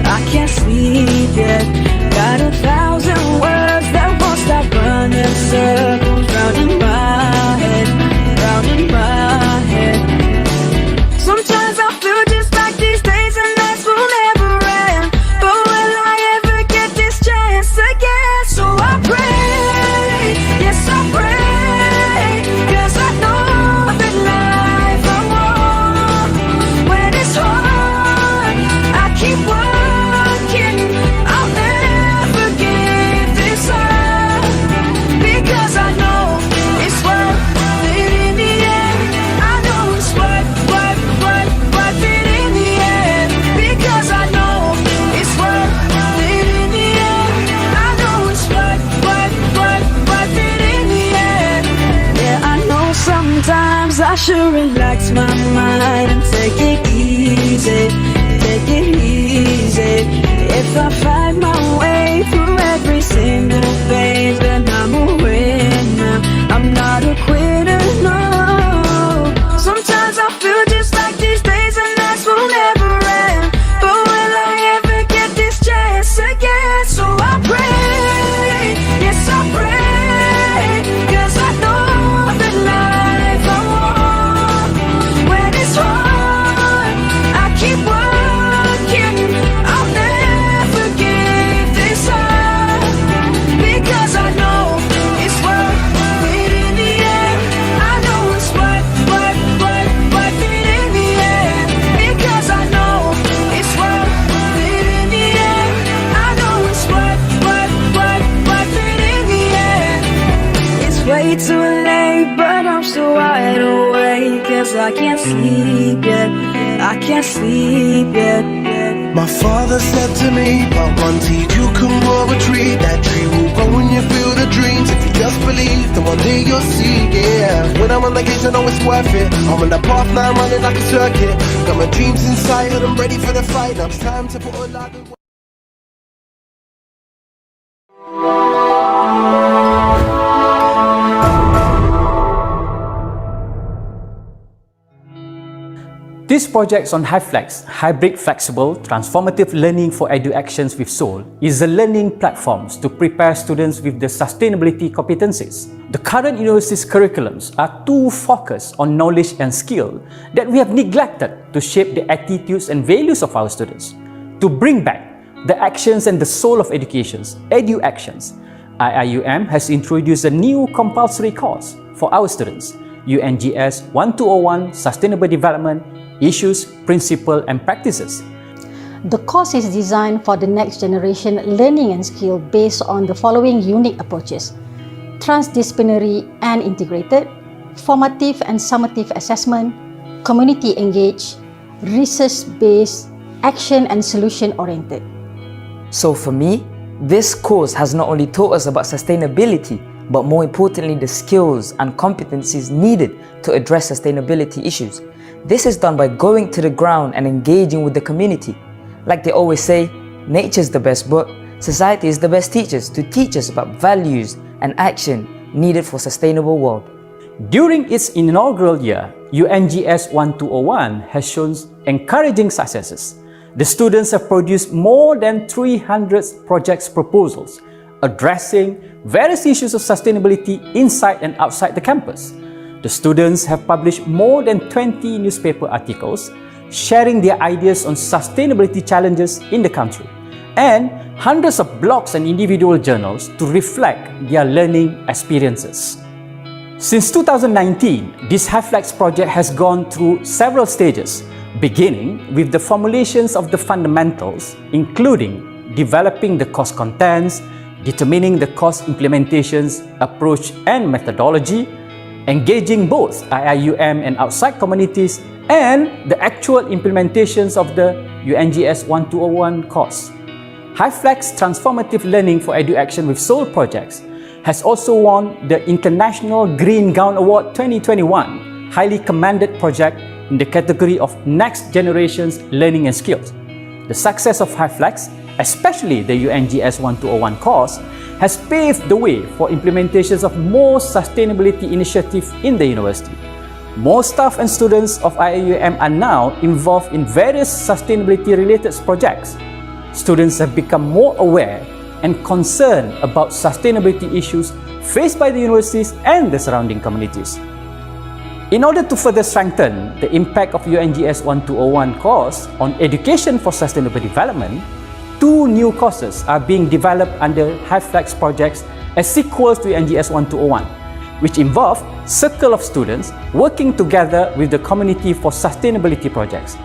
I can't sleep yet. Got 1,000 words that won't stop running circles round in my head, round in my head. Sometimes I feel just like these days and nights will never end, but will I ever get this chance again? So I pray, yes I pray, 'cause I know that life should relax my mind and take it easy, take it easy. If I find my way through every single phase, then I'm a winner. I'm not a quitter, no. Sometimes I feel just like these days and nights will never end. But will I ever get this chance again? So I pray, yes I pray, 'cause I know that life I want. When it's hard, I keep working. I'll never give this up, because I know it's worth it in the end. I know it's worth it in the end, because I know it's worth it in the end. I know it's worth it in the end. It's way too late, but I'm still wide awake, 'cause I can't sleep yet, I can't sleep yet. My father said to me, plant one seed, you can grow a tree. That tree will grow when you feel the dreams. If you just believe, then one day you'll see, yeah. When I'm on the gates, I know it's worth it. I'm on the path now, I'm running like a circuit. Got my dreams inside, and I'm ready for the fight. Now it's time to put a lot of... This project on HiFlex, Hybrid Flexible Transformative Learning for Edu Actions with Soul, is a learning platform to prepare students with the sustainability competencies. The current university's curriculums are too focused on knowledge and skill that we have neglected to shape the attitudes and values of our students. To bring back the actions and the soul of educations, Edu Actions, IIUM has introduced a new compulsory course for our students, UNGS 1201 Sustainable Development Issues, Principles and Practices. The course is designed for the next generation learning and skill based on the following unique approaches: transdisciplinary and integrated, formative and summative assessment, community engaged, research-based, action and solution-oriented. So for me, this course has not only taught us about sustainability, but more importantly, the skills and competencies needed to address sustainability issues. This is done by going to the ground and engaging with the community. Like they always say, nature's the best book, society is the best teachers to teach us about values and action needed for a sustainable world. During its inaugural year, UNGS 1201 has shown encouraging successes. The students have produced more than 300 project proposals addressing various issues of sustainability inside and outside the campus. The students have published more than 20 newspaper articles sharing their ideas on sustainability challenges in the country, and hundreds of blogs and individual journals to reflect their learning experiences. Since 2019, this HiFlex project has gone through several stages, beginning with the formulations of the fundamentals, including developing the course contents, determining the course implementations, approach and methodology, engaging both IIUM and outside communities, and the actual implementations of the UNGS 1201 course. HiFlex Transformative Learning for Edu Action with Soul projects has also won the International Green Gown Award 2021 Highly Commended Project in the category of Next Generation's Learning and Skills. The success of HiFlex, especially the UNGS 1201 course, has paved the way for implementations of more sustainability initiatives in the university. More staff and students of IIUM are now involved in various sustainability-related projects. Students have become more aware and concerned about sustainability issues faced by the universities and the surrounding communities. In order to further strengthen the impact of UNGS 1201 course on education for sustainable development, 2 new courses are being developed under HiFlex projects as sequels to UNGS 1201, which involve circle of students working together with the community for sustainability projects.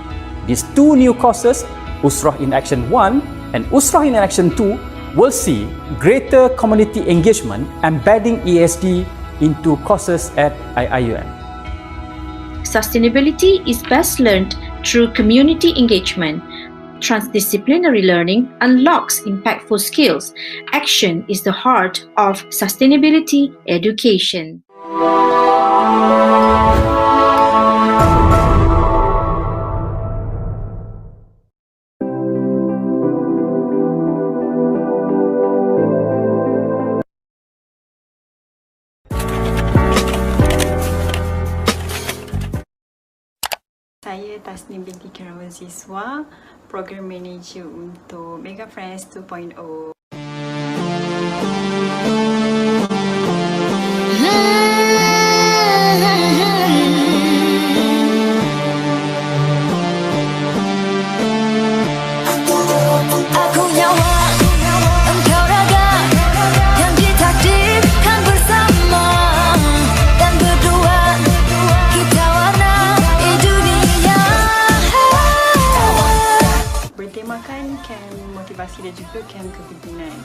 These 2 new courses, Usrah in Action 1 and Usrah in Action 2, will see greater community engagement embedding ESG into courses at IIUM. Sustainability is best learned through community engagement. Transdisciplinary learning unlocks impactful skills. Action is the heart of sustainability education. Saya Tasnim binti Kirawan Siswa, Program Manager untuk Mega Friends 2.0. Aku nyawa, engkau raga, yang ditakdirkan bersama, dan berdua kita warnai dunia. Bertemakan kem motivasi dan juga kem kepimpinan.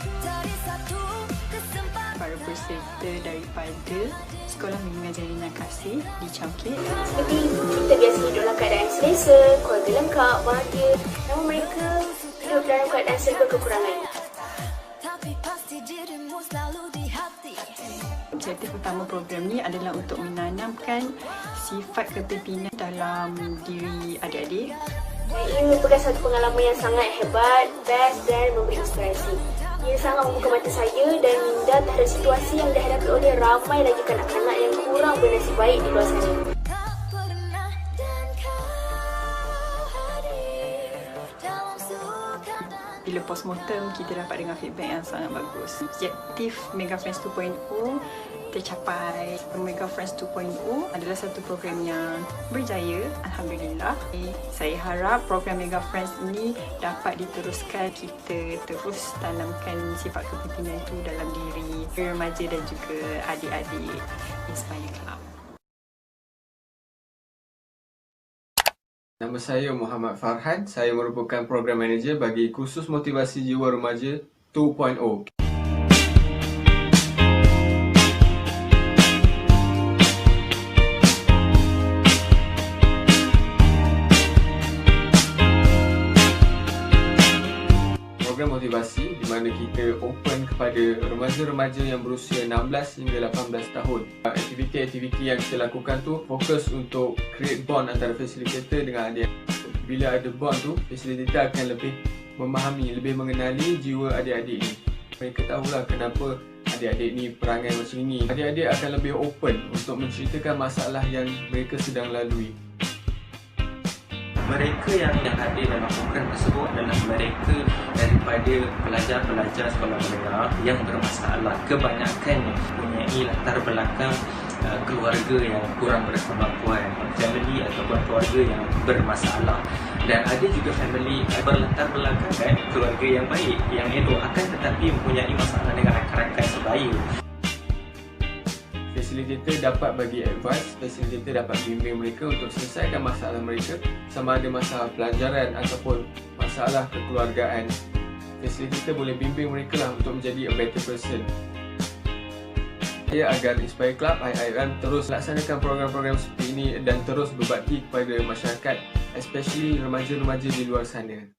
Para peserta daripada Sekolah Mengajarina Kasih di Chowkit. Seperti kita biasa hidup dalam keadaan selesa, keluarga lengkap, bahagia. Namun mereka hidup dalam keadaan serba kekurangan. Objektif utama program ni adalah untuk menanamkan sifat kepimpinan dalam diri adik-adik. Ini merupakan satu pengalaman yang sangat hebat, best dan memberi inspirasi. Ia sangat membuka mata saya dan minda terhadap situasi yang dihadapi oleh ramai lagi kanak-kanak yang kurang bernasib baik di luar sana. Bila postmortem, kita dapat dengar feedback yang sangat bagus. Objektif Mega Friends 2.0 tercapai. Mega Friends 2.0 adalah satu program yang berjaya, Alhamdulillah. Saya harap program Mega Friends ini dapat diteruskan. Kita terus tanamkan sifat kepimpinan itu dalam diri remaja dan juga adik-adik Inspire Club. Nama saya Muhammad Farhan. Saya merupakan Program Manager bagi Kursus Motivasi Jiwa Remaja 2.0. Program motivasi di mana kita open kepada remaja-remaja yang berusia 16 hingga 18 tahun. Aktiviti-aktiviti yang kita lakukan tu fokus untuk create bond antara facilitator dengan adik. Bila ada bond tu, facilitator akan lebih memahami, lebih mengenali jiwa adik-adik ni. Mereka tahulah kenapa adik-adik ni perangai macam ini. Adik-adik akan lebih open untuk menceritakan masalah yang mereka sedang lalui. Mereka yang hadir dalam program tersebut adalah mereka daripada pelajar-pelajar sekolah menengah yang bermasalah. Kebanyakannya mempunyai latar belakang keluarga yang kurang berkemampuan, family ataupun keluarga yang bermasalah. Dan ada juga family berlatar belakang keluarga yang baik, yang elok, akan tetapi mempunyai masalah dengan rakan-rakan sebaya. Facilitator dapat bagi advice, facilitator dapat bimbing mereka untuk selesaikan masalah mereka, sama ada masalah pelajaran ataupun masalah kekeluargaan. Facilitator boleh bimbing mereka lah untuk menjadi a better person. Saya agar Inspire Club IIM terus laksanakan program-program seperti ini dan terus berbakti kepada masyarakat, especially remaja-remaja di luar sana.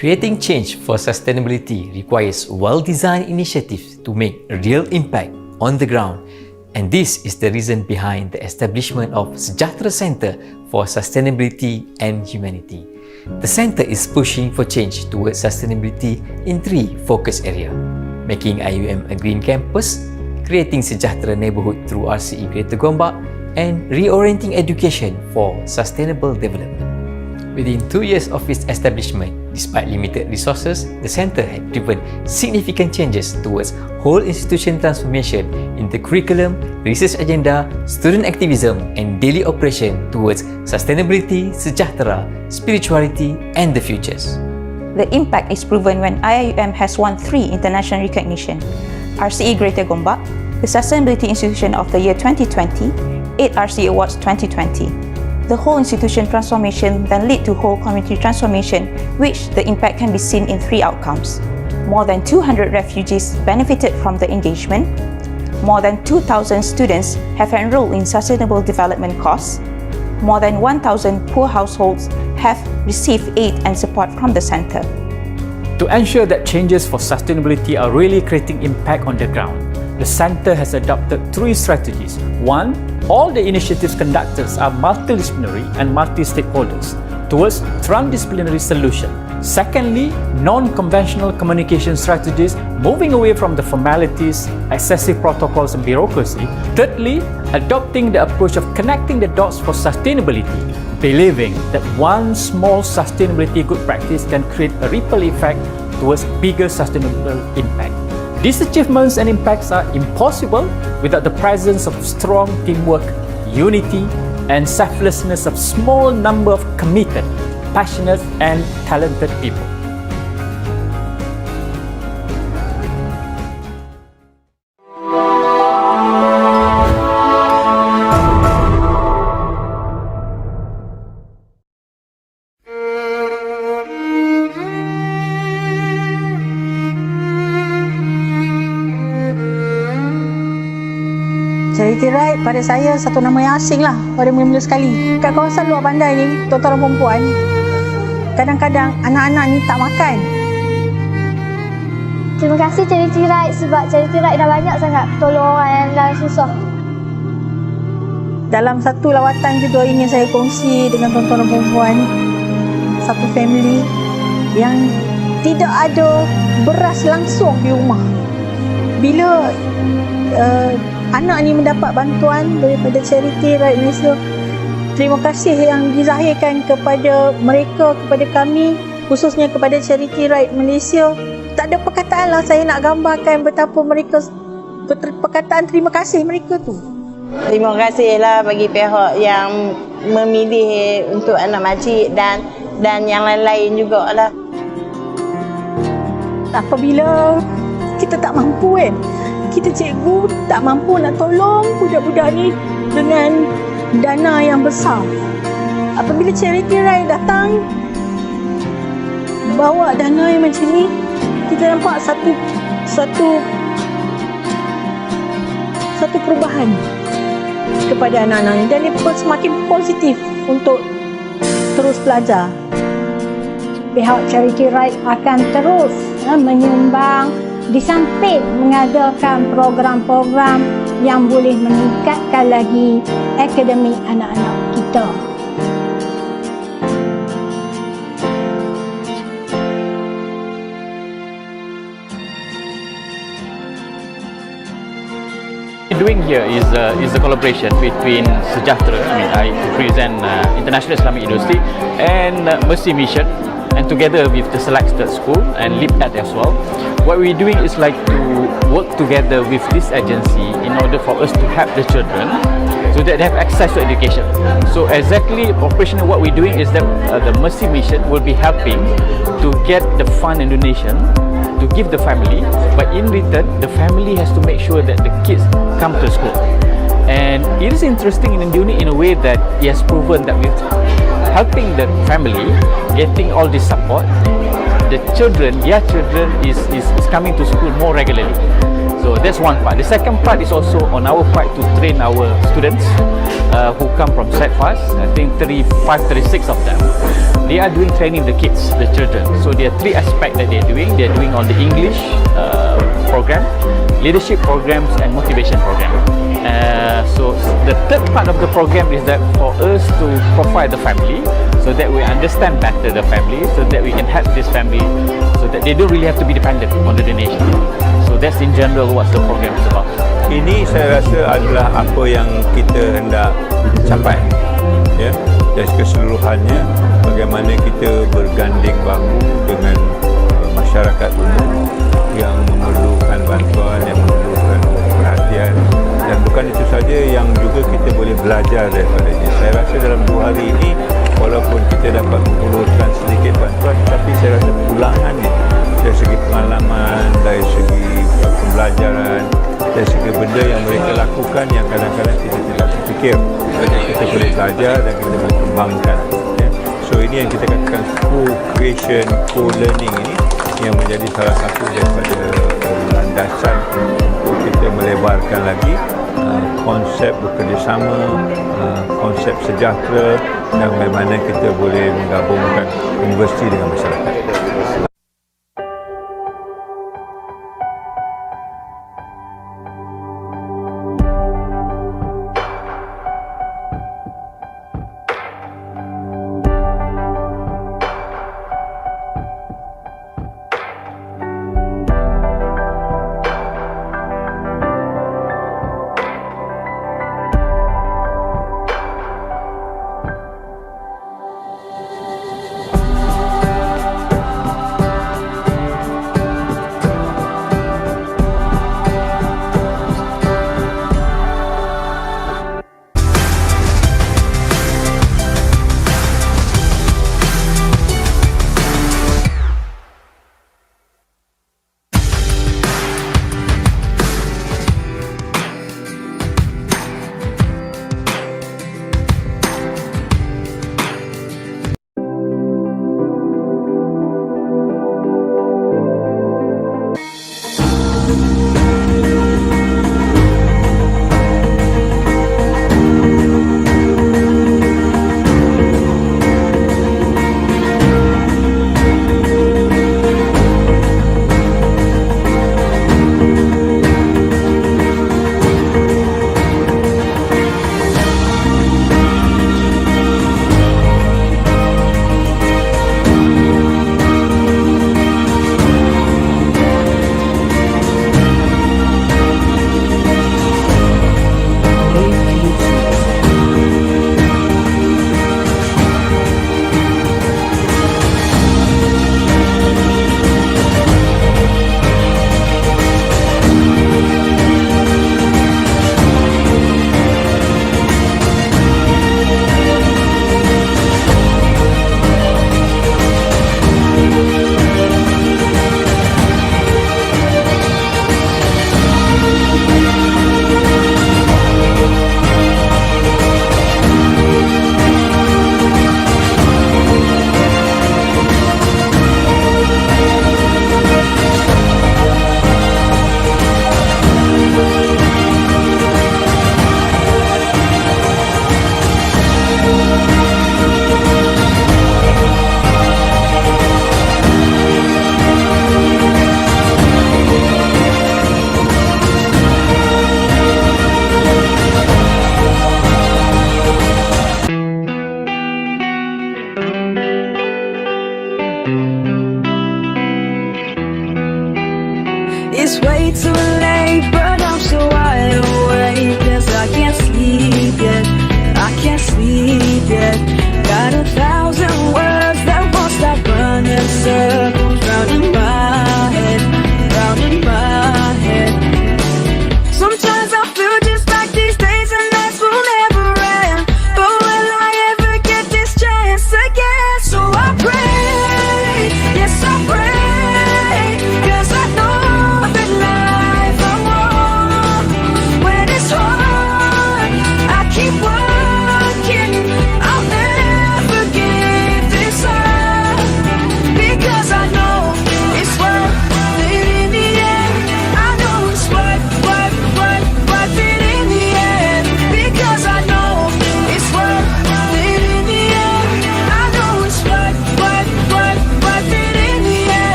Creating change for sustainability requires well-designed initiatives to make a real impact on the ground, and this is the reason behind the establishment of Sejahtera Center for Sustainability and Humanity. The center is pushing for change towards sustainability in 3 focus areas: making IUM a green campus, creating Sejahtera neighborhood through RCE Greater Gombak, and reorienting education for sustainable development. Within 2 years of its establishment, despite limited resources, the center had driven significant changes towards whole institution transformation in the curriculum, research agenda, student activism, and daily operation towards sustainability, sejahtera, spirituality, and the futures. The impact is proven when IIUM has won 3 international recognition: RCE Greater Gombak, the Sustainability Institution of the Year 2020, 8 RCE Awards 2020. The whole institution transformation then led to whole community transformation, which the impact can be seen in 3 outcomes. More than 200 refugees benefited from the engagement. More than 2,000 students have enrolled in sustainable development course. More than 1,000 poor households have received aid and support from the center. To ensure that changes for sustainability are really creating impact on the ground, the center has adopted 3 strategies. 1. All the initiatives conducted are multidisciplinary and multi-stakeholders towards transdisciplinary solution. Secondly, non-conventional communication strategies, moving away from the formalities, excessive protocols and bureaucracy. Thirdly, adopting the approach of connecting the dots for sustainability, believing that one small sustainability good practice can create a ripple effect towards bigger sustainable impact. These achievements and impacts are impossible without the presence of strong teamwork, unity, and selflessness of small number of committed, passionate, and talented people. Charity Ride pada saya satu nama yang asing lah pada mula-mula sekali. Kat kawasan luar bandar ni, tuan-tuan dan perempuan, kadang-kadang anak-anak ni tak makan. Terima kasih Charity Ride sebab Charity Ride dah banyak sangat tolong orang yang dah susah. Dalam satu lawatan juga ingin saya kongsi dengan tuan-tuan dan perempuan, satu family yang tidak ada beras langsung di rumah. Bila anak ni mendapat bantuan daripada Charity Ride Malaysia, terima kasih yang dizahirkan kepada mereka, kepada kami, khususnya kepada Charity Ride Malaysia. Tak ada perkataan lah saya nak gambarkan betapa mereka, perkataan terima kasih mereka tu. Terima kasihlah bagi pihak yang memilih untuk anak makcik dan yang lain-lain jugalah. Apabila kita tak mampu kan, kita cikgu tak mampu nak tolong budak-budak ni dengan dana yang besar. Apabila Charity Ride datang bawa dana yang macam ni, kita nampak satu perubahan kepada anak-anak ni dan dia semakin positif untuk terus belajar. Pihak Charity Ride akan terus menyumbang di samping mengadakan program-program yang boleh meningkatkan lagi akademik anak-anak kita. Doing here is a collaboration between Sejahtera, I represent International Islamic University, and Mercy Mission, and together with the selected school and LIPAD as well. What we're doing is like to work together with this agency in order for us to help the children so that they have access to education. So exactly operationally what we're doing is that the Mercy Mission will be helping to get the fund and donation to give the family, but in return the family has to make sure that the kids come to school. And it is interesting and unique in a way that it has proven that with helping the family getting all this support, the children, their children is coming to school more regularly. So that's one part. The second part is also on our part to train our students who come from Setfast. I think 36 of them. They are doing training the kids, the children. So there are 3 aspects that they're doing. They're doing on the English program, leadership programs, and motivation program. So the third part of the program is that for us to profile the family, so that we understand better the family, so that we can help this family, so that they don't really have to be dependent on the donation. So that's in general what the program is about. Ini saya rasa adalah apa yang kita hendak capai, ya, dan keseluruhannya bagaimana kita berganding bahu dengan masyarakat umum yang memerlukan bantuan, yang memerlukan perhatian, dan bukan itu saja, yang juga kita boleh belajar daripadanya. Saya rasa dalam 2 hari ini walaupun kita dapat mengulurkan sedikit bantuan, tapi saya rasa pulangannya dari segi pengalaman, dari segi pembelajaran, dari segi benda yang mereka lakukan yang kadang-kadang kita tidak terfikir, kita boleh belajar dan kita boleh kembangkan. So ini yang kita katakan co-creation, co-learning ini yang menjadi salah satu daripada landasan untuk kita melebarkan lagi konsep bekerjasama, konsep sejahtera, dan bagaimana kita boleh menggabungkan universiti dengan masyarakat.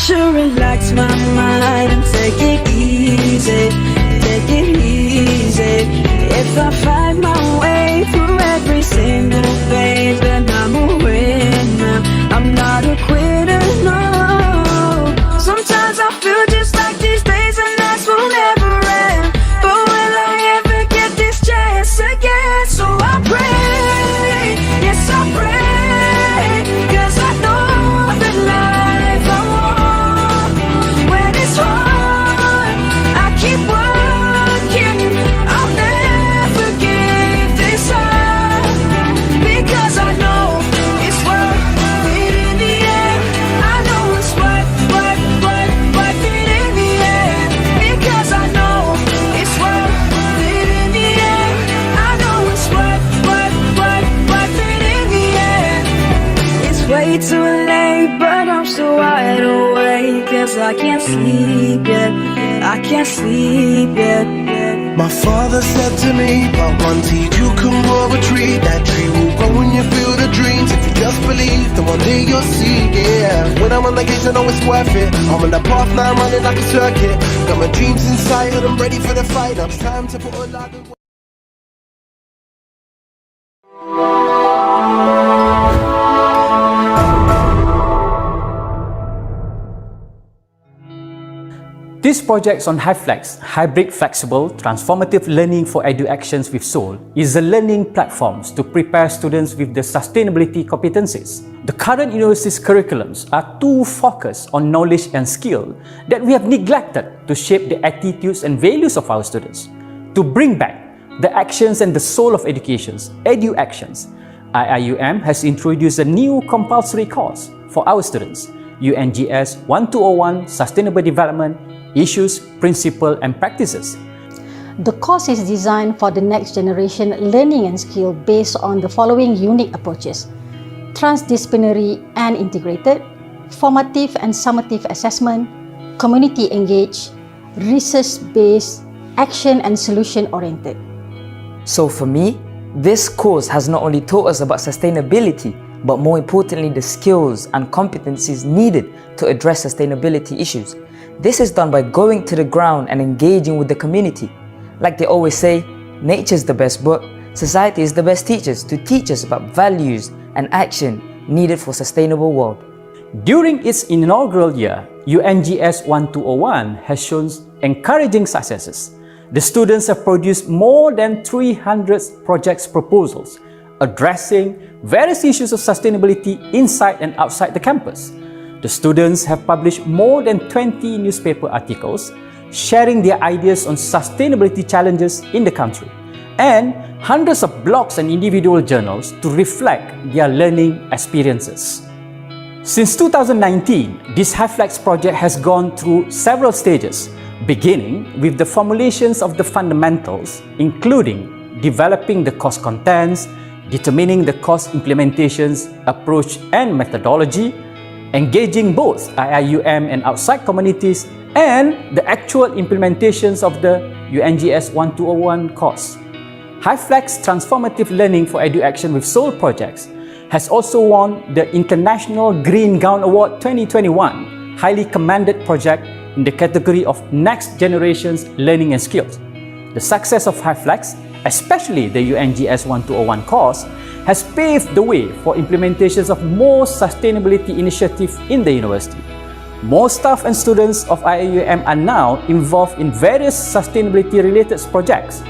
should relax my mind and take it easy, take it easy. If I find my way through every single phase, then I'm a winner. I'm not a quitter, no. Sometimes I feel just like these days and nights will never end. But will I ever get this chance again? So I pray, yes I pray, 'cause I know that life I want. When it's hard, I keep working. I'll never give this up, because I know it's worth it in the end. I know it's worth it in the end, because I know it's worth it in the end. I know it's worth it in the end. It's way too late, but I'm still wide awake, 'cause I can't sleep yet, I can't sleep yet. My father said to me, "But one seed you can grow a tree. That tree will grow when you feel the dreams. If you just believe, then one day you'll see, yeah. When I'm on the gates, I know it's worth it. I'm on the path now, I'm running like a circuit. Got my dreams inside, and I'm ready for the fight. Now it's time to put a lot of work." This project on HiFlex, Hybrid Flexible Transformative Learning for Edu Actions with Soul, is a learning platform to prepare students with the sustainability competencies. The current university's curriculums are too focused on knowledge and skill that we have neglected to shape the attitudes and values of our students. To bring back the actions and the soul of educations, Edu Actions, IIUM has introduced a new compulsory course for our students, UNGS 1201 Sustainable Development Issues, Principles and Practices. The course is designed for the next generation learning and skill based on the following unique approaches: transdisciplinary and integrated, formative and summative assessment, community engaged, research-based, action and solution-oriented. So for me, this course has not only taught us about sustainability, but more importantly, the skills and competencies needed to address sustainability issues. This is done by going to the ground and engaging with the community. Like they always say, nature's the best book, society is the best teachers to teach us about values and action needed for a sustainable world. During its inaugural year, UNGS 1201 has shown encouraging successes. The students have produced more than 300 project proposals addressing various issues of sustainability inside and outside the campus. The students have published more than 20 newspaper articles sharing their ideas on sustainability challenges in the country, and hundreds of blogs and individual journals to reflect their learning experiences. Since 2019, this HiFlex project has gone through several stages, beginning with the formulations of the fundamentals, including developing the course contents, determining the course implementations, approach and methodology, engaging both IIUM and outside communities, and the actual implementations of the UNGS 1201 course. HiFlex Transformative Learning for Edu Action with Soul projects has also won the International Green Gown Award 2021 Highly Commended Project in the category of Next Generation's Learning and Skills. The success of HiFlex, especially the UNGS 1201 course, has paved the way for implementations of more sustainability initiatives in the university. More staff and students of IIUM are now involved in various sustainability-related projects.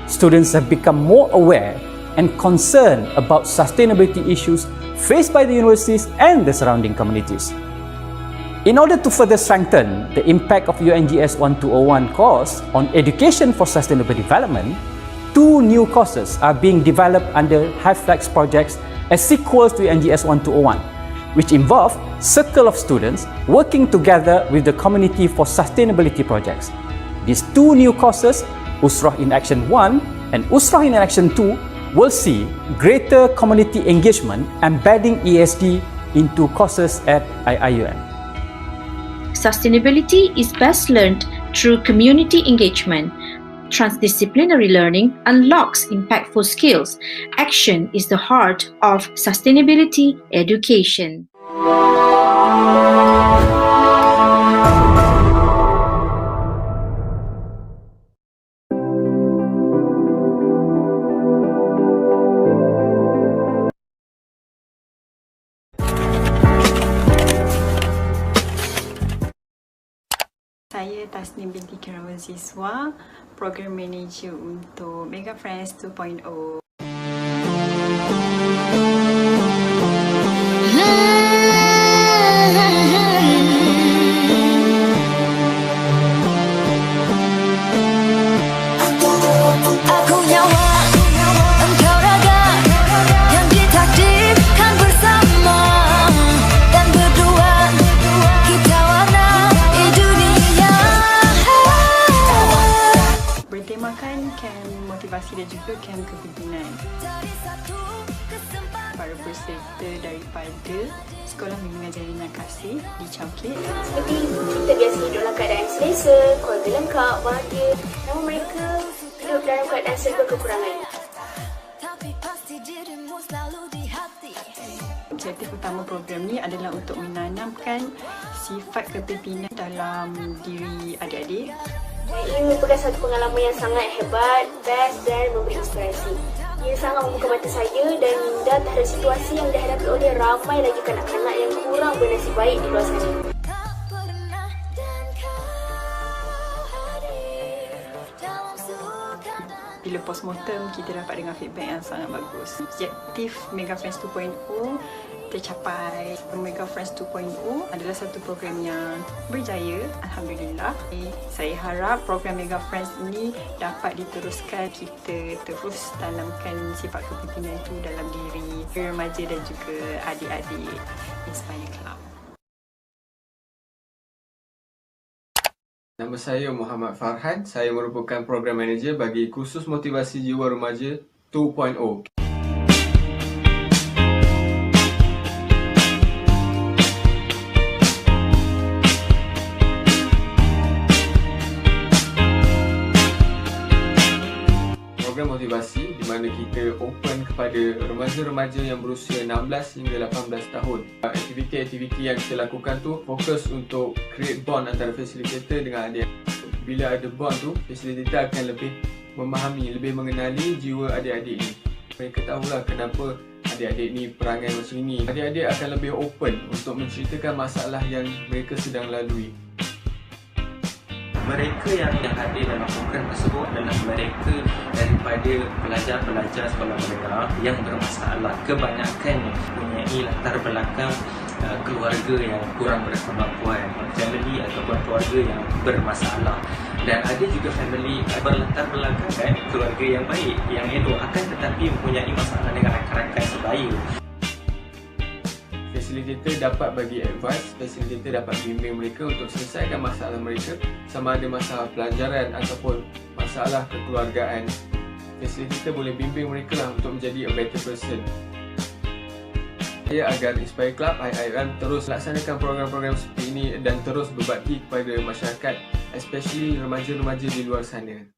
Students have become more aware and concerned about sustainability issues faced by the universities and the surrounding communities. In order to further strengthen the impact of UNGS 1201 course on education for sustainable development, 2 new courses are being developed under HiFlex projects as sequels to UNGS 1201, which involve circle of students working together with the community for sustainability projects. These 2 new courses, Usrah in Action 1 and Usrah in Action 2, will see greater community engagement embedding ESG into courses at IIUM. Sustainability is best learned through community engagement. Transdisciplinary learning unlocks impactful skills. Action is the heart of sustainability education. Hasni binti Kirawan Siswa, Program Manager untuk Mega Friends 2.0. Aku nyawa, engkau raga yang ditakdirkan bersama, dan berdua kita warnai dunia. Bertemakan kem motivasi dan juga kem kepimpinan. Para peserta daripada Sekolah Bimbingan Jaringan Kasih di Chowkit. Seperti kita biasa hidup dalam keadaan selesa, keluarga lengkap, bahagia. Namun mereka hidup dalam keadaan serba kekurangan. Objektif utama program ni adalah untuk menanamkan sifat kepimpinan dalam diri adik-adik. Ini merupakan satu pengalaman yang sangat hebat, best dan memberi inspirasi. Ia sangat membuka mata saya dan minda terhadap situasi yang dihadapi oleh ramai lagi kanak-kanak yang kurang bernasib baik di luar sana. Bila postmortem, kita dapat dengar feedback yang sangat bagus. Objektif Mega Friends 2.0 tercapai. Mega Friends 2.0 adalah satu program yang berjaya, Alhamdulillah. Saya harap program Mega Friends ini dapat diteruskan. Kita terus tanamkan sifat kepimpinan itu dalam diri remaja dan juga adik-adik Inspire Club. Nama saya Muhammad Farhan. Saya merupakan Program Manager bagi Kursus Motivasi Jiwa Remaja 2.0. Program motivasi di mana kita open kepada remaja-remaja yang berusia 16 hingga 18 tahun. Aktiviti-aktiviti yang kita lakukan tu fokus untuk create bond antara facilitator dengan adik. Bila ada bond tu, facilitator akan lebih memahami, lebih mengenali jiwa adik-adik ni. Mereka tahulah kenapa adik-adik ni perangai macam ini. Adik-adik akan lebih open untuk menceritakan masalah yang mereka sedang lalui. Mereka yang hadir dalam program tersebut adalah mereka daripada pelajar-pelajar sekolah menengah yang bermasalah. Kebanyakannya mempunyai latar belakang keluarga yang kurang berkemampuan, family ataupun keluarga yang bermasalah. Dan ada juga family berlatar belakang keluarga yang baik, yang elok, akan tetapi mempunyai masalah dengan rakan-rakan sebaya. Facilitator dapat bagi advice, facilitator dapat bimbing mereka untuk selesaikan masalah mereka, sama ada masalah pelajaran ataupun masalah kekeluargaan. Facilitator boleh bimbing mereka lah untuk menjadi a better person. Saya agar Inspire Club IIM terus laksanakan program-program seperti ini dan terus berbakti kepada masyarakat, especially remaja-remaja di luar sana.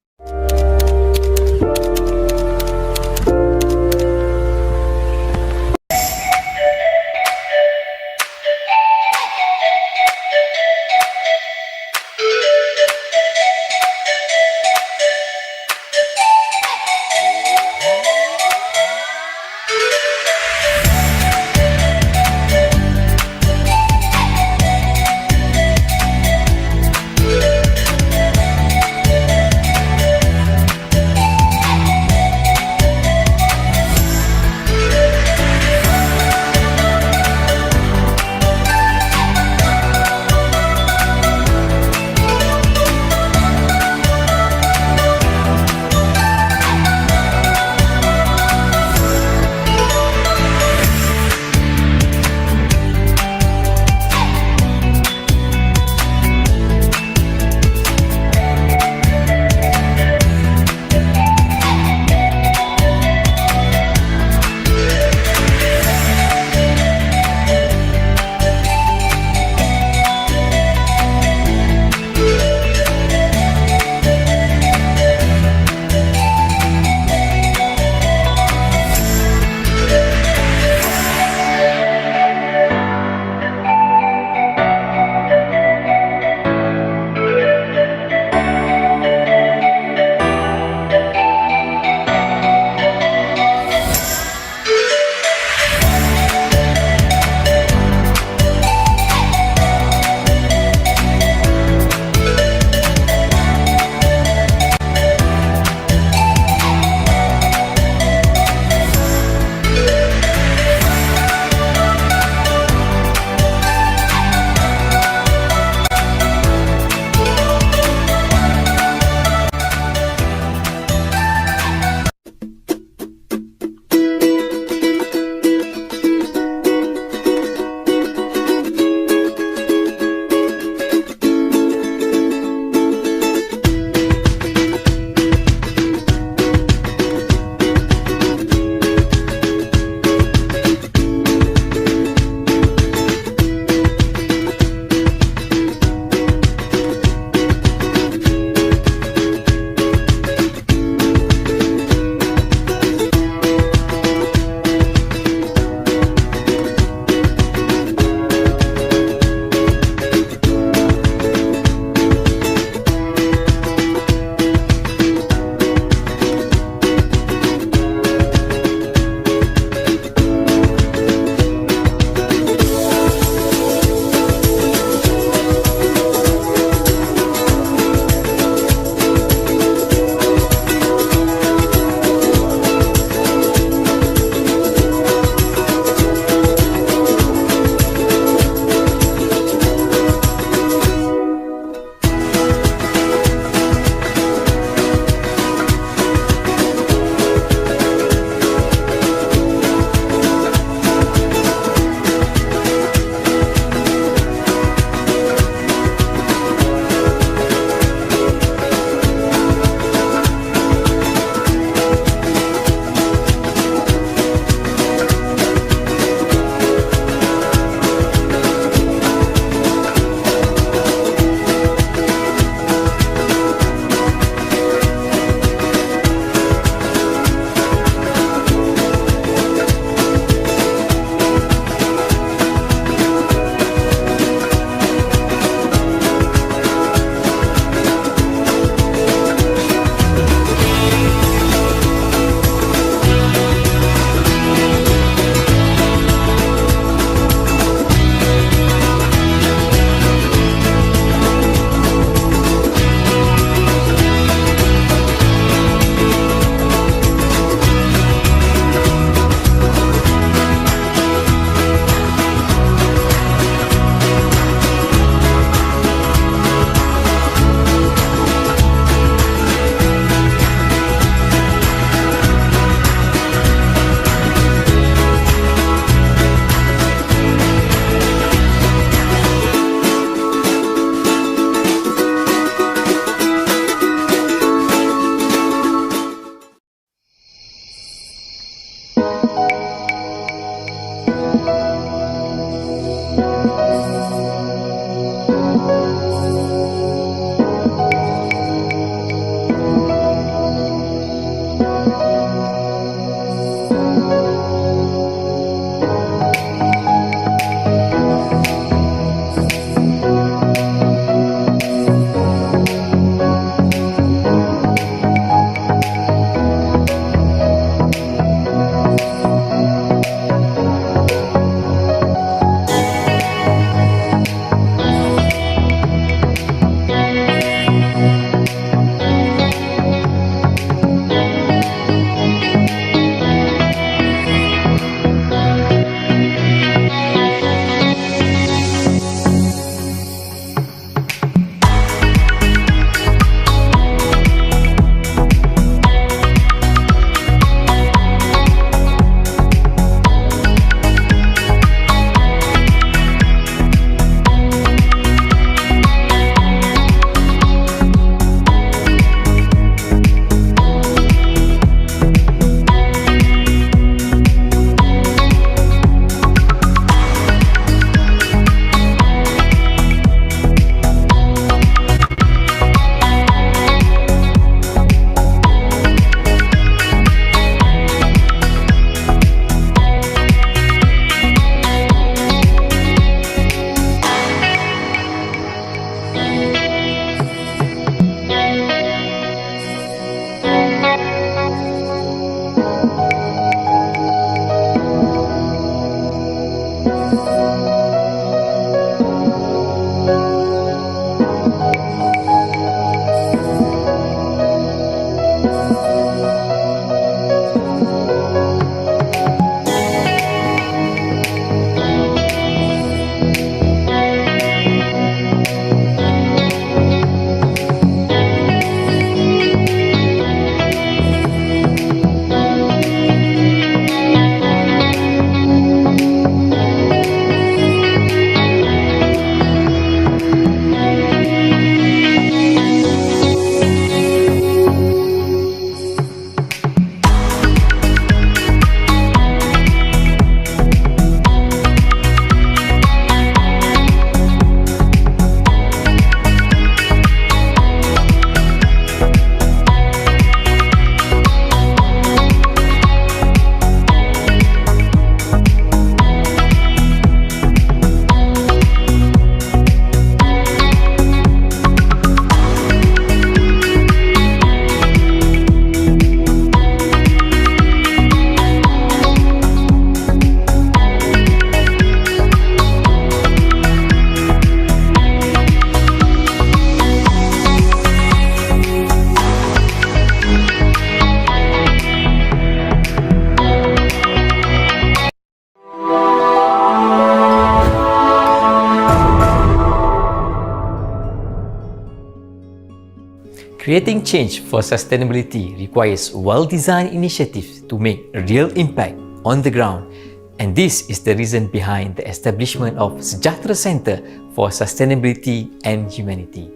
Creating change for sustainability requires well-designed initiatives to make a real impact on the ground, and this is the reason behind the establishment of Sejahtera Center for Sustainability and Humanity.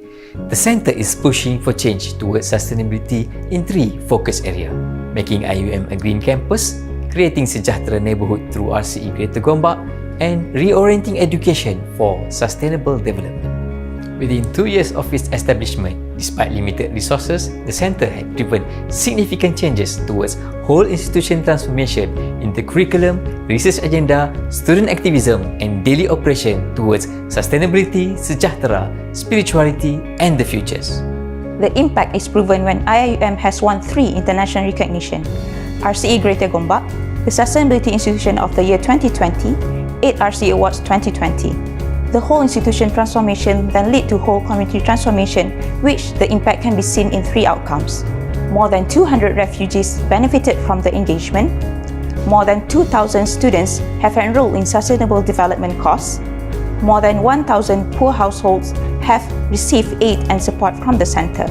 The center is pushing for change towards sustainability in 3 focus areas: making IUM a green campus, creating Sejahtera neighborhood through RCE Greater Gombak, and reorienting education for sustainable development. Within 2 years of its establishment, despite limited resources, the centre had driven significant changes towards whole institution transformation in the curriculum, research agenda, student activism, and daily operation towards sustainability, sejahtera, spirituality, and the futures. The impact is proven when IIUM has won 3 international recognition: RCE Greater Gombak, the Sustainability Institution of the Year 2020, 8 RCE Awards 2020. The whole institution transformation then led to whole community transformation, which the impact can be seen in 3 outcomes. More than 200 refugees benefited from the engagement. More than 2,000 students have enrolled in sustainable development courses. More than 1,000 poor households have received aid and support from the centre.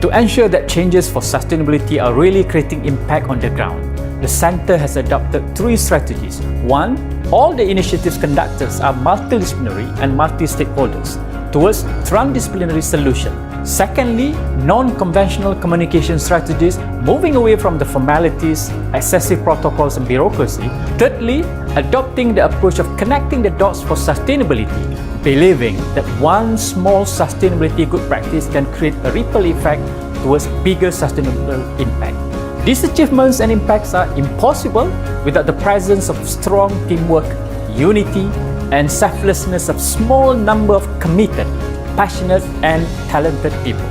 To ensure that changes for sustainability are really creating impact on the ground, the centre has adopted 3 strategies. 1. All the initiatives conducted are multidisciplinary and multi-stakeholders towards transdisciplinary solution. Secondly, non-conventional communication strategies, moving away from the formalities, excessive protocols and bureaucracy. Thirdly, adopting the approach of connecting the dots for sustainability, believing that one small sustainability good practice can create a ripple effect towards bigger sustainable impact. These achievements and impacts are impossible without the presence of strong teamwork, unity, and selflessness of small number of committed, passionate, and talented people.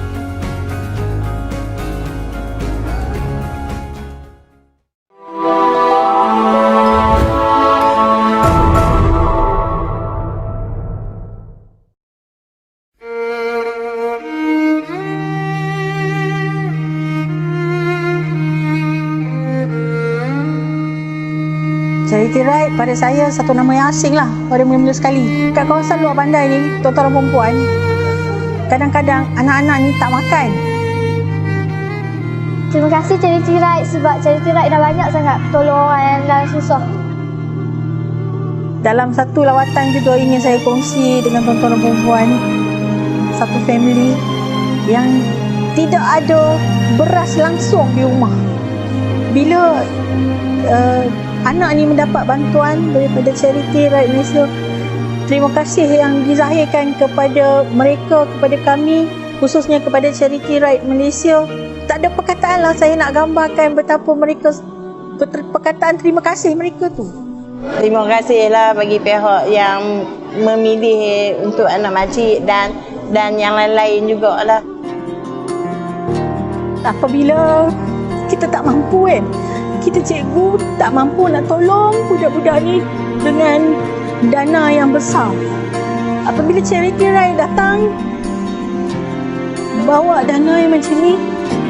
Charity Ride pada saya satu nama yang asing lah pada mula-mula sekali. Kat kawasan luar bandar ni, tuan-tuan dan perempuan, kadang-kadang anak-anak ni tak makan. Terima kasih Charity Ride sebab Charity Ride dah banyak sangat tolong orang yang dah susah. Dalam satu lawatan juga ingin saya kongsi dengan tuan-tuan dan perempuan, satu family yang tidak ada beras langsung di rumah. Bila anak ni mendapat bantuan daripada Charity Ride Malaysia, terima kasih yang dizahirkan kepada mereka, kepada kami, khususnya kepada Charity Ride Malaysia. Tak ada perkataan lah saya nak gambarkan betapa mereka, perkataan terima kasih mereka tu. Terima kasihlah bagi pihak yang memilih untuk anak makcik dan yang lain-lain jugalah. Apabila kita tak mampu kan, kita cikgu tak mampu nak tolong budak-budak ni dengan dana yang besar. Apabila Charity Ride datang bawa dana yang macam ni,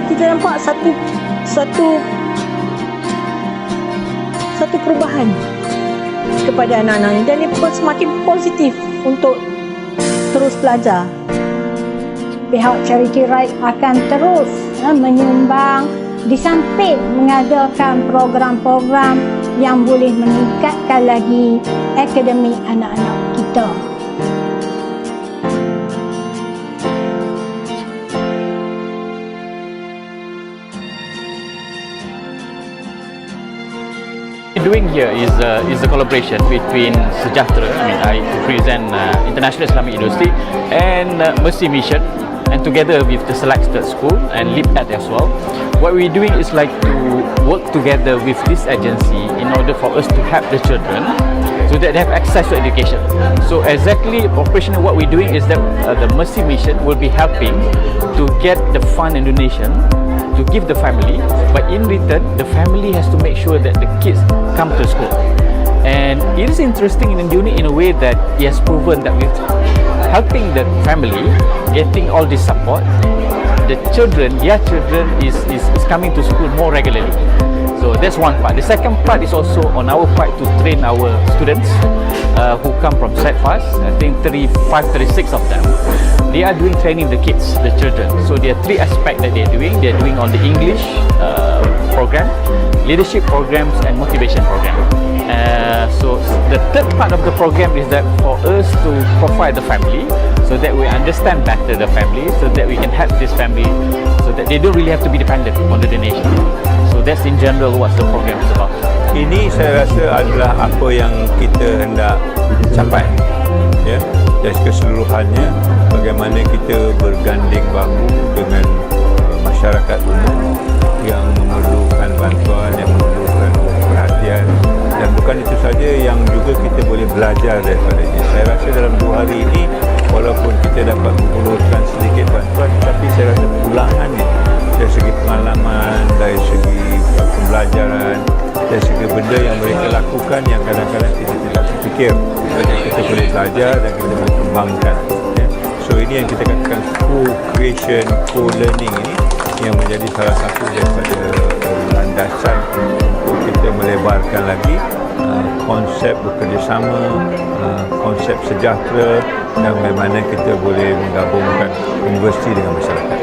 kita nampak satu perubahan kepada anak-anak ni, dan dia semakin positif untuk terus belajar. Pihak Charity Ride akan terus menyumbang di samping mengadakan program-program yang boleh meningkatkan lagi akademik anak-anak kita. Doing here is a collaboration between Sejahtera, I represent International Islamic University, and Mercy Mission, and together with the selected school and LIPAD as well. What we're doing is like to work together with this agency in order for us to help the children so that they have access to education. So exactly operationally what we're doing is that the Mercy Mission will be helping to get the fund and donation to give the family, but in return the family has to make sure that the kids come to school. And it is interesting and unique in a way that it has proven that with helping the family getting all this support, the children, their children is coming to school more regularly. So that's one part. The second part is also on our part to train our students who come from SETFAS. I think 36 of them. They are doing training the kids, the children. So there are three aspects that they're doing. They're doing on the English program, leadership programs, and motivation program. So the third part of the program is that for us to profile the family so that we understand better the family, so that we can help this family so that they don't really have to be dependent on the donation. So that's in general what the program is about. Ini saya rasa adalah apa yang kita hendak capai, ya, dan keseluruhannya bagaimana kita berganding bahu dengan masyarakat umum yang memerlukan bantuan, yang memerlukan perhatian, dan bukan itu saja yang juga kita boleh belajar daripadanya. Saya rasa dalam 2 hari ini walaupun kita dapat menghulurkan sedikit bantuan, tapi saya rasa pulangannya dari segi pengalaman, dari segi pembelajaran, dari segi benda yang mereka lakukan yang kadang-kadang kita tidak terfikir, kita boleh belajar dan kita boleh kembangkan, ya. So ini yang kita katakan co-creation, co-learning ini yang menjadi salah satu daripada landasan untuk kita melebarkan lagi konsep bekerjasama, konsep sejahtera, dan bagaimana kita boleh menggabungkan universiti dengan masyarakat.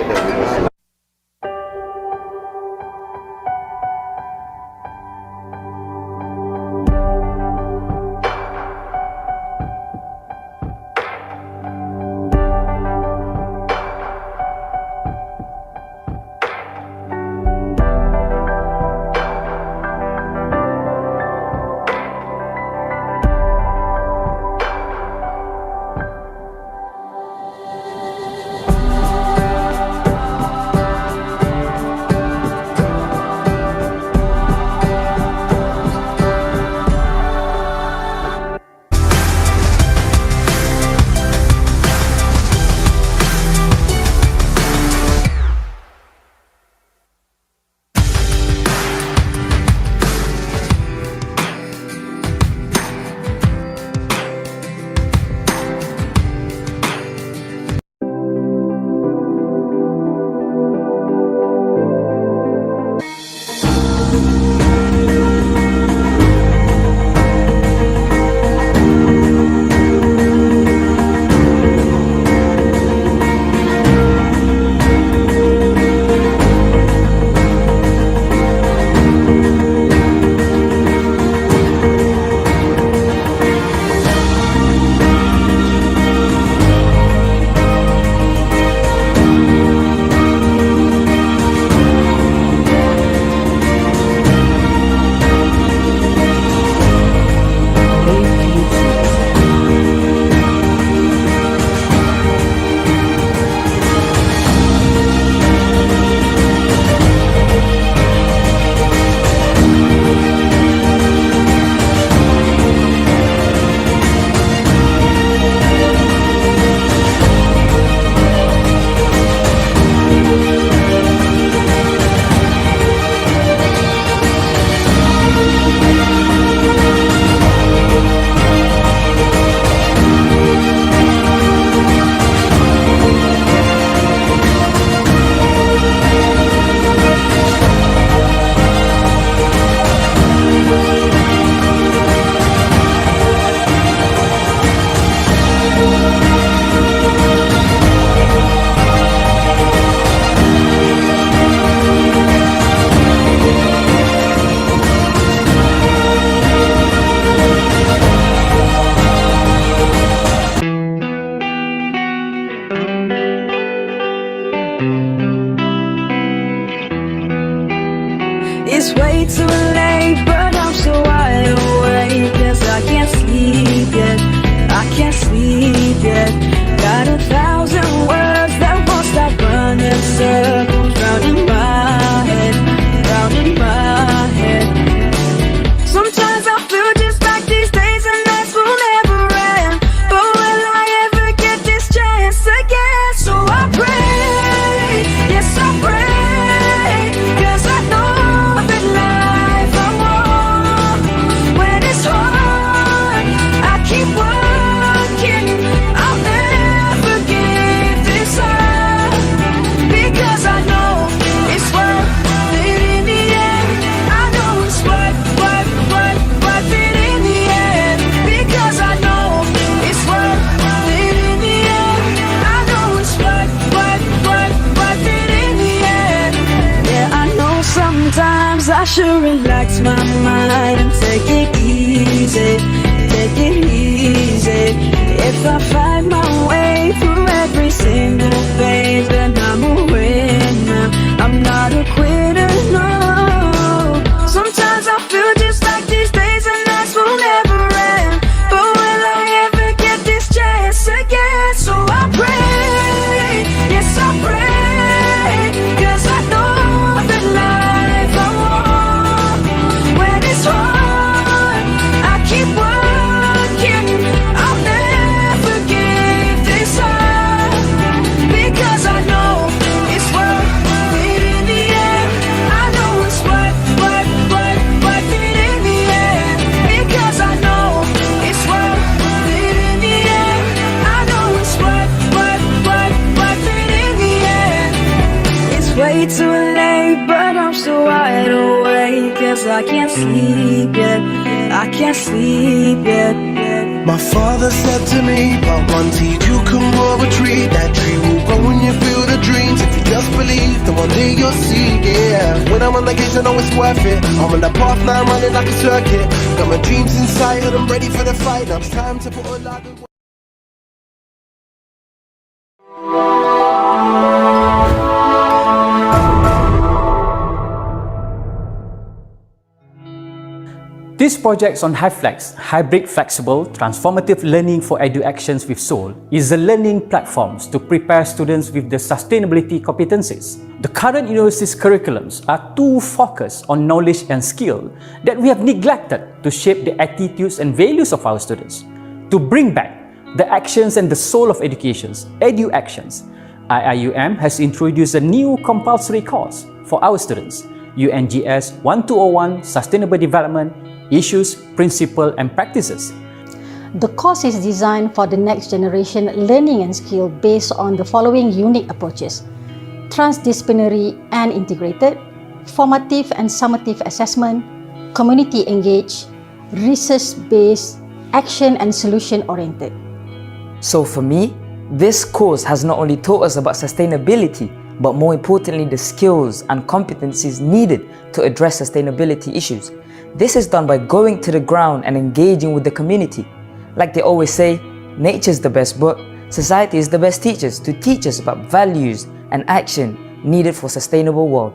It's way too late, but I'm so wide awake, 'cause I can't sleep yet, I can't sleep yet. Got 1,000 words that won't stop running circles round in my head, round in my head. Sometimes I feel just like these days and nights will never end, but will I ever get this chance again? So I pray, yes I pray, 'cause I know that life Sometimes I should relax my mind and take it easy, take it easy. If I find my way through every single phase, then I'm a winner. I'm not a quitter, no. Sometimes I feel just like these days and nights will never end. But will I ever get this chance again? So I pray, yes I pray, 'cause I know that life I want. When it's hard, I keep working. I'll never give this up, because I know it's worth it in the end. I know it's worth it in the end, because I know it's worth it in the end. I know it's worth it in the end. It's way too late, but I'm still wide awake, 'cause I can't sleep yet, I can't sleep yet. My father said to me, but one seed you can grow a tree. That tree will grow when you feel the dreams. If you just believe, then one day you'll see, yeah. When I'm on the case, I know it's worth it. I'm on the path now, I'm running like a circuit. Got my dreams inside, and I'm ready for the fight. Now it's time to put a lot of... This project on HiFlex, Hybrid Flexible Transformative Learning for EduActions with Soul, is a learning platform to prepare students with the sustainability competencies. The current university's curriculums are too focused on knowledge and skill that we have neglected to shape the attitudes and values of our students. To bring back the actions and the soul of educations, EduActions, IIUM has introduced a new compulsory course for our students, UNGS 1201 Sustainable Development Issues, Principles and Practices. The course is designed for the next generation learning and skill based on the following unique approaches: transdisciplinary and integrated, formative and summative assessment, community engaged, research-based, action and solution-oriented. So for me, this course has not only taught us about sustainability, but more importantly, the skills and competencies needed to address sustainability issues. This is done by going to the ground and engaging with the community. Like they always say, nature's the best book, society is the best teachers to teach us about values and action needed for a sustainable world.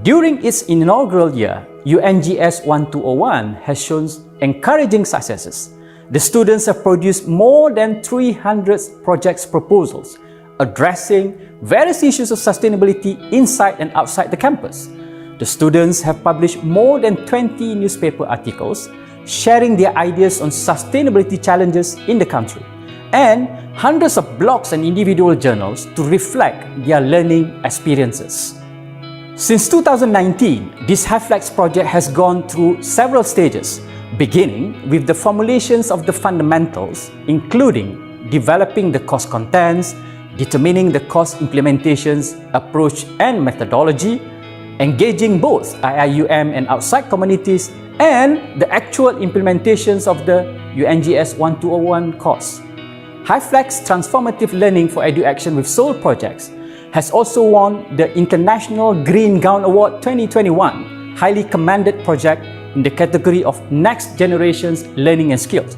During its inaugural year, UNGS 1201 has shown encouraging successes. The students have produced more than 300 project proposals addressing various issues of sustainability inside and outside the campus. The students have published more than 20 newspaper articles sharing their ideas on sustainability challenges in the country, and hundreds of blogs and individual journals to reflect their learning experiences. Since 2019, this HiFlex project has gone through several stages, beginning with the formulations of the fundamentals, including developing the course contents, determining the course implementations, approach and methodology, engaging both IIUM and outside communities, and the actual implementations of the UNGS 1201 course. HiFlex Transformative Learning for EduAction with Soul projects has also won the International Green Gown Award 2021, highly commended project in the category of Next Generation's Learning and Skills.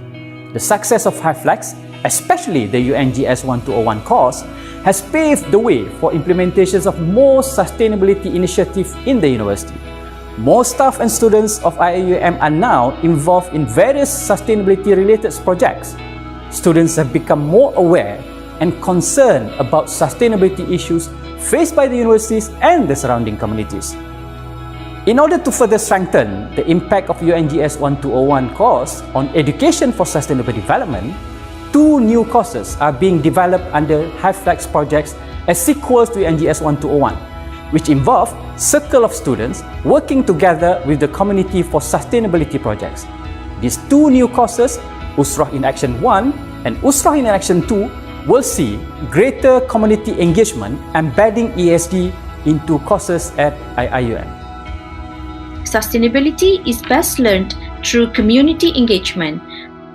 The success of HiFlex, especially the UNGS 1201 course, has paved the way for implementations of more sustainability initiatives in the university. More staff and students of IIUM are now involved in various sustainability-related projects. Students have become more aware and concerned about sustainability issues faced by the universities and the surrounding communities. In order to further strengthen the impact of UNGS 1201 course on education for sustainable development, 2 new courses are being developed under HiFlex projects as sequels to UNGS 1201, which involve circle of students working together with the community for sustainability projects. These 2 new courses, Usrah in Action 1 and Usrah in Action 2, will see greater community engagement embedding ESG into courses at IIUM. Sustainability is best learned through community engagement.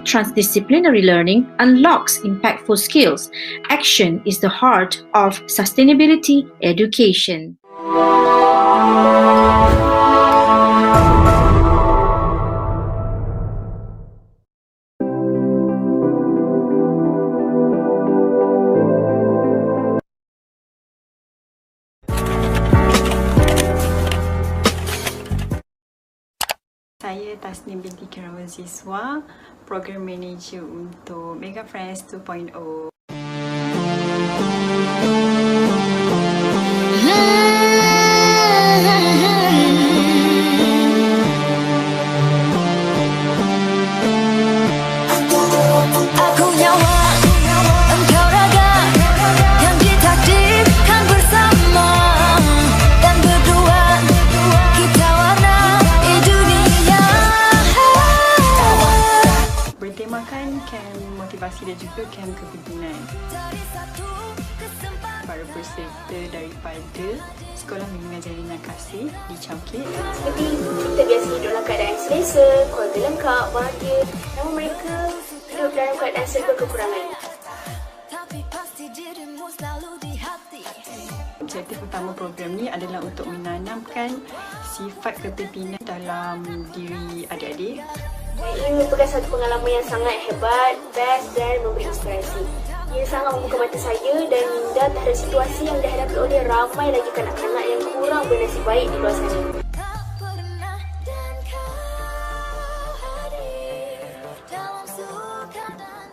Transdisciplinary learning unlocks impactful skills. Action is the heart of sustainability education. Saya Tasnim binti Kirawan Siswa, Program Manager untuk Mega Friends 2.0. Aku nyawa, engkau raga, yang ditakdirkan bersama, dan berdua kita warnai dunia. Bertemakan kem motivasi dan juga kem kepimpinan. Para peserta daripada Sekolah Mengajar Rina Kasih di Chowkit. Seperti kita biasa hidup dalam keadaan selesa, keluarga lengkap, bahagia. Namun mereka hidup dalam keadaan serba kekurangan. Objektif utama program ni adalah untuk menanamkan sifat kepimpinan dalam diri adik-adik. Ini merupakan satu pengalaman yang sangat hebat, best dan memberi inspirasi. Ia sangat membuka mata saya dan minda terhadap situasi yang dihadapi oleh ramai lagi kanak-kanak yang kurang bernasib baik di luar sana.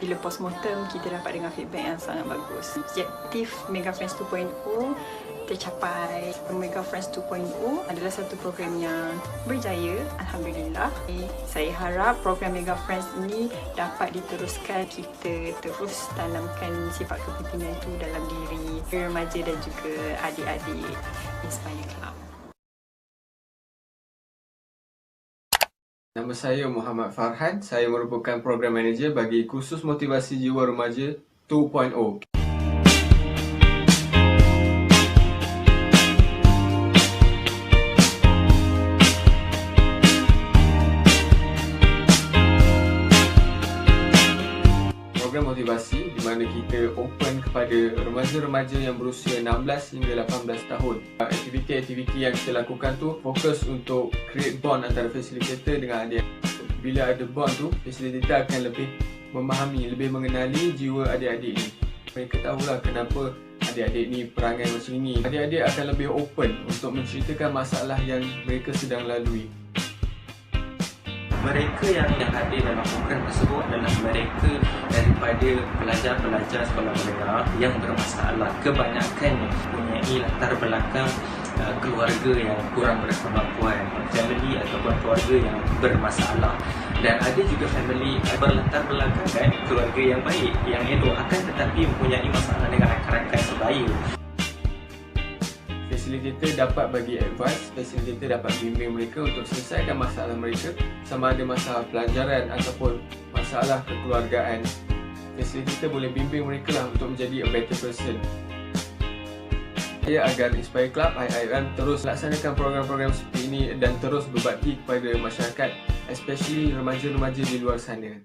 Bila postmortem, kita dapat dengar feedback yang sangat bagus. Objektif Mega Friends 2.0 tercapai. Mega Friends 2.0 adalah satu program yang berjaya, Alhamdulillah. Saya harap program Mega Friends ini dapat diteruskan. Kita terus tanamkan sifat kepimpinan itu dalam diri remaja dan juga adik-adik Inspire Club. Nama saya Muhammad Farhan. Saya merupakan Program Manager bagi Kursus Motivasi Jiwa Remaja 2.0. Program motivasi di mana kita open kepada remaja-remaja yang berusia 16 hingga 18 tahun. Aktiviti-aktiviti yang kita lakukan tu fokus untuk create bond antara facilitator dengan adik. Bila ada bond tu, facilitator akan lebih memahami, lebih mengenali jiwa adik-adik ni. Mereka tahulah kenapa adik-adik ni perangai macam ini. Adik-adik akan lebih open untuk menceritakan masalah yang mereka sedang lalui. Mereka yang hadir dalam program tersebut adalah mereka daripada pelajar-pelajar sekolah menengah yang bermasalah. Kebanyakannya mempunyai latar belakang keluarga yang kurang berkemampuan, family ataupun keluarga yang bermasalah. Dan ada juga family berlatar belakang keluarga yang baik, yang elok, akan tetapi mempunyai masalah dengan rakan-rakan sebaya. Facilitator dapat bagi advice, facilitator dapat bimbing mereka untuk selesaikan masalah mereka, sama ada masalah pelajaran ataupun masalah kekeluargaan. Facilitator boleh bimbing mereka lah untuk menjadi a better person. Saya agar Inspire Club IIM terus laksanakan program-program seperti ini dan terus berbakti kepada masyarakat, especially remaja-remaja di luar sana.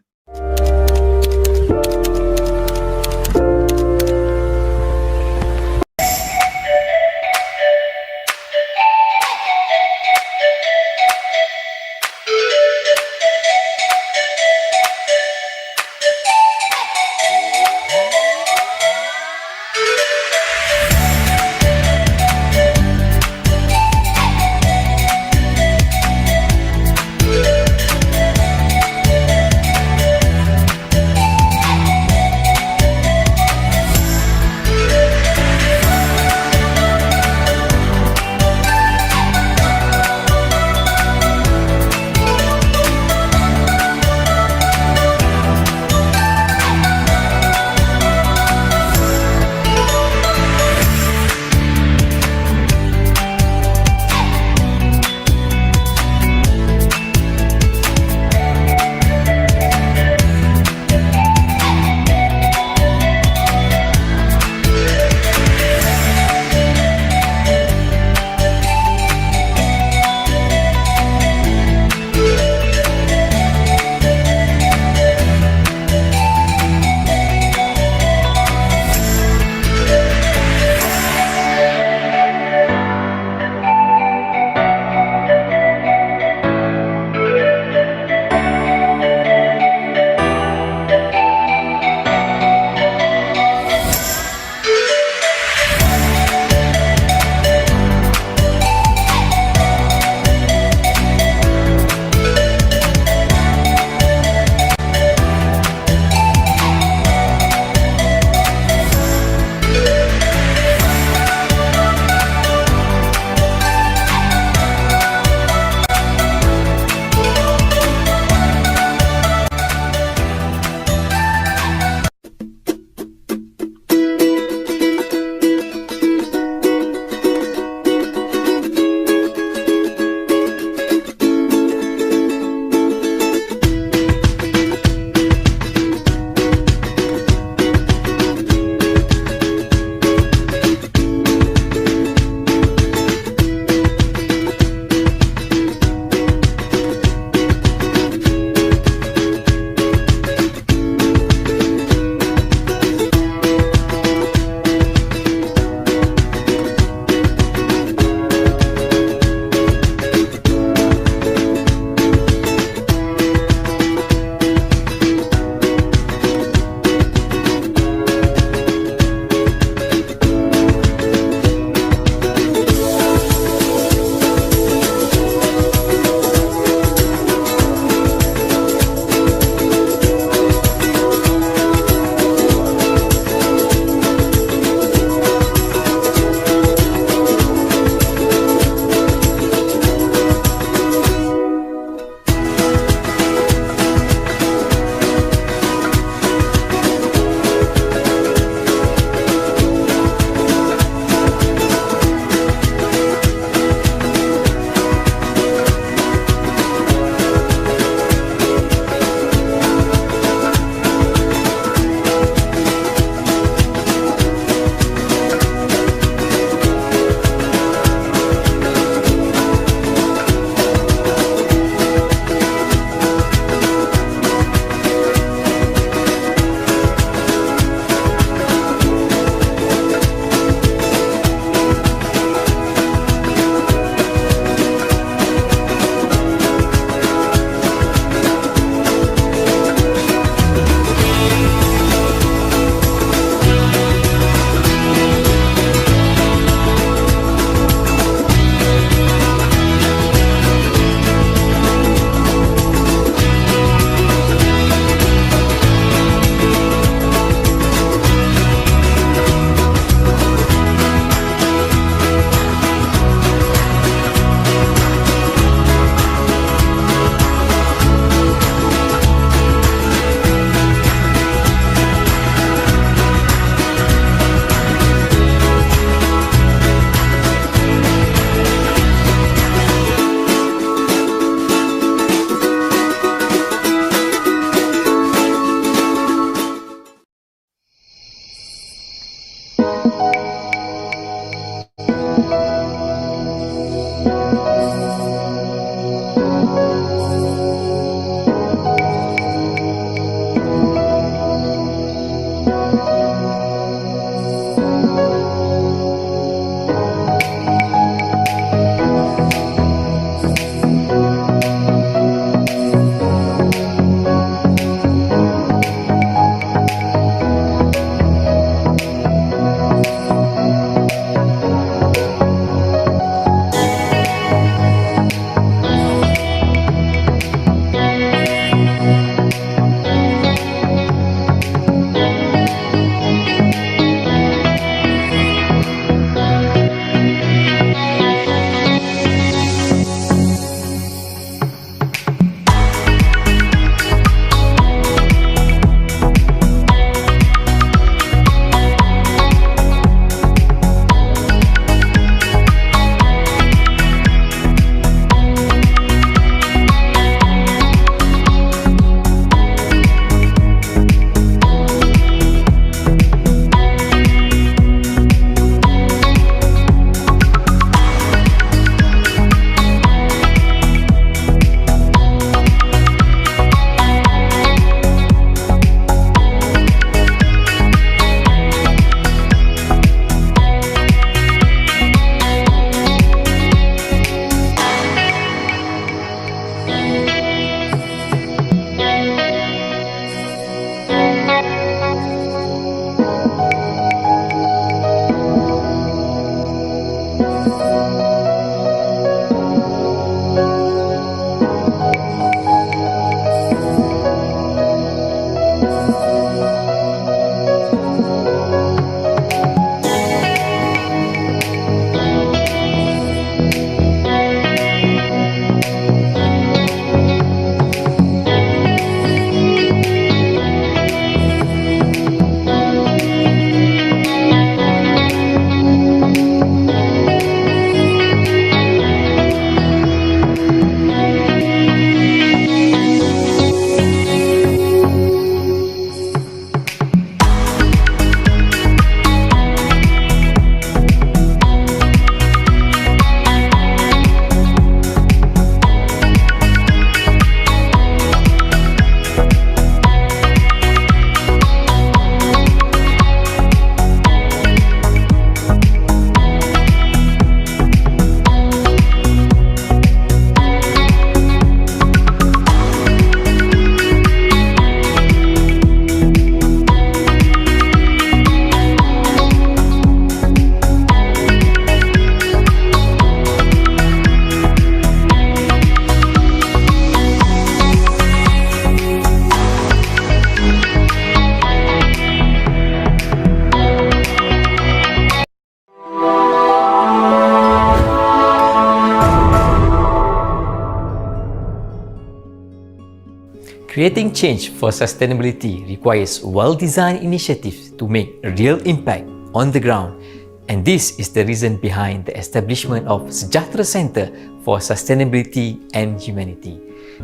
Creating change for sustainability requires well-designed initiatives to make a real impact on the ground, and this is the reason behind the establishment of Sejahtera Center for Sustainability and Humanity.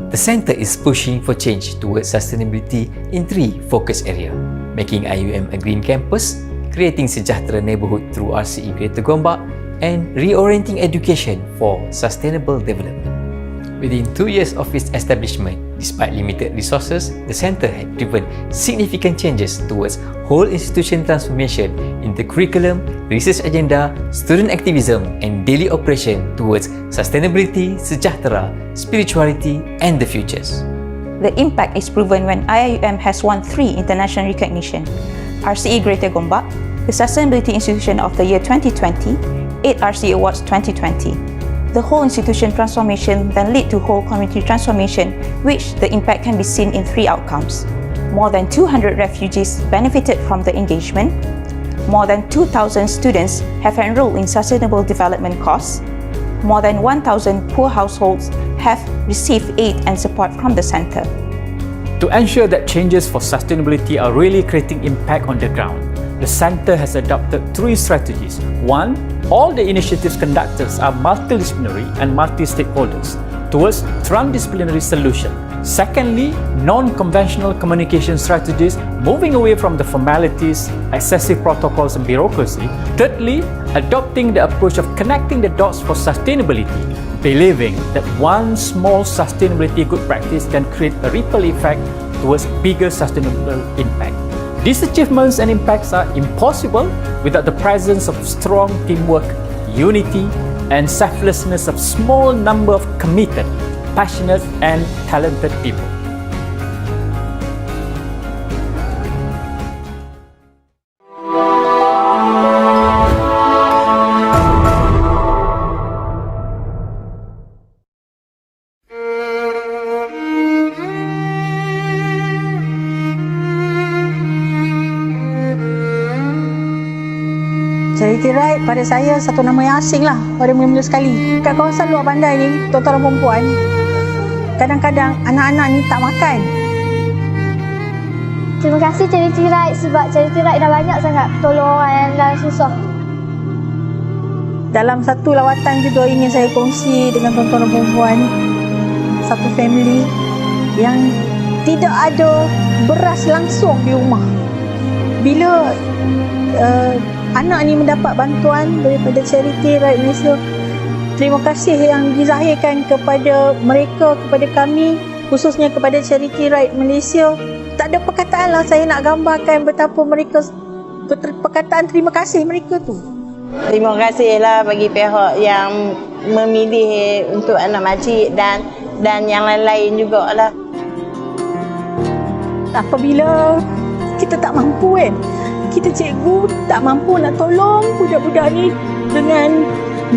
The center is pushing for change towards sustainability in 3 focus areas: making IUM a green campus, creating Sejahtera neighborhood through RCE Greater Gombak, and reorienting education for sustainable development. Within 2 years of its establishment, despite limited resources, the center had driven significant changes towards whole institution transformation in the curriculum, research agenda, student activism, and daily operation towards sustainability, sejahtera, spirituality, and the futures. The impact is proven when IIUM has won 3 international recognition: RCE Greater Gombak, the Sustainability Institution of the Year 2020, 8 RCE Awards 2020. The whole institution transformation then led to whole community transformation, which the impact can be seen in 3 outcomes. More than 200 refugees benefited from the engagement. More than 2,000 students have enrolled in sustainable development courses. More than 1,000 poor households have received aid and support from the center. To ensure that changes for sustainability are really creating impact on the ground, the center has adopted 3 strategies. 1. All the initiatives conducted are multidisciplinary and multi-stakeholders towards transdisciplinary solution. Secondly, non-conventional communication strategies, moving away from the formalities, excessive protocols and bureaucracy. Thirdly, adopting the approach of connecting the dots for sustainability, believing that one small sustainability good practice can create a ripple effect towards bigger sustainable impact. These achievements and impacts are impossible without the presence of strong teamwork, unity, and selflessness of small number of committed, passionate, and talented people. Charity Ride pada saya satu nama yang asing lah pada mula-mula sekali. Kat kawasan luar bandar ni, tuan-tuan dan perempuan, kadang-kadang anak-anak ni tak makan. Terima kasih Charity Ride sebab Charity Ride dah banyak sangat tolong orang yang dah susah. Dalam satu lawatan juga ingin saya kongsi dengan tuan-tuan dan perempuan, satu family yang tidak ada beras langsung di rumah. Bila anak ni mendapat bantuan daripada Charity Right Malaysia, terima kasih yang dizahirkan kepada mereka, kepada kami, khususnya kepada Charity Right Malaysia. Tak ada perkataan lah saya nak gambarkan betapa mereka, perkataan terima kasih mereka tu. Terima kasihlah bagi pihak yang memilih untuk anak makcik dan yang lain-lain jugalah. Apabila kita tak mampu kan, kita cikgu tak mampu nak tolong budak-budak ni dengan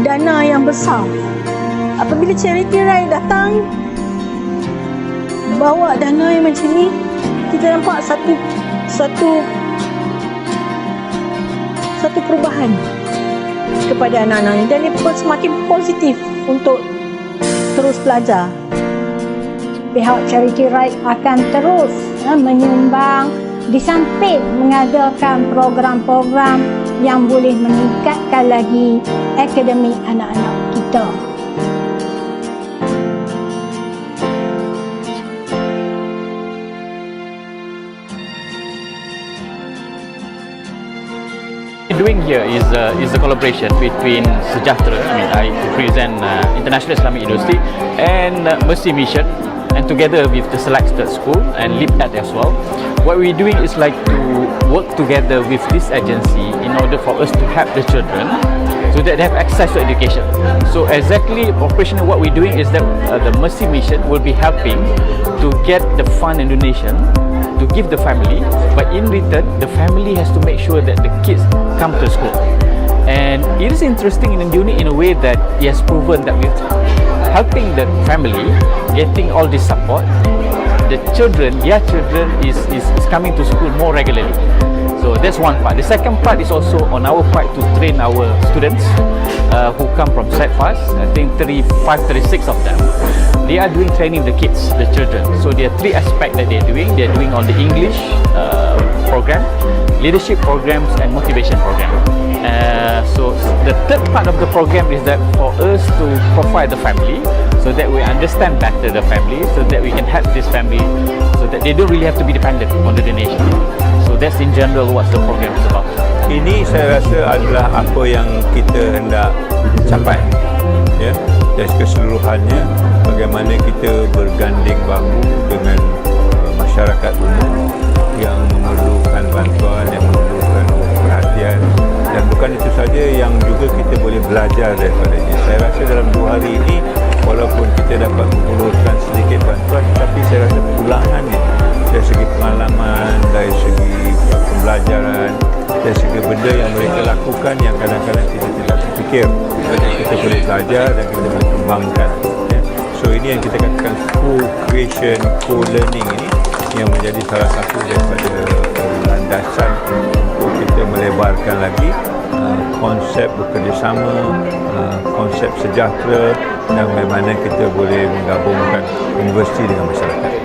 dana yang besar. Apabila Charity Ride datang bawa dana yang macam ni, kita nampak satu perubahan kepada anak-anak ni dan dia semakin positif untuk terus belajar. Pihak Charity Ride akan terus menyumbang di samping mengadakan program-program yang boleh meningkatkan lagi akademik anak-anak kita. Doing here is a collaboration between Sejahtera, I represent International Islamic University, and Mercy Mission, and together with the selected school and LIPAD as well. What we're doing is like to work together with this agency in order for us to help the children so that they have access to education. So exactly operationally what we're doing is that the Mercy Mission will be helping to get the fund and donation to give the family, but in return the family has to make sure that the kids come to school. And it is interesting and unique in a way that it has proven that with helping the family getting all this support, the children, their children is coming to school more regularly. So that's one part. The second part is also on our part to train our students who come from SETFAS. I think 36 of them. They are doing training the kids, the children. So there are 3 aspects that they're doing. They're doing on the English program, leadership programs, and motivation program. So the third part of the program is that for us to provide the family, so that we understand better the family, so that we can help this family, so that they don't really have to be dependent on the donation. So that's in general what the program is about. Ini saya rasa adalah apa yang kita hendak capai, ya, dan keseluruhannya bagaimana kita berganding bahu dengan masyarakat umum yang memerlukan bantuan, yang memerlukan perhatian, dan bukan itu saja, yang juga kita boleh belajar daripadanya. Saya rasa dalam 2 hari ini walaupun kita dapat menghulurkan sedikit bantuan, tapi saya rasa pulangannya dari segi pengalaman, dari segi pembelajaran, dari segi benda yang mereka lakukan yang kadang-kadang kita tidak terfikir, kita boleh belajar dan kita boleh kembangkan, ya. So ini yang kita katakan co-creation, co-learning ini yang menjadi salah satu daripada landasan untuk kita melebarkan lagi konsep bekerjasama, konsep sejahtera, dan bagaimana kita boleh menggabungkan universiti dengan masyarakat.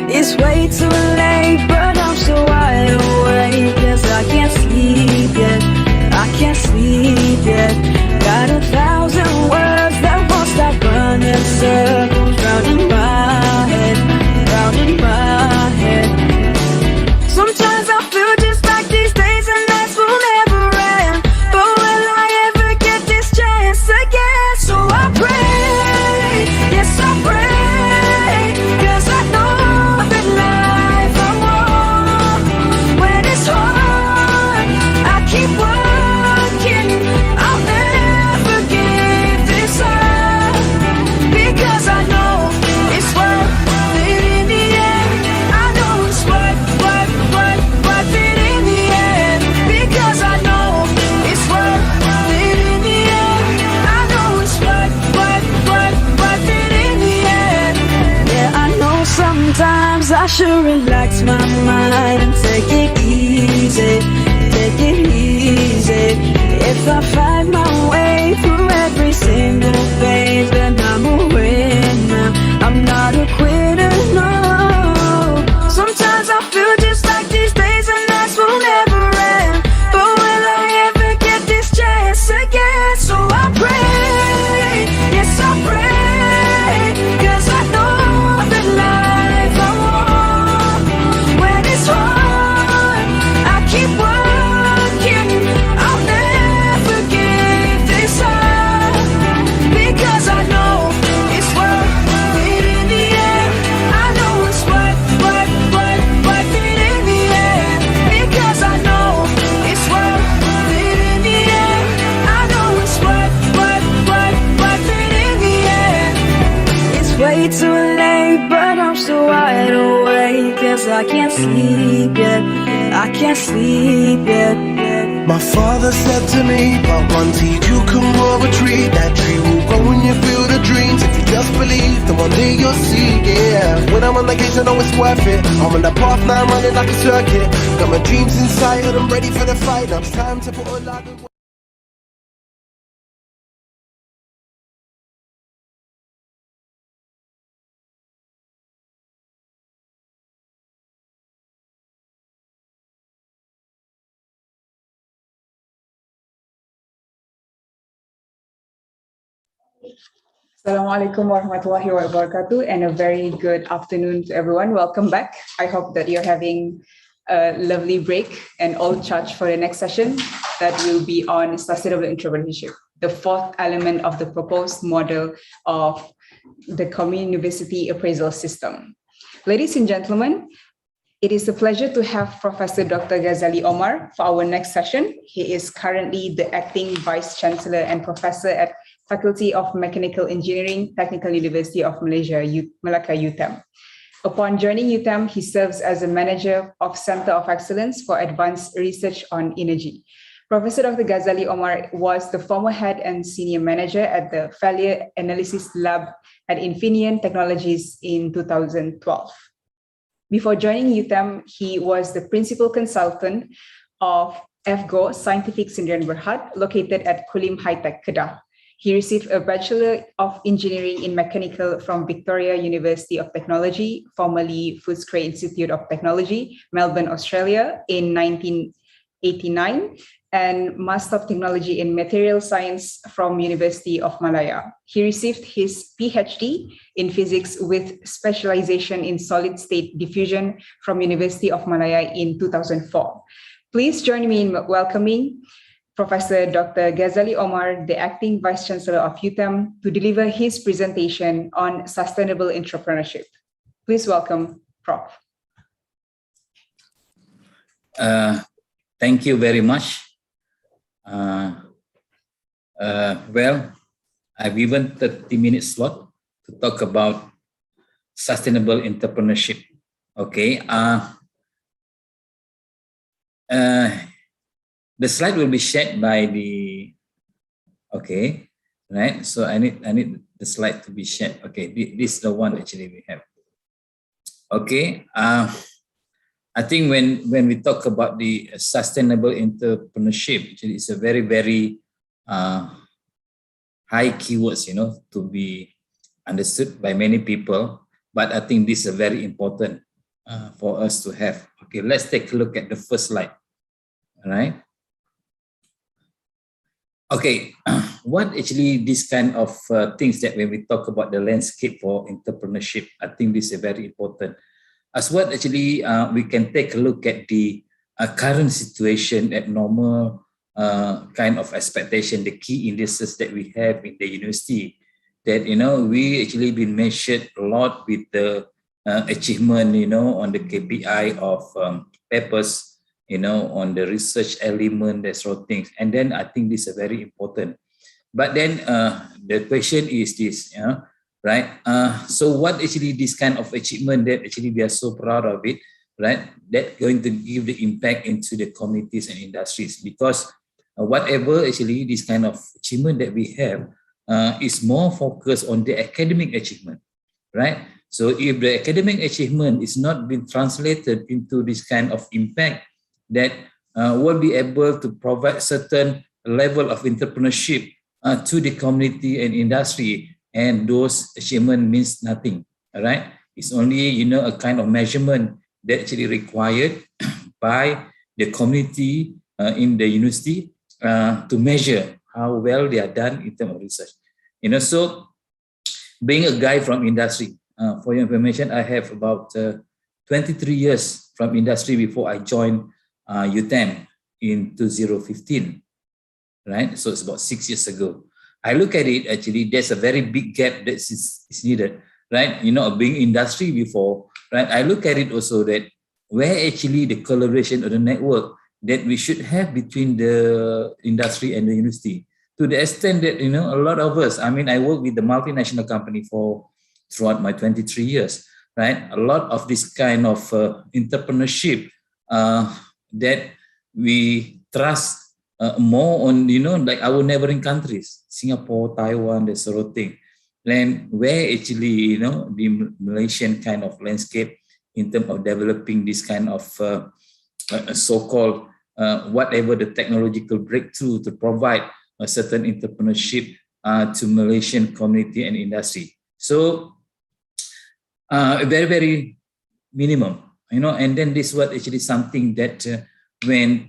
It's way too late, but I'm so wide awake. Yes, I can't sleep yet. I can't sleep yet. Got 1,000 words that won't stop running circles round in my head, round in my head. Sometimes I feel just like these days and nights will never end. But will I ever get this chance again? So I pray, yes I pray, 'cause I know that life I should relax my mind and take it easy, take it easy. If I find my way through every single phase, then I'm a winner. I'm not a quitter, no. Sometimes I feel just like these days and nights will never end. But will I ever get this chance again? So I pray, yes I pray, 'cause I know that life I want. When it's hard, I keep working. I'll never give this up, because I know it's worth it in the end. I know it's worth it in the end, because I know it's worth it in the end. I know it's worth it in the end. It's way too late, but I'm still wide awake, 'cause I can't sleep yet, I can't sleep yet. My father said to me, but one seed you can grow a tree. That tree will grow when you feel the dreams. If you just believe, then one day you'll see, yeah. When I'm on the case, I know it's worth it. I'm on the path now, I'm running like a circuit. Got my dreams inside, and I'm ready for the fight. Now it's time to put a lot of work. Assalamualaikum warahmatullahi wabarakatuh, and a very good afternoon to everyone. Welcome back. I hope that you're having a lovely break and all charged for the next session that will be on sustainable entrepreneurship, the fourth element of the proposed model of the Community Appraisal System. Ladies and gentlemen, it is a pleasure to have Professor Dr. Ghazali Omar for our next session. He is currently the acting Vice Chancellor and Professor at Faculty of Mechanical Engineering, Technical University of Malaysia, Melaka UTM. Upon joining UTM, he serves as a manager of Center of Excellence for Advanced Research on Energy. Professor Dr. Ghazali Omar was the former head and senior manager at the Failure Analysis Lab at Infineon Technologies in 2012. Before joining UTM, he was the principal consultant of FGO Scientific Sdn Bhd, located at Kulim High Tech, Kedah. He received a Bachelor of Engineering in Mechanical from Victoria University of Technology, formerly Footscray Institute of Technology, Melbourne, Australia, in 1989, and Master of Technology in Material Science from University of Malaya. He received his PhD in Physics with specialization in Solid State Diffusion from University of Malaya in 2004. Please join me in welcoming Professor Dr. Ghazali Omar, the Acting Vice Chancellor of UTM, to deliver his presentation on sustainable entrepreneurship. Please welcome Prof. Thank you very much. Well, I've given 30-minute slot to talk about sustainable entrepreneurship. Okay. The slide will be shared by the, okay, right? So I need the slide to be shared. Okay, this is the one actually we have. Okay, I think when we talk about the sustainable entrepreneurship, actually it's a very high keywords, to be understood by many people. But I think this is very important for us to have. Okay, let's take a look at the first slide. All right. Okay, what actually this kind of things that when we talk about the landscape for entrepreneurship, I think this is very important. As what actually we can take a look at the current situation at normal kind of expectation, the key indices that we have in the university, that, we actually been measured a lot with the achievement, on the KPI of papers, on the research element, that sort of things. And then I think this is very important. But then the question is this, right? So what actually this kind of achievement that actually we are so proud of it, right? That going to give the impact into the communities and industries, because whatever actually this kind of achievement that we have is more focused on the academic achievement, right? So if the academic achievement is not being translated into this kind of impact, that will be able to provide certain level of entrepreneurship to the community and industry, and those achievement means nothing. All right, it's only a kind of measurement that actually required by the community in the university to measure how well they are done in terms of research. So being a guy from industry, for your information, I have about 23 years from industry before I joined UTM in 2015, right? So it's about 6 years ago. I look at it, actually, there's a very big gap that is needed, right? Being industry before, right? I look at it also that where actually the collaboration or the network that we should have between the industry and the university, to the extent that, a lot of us, I work with the multinational company throughout my 23 years, right? A lot of this kind of entrepreneurship that we trust more on, like our neighboring countries, Singapore, Taiwan, that sort of thing. And where actually, the Malaysian kind of landscape in terms of developing this kind of so-called whatever the technological breakthrough to provide a certain entrepreneurship to Malaysian community and industry. So very, very minimum, and then this was actually something that when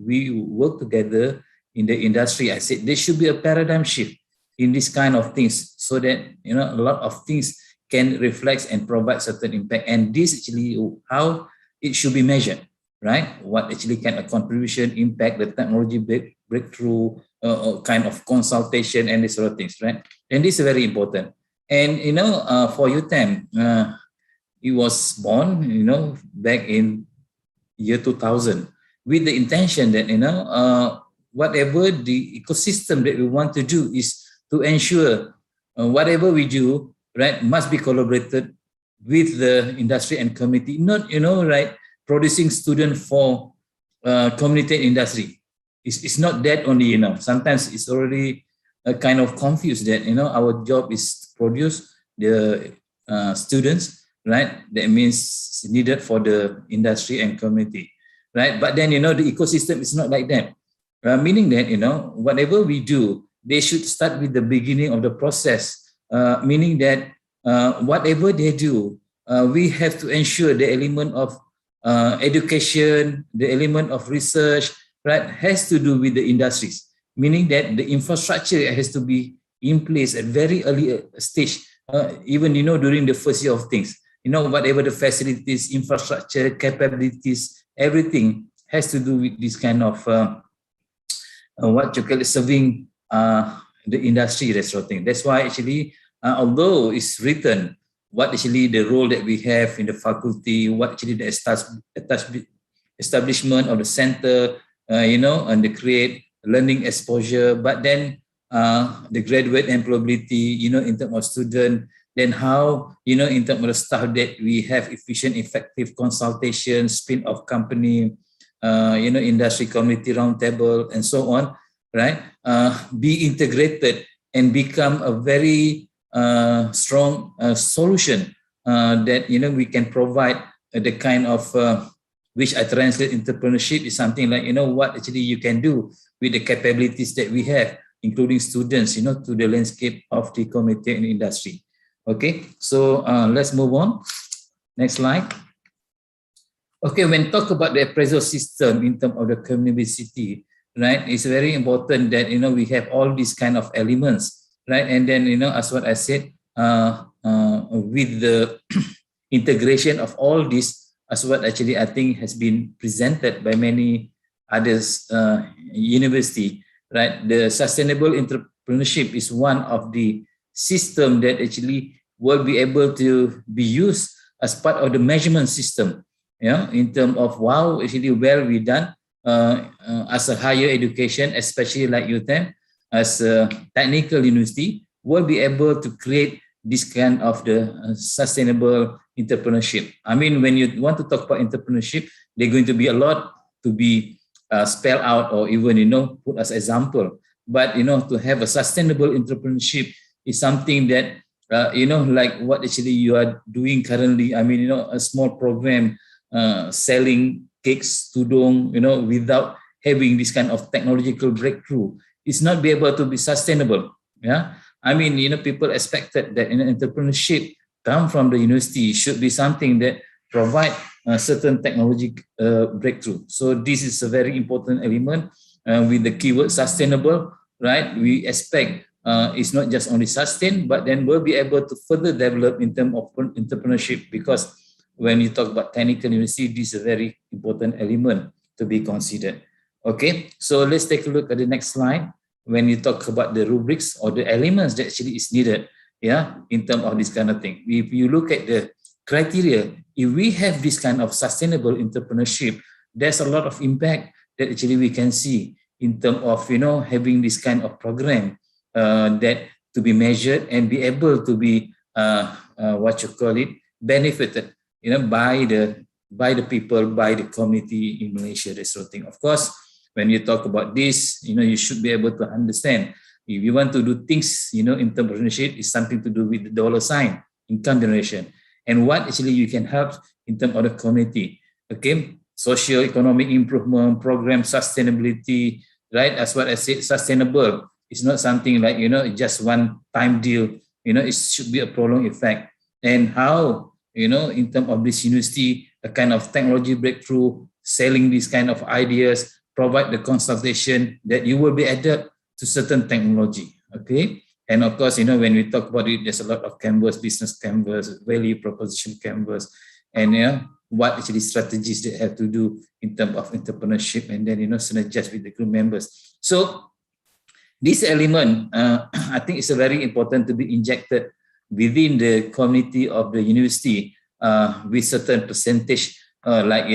we work together in the industry, I said there should be a paradigm shift in this kind of things so that, a lot of things can reflect and provide certain impact. And this actually how it should be measured, right? What actually kind of contribution, impact, the technology breakthrough, kind of consultation and these sort of things, right? And this is very important. And, for UTM, it was born, back in year 2000 with the intention that, whatever the ecosystem that we want to do is to ensure whatever we do, right, must be collaborated with the industry and community, not, right, producing students for community and industry. It's not that only, sometimes it's already kind of confused that, our job is to produce the students, right? That means needed for the industry and community, right? But then, the ecosystem is not like that. Meaning that, whatever we do, they should start with the beginning of the process, meaning that whatever they do, we have to ensure the element of education, the element of research, right, has to do with the industries, meaning that the infrastructure has to be in place at very early stage, even, during the first year of things, whatever the facilities, infrastructure, capabilities, everything has to do with this kind of what you call it, serving the industry, that sort of thing. That's why actually, although it's written what actually the role that we have in the faculty, what actually the establishment of the center, and the create learning exposure, but then the graduate employability, in terms of student, then how, in terms of the staff that we have efficient, effective consultation, spin-off company, industry community roundtable, and so on, right? Be integrated and become a very strong solution that, we can provide the kind of, which I translate entrepreneurship is something like, what actually you can do with the capabilities that we have, including students, to the landscape of the community and industry. Okay, so let's move on. Next slide. Okay, when talk about the appraisal system in terms of the community, right, it's very important that, we have all these kind of elements, right? And then, as what I said, with the integration of all this, as what actually I think has been presented by many others university, right? The sustainable entrepreneurship is one of the system that actually will be able to be used as part of the measurement system, in terms of wow, actually well we done as a higher education, especially like UTM, as a technical university, will be able to create this kind of the sustainable entrepreneurship. I mean, when you want to talk about entrepreneurship, there's going to be a lot to be spelled out or even, put as example. But, to have a sustainable entrepreneurship is something that like what actually you are doing currently. I mean, a small program selling cakes, tudung, without having this kind of technological breakthrough, it's not be able to be sustainable. Yeah, I mean, people expected that entrepreneurship come from the university should be something that provide a certain technology breakthrough. So this is a very important element with the keyword sustainable, right? We expect it's not just only sustain, but then we'll be able to further develop in terms of entrepreneurship, because when you talk about technical university, this is a very important element to be considered. Okay, so let's take a look at the next slide. When you talk about the rubrics or the elements that actually is needed, yeah, in terms of this kind of thing. If you look at the criteria, if we have this kind of sustainable entrepreneurship, there's a lot of impact that actually we can see in terms of having this kind of program that to be measured and be able to be benefited by the people, by the community in Malaysia, that sort of thing. Of course, when you talk about this, you should be able to understand if you want to do things, entrepreneurship is something to do with the dollar sign, income generation, and what actually you can help in terms of the community. Okay, socio-economic improvement, program sustainability, right? As what I said, sustainable. It's not something like, just one time deal, it should be a prolonged effect. And how, in terms of this university, a kind of technology breakthrough, selling these kind of ideas, provide the consultation that you will be adapt to certain technology, okay? And of course, when we talk about it, there's a lot of canvas, business canvas, value proposition canvas, and what actually strategies they have to do in terms of entrepreneurship, and then, synergize with the group members. So this element, I think it's very important to be injected within the community of the university with certain percentage, like,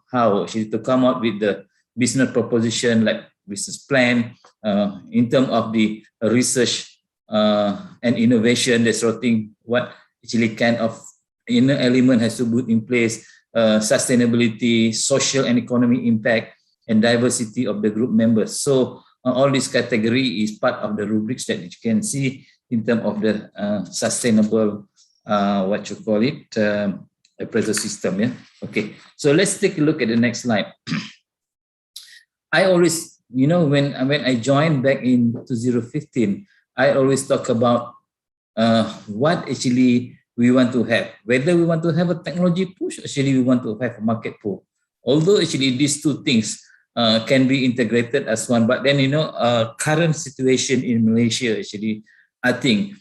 how actually to come out with the business proposition, like business plan, in terms of the research and innovation, that sort of thing, what actually kind of inner element has to put in place, sustainability, social and economic impact, and diversity of the group members. So all this category is part of the rubrics that you can see in terms of the sustainable, appraisal system. Yeah. Okay. So let's take a look at the next slide. I always, when I joined back in 2015, I always talk about what actually we want to have. Whether we want to have a technology push, actually we want to have a market pull. Although actually these two things can be integrated as one, but then current situation in Malaysia, actually, I think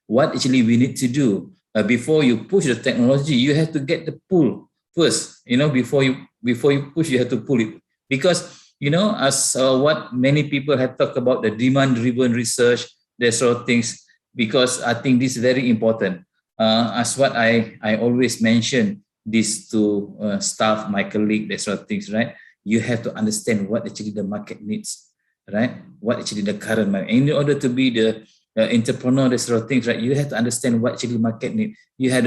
what actually we need to do before you push the technology, you have to get the pull first. Before you push, you have to pull it, because as what many people have talked about, the demand-driven research, that sort of things. Because I think this is very important. As what I always mention this to staff, my colleague, that sort of things, right? You have to understand what actually the market needs, right? What actually the current market. In order to be the entrepreneur, that sort of things, right? You have to understand what actually market need. You have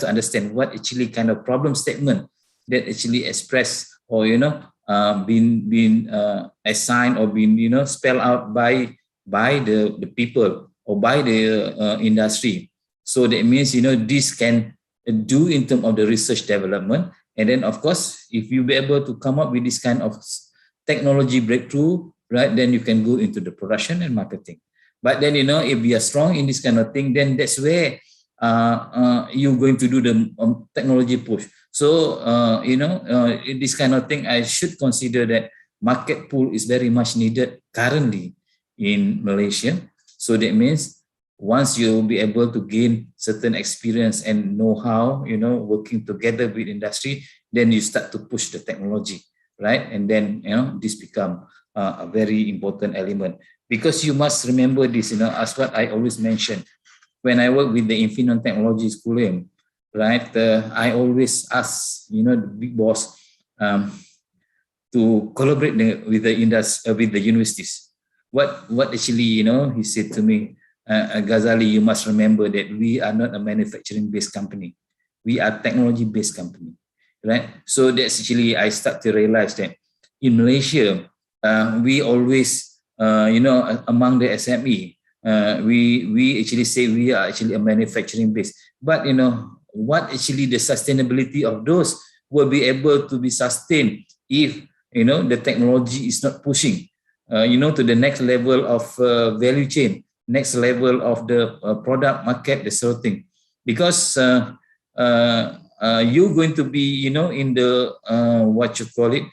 to understand what actually kind of problem statement that actually expressed or been assigned or been spelled out by the people or by the industry. So that means this can do in terms of the research development. And then of course, if you be able to come up with this kind of technology breakthrough, right, then you can go into the production and marketing. But then if you are strong in this kind of thing, then that's where you're going to do the technology push. So in this kind of thing, I should consider that market pull is very much needed currently in Malaysia. So that means once you'll be able to gain certain experience and know-how, working together with industry, then you start to push the technology, right? And then, this become a very important element. Because you must remember this, as what I always mention, when I work with the Infineon Technology School, right? I always ask, the big boss to collaborate with the industry, with the universities. What actually, he said to me, Ghazali, you must remember that we are not a manufacturing-based company. We are technology-based company, right? So that's actually, I start to realize that in Malaysia, we always, among the SME, we actually say we are actually a manufacturing base, but what actually the sustainability of those will be able to be sustained if the technology is not pushing to the next level of value chain, next level of the product market, the sort of thing, because you're going to be in the what you call it,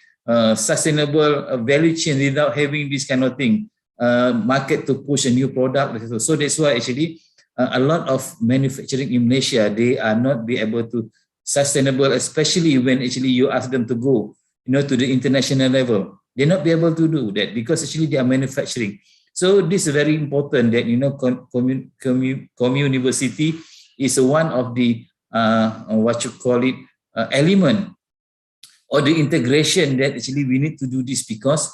sustainable value chain without having this kind of thing, market to push a new product. So that's why actually a lot of manufacturing in Malaysia, they are not be able to sustainable, especially when actually you ask them to go to the international level. They not be able to do that because actually they are manufacturing. So this is very important that community is one of the what you call it, element or the integration that actually we need to do this, because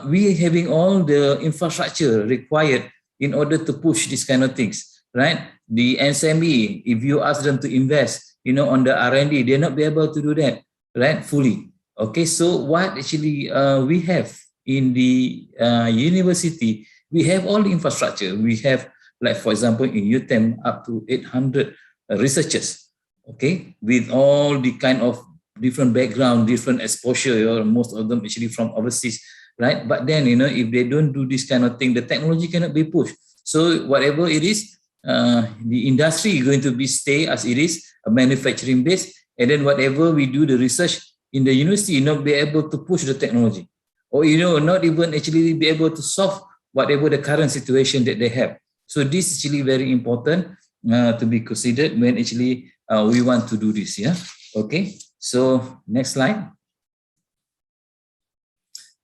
we are having all the infrastructure required in order to push these kind of things, right? The SME, if you ask them to invest, on the R&D, they're not be able to do that, right? Fully. Okay, so what actually we have in the university, we have all the infrastructure. We have, like for example, in UTM, up to 800 researchers, okay, with all the kind of different background, different exposure, or most of them actually from overseas, right? But then, if they don't do this kind of thing, the technology cannot be pushed. So whatever it is, the industry is going to be stay as it is, a manufacturing base, and then whatever we do the research in the university, not be able to push the technology, or not even actually be able to solve whatever the current situation that they have. So this is actually very important to be considered when actually we want to do this. Yeah. Okay. So next slide.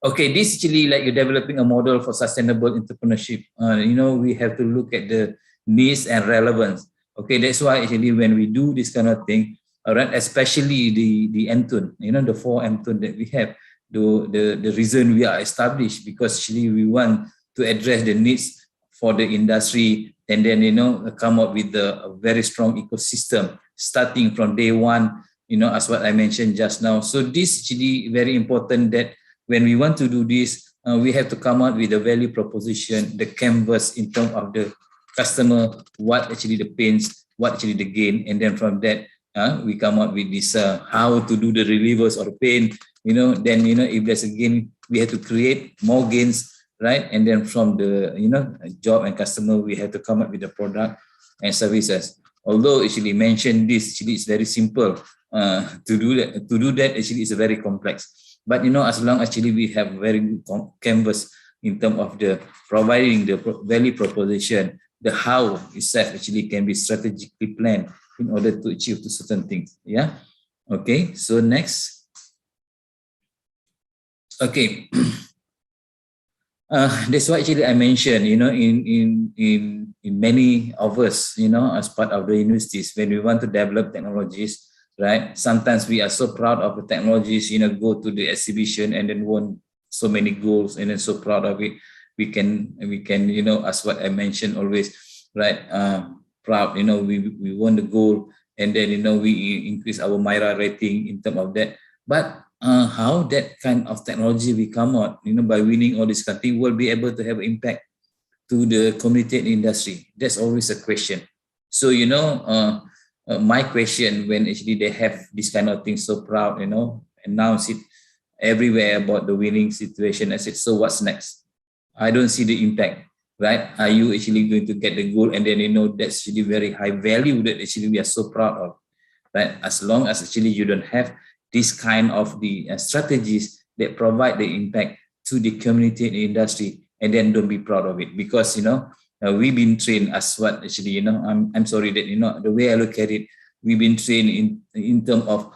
Okay, this is actually like you're developing a model for sustainable entrepreneurship. We have to look at the needs and relevance. Okay, that's why actually when we do this kind of thing, right, especially the MTUN, the 4 MTUN that we have, the reason we are established, because actually we want to address the needs for the industry, and then come up with a very strong ecosystem starting from day one, as what I mentioned just now. So this is actually very important that when we want to do this, we have to come up with a value proposition, the canvas in terms of the customer, what actually the pains, what actually the gain, and then from that we come up with this how to do the relievers or the pain. Then if there's a gain, we have to create more gains, right? And then from the job and customer, we have to come up with the product and services. Although actually mention this, actually it's very simple to do that. To do that actually is very complex. But as long as actually we have very good canvas in terms of the providing the value proposition, the how itself actually can be strategically planned in order to achieve to certain things. Yeah. Okay. So next. Okay. That's why actually I mentioned, in many of us, as part of the universities, when we want to develop technologies, right? Sometimes we are so proud of the technologies, go to the exhibition and then won so many goals, and then so proud of it. We can, as what I mentioned always, right? Proud, we won the goal, and then, we increase our Myra rating in terms of that. But how that kind of technology we come out, by winning all this country, will be able to have impact to the community and industry? That's always a question. So, my question, when actually they have this kind of thing, so proud, announce it everywhere about the winning situation, I said, so what's next? I don't see the impact, right? Are you actually going to get the goal? And then, that's actually very high value that actually we are so proud of, right? As long as actually you don't have this kind of the strategies that provide the impact to the community and industry, and then don't be proud of it, because, we've been trained as what actually, I'm sorry that, the way I look at it, we've been trained in terms of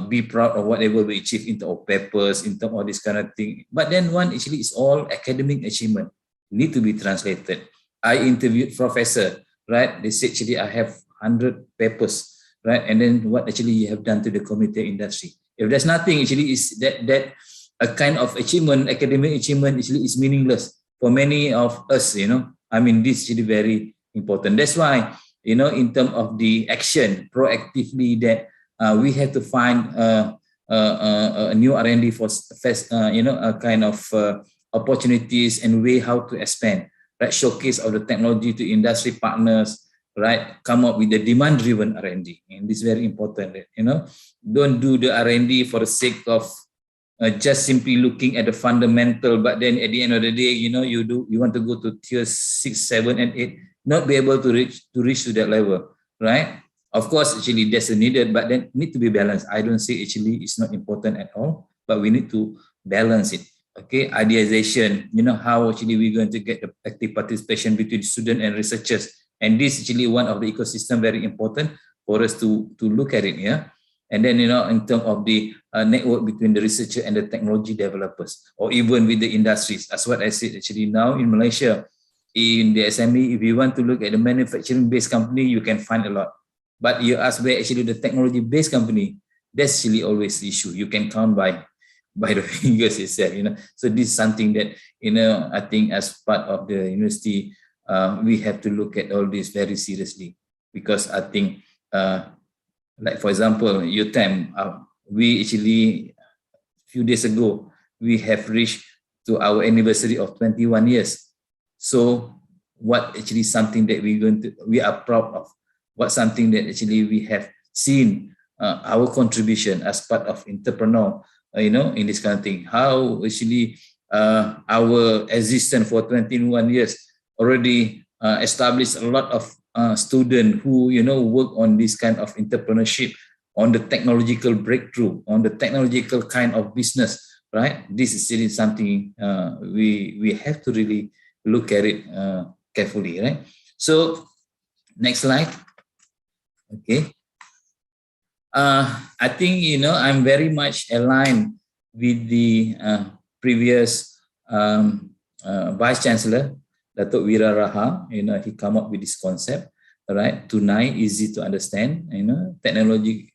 be proud of whatever we achieve in terms of papers, in terms of this kind of thing. But then one actually is all academic achievement, need to be translated. I interviewed professor, right? They said actually I have 100 papers, right? And then what actually you have done to the community industry? If there's nothing, actually is that a kind of achievement, academic achievement actually is meaningless for many of us, I mean, this is really very important. That's why, in terms of the action proactively, that we have to find a new R&D for, a kind of opportunities and way how to expand, right? Showcase of the technology to industry partners, right? Come up with the demand-driven R&D, and this is very important. Don't do the R&D for the sake of just simply looking at the fundamental, but then at the end of the day, you want to go to tier 6, 7, and 8, not be able to reach to that level, right? Of course, actually that's needed, but then need to be balanced. I don't say actually it's not important at all, but we need to balance it. Okay, ideation, how actually we're going to get the active participation between student and researchers. And this is actually one of the ecosystem very important for us to look at it, yeah. And then, in terms of the network between the researcher and the technology developers, or even with the industries, as what I said, actually now in Malaysia, in the SME, if you want to look at the manufacturing-based company, you can find a lot. But you ask where actually the technology-based company, that's actually always the issue. You can count by the fingers itself, So this is something that, I think as part of the university, we have to look at all this very seriously, because I think, like for example, UTM, we actually, a few days ago, we have reached to our anniversary of 21 years. So what actually something that we are proud of, what something that actually we have seen our contribution as part of entrepreneur, in this kind of thing, how actually our existence for 21 years already established a lot of students who, work on this kind of entrepreneurship, on the technological breakthrough, on the technological kind of business, right? This is really something we have to really look at it carefully, right? So next slide. Okay. I think, I'm very much aligned with the previous Vice Chancellor, Datuk Wira Raha. He come up with this concept, right? Tunai, easy to understand, technology,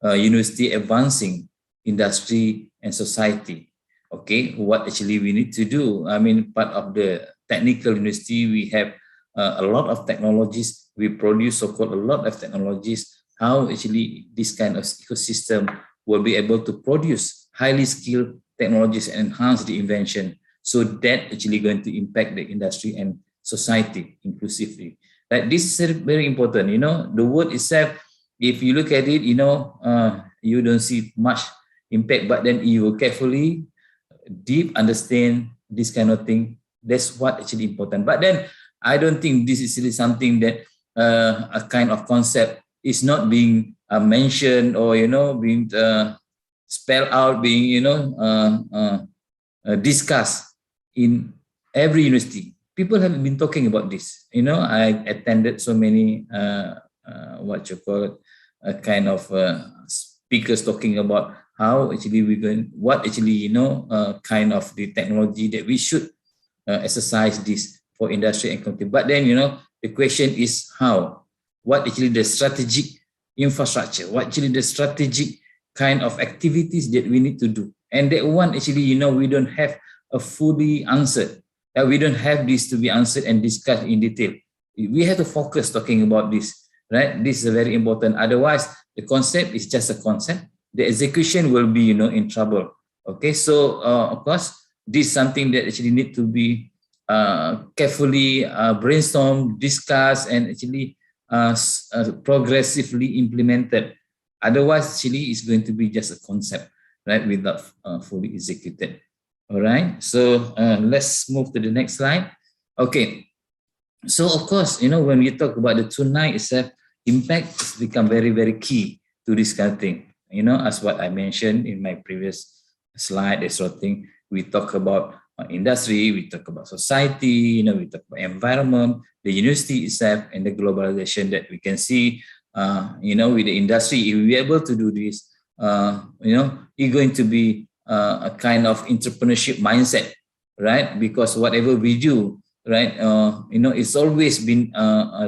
university advancing industry and society. Okay, what actually we need to do? I mean, part of the technical university, we have a lot of technologies. We produce so-called a lot of technologies. How actually this kind of ecosystem will be able to produce highly skilled technologies and enhance the invention. So that actually going to impact the industry and society inclusively. Like this is very important. The word itself, if you look at it, you don't see much impact, but then you will carefully deep understand this kind of thing. That's what actually important. But then I don't think this is really something that a kind of concept is not being mentioned or being spelled out, being discussed in every university. People have been talking about this. I attended so many kind of speakers talking about how actually we're going, what actually kind of the technology that we should exercise this for industry and country. But then the question is how. What actually the strategic infrastructure, what actually the strategic kind of activities that we need to do. And that one actually, we don't have a fully answered. We don't have this to be answered and discussed in detail. We have to focus talking about this, right? This is very important. Otherwise, the concept is just a concept. The execution will be, in trouble. Okay, so of course, this is something that actually need to be carefully brainstormed, discussed, and actually progressively implemented. Otherwise, actually, it's going to be just a concept, right, without fully executed. All right, so let's move to the next slide. Okay, so of course, when we talk about the Tunai itself, impact has become very, very key to this kind of thing. As what I mentioned in my previous slide, that sort of thing. We talk about industry, we talk about society, we talk about environment, the university itself, and the globalization that we can see, with the industry. If we're able to do this, it's going to be a kind of entrepreneurship mindset, right? Because whatever we do, right, it's always been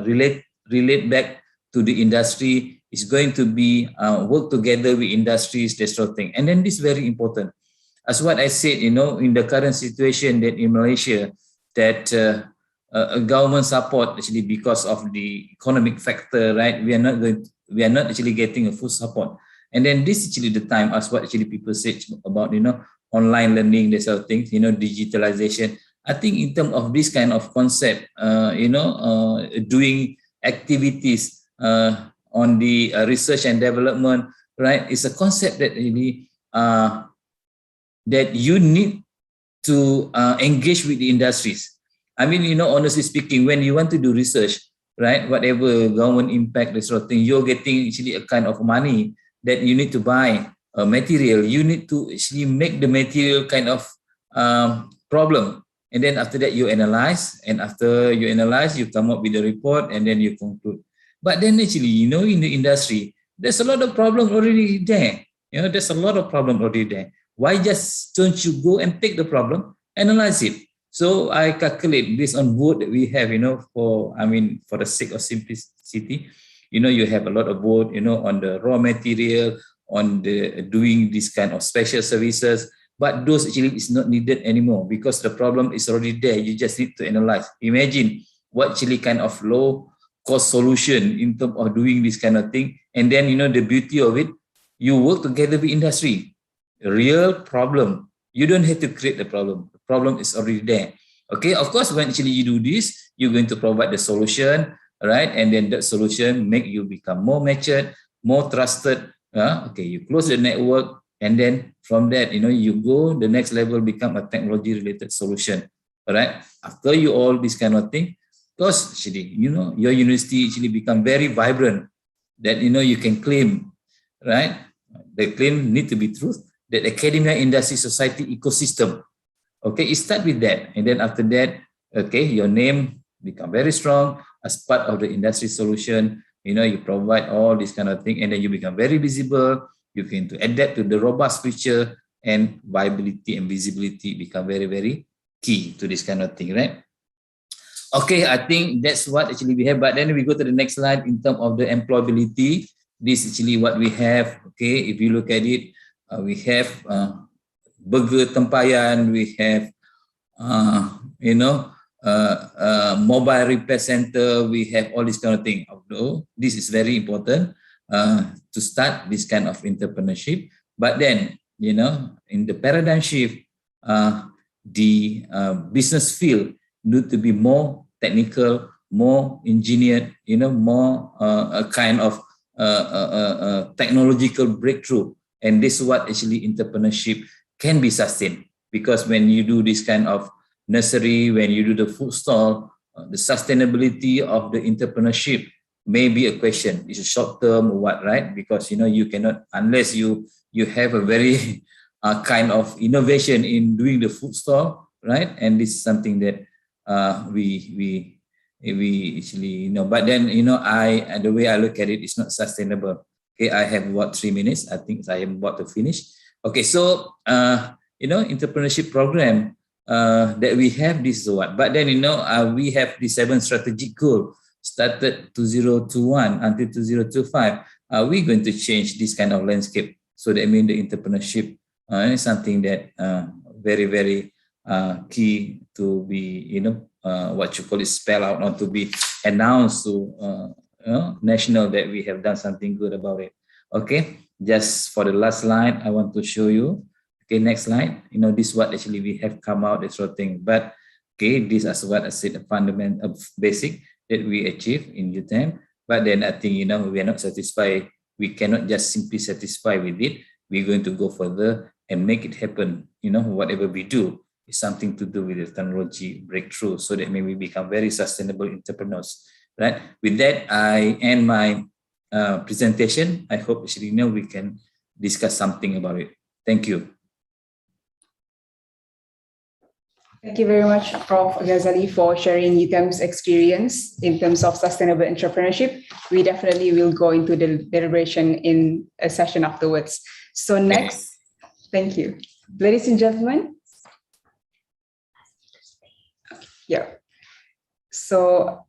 relate back to the industry. It's going to be work together with industries, that sort of thing. And then this is very important. As what I said, in the current situation that in Malaysia, that government support actually because of the economic factor, right? We are not actually getting a full support. And then this is actually the time, as what actually people say about, online learning, that sort of things, digitalization. I think in terms of this kind of concept, doing activities on the research and development, right? It's a concept that really that you need to engage with the industries. I mean, honestly speaking, when you want to do research, right, whatever government impact, this sort of thing, you're getting actually a kind of money that you need to buy material. You need to actually make the material kind of problem. And then after that, you analyze. And after you analyze, you come up with a report and then you conclude. But then actually, in the industry, there's a lot of problem already there. There's a lot of problem already there. Why just don't you go and take the problem, analyze it? So I calculate based on vote that we have, for the sake of simplicity, you have a lot of vote, on the raw material, on the doing this kind of special services, but those actually is not needed anymore because the problem is already there. You just need to analyze. Imagine what actually kind of low cost solution in terms of doing this kind of thing. And then, the beauty of it, you work together with industry. A real problem. You don't have to create the problem. The problem is already there. Okay, of course, when actually you do this, you're going to provide the solution, right? And then that solution make you become more matured, more trusted. Okay, you close the network, and then from that, you go the next level, become a technology-related solution. All right. After you all this kind of thing, because actually, your university actually become very vibrant. That you can claim, right? The claim need to be truth. That academia, industry, society, ecosystem. Okay, you start with that. And then after that, okay, your name become very strong as part of the industry solution. You provide all this kind of thing, and then you become very visible. You can to adapt to the robust future, and viability and visibility become very, very key to this kind of thing, right? Okay, I think that's what actually we have. But then we go to the next slide in terms of the employability. This is actually what we have. Okay, if you look at it, we have burger tempayan, we have mobile repair center, we have all this kind of thing. Although this is very important to start this kind of entrepreneurship, but then in the paradigm shift, the business field need to be more technical, more engineered, more a kind of technological breakthrough. And this is what actually entrepreneurship can be sustained, because when you do this kind of nursery, when you do the food stall, the sustainability of the entrepreneurship may be a question. It's a short term or what, right? Because you cannot, unless you have a very kind of innovation in doing the food stall, right? And this is something that we actually but then the way I look at it, it's not sustainable. Okay, I have about 3 minutes. I think I am about to finish. Okay, so entrepreneurship program that we have, this is what. But then we have the 7 strategic goal started 2021 until 2025. We're going to change this kind of landscape. So that means the entrepreneurship is something that very, very key to be what you call it, spell out, not to be announced to national that we have done something good about it. Okay, just for the last slide, I want to show you. Okay, next slide. This is what actually we have come out, this sort of thing. But okay, this is what I said, the fundamental basic that we achieve in due time. But then I think we are not satisfied. We cannot just simply satisfy with it. We're going to go further and make it happen. Whatever we do is something to do with the technology breakthrough, so that maybe become very sustainable entrepreneurs. Right. With that, I end my presentation. I hope actually we can discuss something about it. Thank you. Thank you very much, Prof. Ghazali, for sharing UTEM's experience in terms of sustainable entrepreneurship. We definitely will go into the deliberation in a session afterwards. So next, thank you. Ladies and gentlemen. Yeah. So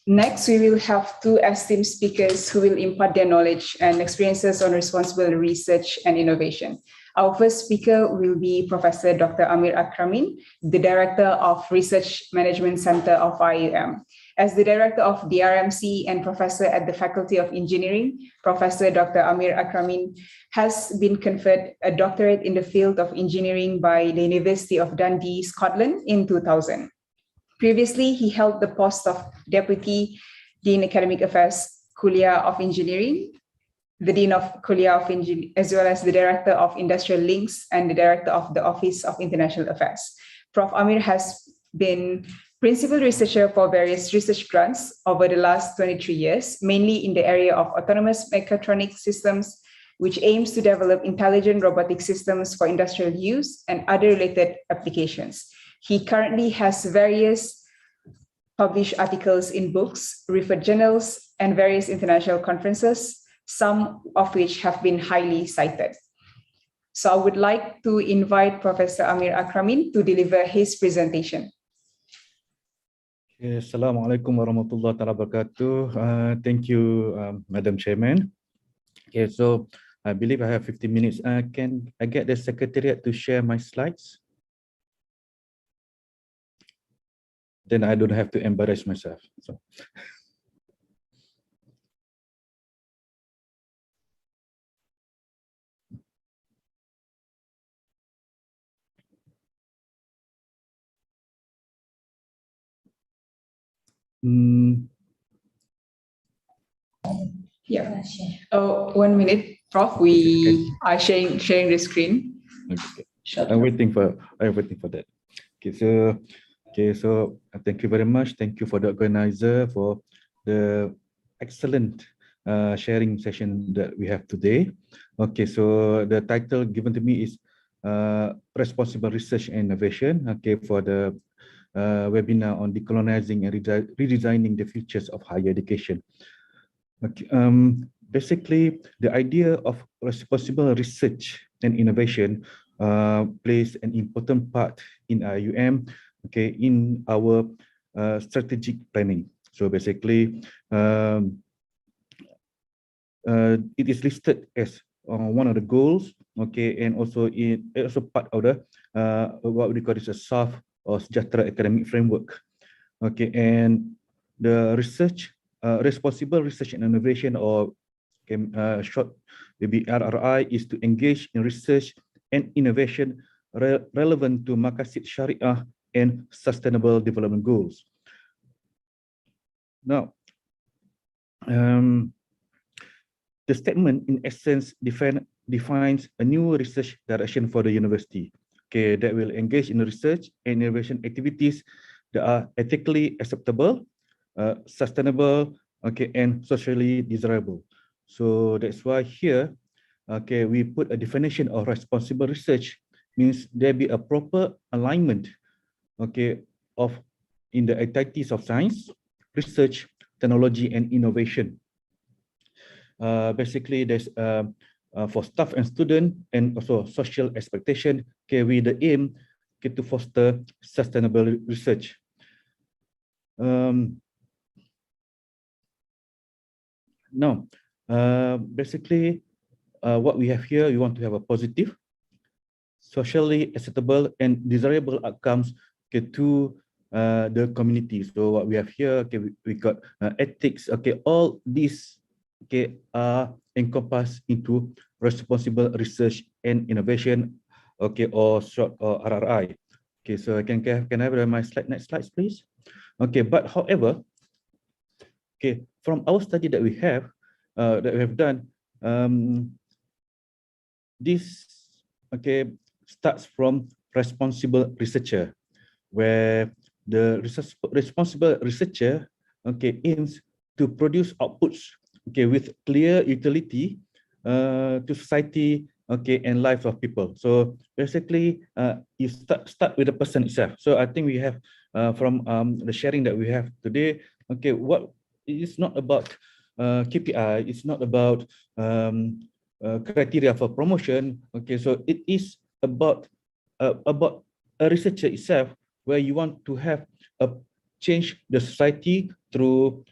next, we will have 2 esteemed speakers who will impart their knowledge and experiences on responsible research and innovation. Our first speaker will be Professor Dr. Amir Akramin, the Director of Research Management Center of IAM. As the Director of DRMC and Professor at the Faculty of Engineering, Professor Dr. Amir Akramin has been conferred a doctorate in the field of engineering by the University of Dundee, Scotland in 2000. Previously, he held the post of Deputy Dean Academic Affairs, Kuliah of Engineering, the Dean of Kuliah of Engineering, as well as the Director of Industrial Links and the Director of the Office of International Affairs. Prof. Amir has been principal researcher for various research grants over the last 23 years, mainly in the area of autonomous mechatronic systems, which aims to develop intelligent robotic systems for industrial use and other related applications. He currently has various published articles in books, referred journals, and various international conferences, some of which have been highly cited. So I would like to invite Professor Amir Akramin to deliver his presentation. Assalamualaikum warahmatullahi wabarakatuh. Thank you, Madam Chairman. Okay, so I believe I have 15 minutes. Can I get the Secretariat to share my slides? Then I don't have to embarrass myself. So. Yeah. 1 minute, Prof. We are sharing the screen. Okay. I'm waiting for that. So thank you very much. Thank you for the organizer for the excellent sharing session that we have today. Okay, so the title given to me is Responsible Research and Innovation. Okay, for the webinar on decolonizing and redesigning the futures of higher education. Okay, basically, the idea of responsible research and innovation plays an important part in IUM, okay, in our strategic planning. So basically, it is listed as one of the goals, okay, and also part of the what we call is a soft or Sejahtera academic framework, okay, and the research, responsible research and innovation, or short maybe RRI, is to engage in research and innovation relevant to Maqasid Syariah and Sustainable Development Goals. Now, the statement in essence defines a new research direction for the university, okay, that will engage in research and innovation activities that are ethically acceptable, sustainable, okay, and socially desirable. So that's why here, okay, we put a definition of responsible research, means there be a proper alignment, okay, of in the activities of science, research, technology, and innovation. Basically, there's for staff and student, and also social expectation, okay, with the aim, okay, to foster sustainable research. Now, basically, what we have here, we want to have a positive, socially acceptable, and desirable outcomes, okay, to the community. So what we have here, okay, we got ethics, okay, all these, okay, are encompassed into responsible research and innovation, okay, or short or RRI. Okay, so can I have my next slides, please? Okay, but however, okay, from our study that we have done, this, okay, starts from responsible researcher, where the responsible researcher, okay, aims to produce outputs, okay, with clear utility to society, okay, and lives of people. So basically, you start with the person itself. So I think we have from the sharing that we have today, okay, what it's not about KPI, it's not about criteria for promotion, okay, so it is about a researcher itself, where you want to have a change the society through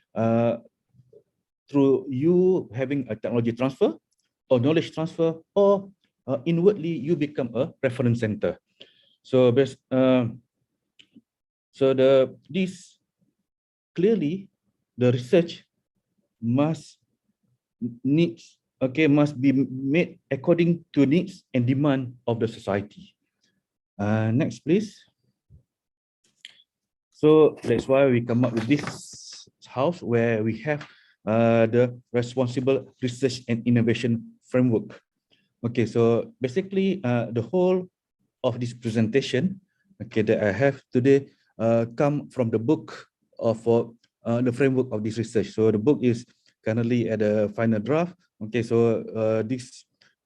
you having a technology transfer or knowledge transfer, or inwardly you become a reference center. So this clearly the research must be made according to needs and demand of the society. Next, please. So that's why we come up with this house where we have the responsible research and innovation framework. Okay, so basically the whole of this presentation, okay, that I have today come from the book of the framework of this research. So the book is currently at a final draft. Okay, so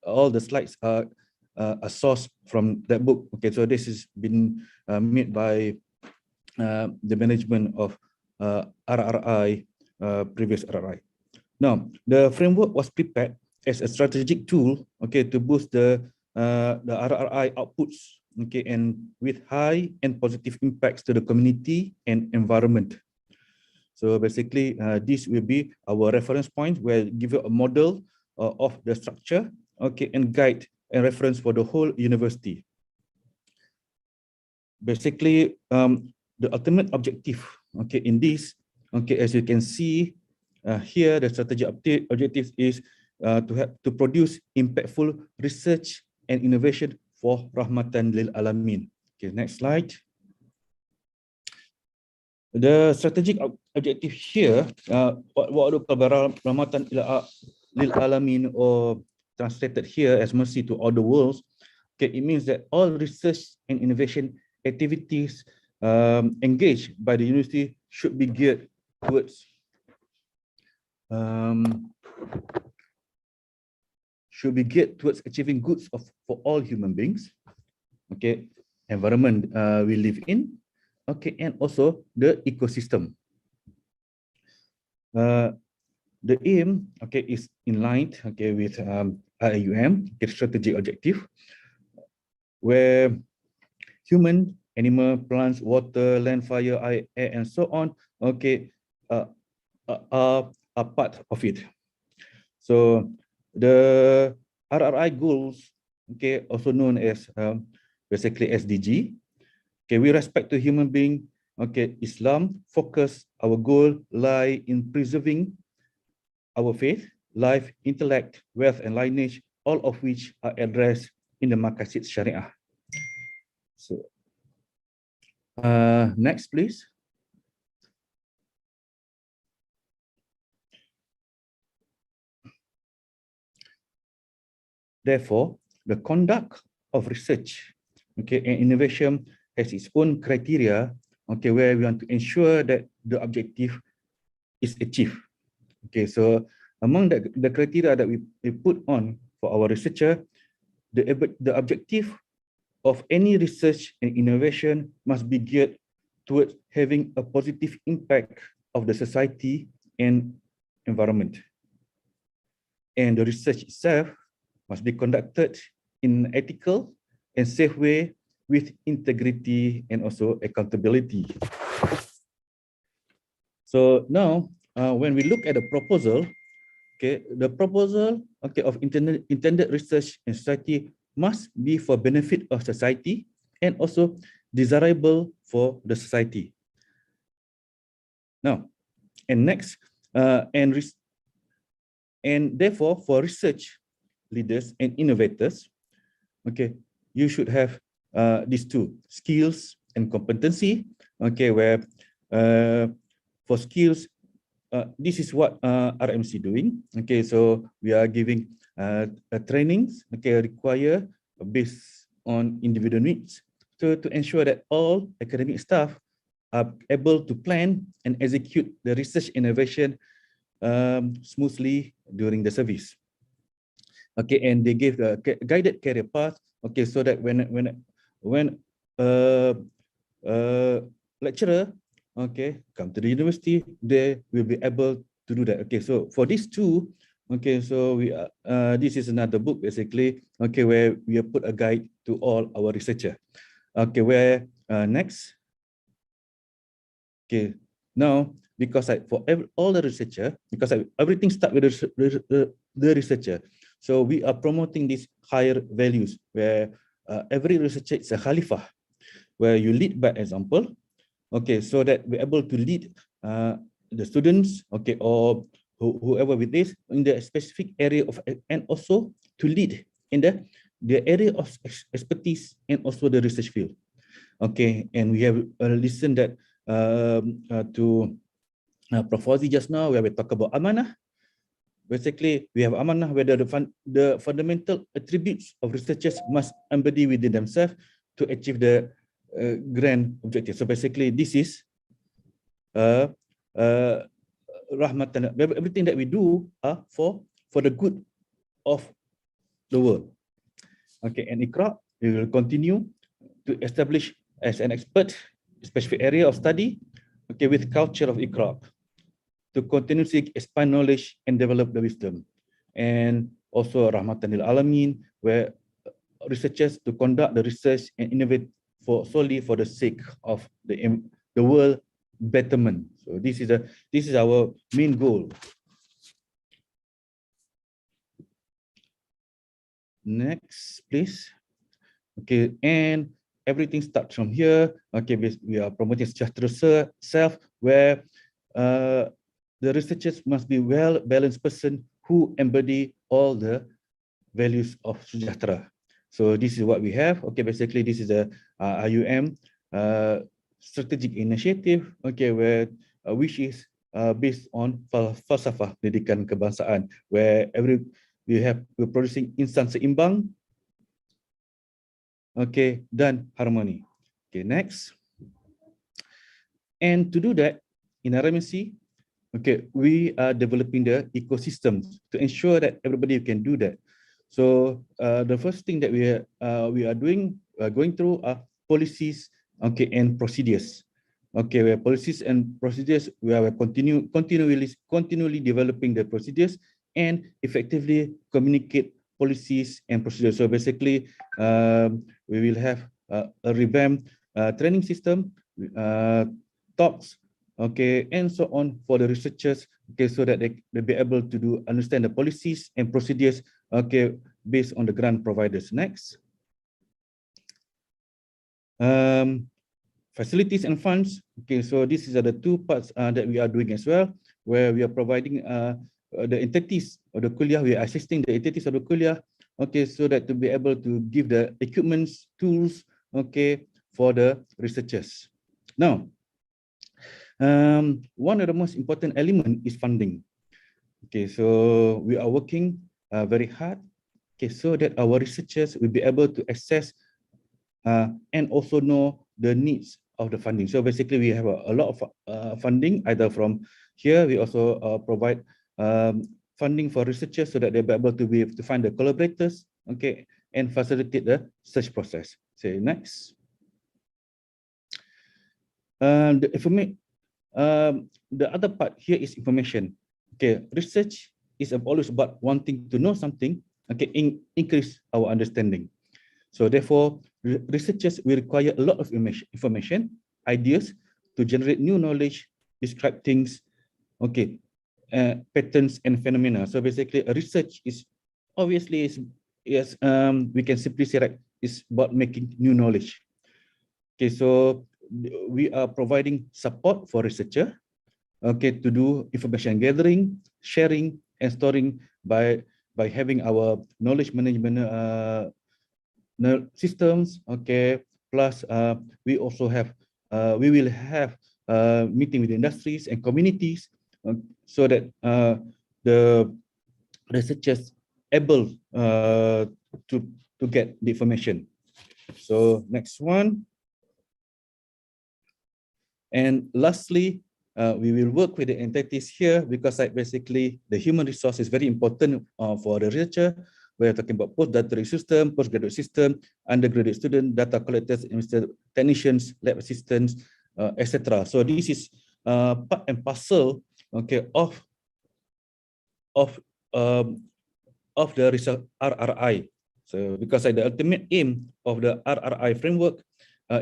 all the slides are a source from that book. Okay, so this has been made by the management of RRI, previous RRI. Now, the framework was prepared as a strategic tool, okay, to boost the RRI outputs, okay, and with high and positive impacts to the community and environment. So basically, this will be our reference point where give you a model of the structure, okay, and guide and reference for the whole university. Basically, the ultimate objective, okay, in this, okay, as you can see here, the strategy objective is to produce impactful research and innovation for Rahmatan lil Alamin. Okay, next slide. The strategic objective here, what Rahmatan lil Alamin, or translated here as mercy to all the worlds, okay, it means that all research and innovation activities engaged by the university should be geared towards achieving goods for all human beings, okay, environment we live in, okay, and also the ecosystem. The aim, okay, is in line, okay, with IUM, okay, strategic objective, where human, animal, plants, water, land, fire, air, and so on, okay, are part of it. So the RRI goals, okay, also known as basically SDG, okay, we respect to human being, okay, Islam focus, our goal lie in preserving our faith, life, intellect, wealth, and lineage, all of which are addressed in the Maqasid Sharia. So next, please. Therefore, the conduct of research, okay, and innovation has its own criteria, okay, where we want to ensure that the objective is achieved. Okay, so among the criteria that we put on for our researcher, the objective of any research and innovation must be geared towards having a positive impact of the society and environment. And the research itself must be conducted in an ethical and safe way with integrity and also accountability. So now, when we look at the proposal, okay, the proposal, okay, of intended research and society must be for benefit of society and also desirable for the society. Now, and next, and therefore for research leaders and innovators, okay, you should have these two, skills and competency, okay, where for skills, this is what RMC doing, okay, so we are giving trainings, okay, require based on individual needs, so to ensure that all academic staff are able to plan and execute the research innovation smoothly during the service. Okay, and they give a guided career path, okay, so that when lecturer, okay, come to the university, they will be able to do that. Okay, so for these two, okay, so we this is another book basically, okay, where we have put a guide to all our researcher. Okay, where next, okay, now because for all the researcher, because everything starts with the researcher, so we are promoting these higher values where every researcher is a Khalifah, where you lead by example. Okay, so that we're able to lead the students, okay, or whoever with this in the specific area of, and also to lead in the area of expertise and also the research field. Okay, and we have listened that to Prof. Fauzi just now, where we talk about amanah. Basically, we have amanah where the fundamental attributes of researchers must embody within themselves to achieve the grand objective. So basically, this is rahmatan. Everything that we do are for the good of the world. Okay, and Iqra, we will continue to establish as an expert specific area of study, okay, with culture of Iqra, to continuously expand knowledge and develop the wisdom. And also Rahmatan lil Alamin, where researchers to conduct the research and innovate solely for the sake of the world betterment. So this is our main goal. Next, please. Okay, and everything starts from here. Okay, we are promoting Sejahtera Self, where the researchers must be well-balanced person who embody all the values of Sejahtera. So this is what we have. Okay, basically this is a IUM strategic initiative. Okay, where which is based on falsafah pendidikan kebangsaan, where we're producing insan seimbang, okay, dan harmoni. Okay, next. And to do that, in RMC, okay, we are developing the ecosystems to ensure that everybody can do that. So the first thing that we are going through are policies, okay, and procedures. Okay, where policies and procedures, we are continually developing the procedures and effectively communicate policies and procedures. So basically, we will have a revamped training system, talks, okay, and so on for the researchers, okay, so that they be able to understand the policies and procedures, okay, based on the grant providers. Next. Facilities and funds. Okay, so these are the two parts that we are doing as well, where we are providing the entities of the kuliah, we are assisting the entities of the kuliah, okay, so that to be able to give the equipments, tools, okay, for the researchers. Now, one of the most important element is funding. Okay, so we are working very hard, okay, so that our researchers will be able to access and also know the needs of the funding. So basically, we have a lot of funding, either from here. We also provide funding for researchers so that they'll be able to find the collaborators, okay, and facilitate the search process. Say next. The other part here is information. Okay, research is always about wanting to know something, okay, increase our understanding. So therefore, researchers will require a lot of information, ideas to generate new knowledge, describe things, okay, patterns and phenomena. So basically, a research is obviously we can simply say that it's about making new knowledge. Okay, so we are providing support for researcher, okay, to do information gathering, sharing, and storing by having our knowledge management systems, okay. Plus, we also have we will have meeting with industries and communities, so that the researchers able to get the information. So next one. And lastly, we will work with the entities here, because basically the human resource is very important for the researcher. We're talking about postdoctoral system, postgraduate system, undergraduate student, data collectors, technicians, lab assistants, etc. So this is part and parcel, okay, of the research RRI. So because the ultimate aim of the RRI framework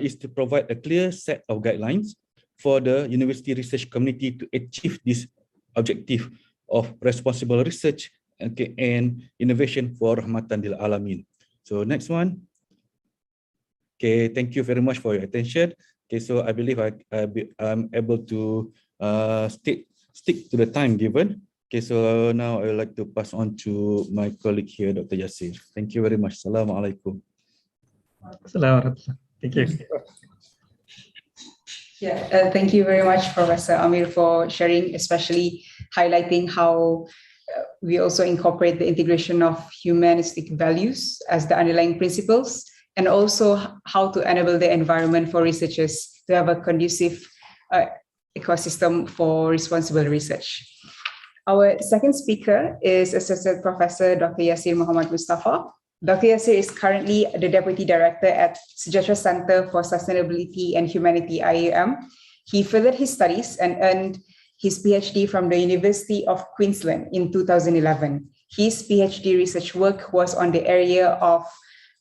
is to provide a clear set of guidelines for the university research community to achieve this objective of responsible research, okay, and innovation for Rahmatan lil Alamin. So next one. Okay, thank you very much for your attention. Okay, so I believe I'm able to stick to the time given. Okay, so now I would like to pass on to my colleague here, Dr. Yasir. Thank you very much. Assalamualaikum. Assalamualaikum. Thank you. Yeah, thank you very much, Professor Amir, for sharing, especially highlighting how we also incorporate the integration of humanistic values as the underlying principles, and also how to enable the environment for researchers to have a conducive ecosystem for responsible research. Our second speaker is Associate Professor Dr. Yasir Muhammad Mustafa. Dr. Yasir is currently the Deputy Director at Sejahtera Center for Sustainability and Humanity, IAM. He furthered his studies and earned his PhD from the University of Queensland in 2011. His PhD research work was on the area of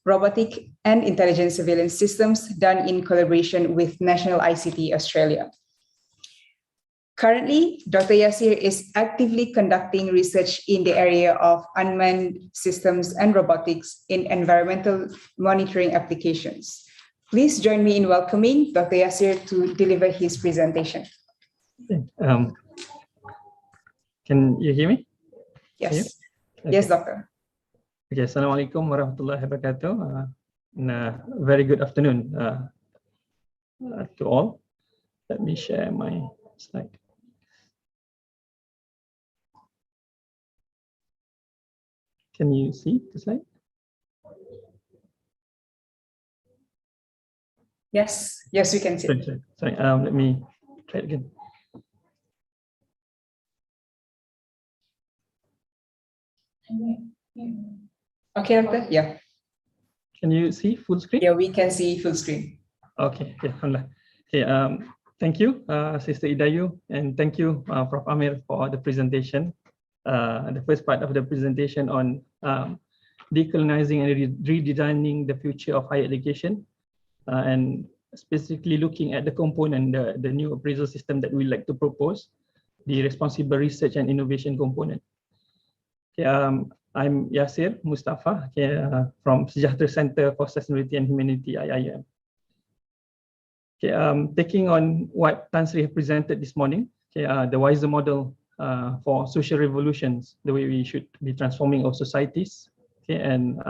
robotic and intelligent surveillance systems done in collaboration with National ICT Australia. Currently, Dr. Yasir is actively conducting research in the area of unmanned systems and robotics in environmental monitoring applications. Please join me in welcoming Dr. Yasir to deliver his presentation. Can you hear me? Yes. Okay. Yes, Doctor. Okay, Assalamualaikum warahmatullahi wabarakatuh. And a very good afternoon to all. Let me share my slide. Can you see the slide? Yes, yes, we can see. Sorry. Let me try it again. Okay, Doctor. Yeah. Can you see full screen? Yeah, we can see full screen. Okay. Yeah. Okay. Thank you, Sister Idayu, and thank you, Prof. Amir, for the presentation. The first part of the presentation on decolonizing and redesigning the future of higher education, and specifically looking at the component, the new appraisal system that we like to propose, the responsible research and innovation component. Okay, I'm Yasir Mustafa, from Sejahtera Center for Sustainability and Humanity, IIM. Okay, taking on what Tan Sri presented this morning, the wiser model for social revolutions, the way we should be transforming our societies. Okay, and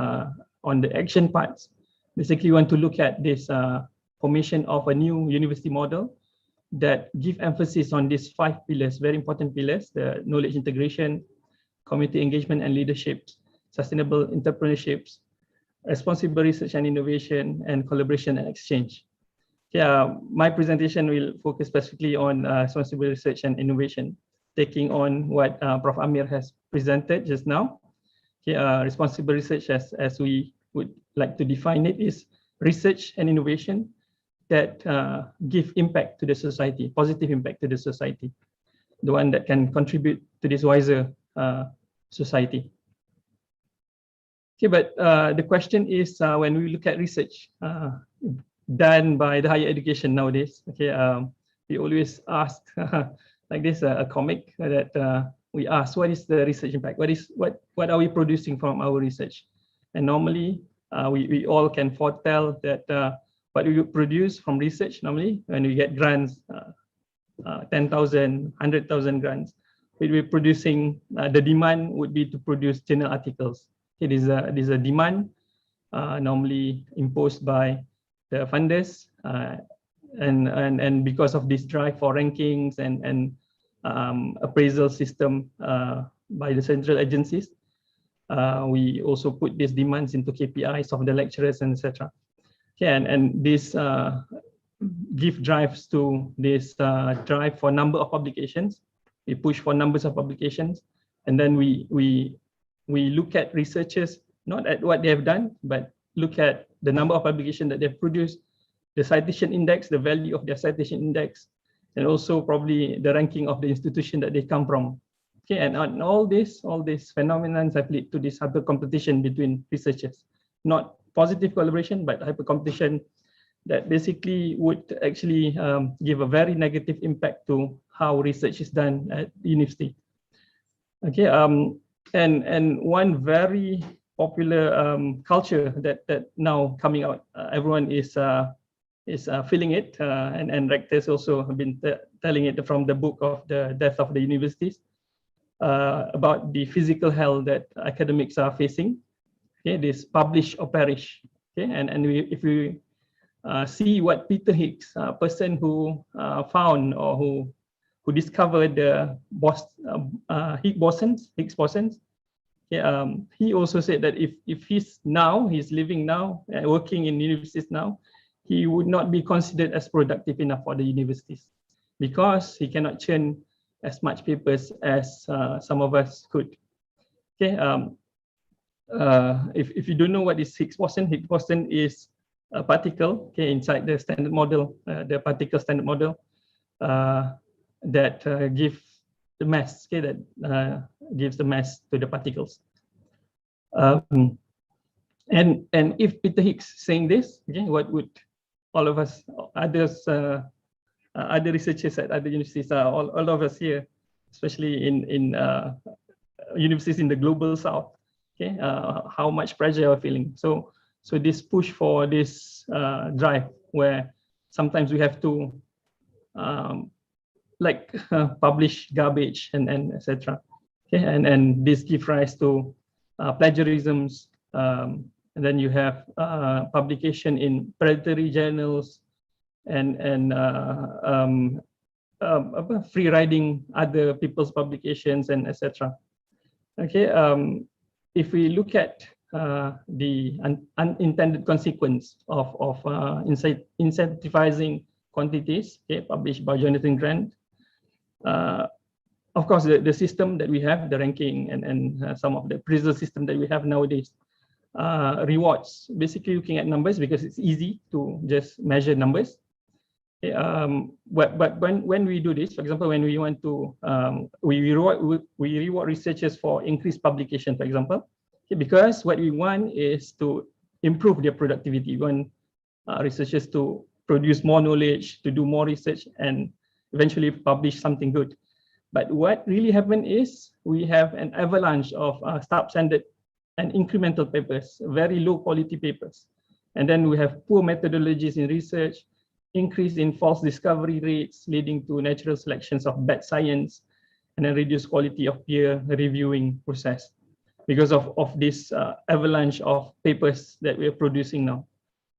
on the action parts, basically we want to look at this formation of a new university model that give emphasis on these 5 pillars, very important pillars: the knowledge integration, community engagement and leadership, sustainable entrepreneurships, responsible research and innovation, and collaboration and exchange. Yeah, my presentation will focus specifically on responsible research and innovation, taking on what Prof. Amir has presented just now. Okay, responsible research, as we would like to define it, is research and innovation that give impact to the society, positive impact to the society, the one that can contribute to this wiser society. Okay, but the question is, when we look at research done by the higher education nowadays, okay, we always ask like this, a comic that we ask, what is the research impact? What are we producing from our research? And normally we all can foretell that what we produce from research, normally when we get grants, 10,000, 100,000 grants, we're producing, the demand would be to produce journal articles. It is a demand normally imposed by the funders, and because of this drive for rankings and appraisal system by the central agencies, we also put these demands into KPIs of the lecturers and etc. Okay, and this give drives to this drive for number of publications. We push for numbers of publications, and then we look at researchers not at what they have done, but look at the number of publications that they've produced, the citation index, the value of their citation index, and also probably the ranking of the institution that they come from. Okay, and all these phenomena have led to this hyper competition between researchers, not positive collaboration, but hyper competition that basically would actually give a very negative impact to how research is done at university. Okay, and one very popular culture that now coming out, everyone is is feeling it, and rectors also have been telling it from the book of the death of the universities, about the physical hell that academics are facing. Okay, this publish or perish. Okay, and if we see what Peter Higgs, a person who found or who discovered the Higgs bosons. Okay, he also said that if he's living now, working in universities now, he would not be considered as productive enough for the universities because he cannot churn as much papers as some of us could. Okay, if you don't know what is Higgs boson is a particle, okay, inside the standard model, the particle standard model, that give the mass, okay, that gives the mass to the particles. And if Peter Higgs saying this, okay, what would all of us, others, other researchers at other universities, all of us here, especially in universities in the global south, okay, how much pressure are feeling? So this push for this drive, where sometimes we have to publish garbage and etc. Okay, and this gives rise to plagiarisms. And then you have publication in predatory journals and free riding other people's publications and etc. Okay, if we look at the unintended consequence of incentivizing quantities, okay, published by Jonathan Grant. Of course, the system that we have, the ranking and some of the appraisal system that we have nowadays, rewards basically looking at numbers because it's easy to just measure numbers. Okay, but when we do this, for example, when we want to we reward researchers for increased publication, for example, okay, because what we want is to improve their productivity. We want researchers to produce more knowledge, to do more research, and eventually publish something good. But what really happened is we have an avalanche of substandard and incremental papers, very low quality papers. And then we have poor methodologies in research, increase in false discovery rates leading to natural selections of bad science, and then reduced quality of peer reviewing process because of this avalanche of papers that we are producing now.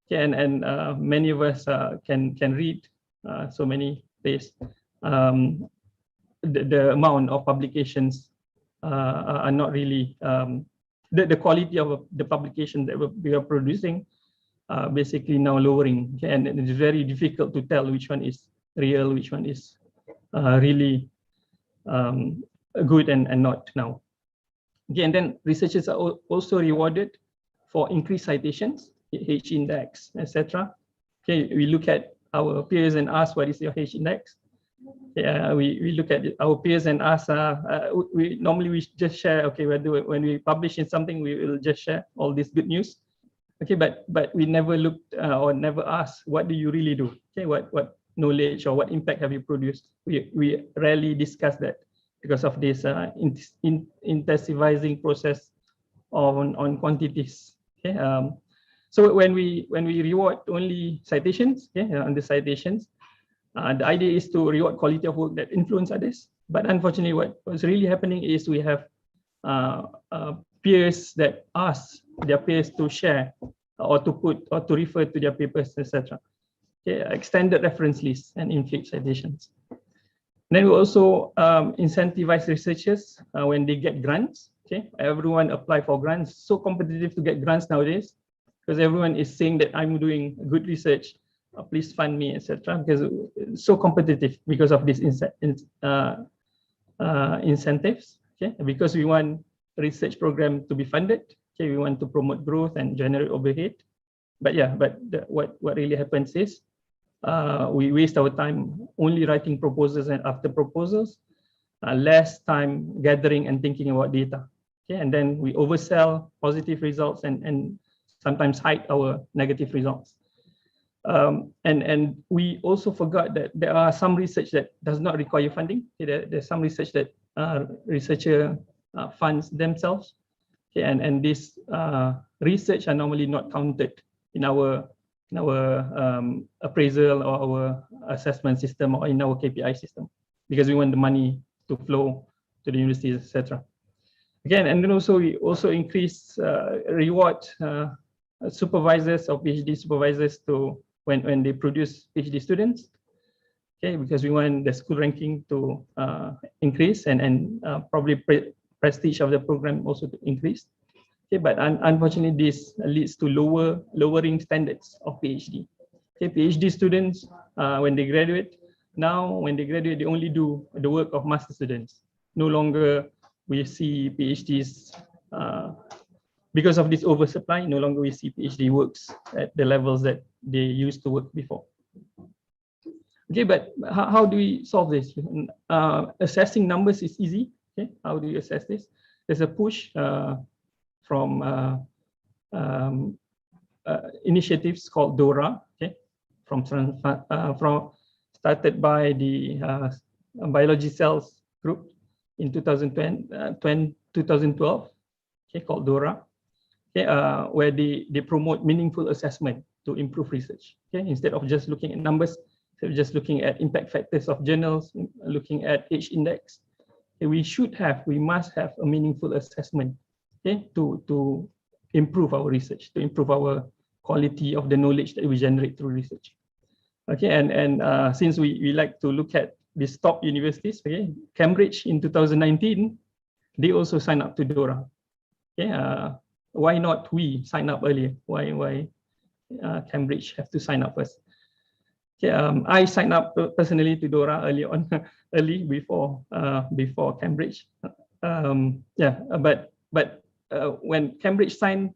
Okay, and many of us can read so many days. The amount of publications are not really, the quality of the publication that we are producing basically now lowering, okay? And it's very difficult to tell which one is real, which one is really good and not now. Okay, and then researchers are also rewarded for increased citations, H index, etc. Okay, we look at our peers and ask what is your H index. We look at our peers and ask, we normally just share, okay, when we publish in something, we will just share all this good news. Okay, but we never looked or never asked, what do you really do? Okay, what knowledge or what impact have you produced? We rarely discuss that because of this intensivizing process on quantities. Okay, so when we reward only citations, okay, on the citations, the idea is to reward quality of work that influence others. But unfortunately, what's really happening is we have peers that ask their peers to share or to put or to refer to their papers, etc. Okay, extended reference lists and inflict citations. Then we also incentivize researchers when they get grants. Okay, everyone apply for grants. So competitive to get grants nowadays because everyone is saying that I'm doing good research. Please fund me, etc. Because it's so competitive because of these incentives. Okay, because we want research program to be funded. Okay, we want to promote growth and generate overhead. But yeah, what really happens is we waste our time only writing proposals and after proposals, less time gathering and thinking about data. Okay, and then we oversell positive results and sometimes hide our negative results. And we also forgot that there are some research that does not require funding. Okay, there's some research that researcher funds themselves. Okay, and this research are normally not counted in our appraisal or our assessment system or in our KPI system, because we want the money to flow to the universities, etc. Again, and then also we also increase reward supervisors or PhD supervisors to when they produce PhD students. Okay, because we want the school ranking to increase and probably prestige of the program also to increase. Okay, but unfortunately, this leads to lowering standards of PhD. Okay, PhD students when they graduate, they only do the work of master students. No longer we see PhDs because of this oversupply. No longer we see PhD works at the levels that they used to work before. Okay, but how do we solve this? Assessing numbers is easy. Okay, how do you assess this? There's a push from initiatives called DORA. Okay, from started by the biology cells group in 2012. Okay, called DORA. Okay, where they promote meaningful assessment to improve research. Okay, instead of just looking at numbers. So just looking at impact factors of journals, looking at H index, okay, we must have a meaningful assessment, okay, to improve our research, to improve our quality of the knowledge that we generate through research. Okay, and since we like to look at these top universities, okay, Cambridge in 2019, they also signed up to DORA. Okay, why not we sign up earlier? Why Cambridge have to sign up first? Okay, I signed up personally to DORA early before Cambridge. But when Cambridge signed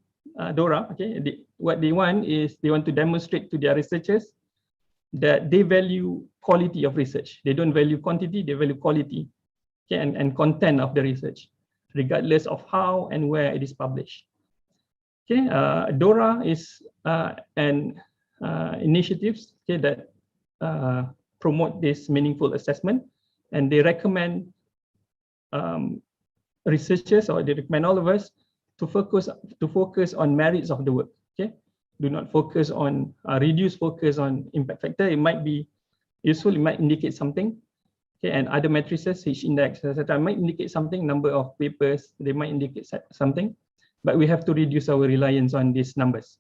DORA, okay, what they want is they want to demonstrate to their researchers that they value quality of research. They don't value quantity; they value quality, okay, and content of the research, regardless of how and where it is published. Okay, DORA is an initiatives, okay, that promote this meaningful assessment, and they recommend researchers, or they recommend all of us to focus on merits of the work. Okay, do not focus on reduce focus on impact factor. It might be useful, it might indicate something. Okay, and other matrices, H index, etc., might indicate something. Number of papers, they might indicate something, but we have to reduce our reliance on these numbers.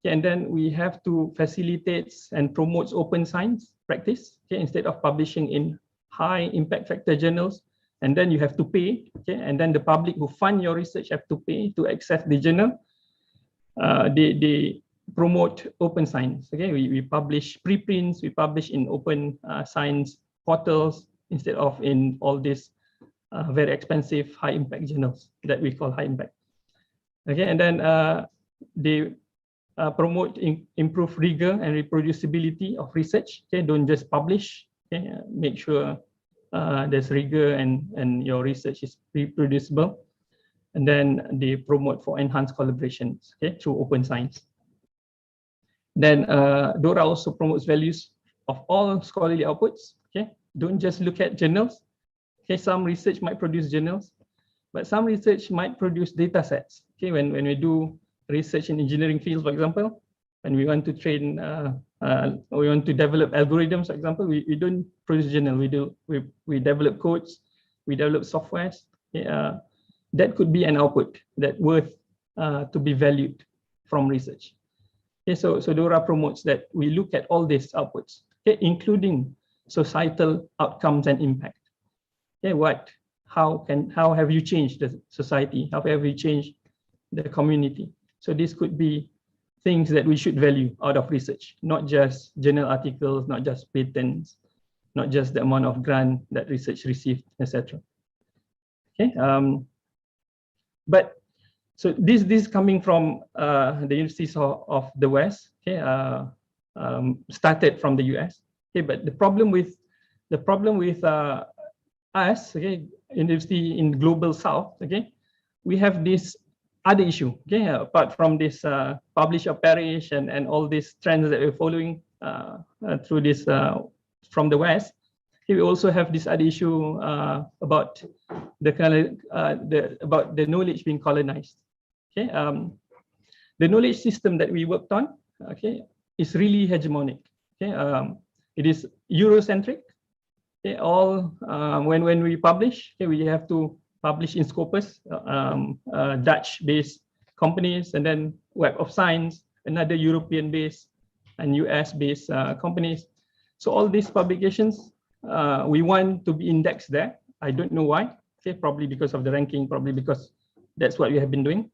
And then we have to facilitate and promote open science practice. Okay, instead of publishing in high impact factor journals, and then you have to pay. Okay, and then the public who fund your research have to pay to access the journal. They promote open science. Okay, we publish preprints, we publish in open science portals instead of in all these very expensive high impact journals that we call high impact. Okay, and then they promote improve rigor and reproducibility of research. Okay, don't just publish. Okay, make sure there's rigor and your research is reproducible. And then they promote for enhanced collaborations, okay, through open science. Then DORA also promotes values of all scholarly outputs. Okay, don't just look at journals. Okay, some research might produce journals, but some research might produce data sets. Okay, when we do research in engineering fields, for example, when we want to train, we want to develop algorithms, for example, we don't produce journal. We develop codes, we develop softwares. Okay, that could be an output that worth to be valued from research. Okay, so DORA promotes that we look at all these outputs, okay, including societal outcomes and impact. Okay, how have you changed the society? How have you changed the community? So this could be things that we should value out of research, not just journal articles, not just patents, not just the amount of grant that research received, etc. Okay, but so this coming from the universities of the West, okay, started from the US. Okay, but the problem with us, okay, university in global South, okay, we have this other issue, okay, apart from this publish or perish and all these trends that we're following through this from the West. Okay, we also have this other issue about the knowledge being colonized. Okay, the knowledge system that we worked on, okay, is really hegemonic. Okay, it is Eurocentric. Okay, all when we publish, okay, we have to publish in Scopus, Dutch-based companies, and then Web of Science, another European-based and US-based companies. So all these publications, we want to be indexed there. I don't know why. Okay, probably because of the ranking, probably because that's what we have been doing.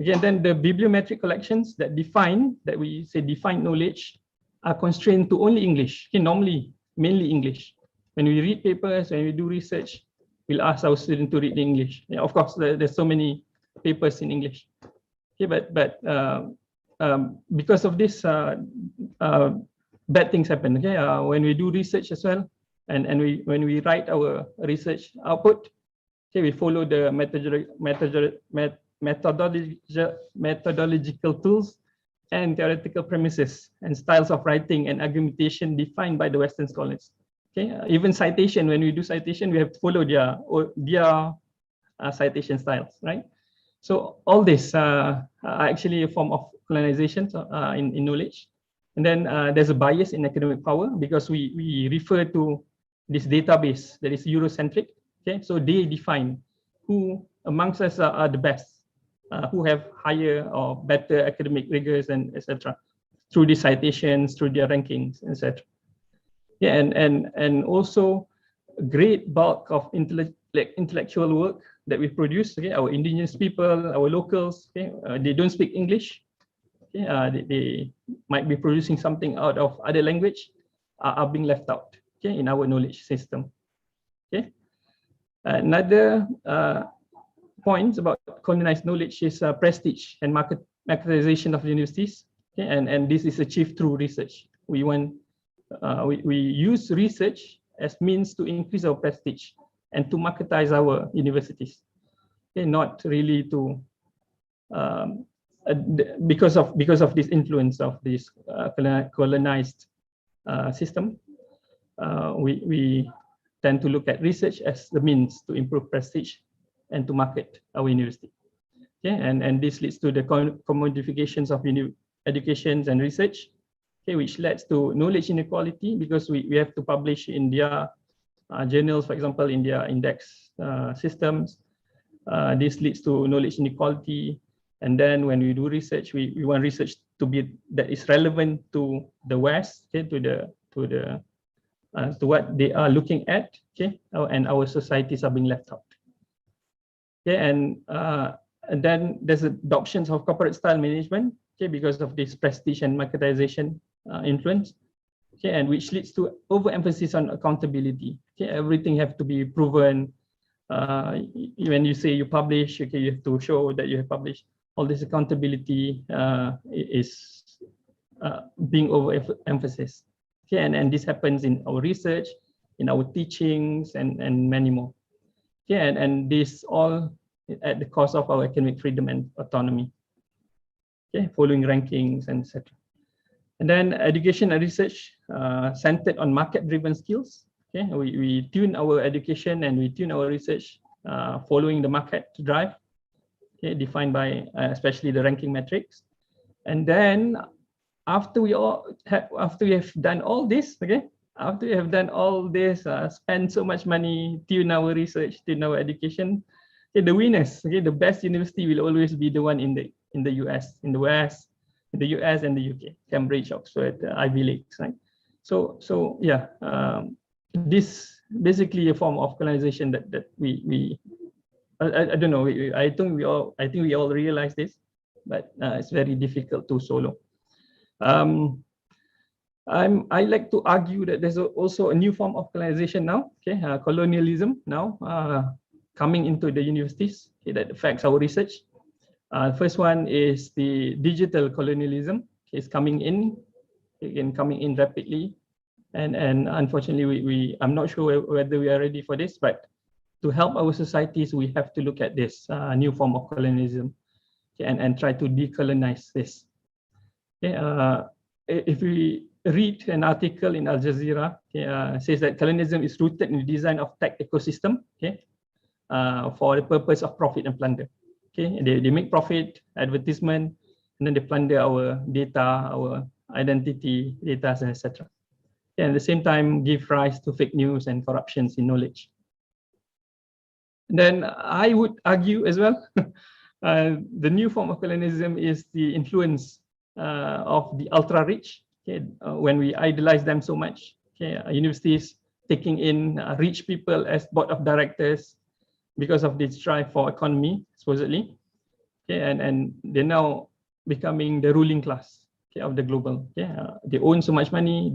Again, then the bibliometric collections that we say define knowledge are constrained to only English. Okay, normally, mainly English. When we read papers, when we do research, we'll ask our students to read in English. Yeah, of course, there's so many papers in English. Okay, but because of this, bad things happen. Okay, when we do research as well, and when we write our research output, okay, we follow the methodological tools and theoretical premises and styles of writing and argumentation defined by the Western scholars. Okay, even citation, when we do citation, we have to follow their citation styles, right? So all this are actually a form of colonization in knowledge. And then there's a bias in academic power because we refer to this database that is Eurocentric. Okay, so they define who amongst us are the best, who have higher or better academic rigors and etc. through the citations, through their rankings, etc. Yeah, and also a great bulk of intellectual work that we produce. Okay, our indigenous people, our locals, okay, they don't speak English. Okay, they might be producing something out of other language, are being left out. Okay, in our knowledge system. Okay, another point about colonized knowledge is prestige and marketization of universities. Okay, and this is achieved through research. We use research as means to increase our prestige and to marketize our universities. Okay, not really to because of this influence of this colonized system. We tend to look at research as the means to improve prestige and to market our university. Okay, and this leads to the commodifications of education and research. Okay, which leads to knowledge inequality because we have to publish in their journals, for example, in their index systems. This leads to knowledge inequality. And then when we do research, we want research to be that is relevant to the West, okay, to what they are looking at, okay, and our societies are being left out. Okay, and then there's adoptions of corporate style management, okay, because of this prestige and marketization influence, okay, and which leads to overemphasis on accountability. Okay, everything have to be proven. When you say you publish, okay, you have to show that you have published. All this accountability is being overemphasized. Okay, and this happens in our research, in our teachings, and many more. Okay, and this all at the cost of our academic freedom and autonomy. Okay, following rankings and etc. And then education and research centered on market-driven skills. Okay, we tune our education and we tune our research following the market drive. Okay, defined by especially the ranking metrics. And then after we have done all this, okay, after we have done all this, spend so much money, tune our research, tune our education, okay, the winners, okay, the best university will always be the one in the US, in the West, in the US and the UK, Cambridge, Oxford, Ivy Leagues, right? So yeah, this basically a form of colonization that I don't know. I think we all realize this, but it's very difficult to swallow. I like to argue that there's also a new form of colonization now. Okay, colonialism now coming into the universities, okay, that affects our research. First one is the digital colonialism. Okay, it's coming in, again coming in rapidly, and unfortunately I'm not sure whether we are ready for this, but to help our societies, we have to look at this new form of colonialism, okay, and try to decolonize this. Okay, if we read an article in Al Jazeera, okay, says that colonialism is rooted in the design of tech ecosystem, okay, for the purpose of profit and plunder. Okay, they make profit, advertisement, and then they plunder our data, our identity, data, and etc. And at the same time, give rise to fake news and corruptions in knowledge. Then I would argue as well, the new form of colonialism is the influence of the ultra-rich. Okay, when we idolize them so much, okay, universities taking in rich people as board of directors because of this drive for economy, supposedly. Okay, and they're now becoming the ruling class, okay, of the global. Okay, they own so much money,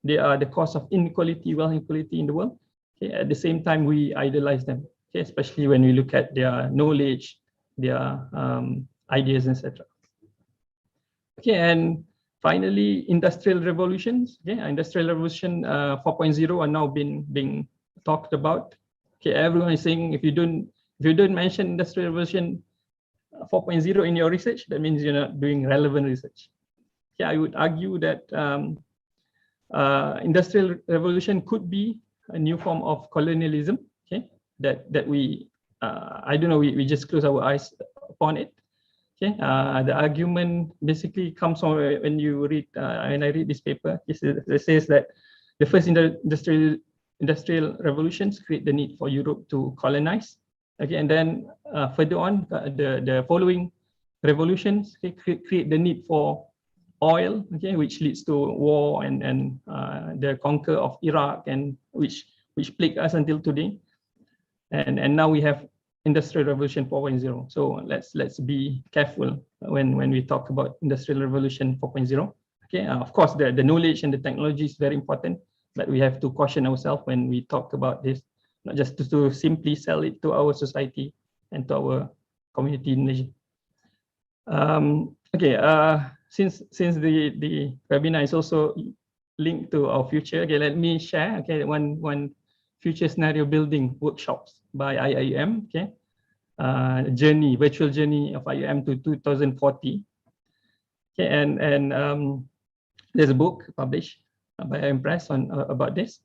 they are the cause of inequality, wealth inequality in the world. Okay, at the same time, we idolize them, okay, especially when we look at their knowledge, their ideas, etc. Okay, and finally, industrial revolutions. Okay, industrial revolution 4.0 are now being talked about. Okay, everyone is saying if you don't mention industrial revolution 4.0 in your research, that means you're not doing relevant research. Okay, I would argue that industrial revolution could be a new form of colonialism. Okay, that we I don't know, we just close our eyes upon it. Okay, the argument basically comes from when you read when I read this paper. It says that the first industrial revolutions create the need for Europe to colonize. Okay, and then further on, the following revolutions, okay, create the need for oil, okay, which leads to war and the conquer of Iraq, and which plagued us until today. And now we have Industrial Revolution 4.0. So let's be careful when we talk about Industrial Revolution 4.0. Okay, of course the knowledge and the technology is very important, but we have to caution ourselves when we talk about this, not just to simply sell it to our society and to our community in Malaysia. Okay, since the webinar is also linked to our future, okay, let me share, okay, one future scenario building workshops by IIM, okay, virtual journey of IIM to 2040. Okay, and there's a book published by IIM Press on about this.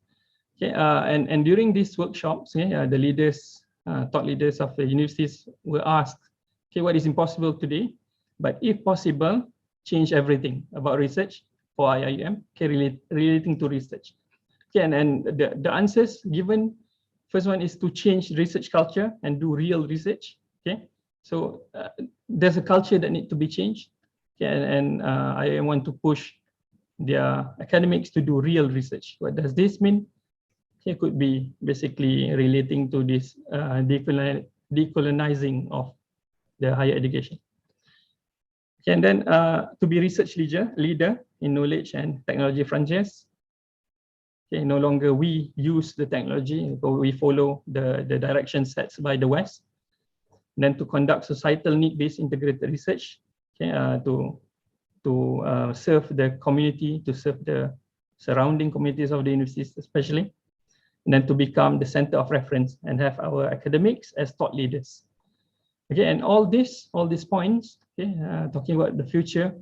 Okay, and during these workshops, okay, the leaders, thought leaders of the universities were asked, okay, what is impossible today, but if possible, change everything about research for IIM, okay, relating to research. Okay, and the answers given, first one is to change research culture and do real research. Okay, so there's a culture that needs to be changed. Okay, and I want to push their academics to do real research. What does this mean? It could be basically relating to this decolonizing of the higher education. Okay, and then to be research leader in knowledge and technology frontiers. Okay, no longer we use the technology, but we follow the direction set by the West. And then to conduct societal need-based integrated research, okay, to serve the community, to serve the surrounding communities of the universities especially, and then to become the center of reference and have our academics as thought leaders. Okay, and all these points, okay, talking about the future,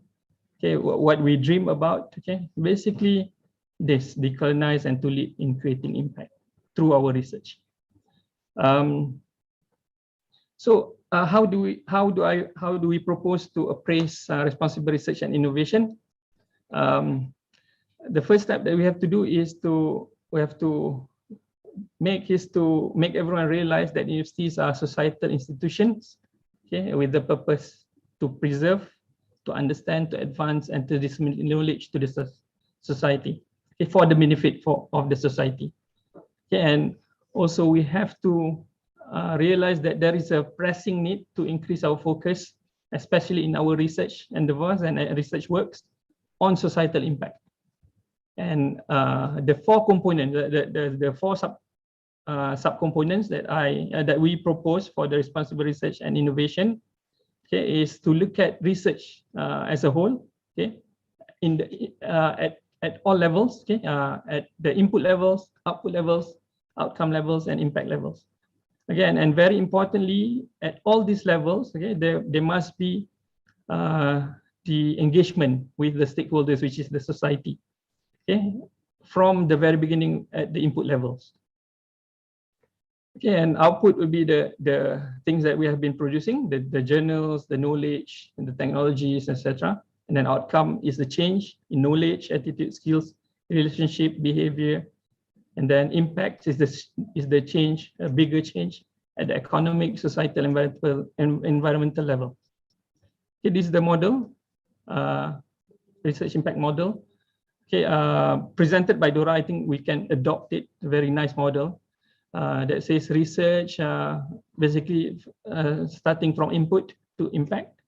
okay, what we dream about, okay, basically this, decolonize and to lead in creating impact through our research. So how do we propose to appraise responsible research and innovation? The first step that we have to do is we have to make everyone realize that universities are societal institutions, okay, with the purpose to preserve, to understand, to advance, and to disseminate knowledge to the society, okay, for the benefit of the society. Okay, and also we have to realize that there is a pressing need to increase our focus, especially in our research endeavors and research works, on societal impact. And the four components, the four subcomponents that we propose for the responsible research and innovation, okay, is to look at research as a whole, okay, in the at all levels, okay, at the input levels, output levels, outcome levels, and impact levels. Again, and very importantly, at all these levels, okay, there must be the engagement with the stakeholders, which is the society, okay, from the very beginning at the input levels. Okay, and output would be the things that we have been producing, the journals, the knowledge, and the technologies, etc. And then outcome is the change in knowledge, attitude, skills, relationship, behavior. And then impact is the change, a bigger change at the economic, societal, environmental level. Okay, this is the model, research impact model. Okay, presented by Dora. I think we can adopt it. Very nice model that says research, basically starting from input to impact.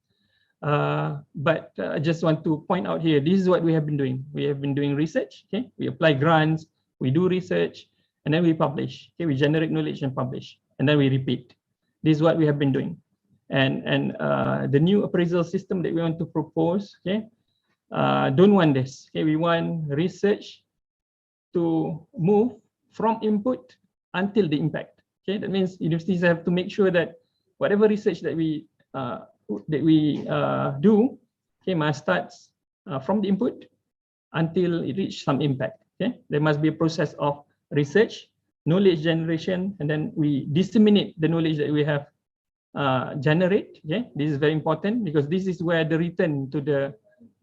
But I just want to point out here, this is what we have been doing. We have been doing research. Okay, we apply grants, we do research, and then we publish. Okay, we generate knowledge and publish, and then we repeat. This is what we have been doing. And the new appraisal system that we want to propose, okay, don't want this. Okay, we want research to move from input until the impact. Okay, that means universities have to make sure that whatever research that we do, okay, must start from the input until it reaches some impact. Okay, there must be a process of research, knowledge generation, and then we disseminate the knowledge that we have generate. Okay, this is very important because this is where the return to the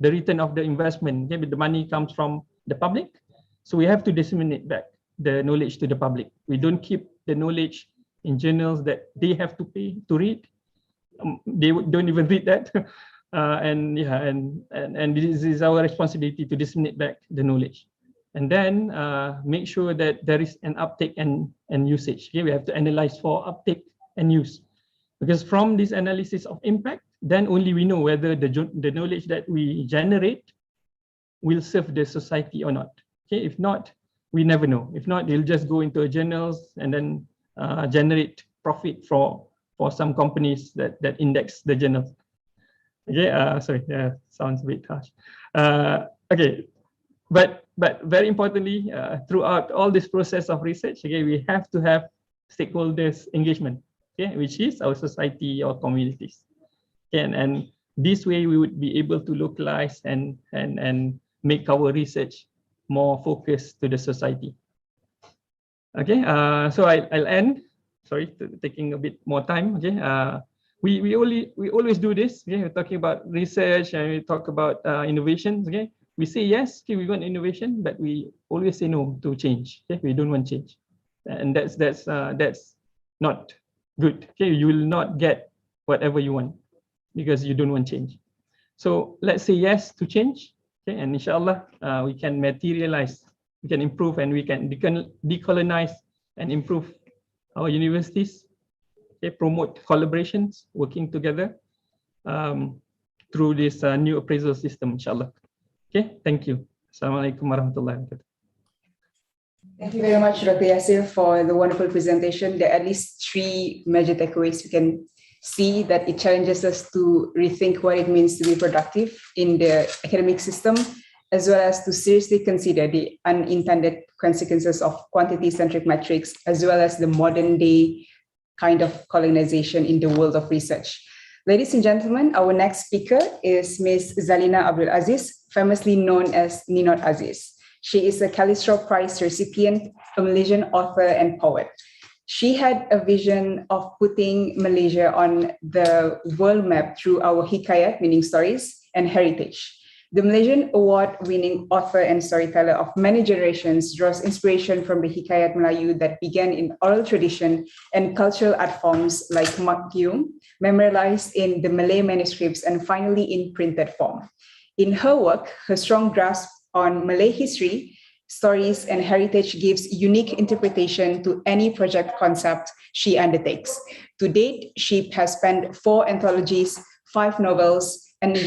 return of the investment. Okay, the money comes from the public, so we have to disseminate back the knowledge to the public. We don't keep the knowledge in journals that they have to pay to read. They don't even read that. And this is our responsibility to disseminate back the knowledge, and then make sure that there is an uptake and usage. Okay, we have to analyze for uptake and use, because from this analysis of impact, then only we know whether the knowledge that we generate will serve the society or not. Okay, if not, we never know. If not, they'll just go into journals and then generate profit for some companies that index the journals. Okay, sorry, sounds a bit harsh. Okay, but very importantly, throughout all this process of research, okay, we have to have stakeholders engagement, okay, which is our society or communities. Okay, and this way we would be able to localize and make our research more focused to the society. Okay, so I'll end. Sorry, taking a bit more time. Okay, we always do this. Okay, we're talking about research and we talk about innovations. Okay, we say yes, okay, we want innovation, but we always say no to change. Okay, we don't want change, and that's not good. Okay, you will not get whatever you want because you don't want change. So let's say yes to change. Okay, and inshallah we can materialize, we can improve, and we can decolonize and improve our universities. Okay, promote collaborations, working together through this new appraisal system, inshallah. Okay, thank you. Assalamualaikum warahmatullahi wabarakatuh. Thank you very much, Dr. Yasir, for the wonderful presentation. There are at least 3 major takeaways. We can see that it challenges us to rethink what it means to be productive in the academic system, as well as to seriously consider the unintended consequences of quantity-centric metrics, as well as the modern-day kind of colonization in the world of research. Ladies and gentlemen, our next speaker is Ms. Zalina Abdul Aziz, famously known as Ninot Aziz. She is a Callisto Prize recipient, a Malaysian author and poet. She had a vision of putting Malaysia on the world map through our hikayat, meaning stories, and heritage. The Malaysian award-winning author and storyteller of many generations draws inspiration from the hikayat Melayu that began in oral tradition and cultural art forms like makyum, memorialized in the Malay manuscripts, and finally in printed form. In her work, her strong grasp on Malay history, stories, and heritage gives unique interpretation to any project concept she undertakes. To date, she has penned 4 anthologies, 5 novels, and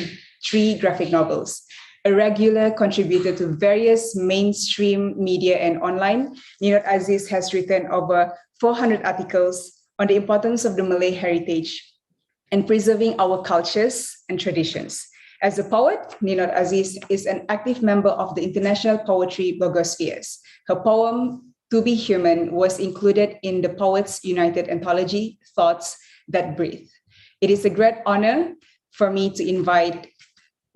3 graphic novels. A regular contributor to various mainstream media and online, Ninot Aziz has written over 400 articles on the importance of the Malay heritage and preserving our cultures and traditions. As a poet, Ninot Aziz is an active member of the International Poetry Blogospheres. Her poem, To Be Human, was included in the Poets United anthology, Thoughts That Breathe. It is a great honor for me to invite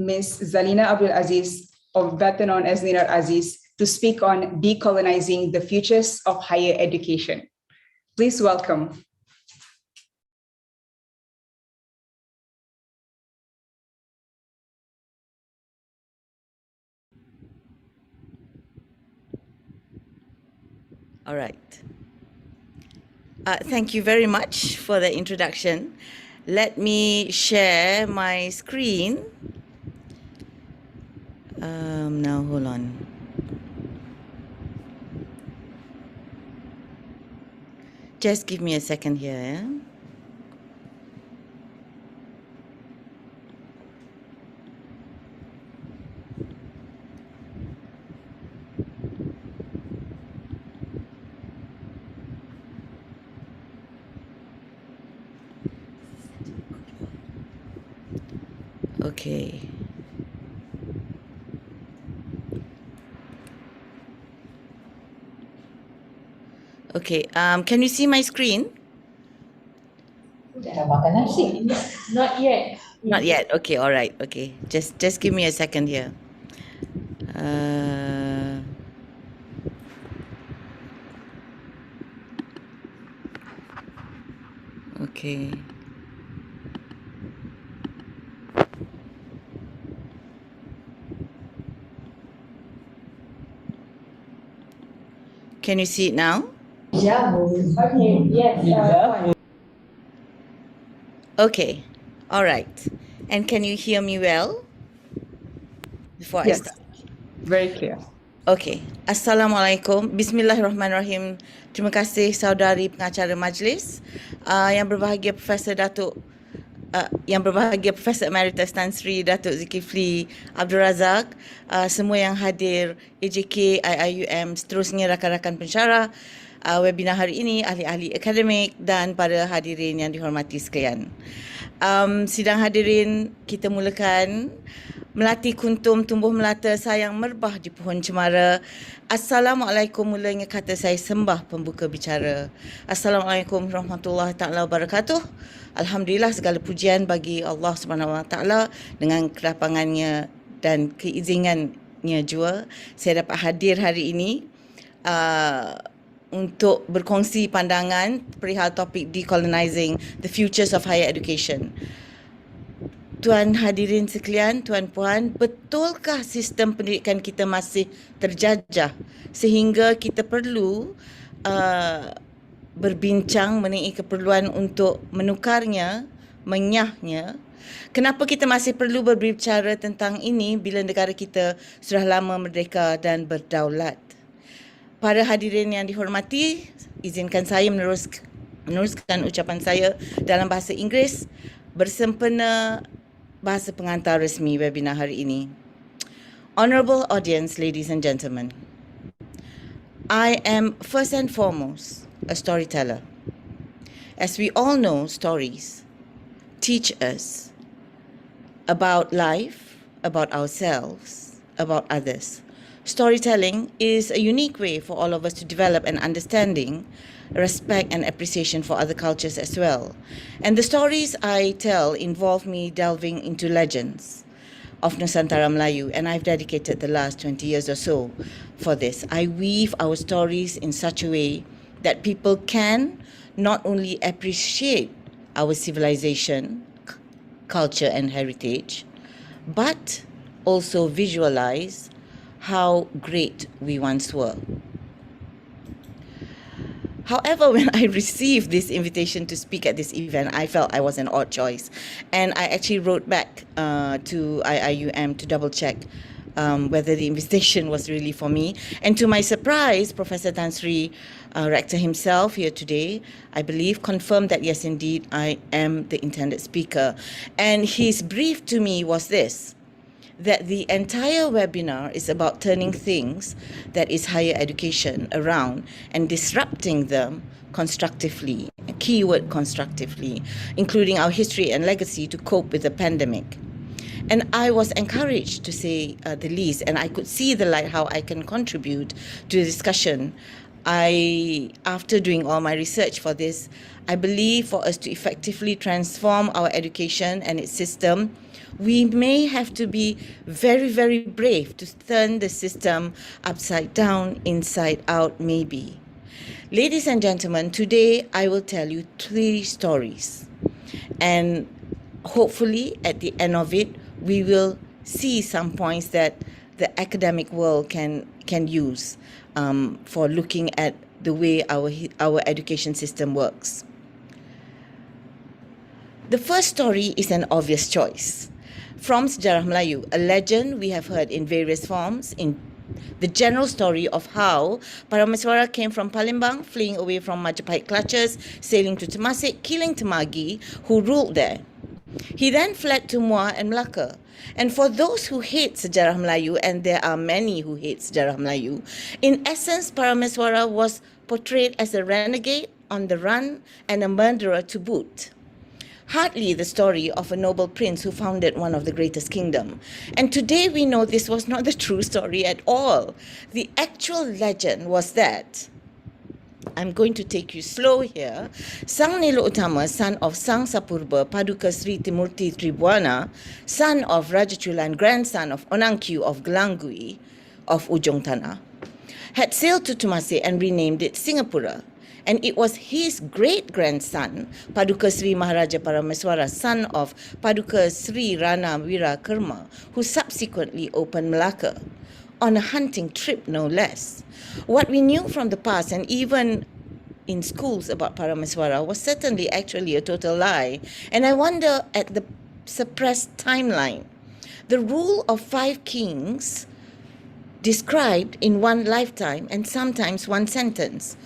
Ms. Zalina Abdul Aziz, or better known as Ninot Aziz, to speak on decolonizing the futures of higher education. Please welcome. All right. Thank you very much for the introduction. Let me share my screen. Now, hold on. Just give me a second here. Yeah? Okay. Okay, can you see my screen? Not yet. Not yet. Okay, all right. Okay, just give me a second here. Okay. Can you see it now? Yeah. Okay. Yes. Okay. All right. And can you hear me well? Before I Yes, start. very clear. Okay. Assalamualaikum. Bismillahirrahmanirrahim. Terima kasih saudari pengacara majlis. Yang berbahagia Profesor Datuk Profesor Emeritus Tan Sri Datuk Zulkifli Abdul Razak, semua yang hadir, AJK, IIUM, seterusnya rakan-rakan pensyarah webinar hari ini, ahli-ahli akademik dan para hadirin yang dihormati sekalian. Sidang hadirin, kita mulakan. Melati kuntum tumbuh melata sayang merbah di pohon cemara. Assalamualaikum, mulanya kata saya sembah pembuka bicara. Assalamualaikum warahmatullahi taala wabarakatuh. Alhamdulillah, segala pujian bagi Allah Subhanahu Wa Taala dengan kelapangannya dan keizinannya jua saya dapat hadir hari ini untuk berkongsi pandangan perihal topik Decolonising, the Futures of Higher Education. Tuan hadirin sekalian, tuan-puan, betulkah sistem pendidikan kita masih terjajah sehingga kita perlu berbincang mengenai keperluan untuk menukarnya, menyahnya? Kenapa kita masih perlu berbicara tentang ini bila negara kita sudah lama merdeka dan berdaulat? Para hadirin yang dihormati, izinkan saya meneruskan ucapan saya dalam bahasa Inggeris bersempena bahasa pengantar resmi webinar hari ini. Honourable audience, ladies and gentlemen, I am first and foremost a storyteller. As we all know, stories teach us about life, about ourselves, about others. Storytelling is a unique way for all of us to develop an understanding, respect and appreciation for other cultures as well. And the stories I tell involve me delving into legends of Nusantara Melayu, and I've dedicated the last 20 years or so for this. I weave our stories in such a way that people can not only appreciate our civilization, culture and heritage, but also visualize how great we once were. However, when I received this invitation to speak at this event, I felt I was an odd choice. And I actually wrote back to IIUM to double check whether the invitation was really for me. And to my surprise, Professor Tan Sri, Rector himself here today, I believe, confirmed that yes, indeed, I am the intended speaker. And his brief to me was this: that the entire webinar is about turning things that is higher education around and disrupting them constructively, keyword constructively, including our history and legacy to cope with the pandemic. And I was encouraged, to say the least, and I could see the light how I can contribute to the discussion. After doing all my research for this, I believe for us to effectively transform our education and its system, we may have to be very, very brave to turn the system upside down, inside out, maybe. Ladies and gentlemen, today I will tell you 3 stories. And hopefully at the end of it, we will see some points that the academic world can use for looking at the way our education system works. The first story is an obvious choice. From Sejarah Melayu, a legend we have heard in various forms, in the general story of how Parameswara came from Palembang, fleeing away from Majapahit clutches, sailing to Temasek, killing Temagi, who ruled there. He then fled to Muar and Melaka. And for those who hate Sejarah Melayu, and there are many who hate Sejarah Melayu, in essence, Parameswara was portrayed as a renegade on the run and a murderer to boot. Hardly the story of a noble prince who founded one of the greatest kingdom. And today we know this was not the true story at all. The actual legend was that, I'm going to take you slow here, Sang Nilo Utama, son of Sang Sapurba, Paduka Sri Timurti Tribuana, son of Raja Chulan, grandson of Onangkyu of Gelangui of Ujong Tanah, had sailed to Temasek and renamed it Singapura. And it was his great-grandson, Paduka Sri Maharaja Parameswara, son of Paduka Sri Rana Wira Kerma, who subsequently opened Melaka, on a hunting trip no less. What we knew from the past and even in schools about Parameswara was certainly actually a total lie. And I wonder at the suppressed timeline. The rule of 5 kings described in one lifetime and sometimes one sentence.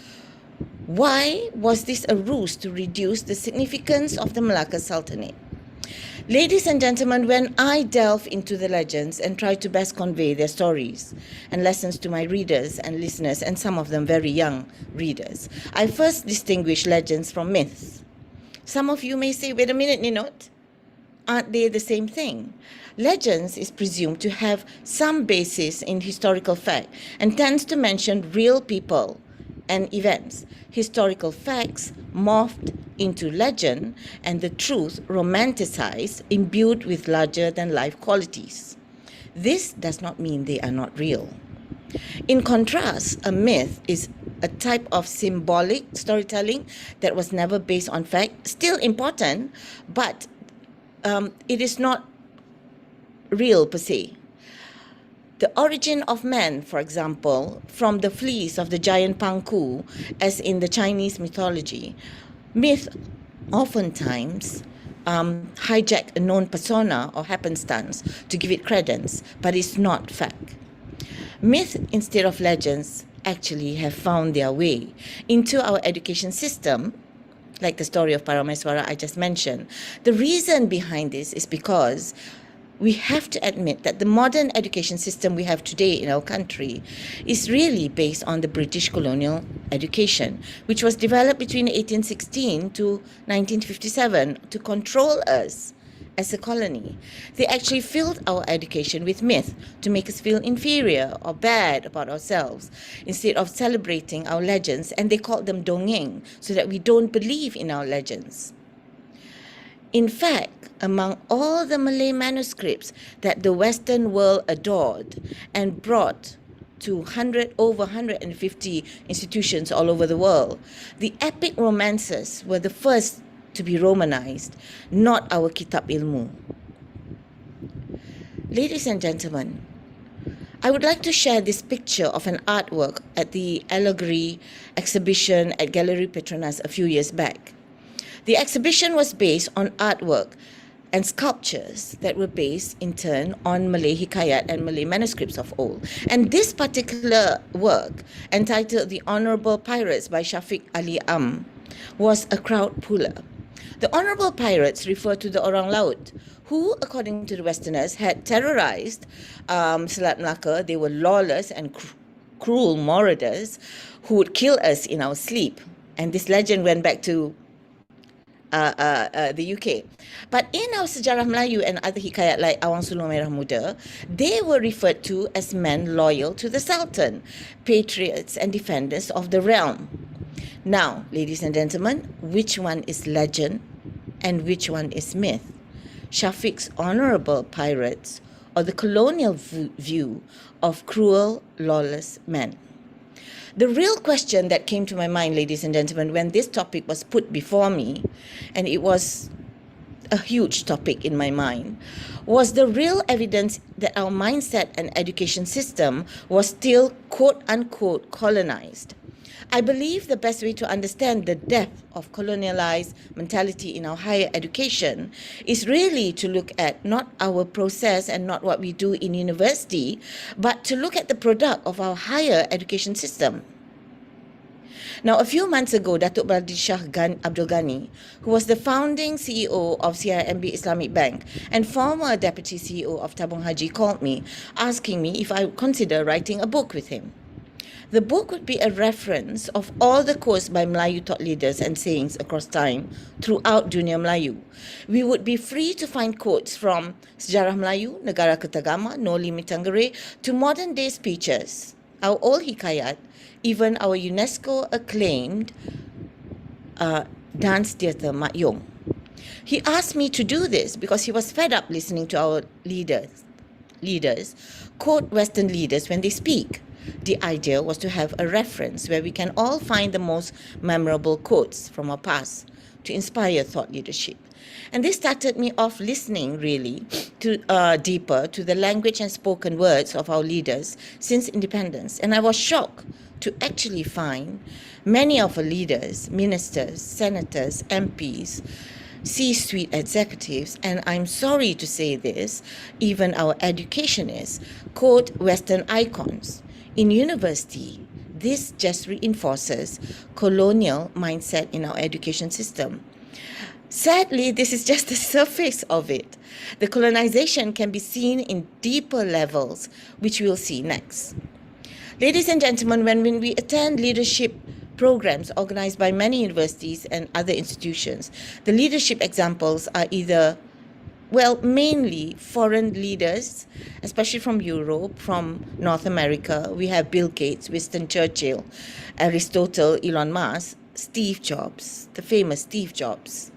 Why was this a ruse to reduce the significance of the Malacca Sultanate? Ladies and gentlemen, when I delve into the legends and try to best convey their stories and lessons to my readers and listeners, and some of them very young readers, I first distinguish legends from myths. Some of you may say, wait a minute, Ninot, aren't they the same thing? Legends is presumed to have some basis in historical fact and tends to mention real people and events. Historical facts morphed into legend and the truth romanticized, imbued with larger-than-life qualities. This does not mean they are not real. In contrast, a myth is a type of symbolic storytelling that was never based on fact, still important, but it is not real per se. The origin of man, for example, from the fleece of the giant Pangku, as in the Chinese mythology, myth oftentimes hijack a known persona or happenstance to give it credence, but it's not fact. Myth, instead of legends, actually have found their way into our education system, like the story of Parameswara I just mentioned. The reason behind this is because we have to admit that the modern education system we have today in our country is really based on the British colonial education, which was developed between 1816 to 1957 to control us as a colony. They actually filled our education with myth to make us feel inferior or bad about ourselves instead of celebrating our legends, and they called them dongeng so that we don't believe in our legends. In fact, among all the Malay manuscripts that the Western world adored and brought to over 150 institutions all over the world, the epic romances were the first to be Romanized, not our Kitab Ilmu. Ladies and gentlemen, I would like to share this picture of an artwork at the Allegory exhibition at Gallery Petronas a few years back. The exhibition was based on artwork and sculptures that were based in turn on Malay hikayat and Malay manuscripts of old. And this particular work, entitled The Honourable Pirates by Shafiq Ali Am, was a crowd puller. The Honourable Pirates refer to the Orang Laut, who, according to the Westerners, had terrorized Selat Melaka. They were lawless and cruel marauders who would kill us in our sleep. And this legend went back to the UK. But in our Sejarah Melayu and other hikayat like Awang Sulung Merah Muda, they were referred to as men loyal to the Sultan, patriots and defenders of the realm. Now, ladies and gentlemen, which one is legend and which one is myth? Shafiq's honourable pirates or the colonial view of cruel, lawless men? The real question that came to my mind, ladies and gentlemen, when this topic was put before me, and it was a huge topic in my mind, was the real evidence that our mindset and education system was still quote-unquote colonized. I believe the best way to understand the depth of colonialized mentality in our higher education is really to look at not our process and not what we do in university, but to look at the product of our higher education system. Now, a few months ago, Datuk Baldi Shah Abdul Ghani, who was the founding CEO of CIMB Islamic Bank and former deputy CEO of Tabung Haji, called me, asking me if I would consider writing a book with him. The book would be a reference of all the quotes by Melayu thought leaders and sayings across time throughout dunia Melayu. We would be free to find quotes from Sejarah Melayu, Negara Ketagama, Noli Me Tangere, to modern day speeches, our old hikayat, even our UNESCO acclaimed dance theatre Mak Yong. He asked me to do this because he was fed up listening to our leaders quote Western leaders when they speak. The idea was to have a reference where we can all find the most memorable quotes from our past to inspire thought leadership. And this started me off listening really to deeper to the language and spoken words of our leaders since independence. And I was shocked to actually find many of our leaders, ministers, senators, MPs, C-suite executives, and I'm sorry to say this, even our educationists, quote Western icons. In university, this just reinforces colonial mindset in our education system. Sadly, this is just the surface of it. The colonization can be seen in deeper levels, which we'll see next. Ladies and gentlemen, when we attend leadership programs organized by many universities and other institutions, the leadership examples are either mainly foreign leaders, especially from Europe, from North America. We have Bill Gates, Winston Churchill, Aristotle, Elon Musk, Steve Jobs, the famous Steve Jobs.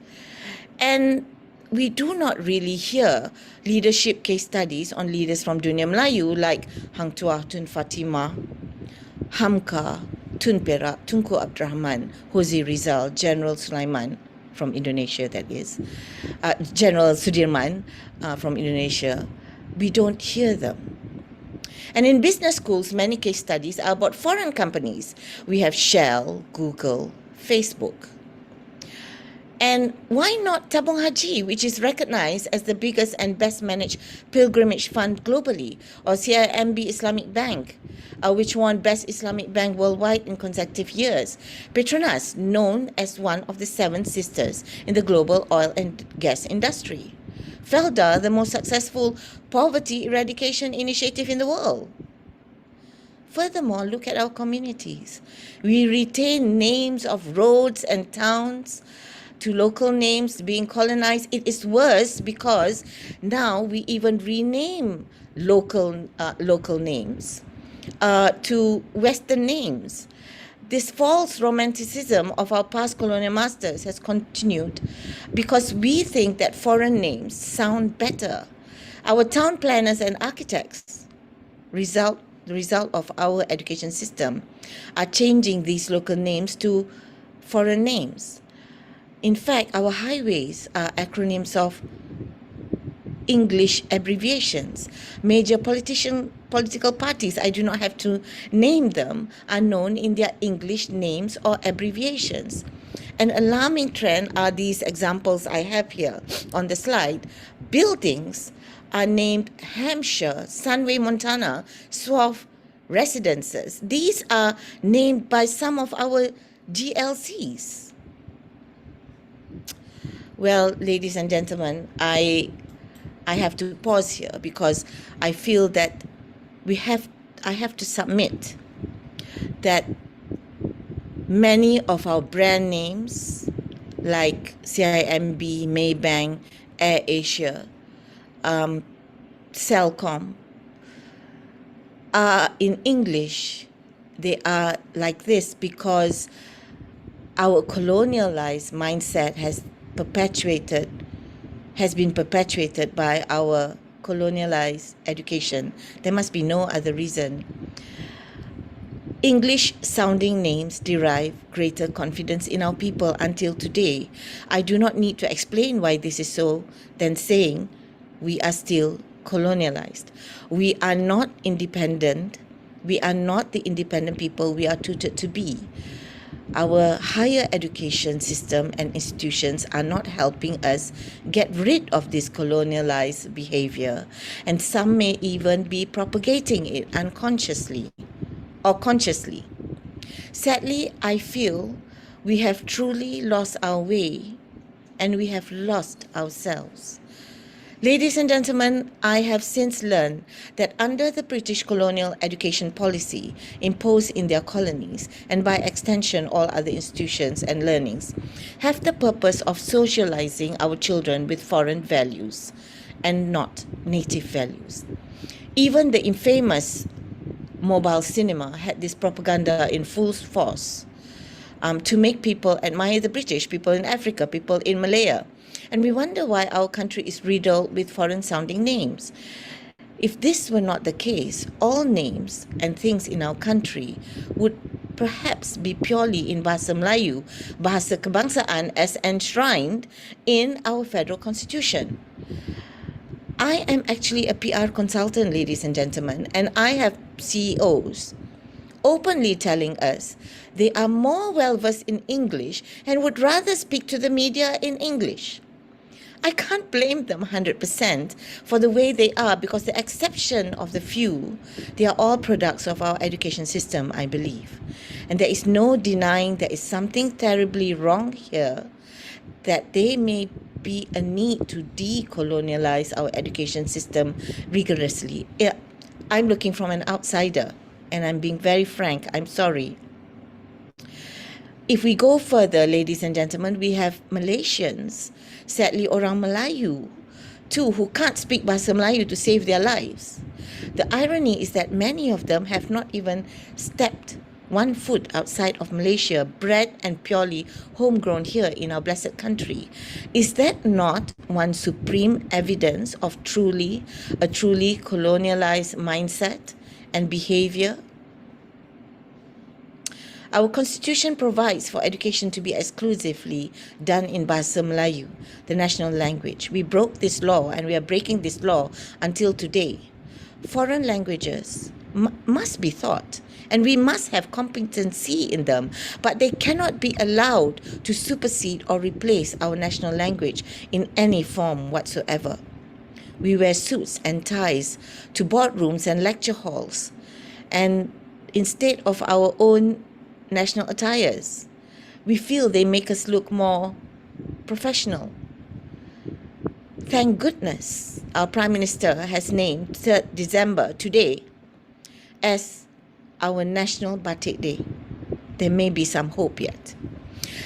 And we do not really hear leadership case studies on leaders from Dunia Melayu like Hang Tuah Tun Fatimah, Hamka, Tun Perak, Tunku Abdul Rahman, Jose Rizal, General Sulaiman, from Indonesia, that is, General Sudirman from Indonesia. We don't hear them. And in business schools, many case studies are about foreign companies. We have Shell, Google, Facebook. And why not Tabung Haji, which is recognized as the biggest and best managed pilgrimage fund globally, or CIMB Islamic Bank, which won Best Islamic Bank worldwide in consecutive years. Petronas, known as one of the 7 sisters in the global oil and gas industry. Felda, the most successful poverty eradication initiative in the world. Furthermore, look at our communities. We retain names of roads and towns to local names being colonized. It is worse because now we even rename local names to Western names. This false romanticism of our past colonial masters has continued because we think that foreign names sound better. Our town planners and architects, the result of our education system, are changing these local names to foreign names. In fact, our highways are acronyms of English abbreviations. Major political parties, I do not have to name them, are known in their English names or abbreviations. An alarming trend are these examples I have here on the slide. Buildings are named Hampshire, Sunway, Montana, Swaff Residences. These are named by some of our GLCs. Well, ladies and gentlemen, I have to pause here because I feel that I have to submit that many of our brand names like CIMB, Maybank, Air Asia, Celcom are in English. They are like this because our colonialized mindset has been perpetuated by our colonialized education. There must be no other reason. English-sounding names derive greater confidence in our people until today. I do not need to explain why this is so than saying we are still colonialized. We are not independent. We are not the independent people we are tutored to be. Our higher education system and institutions are not helping us get rid of this colonialized behavior, and some may even be propagating it unconsciously or consciously. Sadly, I feel we have truly lost our way and we have lost ourselves. Ladies and gentlemen, I have since learned that under the British colonial education policy imposed in their colonies, and by extension all other institutions and learnings, have the purpose of socializing our children with foreign values and not native values. Even the infamous mobile cinema had this propaganda in full force to make people admire the British, people in Africa, people in Malaya. And we wonder why our country is riddled with foreign-sounding names. If this were not the case, all names and things in our country would perhaps be purely in Bahasa Melayu, Bahasa Kebangsaan, as enshrined in our federal constitution. I am actually a PR consultant, ladies and gentlemen, and I have CEOs openly telling us they are more well-versed in English and would rather speak to the media in English. I can't blame them 100% for the way they are, because the exception of the few, they are all products of our education system, I believe. And there is no denying there is something terribly wrong here, that there may be a need to decolonialize our education system rigorously. I'm looking from an outsider, and I'm being very frank, I'm sorry. If we go further, ladies and gentlemen, we have Malaysians, sadly orang Melayu, too, who can't speak Bahasa Melayu to save their lives. The irony is that many of them have not even stepped one foot outside of Malaysia, bred and purely homegrown here in our blessed country. Is that not one supreme evidence of a truly colonialized mindset and behavior? Our constitution provides for education to be exclusively done in Bahasa Melayu, the national language. We broke this law, and we are breaking this law until today. Foreign languages must be taught, and we must have competency in them, but they cannot be allowed to supersede or replace our national language in any form whatsoever. We wear suits and ties to boardrooms and lecture halls, and instead of our own national attires, we feel they make us look more professional. Thank goodness our Prime Minister has named 3rd December today as our National Batik Day. There may be some hope yet.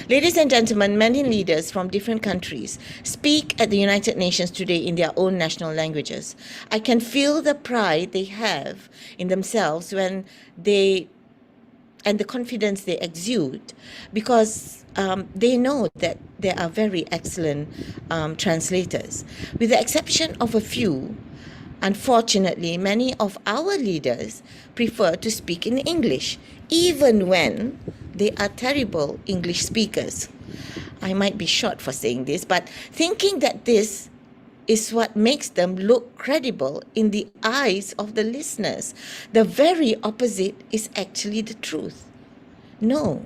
Ladies and gentlemen, many leaders from different countries speak at the United Nations today in their own national languages. I can feel the pride they have in themselves when and the confidence they exude, because they know that they are very excellent translators. With the exception of a few, unfortunately, many of our leaders prefer to speak in English, even when they are terrible English speakers. I might be short for saying this, but thinking that this is what makes them look credible in the eyes of the listeners. The very opposite is actually the truth. No.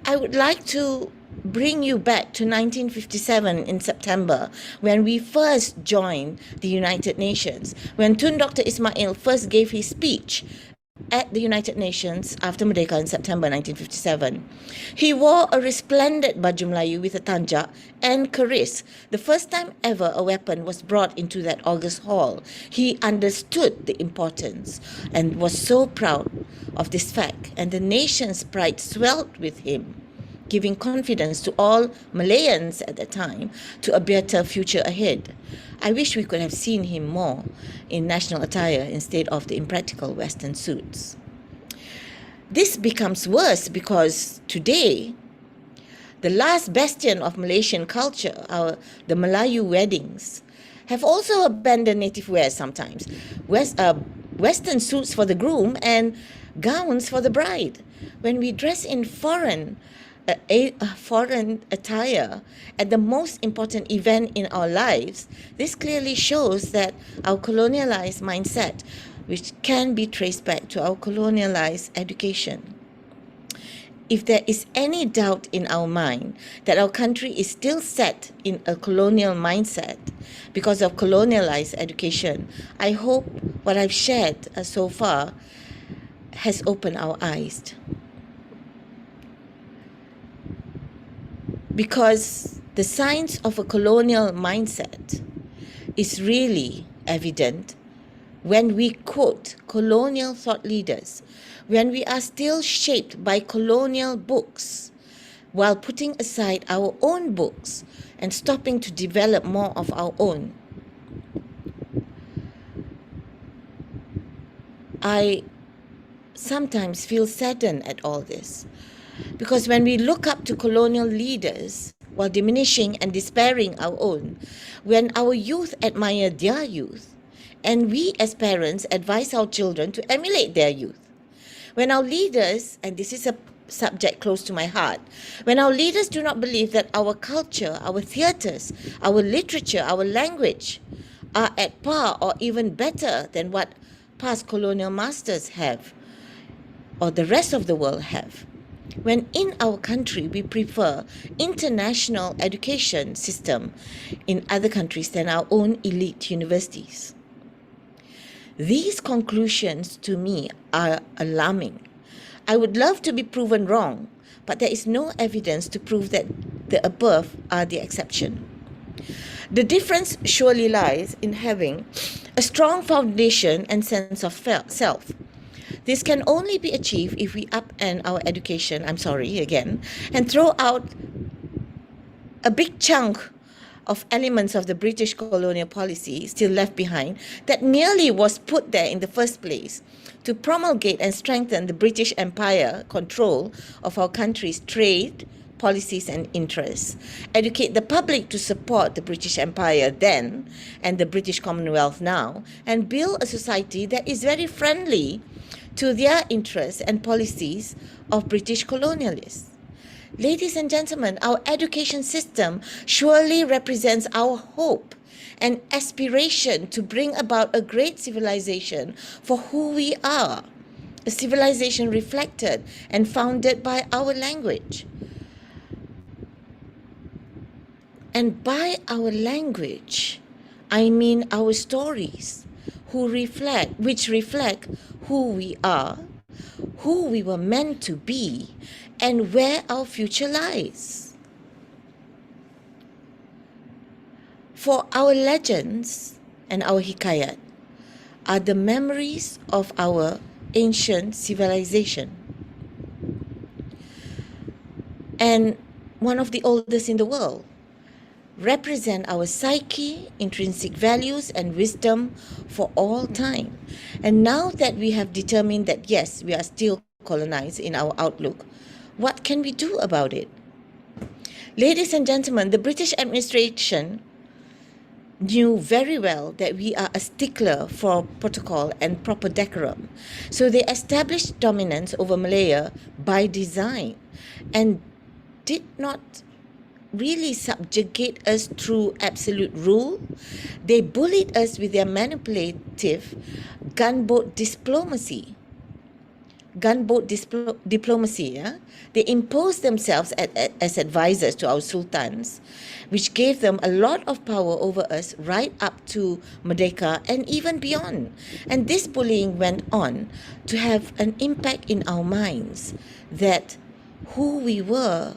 I would like to bring you back to 1957 in September, when we first joined the United Nations, when Tun Dr. Ismail first gave his speech at the United Nations after Merdeka in September 1957. He wore a resplendent baju Melayu with a tanjak and keris. The first time ever a weapon was brought into that august hall. He understood the importance and was so proud of this fact, and the nation's pride swelled with him, giving confidence to all Malayans at the time to a better future ahead. I wish we could have seen him more in national attire instead of the impractical Western suits. This becomes worse because today, the last bastion of Malaysian culture, the Melayu weddings, have also abandoned native wear sometimes. Western suits for the groom and gowns for the bride. When we dress in foreign attire at the most important event in our lives, this clearly shows that our colonialized mindset which can be traced back to our colonialized education. If there is any doubt in our mind that our country is still set in a colonial mindset because of colonialized education, I hope what I've shared so far has opened our eyes. Because the signs of a colonial mindset is really evident when we quote colonial thought leaders, when we are still shaped by colonial books, while putting aside our own books and stopping to develop more of our own. I sometimes feel saddened at all this, because when we look up to colonial leaders while diminishing and despairing our own, when our youth admire their youth, and we as parents advise our children to emulate their youth, when our leaders, and this is a subject close to my heart, when our leaders do not believe that our culture, our theatres, our literature, our language are at par or even better than what past colonial masters have or the rest of the world have, when in our country we prefer international education system in other countries than our own elite universities. These conclusions to me are alarming. I would love to be proven wrong, but there is no evidence to prove that the above are the exception. The difference surely lies in having a strong foundation and sense of self. This can only be achieved if we upend our education, and throw out a big chunk of elements of the British colonial policy still left behind that merely was put there in the first place to promulgate and strengthen the British Empire control of our country's trade, policies and interests, educate the public to support the British Empire then and the British Commonwealth now, and build a society that is very friendly to their interests and policies of British colonialists. Ladies and gentlemen, our education system surely represents our hope and aspiration to bring about a great civilization for who we are, a civilization reflected and founded by our language. And by our language, I mean our stories, which reflect who we are, who we were meant to be, and where our future lies. For our legends and our hikayat are the memories of our ancient civilization, and one of the oldest in the world, represent our psyche, intrinsic values and wisdom for all time. And now that we have determined that yes, we are still colonized in our outlook, what can we do about it? Ladies and gentlemen, the British administration knew very well that we are a stickler for protocol and proper decorum. So they established dominance over Malaya by design and did not really subjugate us through absolute rule. They bullied us with their manipulative gunboat diplomacy. They imposed themselves as advisors to our sultans, which gave them a lot of power over us right up to Merdeka and even beyond. And this bullying went on to have an impact in our minds that who we were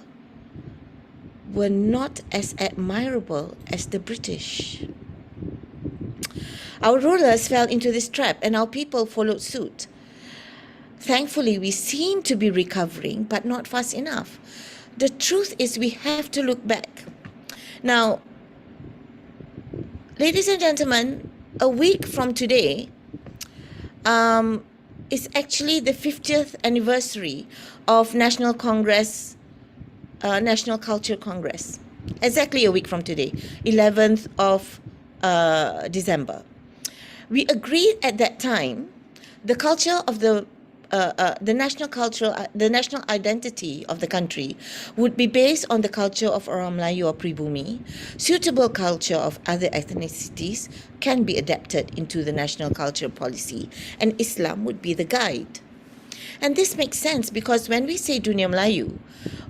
not as admirable as the British. Our rulers fell into this trap and our people followed suit. Thankfully, we seem to be recovering, but not fast enough. The truth is we have to look back. Now, ladies and gentlemen, a week from today is actually the 50th anniversary of National Culture Congress. Exactly a week from today, 11th of December. We agreed at that time the culture of the the national identity of the country would be based on the culture of orang Melayu or Pribumi. Suitable culture of other ethnicities can be adapted into the national culture policy, and Islam would be the guide. And this makes sense because when we say Dunia Melayu,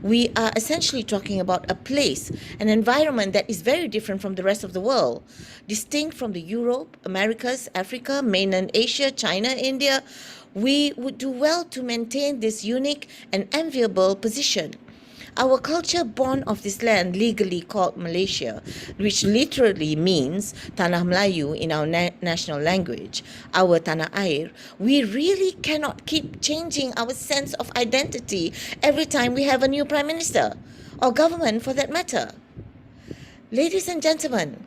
we are essentially talking about a place, an environment that is very different from the rest of the world, distinct from the Europe, Americas, Africa, mainland Asia, China, India. We would do well to maintain this unique and enviable position. Our culture born of this land, legally called Malaysia, which literally means Tanah Melayu in our national language, our Tanah Air, we really cannot keep changing our sense of identity every time we have a new Prime Minister, or government for that matter. Ladies and gentlemen,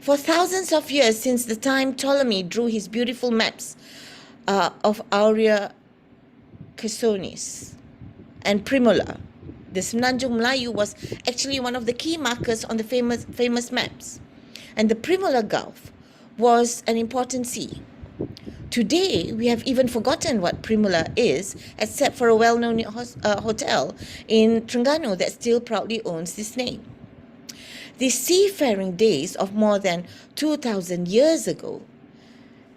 for thousands of years since the time Ptolemy drew his beautiful maps of Aurea Chesonis and Primula, the Semenanjung Melayu was actually one of the key markers on the famous maps. And the Primula Gulf was an important sea. Today, we have even forgotten what Primula is, except for a well-known hotel in Terengganu that still proudly owns this name. These seafaring days of more than 2,000 years ago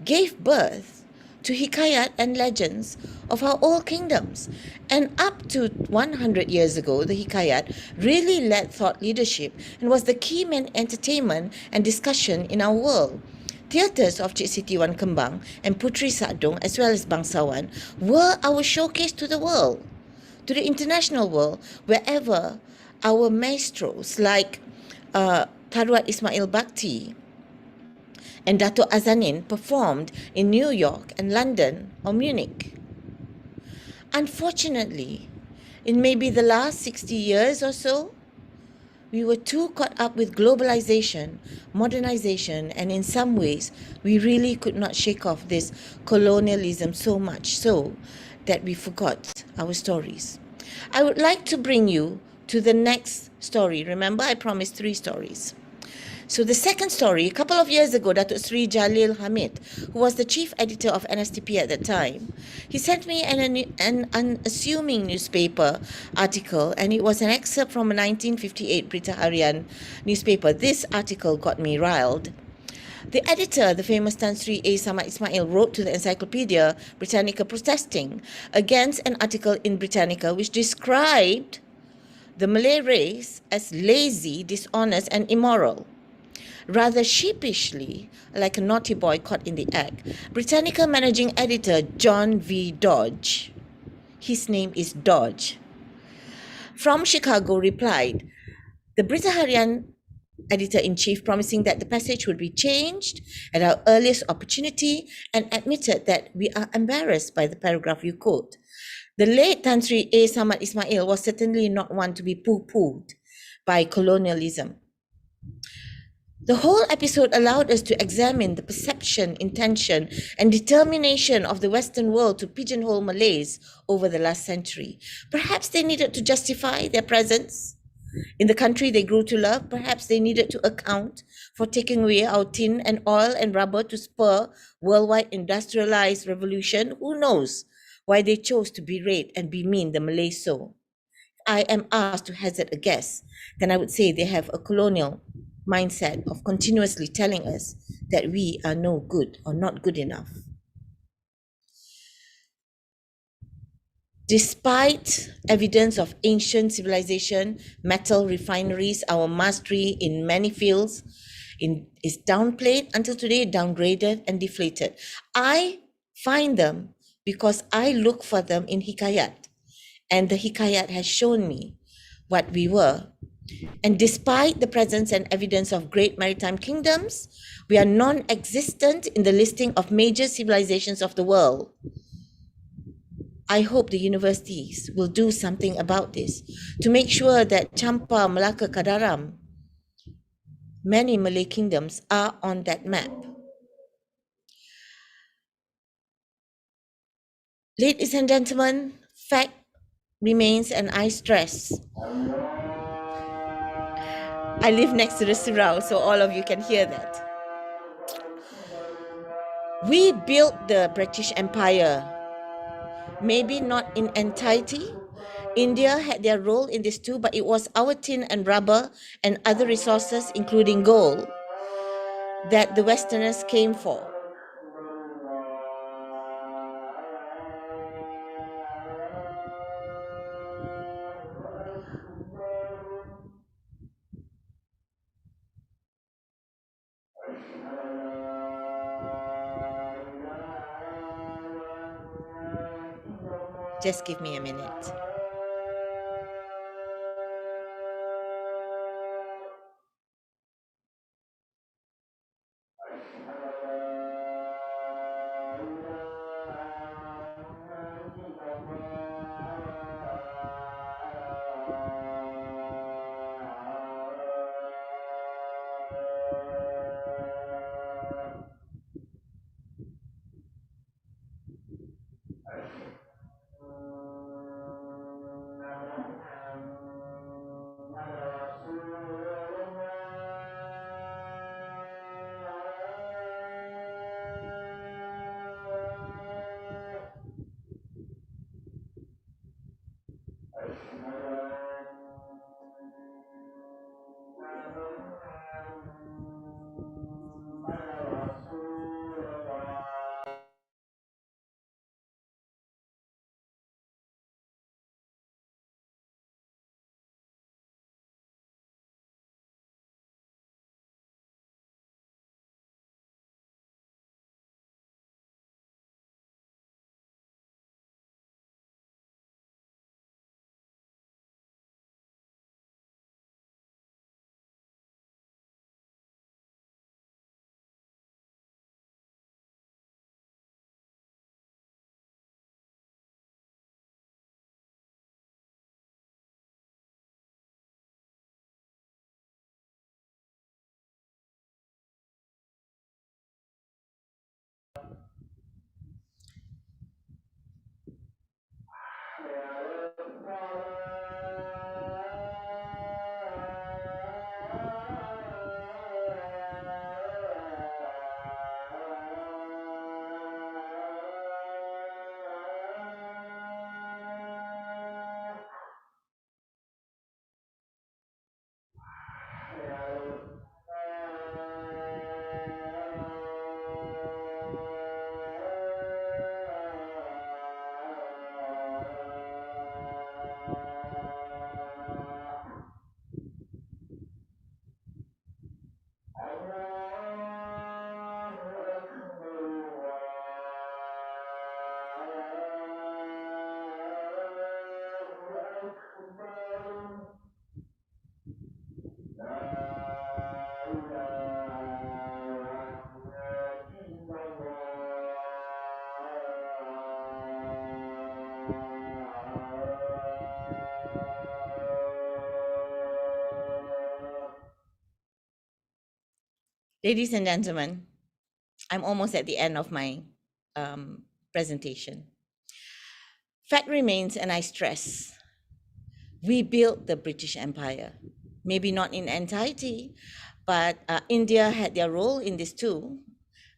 gave birth to hikayat and legends of our old kingdoms. And up to 100 years ago, the hikayat really led thought leadership and was the key main entertainment and discussion in our world. Theatres of Cik Siti Wan Kembang and Putri Sadong, as well as Bangsawan, were our showcase to the world, to the international world, wherever our maestros like Tharwat Ismail Bhakti and Dato' Azanin performed in New York and London or Munich. Unfortunately, in maybe the last 60 years or so, we were too caught up with globalization, modernization, and in some ways, we really could not shake off this colonialism so much so that we forgot our stories. I would like to bring you to the next story. Remember, I promised 3 stories. So the second story, a couple of years ago, Datuk Sri Jalil Hamid, who was the chief editor of NSTP at that time, he sent me an unassuming newspaper article, and it was an excerpt from a 1958 Berita Harian newspaper. This article got me riled. The editor, the famous Tan Sri A. Samad Ismail, wrote to the Encyclopedia Britannica protesting against an article in Britannica which described the Malay race as lazy, dishonest, and immoral. Rather sheepishly, like a naughty boy caught in the act, Britannica managing editor John V. Dodge, his name is Dodge, from Chicago replied, the Berita Harian editor-in-chief promising that the passage would be changed at our earliest opportunity and admitted that we are embarrassed by the paragraph you quote. The late Tan Sri A. Samad Ismail was certainly not one to be pooh-poohed by colonialism. The whole episode allowed us to examine the perception, intention, and determination of the Western world to pigeonhole Malays over the last century. Perhaps they needed to justify their presence in the country they grew to love. Perhaps they needed to account for taking away our tin and oil and rubber to spur worldwide industrialized revolution. Who knows why they chose to berate and bemean the Malays so? I am asked to hazard a guess, then I would say they have a colonial mindset of continuously telling us that we are no good or not good enough. Despite evidence of ancient civilization, metal refineries, our mastery in many fields is downplayed until today, downgraded and deflated. I find them because I look for them in Hikayat, and the Hikayat has shown me what we were. And despite the presence and evidence of great maritime kingdoms, we are non-existent in the listing of major civilizations of the world. I hope the universities will do something about this to make sure that Champa, Malacca, Kadaram, many Malay kingdoms are on that map. Ladies and gentlemen, fact remains, and I stress, I live next to the surau, so all of you can hear that. We built the British Empire, maybe not in entirety. India had their role in this too, but it was our tin and rubber and other resources, including gold, that the Westerners came for. Just give me a minute. Ladies and gentlemen, I'm almost at the end of my presentation. Fact remains, and I stress, we built the British Empire. Maybe not in entirety, but India had their role in this too.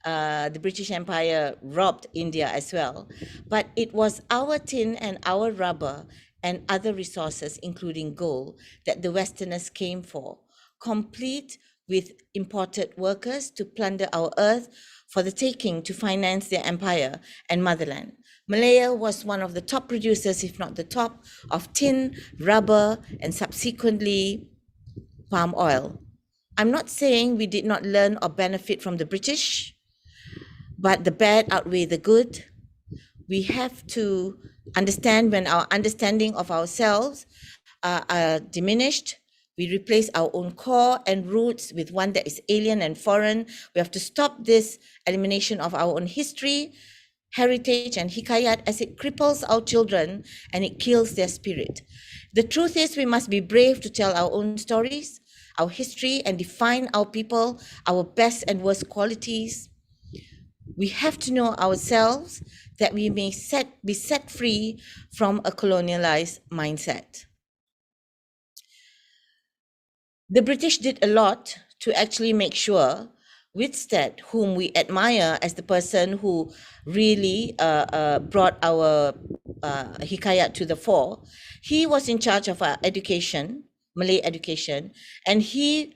The British Empire robbed India as well. But it was our tin and our rubber and other resources, including gold, that the Westerners came for, complete with imported workers to plunder our earth for the taking to finance their empire and motherland. Malaya was one of the top producers, if not the top, of tin, rubber, and subsequently palm oil. I'm not saying we did not learn or benefit from the British, but the bad outweigh the good. We have to understand when our understanding of ourselves are diminished. We replace our own core and roots with one that is alien and foreign. We have to stop this elimination of our own history, heritage, and hikayat, as it cripples our children and it kills their spirit. The truth is, we must be brave to tell our own stories, our history, and define our people, our best and worst qualities. We have to know ourselves that we may be set free from a colonialized mindset. The British did a lot to actually make sure Whitstead, whom we admire as the person who really brought our hikayat to the fore, he was in charge of our education, Malay education, and he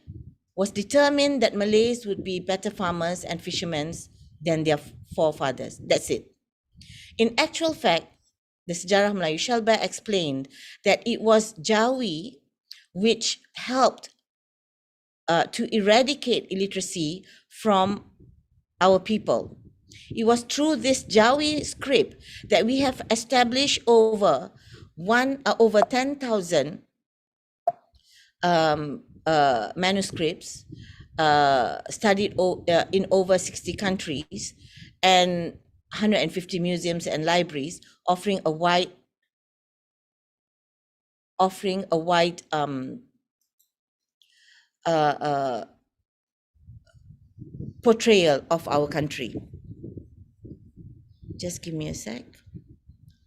was determined that Malays would be better farmers and fishermen than their forefathers. That's it. In actual fact, the Sejarah Melayu Shalba explained that it was Jawi which helped to eradicate illiteracy from our people. It was through this Jawi script that we have established over 10,000 manuscripts studied in over 60 countries and 150 museums and libraries, offering a wide portrayal of our country. Just give me a sec.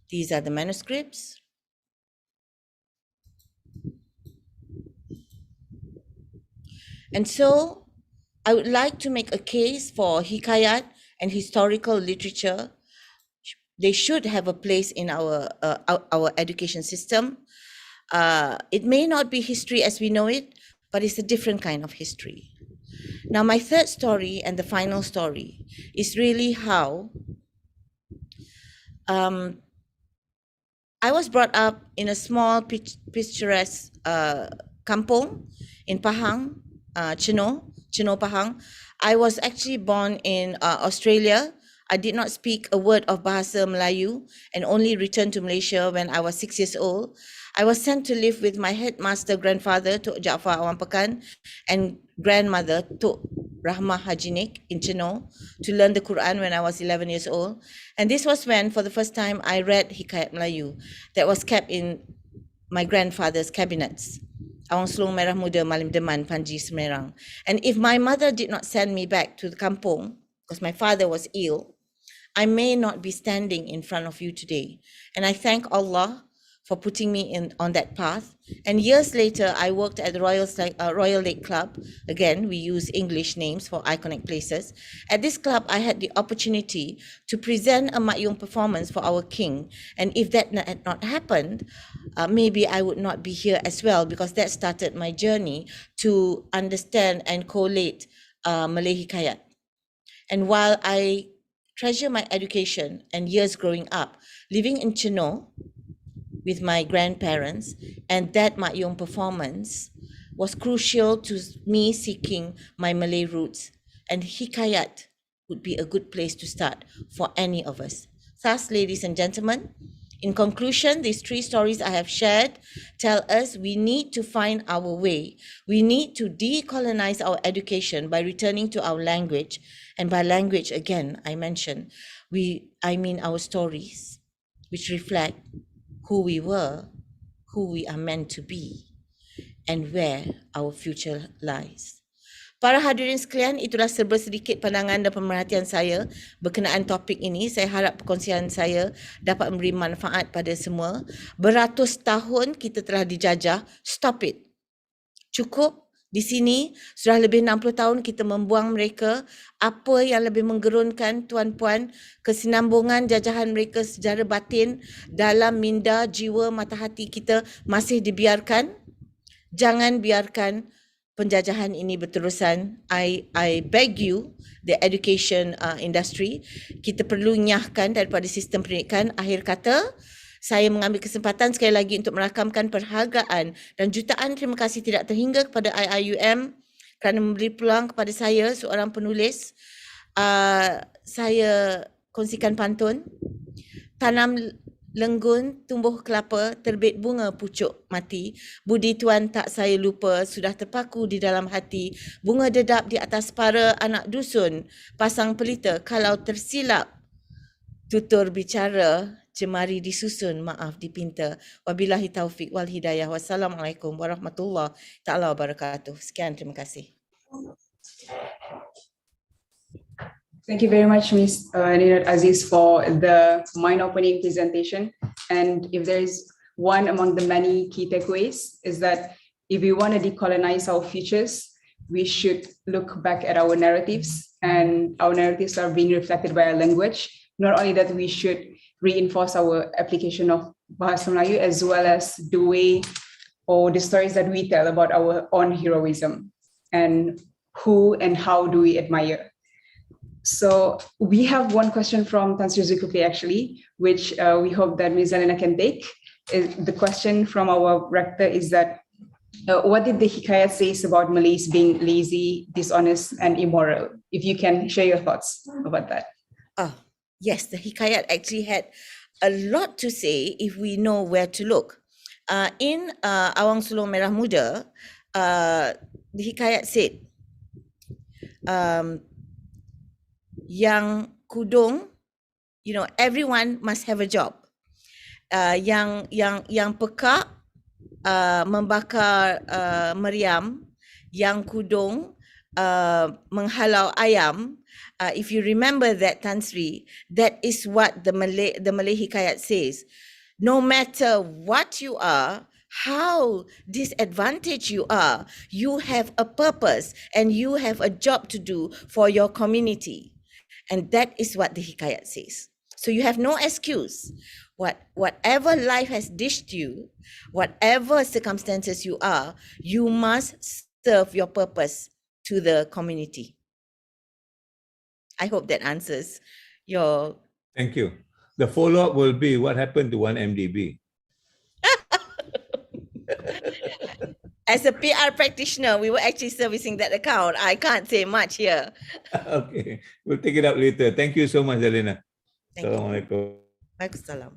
These are the manuscripts. And so I would like to make a case for hikayat and historical literature. They should have a place in our education system. It may not be history as we know it, but it's a different kind of history. Now, my third story and the final story is really how I was brought up in a small picturesque kampung in Pahang, Chenor Pahang. I was actually born in Australia. I did not speak a word of Bahasa Melayu and only returned to Malaysia when I was 6 years old. I was sent to live with my headmaster grandfather, Tok Jaafar Awan Pekan, and grandmother, Tok Rahmah Hajinik in Chenor, to learn the Quran when I was 11 years old. And this was when, for the first time, I read Hikayat Melayu that was kept in my grandfather's cabinets. Awang Selong Merah Muda Malim Deman Panji Semerang. And if my mother did not send me back to the kampung, because my father was ill, I may not be standing in front of you today. And I thank Allah for putting me on that path. And years later, I worked at the Royal Lake Club. Again, we use English names for iconic places. At this club, I had the opportunity to present a Mak Yong performance for our king. And if that had not happened, maybe I would not be here as well, because that started my journey to understand and collate Malay Hikayat. And while I treasure my education and years growing up, living in Chenor with my grandparents, and that Mak Yong performance was crucial to me seeking my Malay roots, and Hikayat would be a good place to start for any of us. Thus, ladies and gentlemen, in conclusion, these three stories I have shared tell us we need to find our way. We need to decolonize our education by returning to our language. And by language, again, I mention, I mean our stories, which reflect who we were, who we are meant to be, and where our future lies. Para hadirin sekalian, itulah serba sedikit pandangan dan pemerhatian saya berkenaan topik ini. Saya harap perkongsian saya dapat memberi manfaat pada semua. Beratus tahun kita telah dijajah. Stop it. Cukup. Di sini sudah lebih 60 tahun kita membuang mereka. Apa yang lebih menggerunkan tuan-puan, kesinambungan jajahan mereka secara batin dalam minda, jiwa, mata hati kita masih dibiarkan. Jangan biarkan penjajahan ini berterusan. I beg you, the education industry, kita perlu nyahkan daripada sistem pendidikan. Akhir kata, saya mengambil kesempatan sekali lagi untuk merakamkan perhargaan dan jutaan terima kasih tidak terhingga kepada IIUM kerana memberi peluang kepada saya, seorang penulis. Saya kongsikan pantun. Tanam lenggun, tumbuh kelapa, terbit bunga pucuk mati. Budi Tuan tak saya lupa, sudah terpaku di dalam hati. Bunga dedap di atas para anak dusun. Pasang pelita kalau tersilap. Tutur bicara, jemari disusun, maaf dipinta. Wabillahi taufik wal hidayah. Wassalamualaikum warahmatullahi ta'ala wabarakatuh. Sekian, terima kasih. Thank you very much, Ms. Ninat Aziz, for the mind-opening presentation. And if there is one among the many key takeaways, is that if we want to decolonize our futures, we should look back at our narratives, and our narratives are being reflected by our language. Not only that, we should reinforce our application of Bahasa Melayu, as well as the way or the stories that we tell about our own heroism and who and how do we admire. So we have one question from Tan Sri Zulkifli actually, which we hope that Ms. Elena can take. The question from our rector is that, what did the Hikayat says about Malays being lazy, dishonest, and immoral? If you can share your thoughts about that. Yes, the Hikayat actually had a lot to say if we know where to look. In Awang Sulong Merah Muda, the Hikayat said, yang kudung, everyone must have a job. Yang pekak membakar meriam, yang kudung menghalau ayam. If you remember that, Tan Sri, that is what the Malay Hikayat says. No matter what you are, how disadvantaged you are, you have a purpose and you have a job to do for your community. And that is what the Hikayat says. So you have no excuse. Whatever life has dished you, whatever circumstances you are, you must serve your purpose to the community. I hope that answers your... Thank you. The follow-up will be, what happened to 1MDB? As a PR practitioner, we were actually servicing that account. I can't say much here. Okay, we'll take it up later. Thank you so much, Elena. Assalamualaikum. Waalaikumsalam.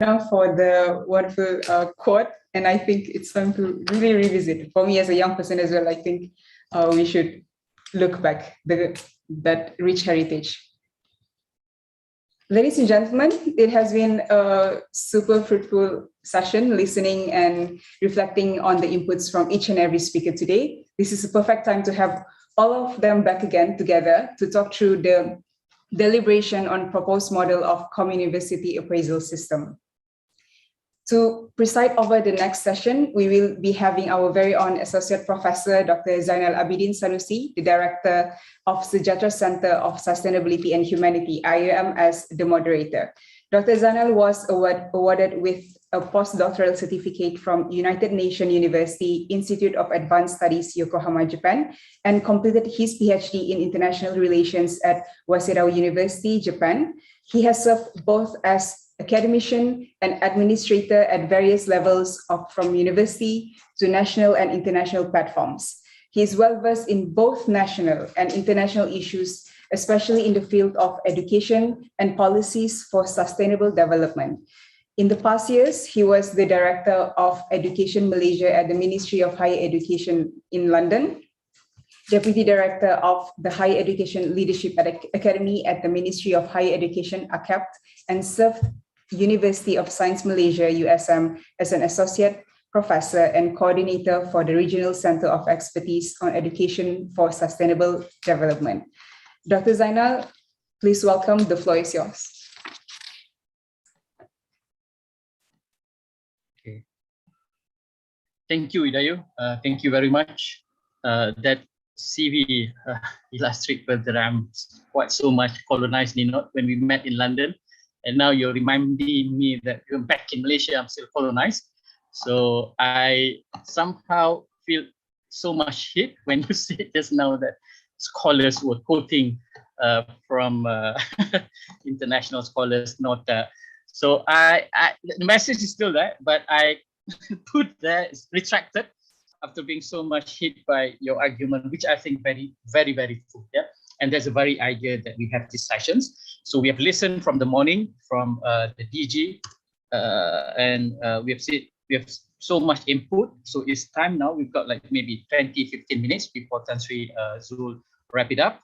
Now for the wonderful quote, and I think it's time to really revisit. For me as a young person as well, I think we should look back that rich heritage. Ladies and gentlemen, it has been a super fruitful session, listening and reflecting on the inputs from each and every speaker today. This is a perfect time to have all of them back again together to talk through the deliberation on proposed model of common university appraisal system. To preside over the next session, we will be having our very own Associate Professor, Dr. Zainal Abidin Sanusi, the Director of Sejahtera Center of Sustainability and Humanity, IUM, as the moderator. Dr. Zainal was awarded with a postdoctoral certificate from United Nations University Institute of Advanced Studies, Yokohama, Japan, and completed his PhD in International Relations at Waseda University, Japan. He has served both as academician and administrator at various levels from university to national and international platforms. He is well versed in both national and international issues, especially in the field of education and policies for sustainable development. In the past years, he was the Director of Education Malaysia at the Ministry of Higher Education in London, Deputy Director of the Higher Education Leadership Academy at the Ministry of Higher Education, ACAP, and served University of Science Malaysia, USM, as an Associate Professor and Coordinator for the Regional Center of Expertise on Education for Sustainable Development. Dr. Zainal, please welcome. The floor is yours. Okay. Thank you, Idayu. Thank you very much. That CV illustrates that I'm quite so much colonized when we met in London. And now you're reminding me that you're back in Malaysia, I'm still colonized. So I somehow feel so much hit when you said just now that scholars were quoting from international scholars, not so the message is still there, but I put there, it's retracted after being so much hit by your argument, which I think very, very, very true. Yeah. And there's a very idea that we have these sessions. So we have listened from the morning from the DG, and we have so much input. So it's time now. We've got like maybe 20-15 minutes before Tan Sri Zul wrap it up.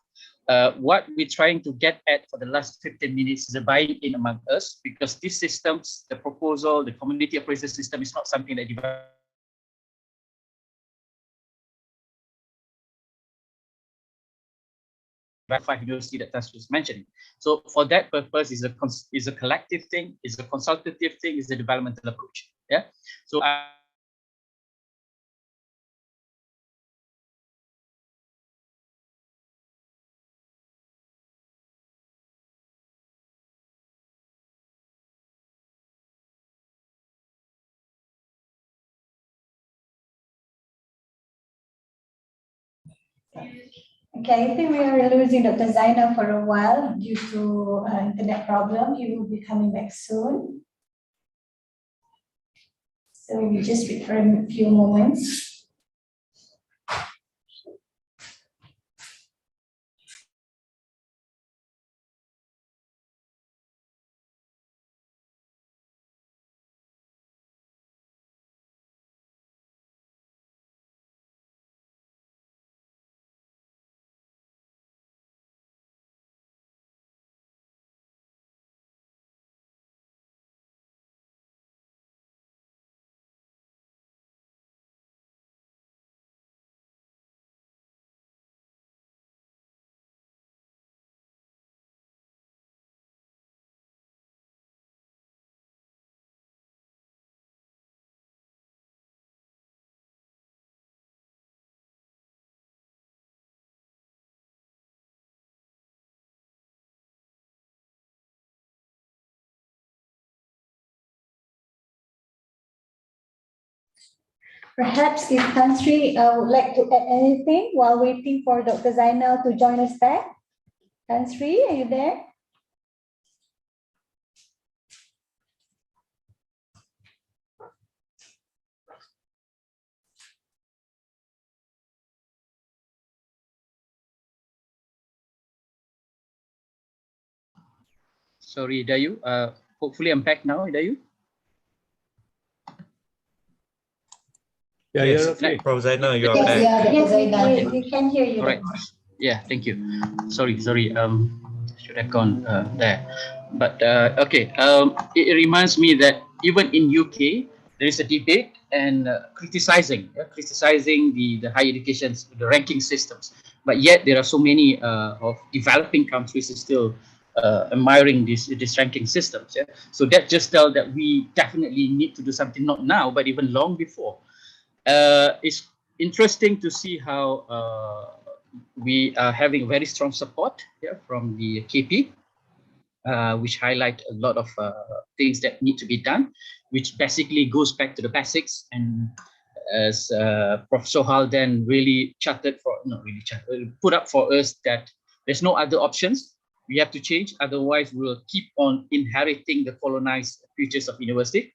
What we're trying to get at for the last 15 minutes is a buying in among us, because these systems, the proposal, the community appraisal system is not something that university that Tan Sri was mentioning. So for that purpose, is a collective thing, is a consultative thing, is a developmental approach. Yeah. So Okay, I think we are losing Dr. Zainal for a while due to internet problem. He will be coming back soon. So we just wait for a few moments. Perhaps if Tan Sri would like to add anything while waiting for Dr. Zainal to join us back. Tan Sri, are you there? Sorry, Dayu. Hopefully I'm back now, Dayu. Yeah, Yes, you're okay. Prof. Zainal, Yes, yeah, Dr. Zainal, we can hear you. All right. Yeah, thank you. Sorry. Should have gone there. But okay. It reminds me that even in UK there is a debate and criticizing the higher education, the ranking systems. But yet there are so many of developing countries still admiring these ranking systems. Yeah. So that just tells that we definitely need to do something, not now, but even long before. It's interesting to see how we are having very strong support from the KP, which highlight a lot of things that need to be done, which basically goes back to the basics. And as Prof. Sohal then really put up for us that there's no other options. We have to change, otherwise we'll keep on inheriting the colonized futures of university.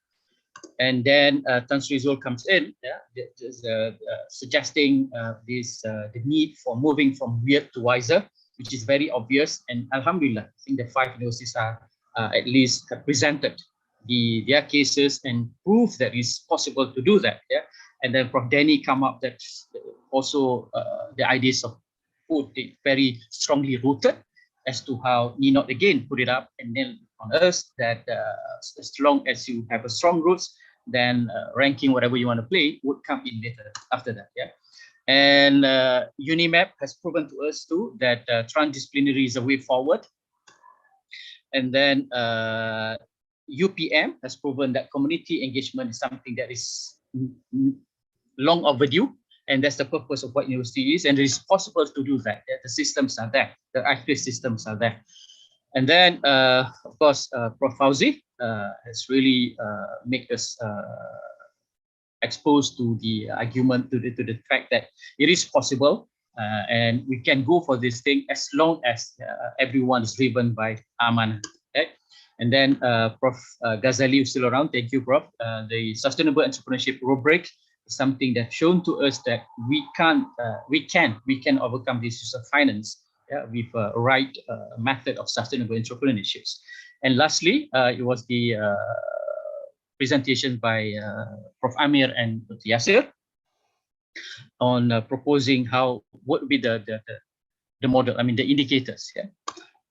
And then Tan Sri Zul comes in, suggesting the need for moving from weird to wiser, which is very obvious. And Alhamdulillah, I think the 5 universities are at least presented their cases and proof that it's possible to do that. Yeah, and then Prof. Denny come up that also the ideas of put it very strongly rooted as to how need not again put it up, and then on us that as long as you have a strong roots, then ranking whatever you want to play would come in later after that. Yeah, and UNIMAP has proven to us too that transdisciplinary is a way forward. And then UPM has proven that community engagement is something that is long overdue, and that's the purpose of what university is, and it is possible to do that. Yeah? The systems are there, the active systems are there. And then, of course, Prof. Fauzi has really made us exposed to the argument, to the fact that it is possible, and we can go for this thing as long as everyone is driven by Aman. Okay? And then Prof. Ghazali is still around. Thank you, Prof. The Sustainable Entrepreneurship Rubric is something that's shown to us that we can overcome the issues of finance with a right method of sustainable entrepreneurships. And lastly, it was the presentation by Prof. Amir and Dr. Yasir on proposing how would be the model, I mean the indicators. Yeah.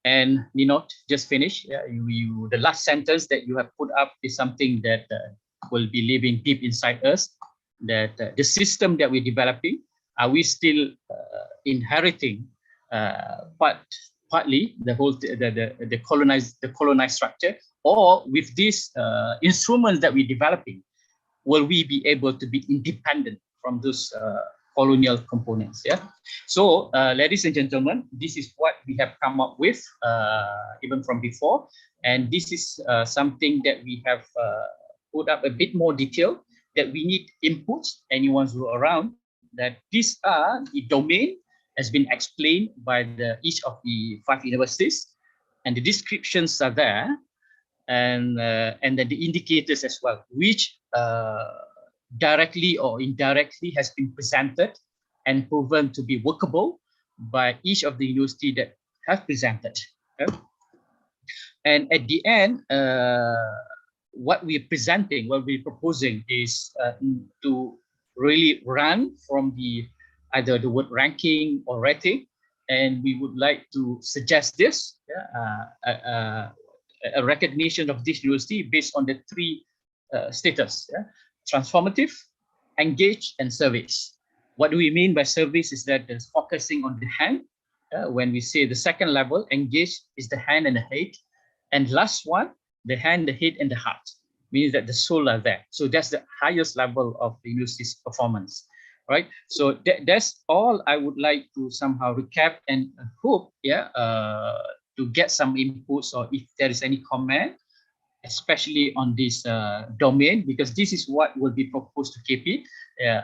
And Ninot just finished. Yeah, the last sentence that you have put up is something that will be living deep inside us. That the system that we're developing, are we still inheriting partly the whole the colonized structure, or with these instruments that we're developing, will we be able to be independent from those colonial components? Yeah. So, ladies and gentlemen, this is what we have come up with, even from before, and this is something that we have put up a bit more detail. That we need inputs, anyone who are around. That these are the domain has been explained by each of the 5 universities, and the descriptions are there, and then the indicators as well, which directly or indirectly has been presented and proven to be workable by each of the university that have presented. Okay? And at the end, what we're presenting, what we're proposing is to really run from either the word ranking or rating, and we would like to suggest this, a recognition of this university based on the 3 status: transformative, engage, and service. What do we mean by service is that it's focusing on the hand. When we say the second level, engage is the hand and the head, and last one, the hand, the head, and the heart, means that the soul are there. So that's the highest level of the university's performance, right? So that's all I would like to somehow recap and hope, to get some inputs, or if there is any comment, especially on this domain, because this is what will be proposed to KP.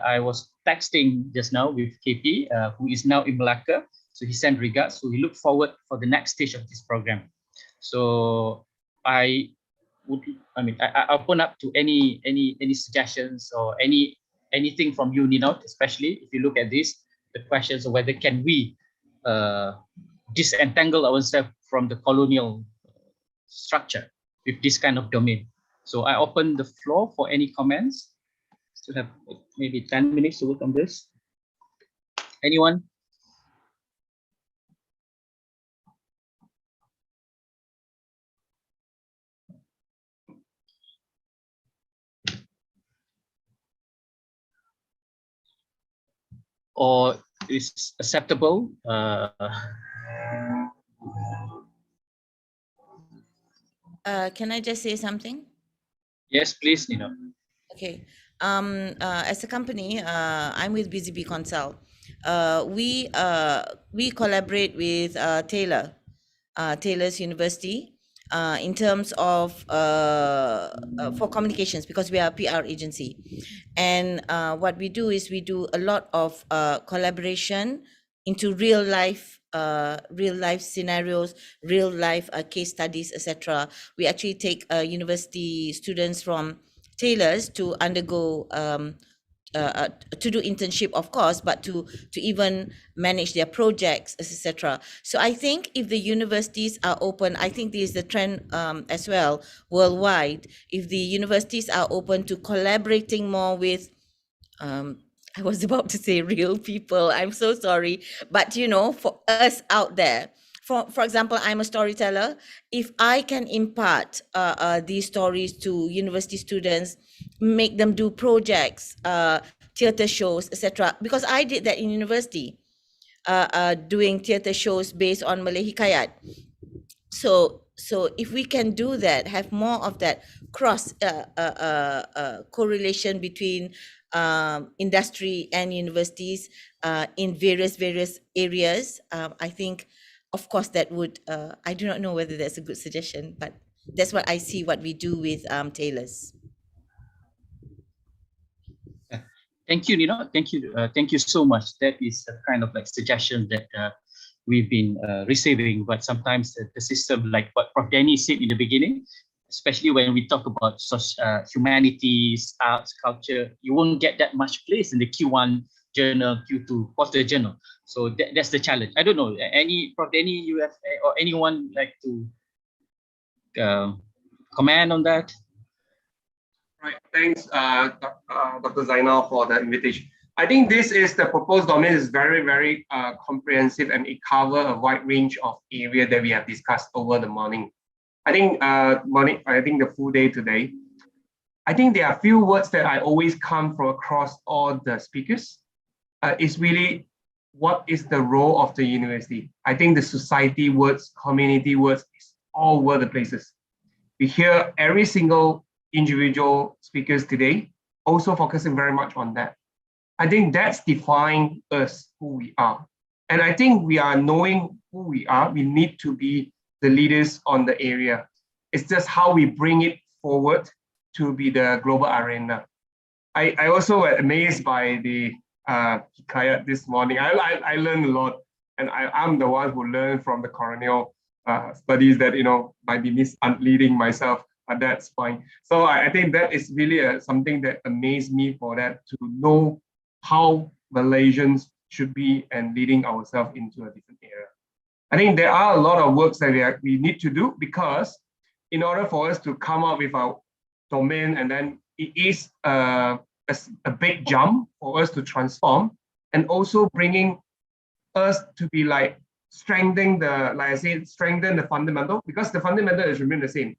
I was texting just now with KP, who is now in Malacca. So he sent regards. So we look forward for the next stage of this program. So I open up to any suggestions or anything from you, Ninot, especially if you look at this, the questions of whether can we disentangle ourselves from the colonial structure with this kind of domain. So I open the floor for any comments. Still have maybe 10 minutes to work on this. Anyone? Or is acceptable? Can I just say something? Yes, please, Nino. Okay. As a company, I'm with BZB Consult. We collaborate with Taylor's University in terms of for communications, because we are a PR agency, and what we do is we do a lot of collaboration into real life scenarios, real life case studies, etc. We actually take university students from Taylor's to undergo to do internship, of course, but to even manage their projects, etc. So I think if the universities are open, I think this is the trend as well worldwide. If the universities are open to collaborating more with, I was about to say real people, I'm so sorry, but you know, for us out there, for example, I'm a storyteller. If I can impart these stories to university students, make them do projects, theater shows, etc. Because I did that in university, doing theater shows based on Malay Hikayat. So if we can do that, have more of that cross correlation between industry and universities in various areas, I think, of course, that would, I do not know whether that's a good suggestion, but that's what I see what we do with Taylor's. Thank you, Nino. Thank you so much. That is a kind of like suggestion that we've been receiving, but sometimes the system, like what Prof. Danny said in the beginning, especially when we talk about humanities, arts, culture, you won't get that much place in the Q1 journal, Q2 quarter journal. So that's the challenge. I don't know, Prof. Danny, you have, or anyone like to comment on that? Right, thanks, Dr. Zainal, for the invitation. I think this is the proposed domain is very comprehensive, and it covers a wide range of area that we have discussed over the morning. I think the full day today. I think there are a few words that I always come from across all the speakers. It's really, what is the role of the university? I think the society words, community words, is all over the places. We hear every single individual speakers today also focusing very much on that. I think that's defining us, who we are. And I think we are knowing who we are. We need to be the leaders on the area. It's just how we bring it forward to be the global arena. I also was amazed by the hikayat this morning. I learned a lot, and I'm the one who learned from the colonial studies that, might be misleading myself, but that's fine. So I think that is really something that amazed me, for that to know how Malaysians should be and leading ourselves into a different era. I think there are a lot of works that we need to do, because in order for us to come up with our domain, and then it is a big jump for us to transform, and also bringing us to be like strengthen the fundamental, because the fundamental is remain the same.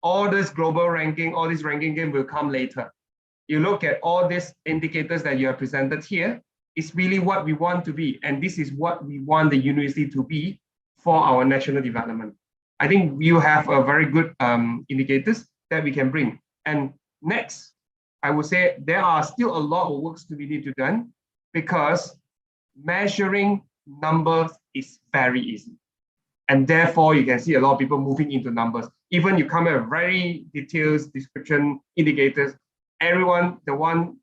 All this global ranking, all this ranking game will come later. You look at all these indicators that you have presented here, it's really what we want to be, and this is what we want the university to be for our national development. I think you have a very good indicators that we can bring. And next, I would say there are still a lot of works to be need to done, because measuring numbers is very easy. And therefore, you can see a lot of people moving into numbers. Even you come at very detailed description indicators, everyone,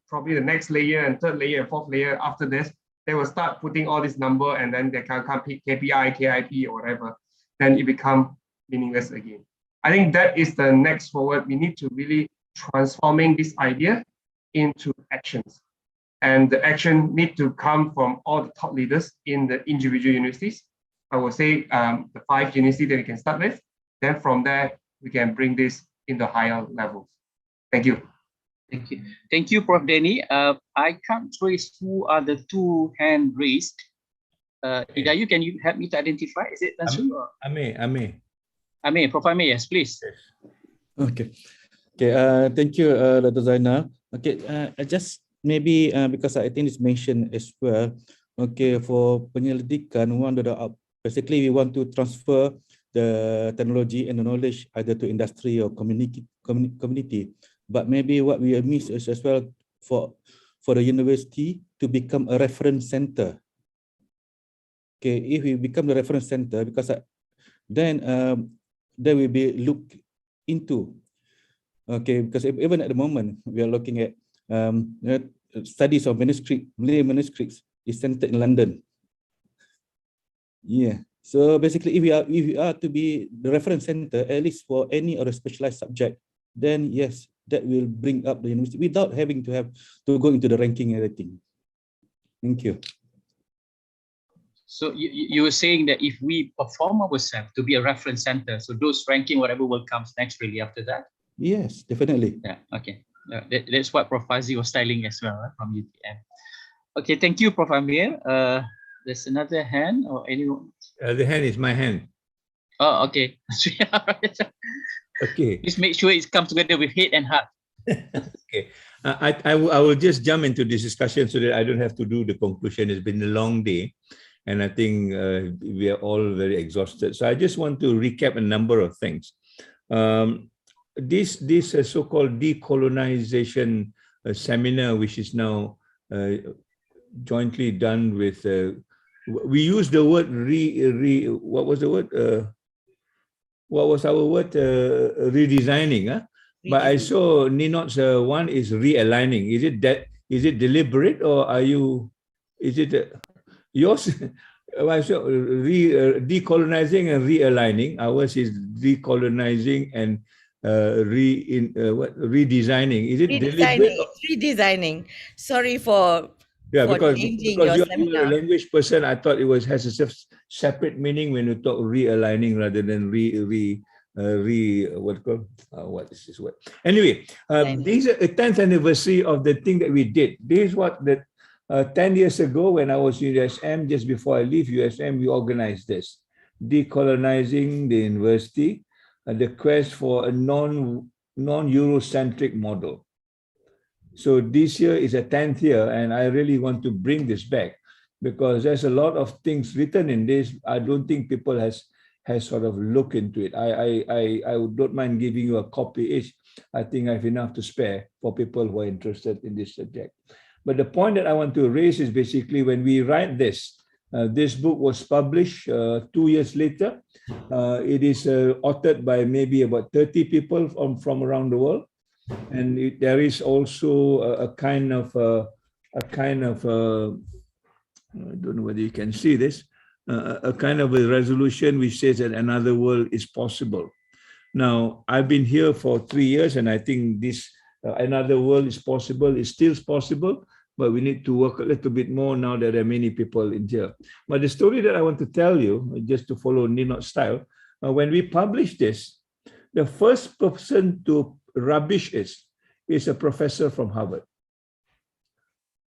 probably the next layer and third layer and fourth layer after this, they will start putting all this number, and then they can come KPI, KIP, or whatever. Then it becomes meaningless again. I think that is the next forward. We need to really transforming this idea into actions. And the action need to come from all the top leaders in the individual universities. I would say the 5 universities that we can start with. Then from there, we can bring this into higher levels. Thank you. Thank you. Thank you, Prof. Danny. I can't trace who are the 2 hands raised. Idayu, can you help me to identify? Is it Tansu? Amir, Prof. Amir, yes, please. Okay. Okay. Thank you, Dr. Zainal. Okay. Just maybe because I think it's mentioned as well. Okay, for penyelidikan, basically we want to transfer the technology and the knowledge either to industry or community. But maybe what we miss is as well for the university to become a reference center. Okay, if we become the reference center, because then there will be looked into. Okay, because even at the moment we are looking at studies of Malay manuscripts is centered in London. Yeah. So basically, if we are to be the reference center, at least for any other specialized subject, then yes, that will bring up the university without having to go into the ranking and everything. Thank you. So you were saying that if we perform ourselves to be a reference center, so those ranking, whatever will comes next really after that? Yes, definitely. Yeah, okay. That's what Prof. Fazzi was styling as well from UTM. Okay, thank you, Prof. Amir. There's another hand or anyone? The hand is my hand. Oh, okay. Okay. Please make sure it comes together with head and heart. Okay. I will just jump into this discussion so that I don't have to do the conclusion. It's been a long day, and I think we are all very exhausted. So I just want to recap a number of things. This so-called decolonization seminar, which is now jointly done with, we use the word what was the word? What was our word? Redesigning. Huh? But I saw Ninot's one is realigning. Is it deliberate, or is it yours? I saw decolonizing and realigning. Ours is decolonizing and redesigning. Is it deliberate? Redesigning. Sorry for because changing your you're seminar. a language person, I thought it has a separate meaning when you talk realigning rather than what is this word? Anyway, this is a 10th anniversary of the thing that we did. This is what 10 years ago when I was in USM, just before I leave USM, we organized this, decolonizing the university, the quest for a non-Eurocentric model. So this year is a 10th year, and I really want to bring this back because there's a lot of things written in this. I don't think people has sort of looked into it. I don't mind giving you a copy each. I think I have enough to spare for people who are interested in this subject. But the point that I want to raise is basically when we write this, this book was published 2 years later. It is authored by maybe about 30 people from around the world. And there is also a kind of a kind of, I don't know whether you can see this, a kind of a resolution which says that another world is possible. Now, I've been here for 3 years, and I think this another world is possible, is still possible, but we need to work a little bit more now that there are many people in here. But the story that I want to tell you, just to follow Ninot's style, when we published this, the first person to rubbish is a professor from Harvard.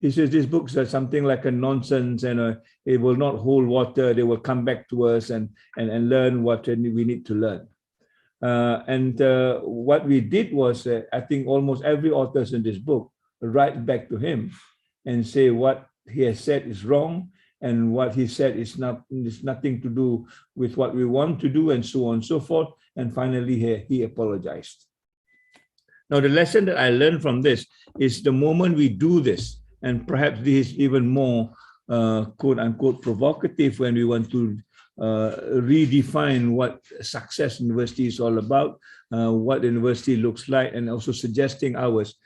He says these books are something like a nonsense, and it will not hold water. They will come back to us and learn what we need to learn. What we did was, I think almost every author in this book write back to him and say what he has said is wrong, and what he said is nothing to do with what we want to do, and so on and so forth. And finally, he apologized. Now, the lesson that I learned from this is the moment we do this, and perhaps this is even more quote unquote provocative, when we want to redefine what success university is all about, what the university looks like, and also suggesting ours.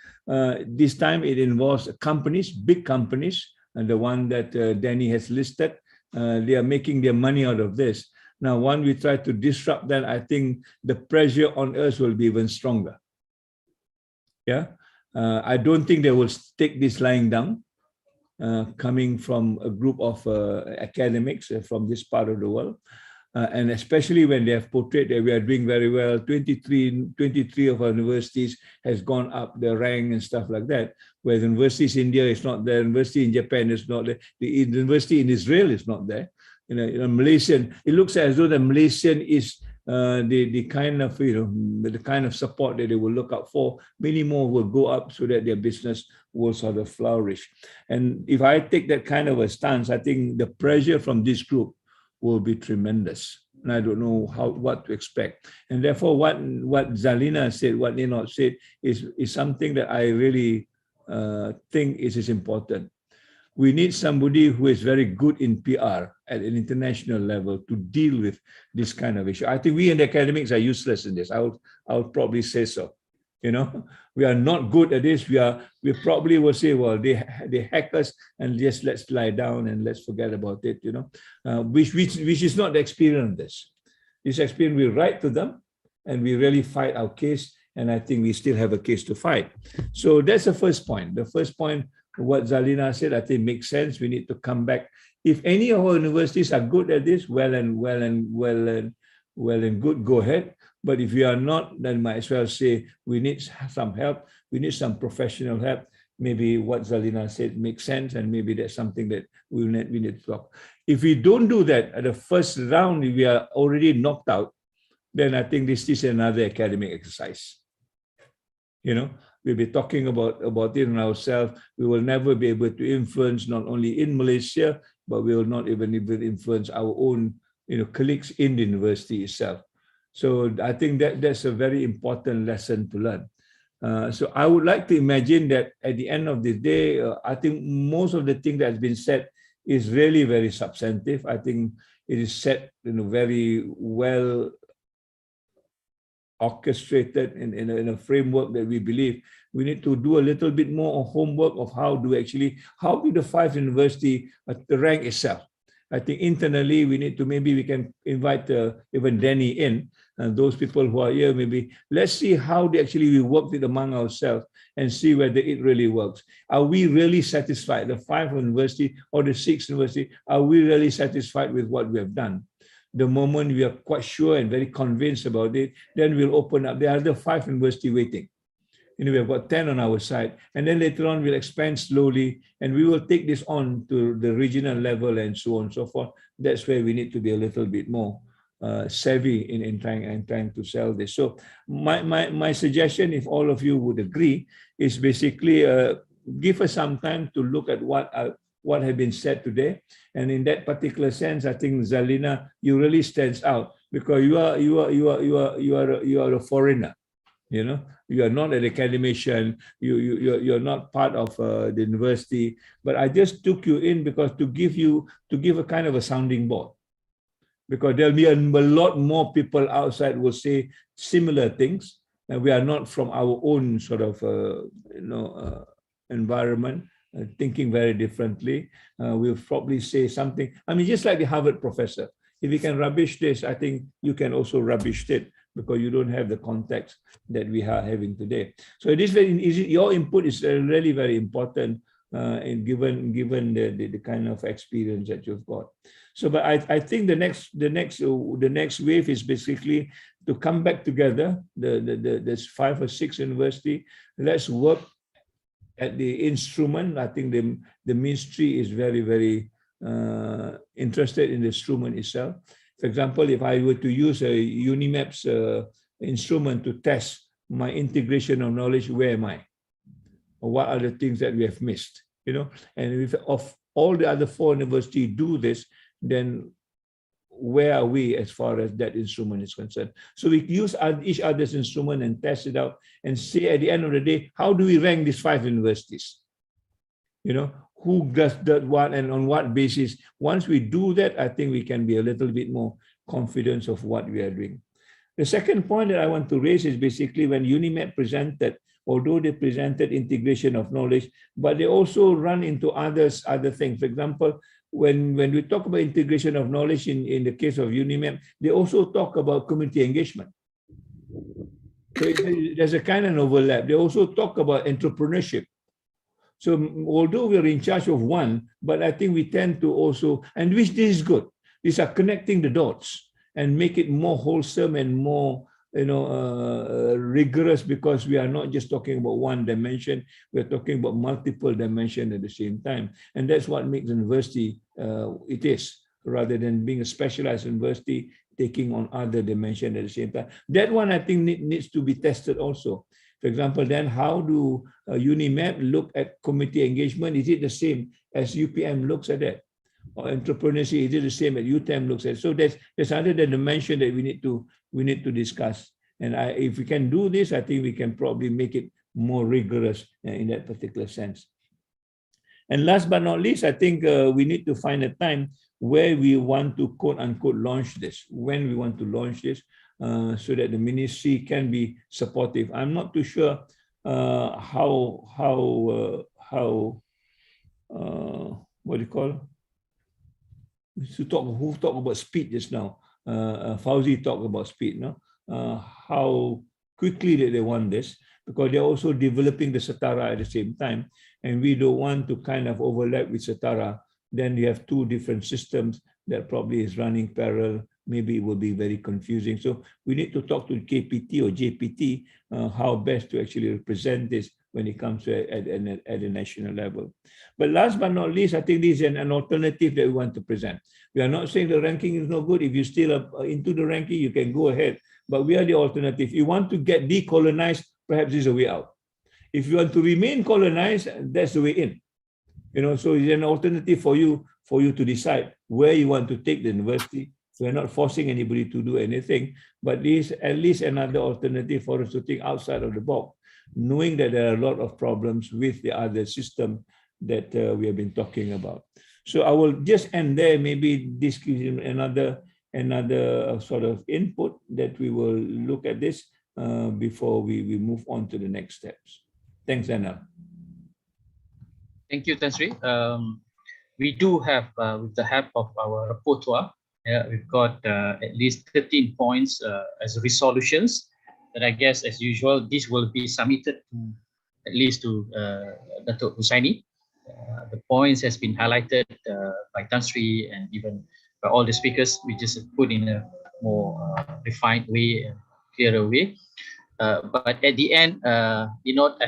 This time it involves companies, big companies, and the one that Danny has listed. They are making their money out of this. Now, when we try to disrupt that, I think the pressure on us will be even stronger. Yeah, I don't think they will take this lying down. Coming from a group of academics from this part of the world. And especially when they have portrayed that we are doing very well, 23 of our universities has gone up the rank and stuff like that, where the universities in India is not there, university in Japan is not there, the university in Israel is not there. Malaysian, it looks as though the Malaysian is the kind of, the kind of support that they will look out for. Many more will go up so that their business will sort of flourish. And if I take that kind of a stance, I think the pressure from this group will be tremendous. And I don't know what to expect. And therefore, what Zalina said, what Ninot said, is something that I really think is important. We need somebody who is very good in PR at an international level to deal with this kind of issue. I think we in the academics are useless in this. I would probably say so. We are not good at this. We probably will say, well, they hack us, and just let's lie down and let's forget about it. Which is not the experience of this. This experience, we write to them, and we really fight our case. And I think we still have a case to fight. So that's the first point. The first point, what Zalina said, I think makes sense. We need to come back. If any of our universities are good at this, well and good, go ahead. But if you are not, then might as well say we need some help. We need some professional help. Maybe what Zalina said makes sense, and maybe that's something that we need to talk. If we don't do that at the first round, if we are already knocked out, then I think this is another academic exercise. We'll be talking about it on ourselves. We will never be able to influence not only in Malaysia, but we will not even influence our own colleagues in the university itself. So I think that's a very important lesson to learn. So I would like to imagine that at the end of the day, I think most of the thing that has been said is really very substantive. I think it is said very well orchestrated in a framework that we believe. We need to do a little bit more homework of how do the 5 university rank itself. I think internally we need to, maybe we can invite even Danny in, and those people who are here, maybe let's see how we work it among ourselves and see whether it really works. Are we really satisfied, the 5 university or the 6 university, are we really satisfied with what we have done? The moment we are quite sure and very convinced about it, then we'll open up. There are the 5 university waiting. We have got 10 on our side, and then later on we'll expand slowly, and we will take this on to the regional level and so on and so forth. That's where we need to be a little bit more savvy in trying to sell this. So my suggestion, if all of you would agree, is basically give us some time to look at what has been said today. And in that particular sense, I think Zalina, you really stands out, because you are a foreigner. You are not an academician. You're not part of the university. But I just took you in because to give a kind of a sounding board, because there'll be a lot more people outside will say similar things, and we are not from our own sort of environment. thinking very differently, we'll probably say something. I mean, just like the Harvard professor, if you can rubbish this, I think you can also rubbish it because you don't have the context that we are having today. So it is very easy. Your input is really very important, and given the kind of experience that you've got. So, but I think the next wave is basically to come back together. There's 5 or 6 universities. Let's work at the instrument. I think the ministry is very interested in the instrument itself. For example, if I were to use a UNIMAP's instrument to test my integration of knowledge, where am I? Or what are the things that we have missed? And if of all the other 4 universities do this, then where are we as far as that instrument is concerned? So we use each other's instrument and test it out and see at the end of the day, how do we rank these 5 universities? Who does that one and on what basis? Once we do that, I think we can be a little bit more confident of what we are doing. The second point that I want to raise is basically when UNIMAP presented, although they presented integration of knowledge, but they also run into other things. For example, when we talk about integration of knowledge in the case of UNIMAP, they also talk about community engagement. So there's a kind of overlap. They also talk about entrepreneurship. So although we're in charge of one, but I think we tend to also, and which this is good, these are connecting the dots and make it more wholesome and more rigorous, because we are not just talking about one dimension, we're talking about multiple dimensions at the same time. And that's what makes university it is, rather than being a specialized university taking on other dimensions at the same time. That one I think needs to be tested also. For example, then how do UNIMAP look at community engagement? Is it the same as UPM looks at that? Or entrepreneurship, is it the same as UTM looks at? So there's another dimension that we need to discuss. And if we can do this, I think we can probably make it more rigorous in that particular sense. And last but not least, I think we need to find a time where we want to quote unquote launch this, when we want to launch this, so that the ministry can be supportive. I'm not too sure what do you call it? Who talk about speed just now? Fauzi talked about speed, no? How quickly they want this, because they're also developing the Setara at the same time, and we don't want to kind of overlap with Setara. Then you have 2 different systems that probably is running parallel. Maybe it will be very confusing. So we need to talk to KPT or JPT how best to actually represent this when it comes to at a national level. But last but not least, I think this is an alternative that we want to present. We are not saying the ranking is no good. If you're still into the ranking, you can go ahead. But we are the alternative. If you want to get decolonized, perhaps this is a way out. If you want to remain colonized, that's the way in. So it's an alternative for you to decide where you want to take the university. We're not forcing anybody to do anything, but this at least another alternative for us to think outside of the box, knowing that there are a lot of problems with the other system that we have been talking about. So I will just end there. Maybe this gives you another sort of input that we will look at this before we move on to the next steps. Thanks, Anna. Thank you, Tan Sri. We do have, with the help of our rapporteur, we've got at least 13 points as resolutions that I guess, as usual, this will be submitted to at least to Datuk Husaini. The points has been highlighted by Tan Sri and even by all the speakers. We just put in a more refined way and clearer way. But at the end, I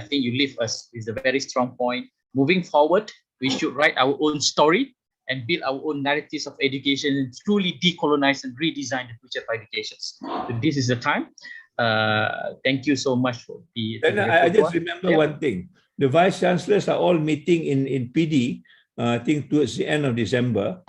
think you leave us with a very strong point. Moving forward, we should write our own story and build our own narratives of education and truly decolonize and redesign the future of education. So this is the time. Thank you so much for the. I just remember one thing. The vice chancellors are all meeting in PD, I think towards the end of December.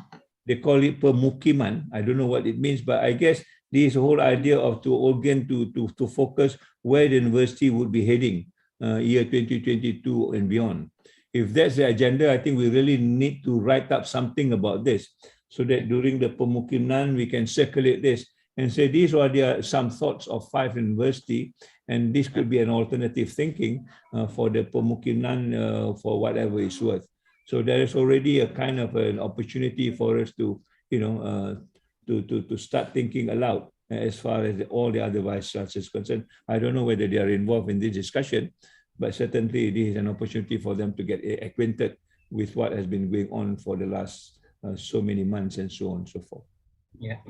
They call it pemukiman. I don't know what it means, but I guess this whole idea of to focus where the university would be heading year 2022 and beyond. If that's the agenda, I think we really need to write up something about this so that during the pemukiman we can circulate this and say these are some thoughts of Five University, and this could be an alternative thinking for the pemukiman for whatever it's worth. So there is already a kind of an opportunity for us to, to start thinking aloud as far as all the other vice chancellors concerned. I don't know whether they are involved in this discussion, but certainly this is an opportunity for them to get acquainted with what has been going on for the last so many months and so on and so forth. Yeah.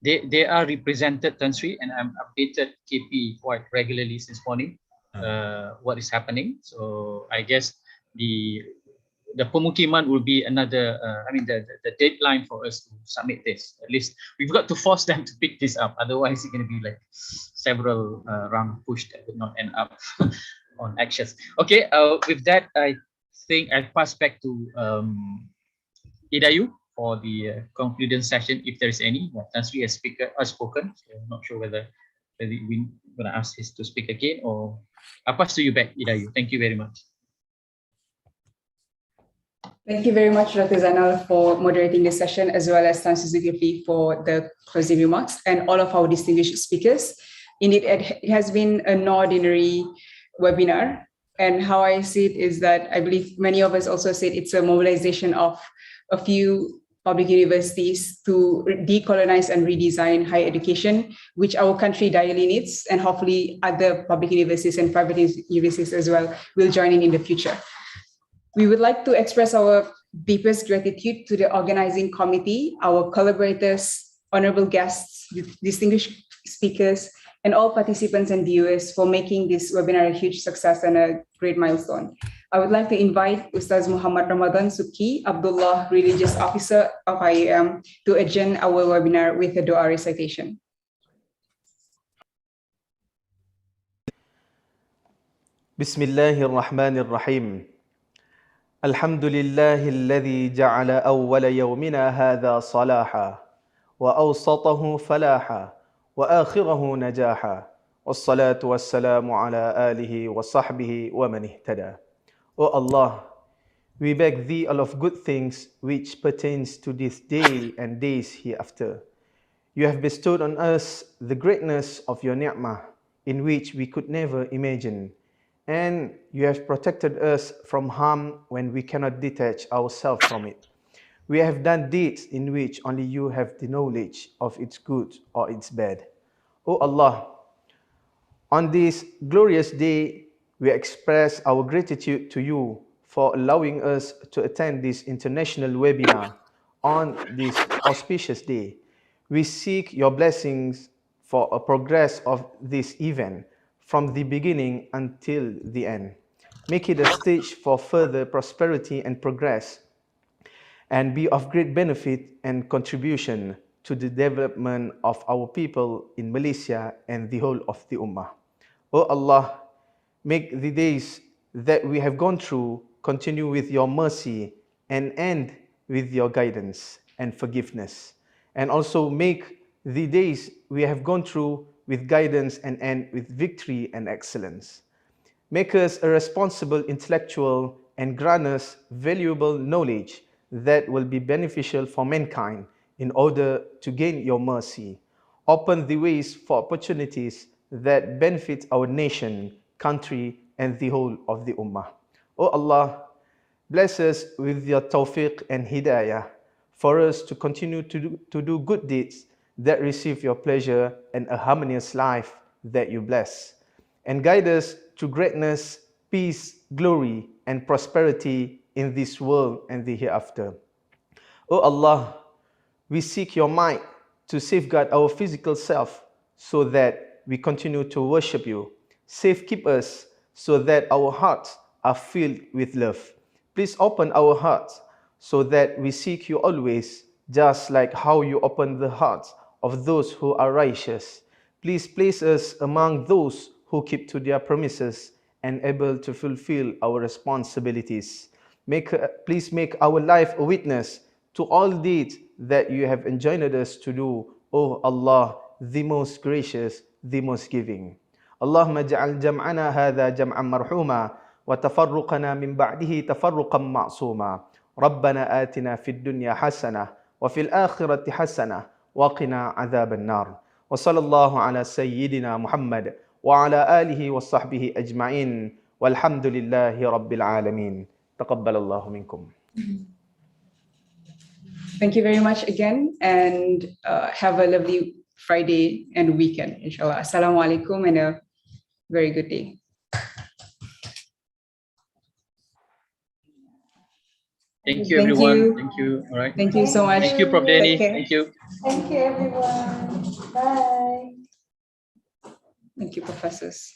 They are represented, Tan Sri, and I'm updated KP quite regularly since morning. What is happening? So I guess the pemukiman will be another. The deadline for us to submit this. At least we've got to force them to pick this up. Otherwise, it's going to be like several round push that would not end up on actions. Okay. With that, I think I'll pass back to Idayu for the concluding session, if there is any. Tan Sri has spoken, so I'm not sure whether we're going to ask him to speak again, or I'll pass to you back, Idayu. Thank you very much. Thank you very much, Dr. Zainal, for moderating this session, as well as Tan Zulkifli for the closing remarks, and all of our distinguished speakers. Indeed, it has been an ordinary webinar, and how I see it is that I believe many of us also said it's a mobilization of a few public universities to decolonize and redesign higher education, which our country direly needs, and hopefully other public universities and private universities as well will join in the future. We would like to express our deepest gratitude to the organizing committee, our collaborators, honorable guests, distinguished speakers, and all participants and viewers for making this webinar a huge success and a great milestone. I would like to invite Ustaz Muhammad Ramadan Suki Abdullah, Religious Officer of IAM, to adjourn our webinar with a dua recitation. Bismillahirrahmanirrahim. Alhamdulillahilladzi ja'ala awwala yawmina hadha salaha wa awsatahu falaha wa akhirahu najaha. Wassalatu wassalamu ala alihi wa sahbihi wa man ihtada. O Allah, we beg Thee all of good things which pertains to this day and days hereafter. You have bestowed on us the greatness of your ni'mah, in which we could never imagine, and you have protected us from harm when we cannot detach ourselves from it. We have done deeds in which only you have the knowledge of its good or its bad. O Allah, on this glorious day, we express our gratitude to you for allowing us to attend this international webinar on this auspicious day. We seek your blessings for a progress of this event from the beginning until the end. Make it a stage for further prosperity and progress, and be of great benefit and contribution to the development of our people in Malaysia and the whole of the Ummah. O Allah, make the days that we have gone through continue with your mercy and end with your guidance and forgiveness. And also make the days we have gone through with guidance and end with victory and excellence. Make us a responsible intellectual and grant us valuable knowledge that will be beneficial for mankind in order to gain your mercy. Open the ways for opportunities that benefit our nation, country, and the whole of the Ummah. O Allah, bless us with your tawfiq and hidayah for us to continue to do good deeds that receive your pleasure and a harmonious life that you bless. And guide us to greatness, peace, glory, and prosperity in this world and the hereafter. O Allah, we seek your might to safeguard our physical self so that we continue to worship you. Safekeep us so that our hearts are filled with love. Please open our hearts so that we seek you always, just like how you open the hearts of those who are righteous. Please place us among those who keep to their promises and able to fulfill our responsibilities. Please make our life a witness to all deeds that you have enjoined us to do, O Allah, the most gracious, the most giving. اللهم اجعل جمعنا هذا جمعا مرحوما وتفرقنا من بعده تفرقا معصوما. ربنا آتنا في الدنيا حسنة وفي الآخرة حسنة وقنا عذاب النار. وصلى الله على سيدنا محمد وعلى آله وصحبه أجمعين والحمد لله رب العالمين. تقبل الله منكم. Thank you very much again, and have a lovely Friday and weekend, inshallah. Assalamu alaikum and a very good day. Thank you, everyone. Thank you. All right. Thank you so much. Thank you, Prof. Danny. Thank you. Thank you, everyone. Bye. Thank you, professors.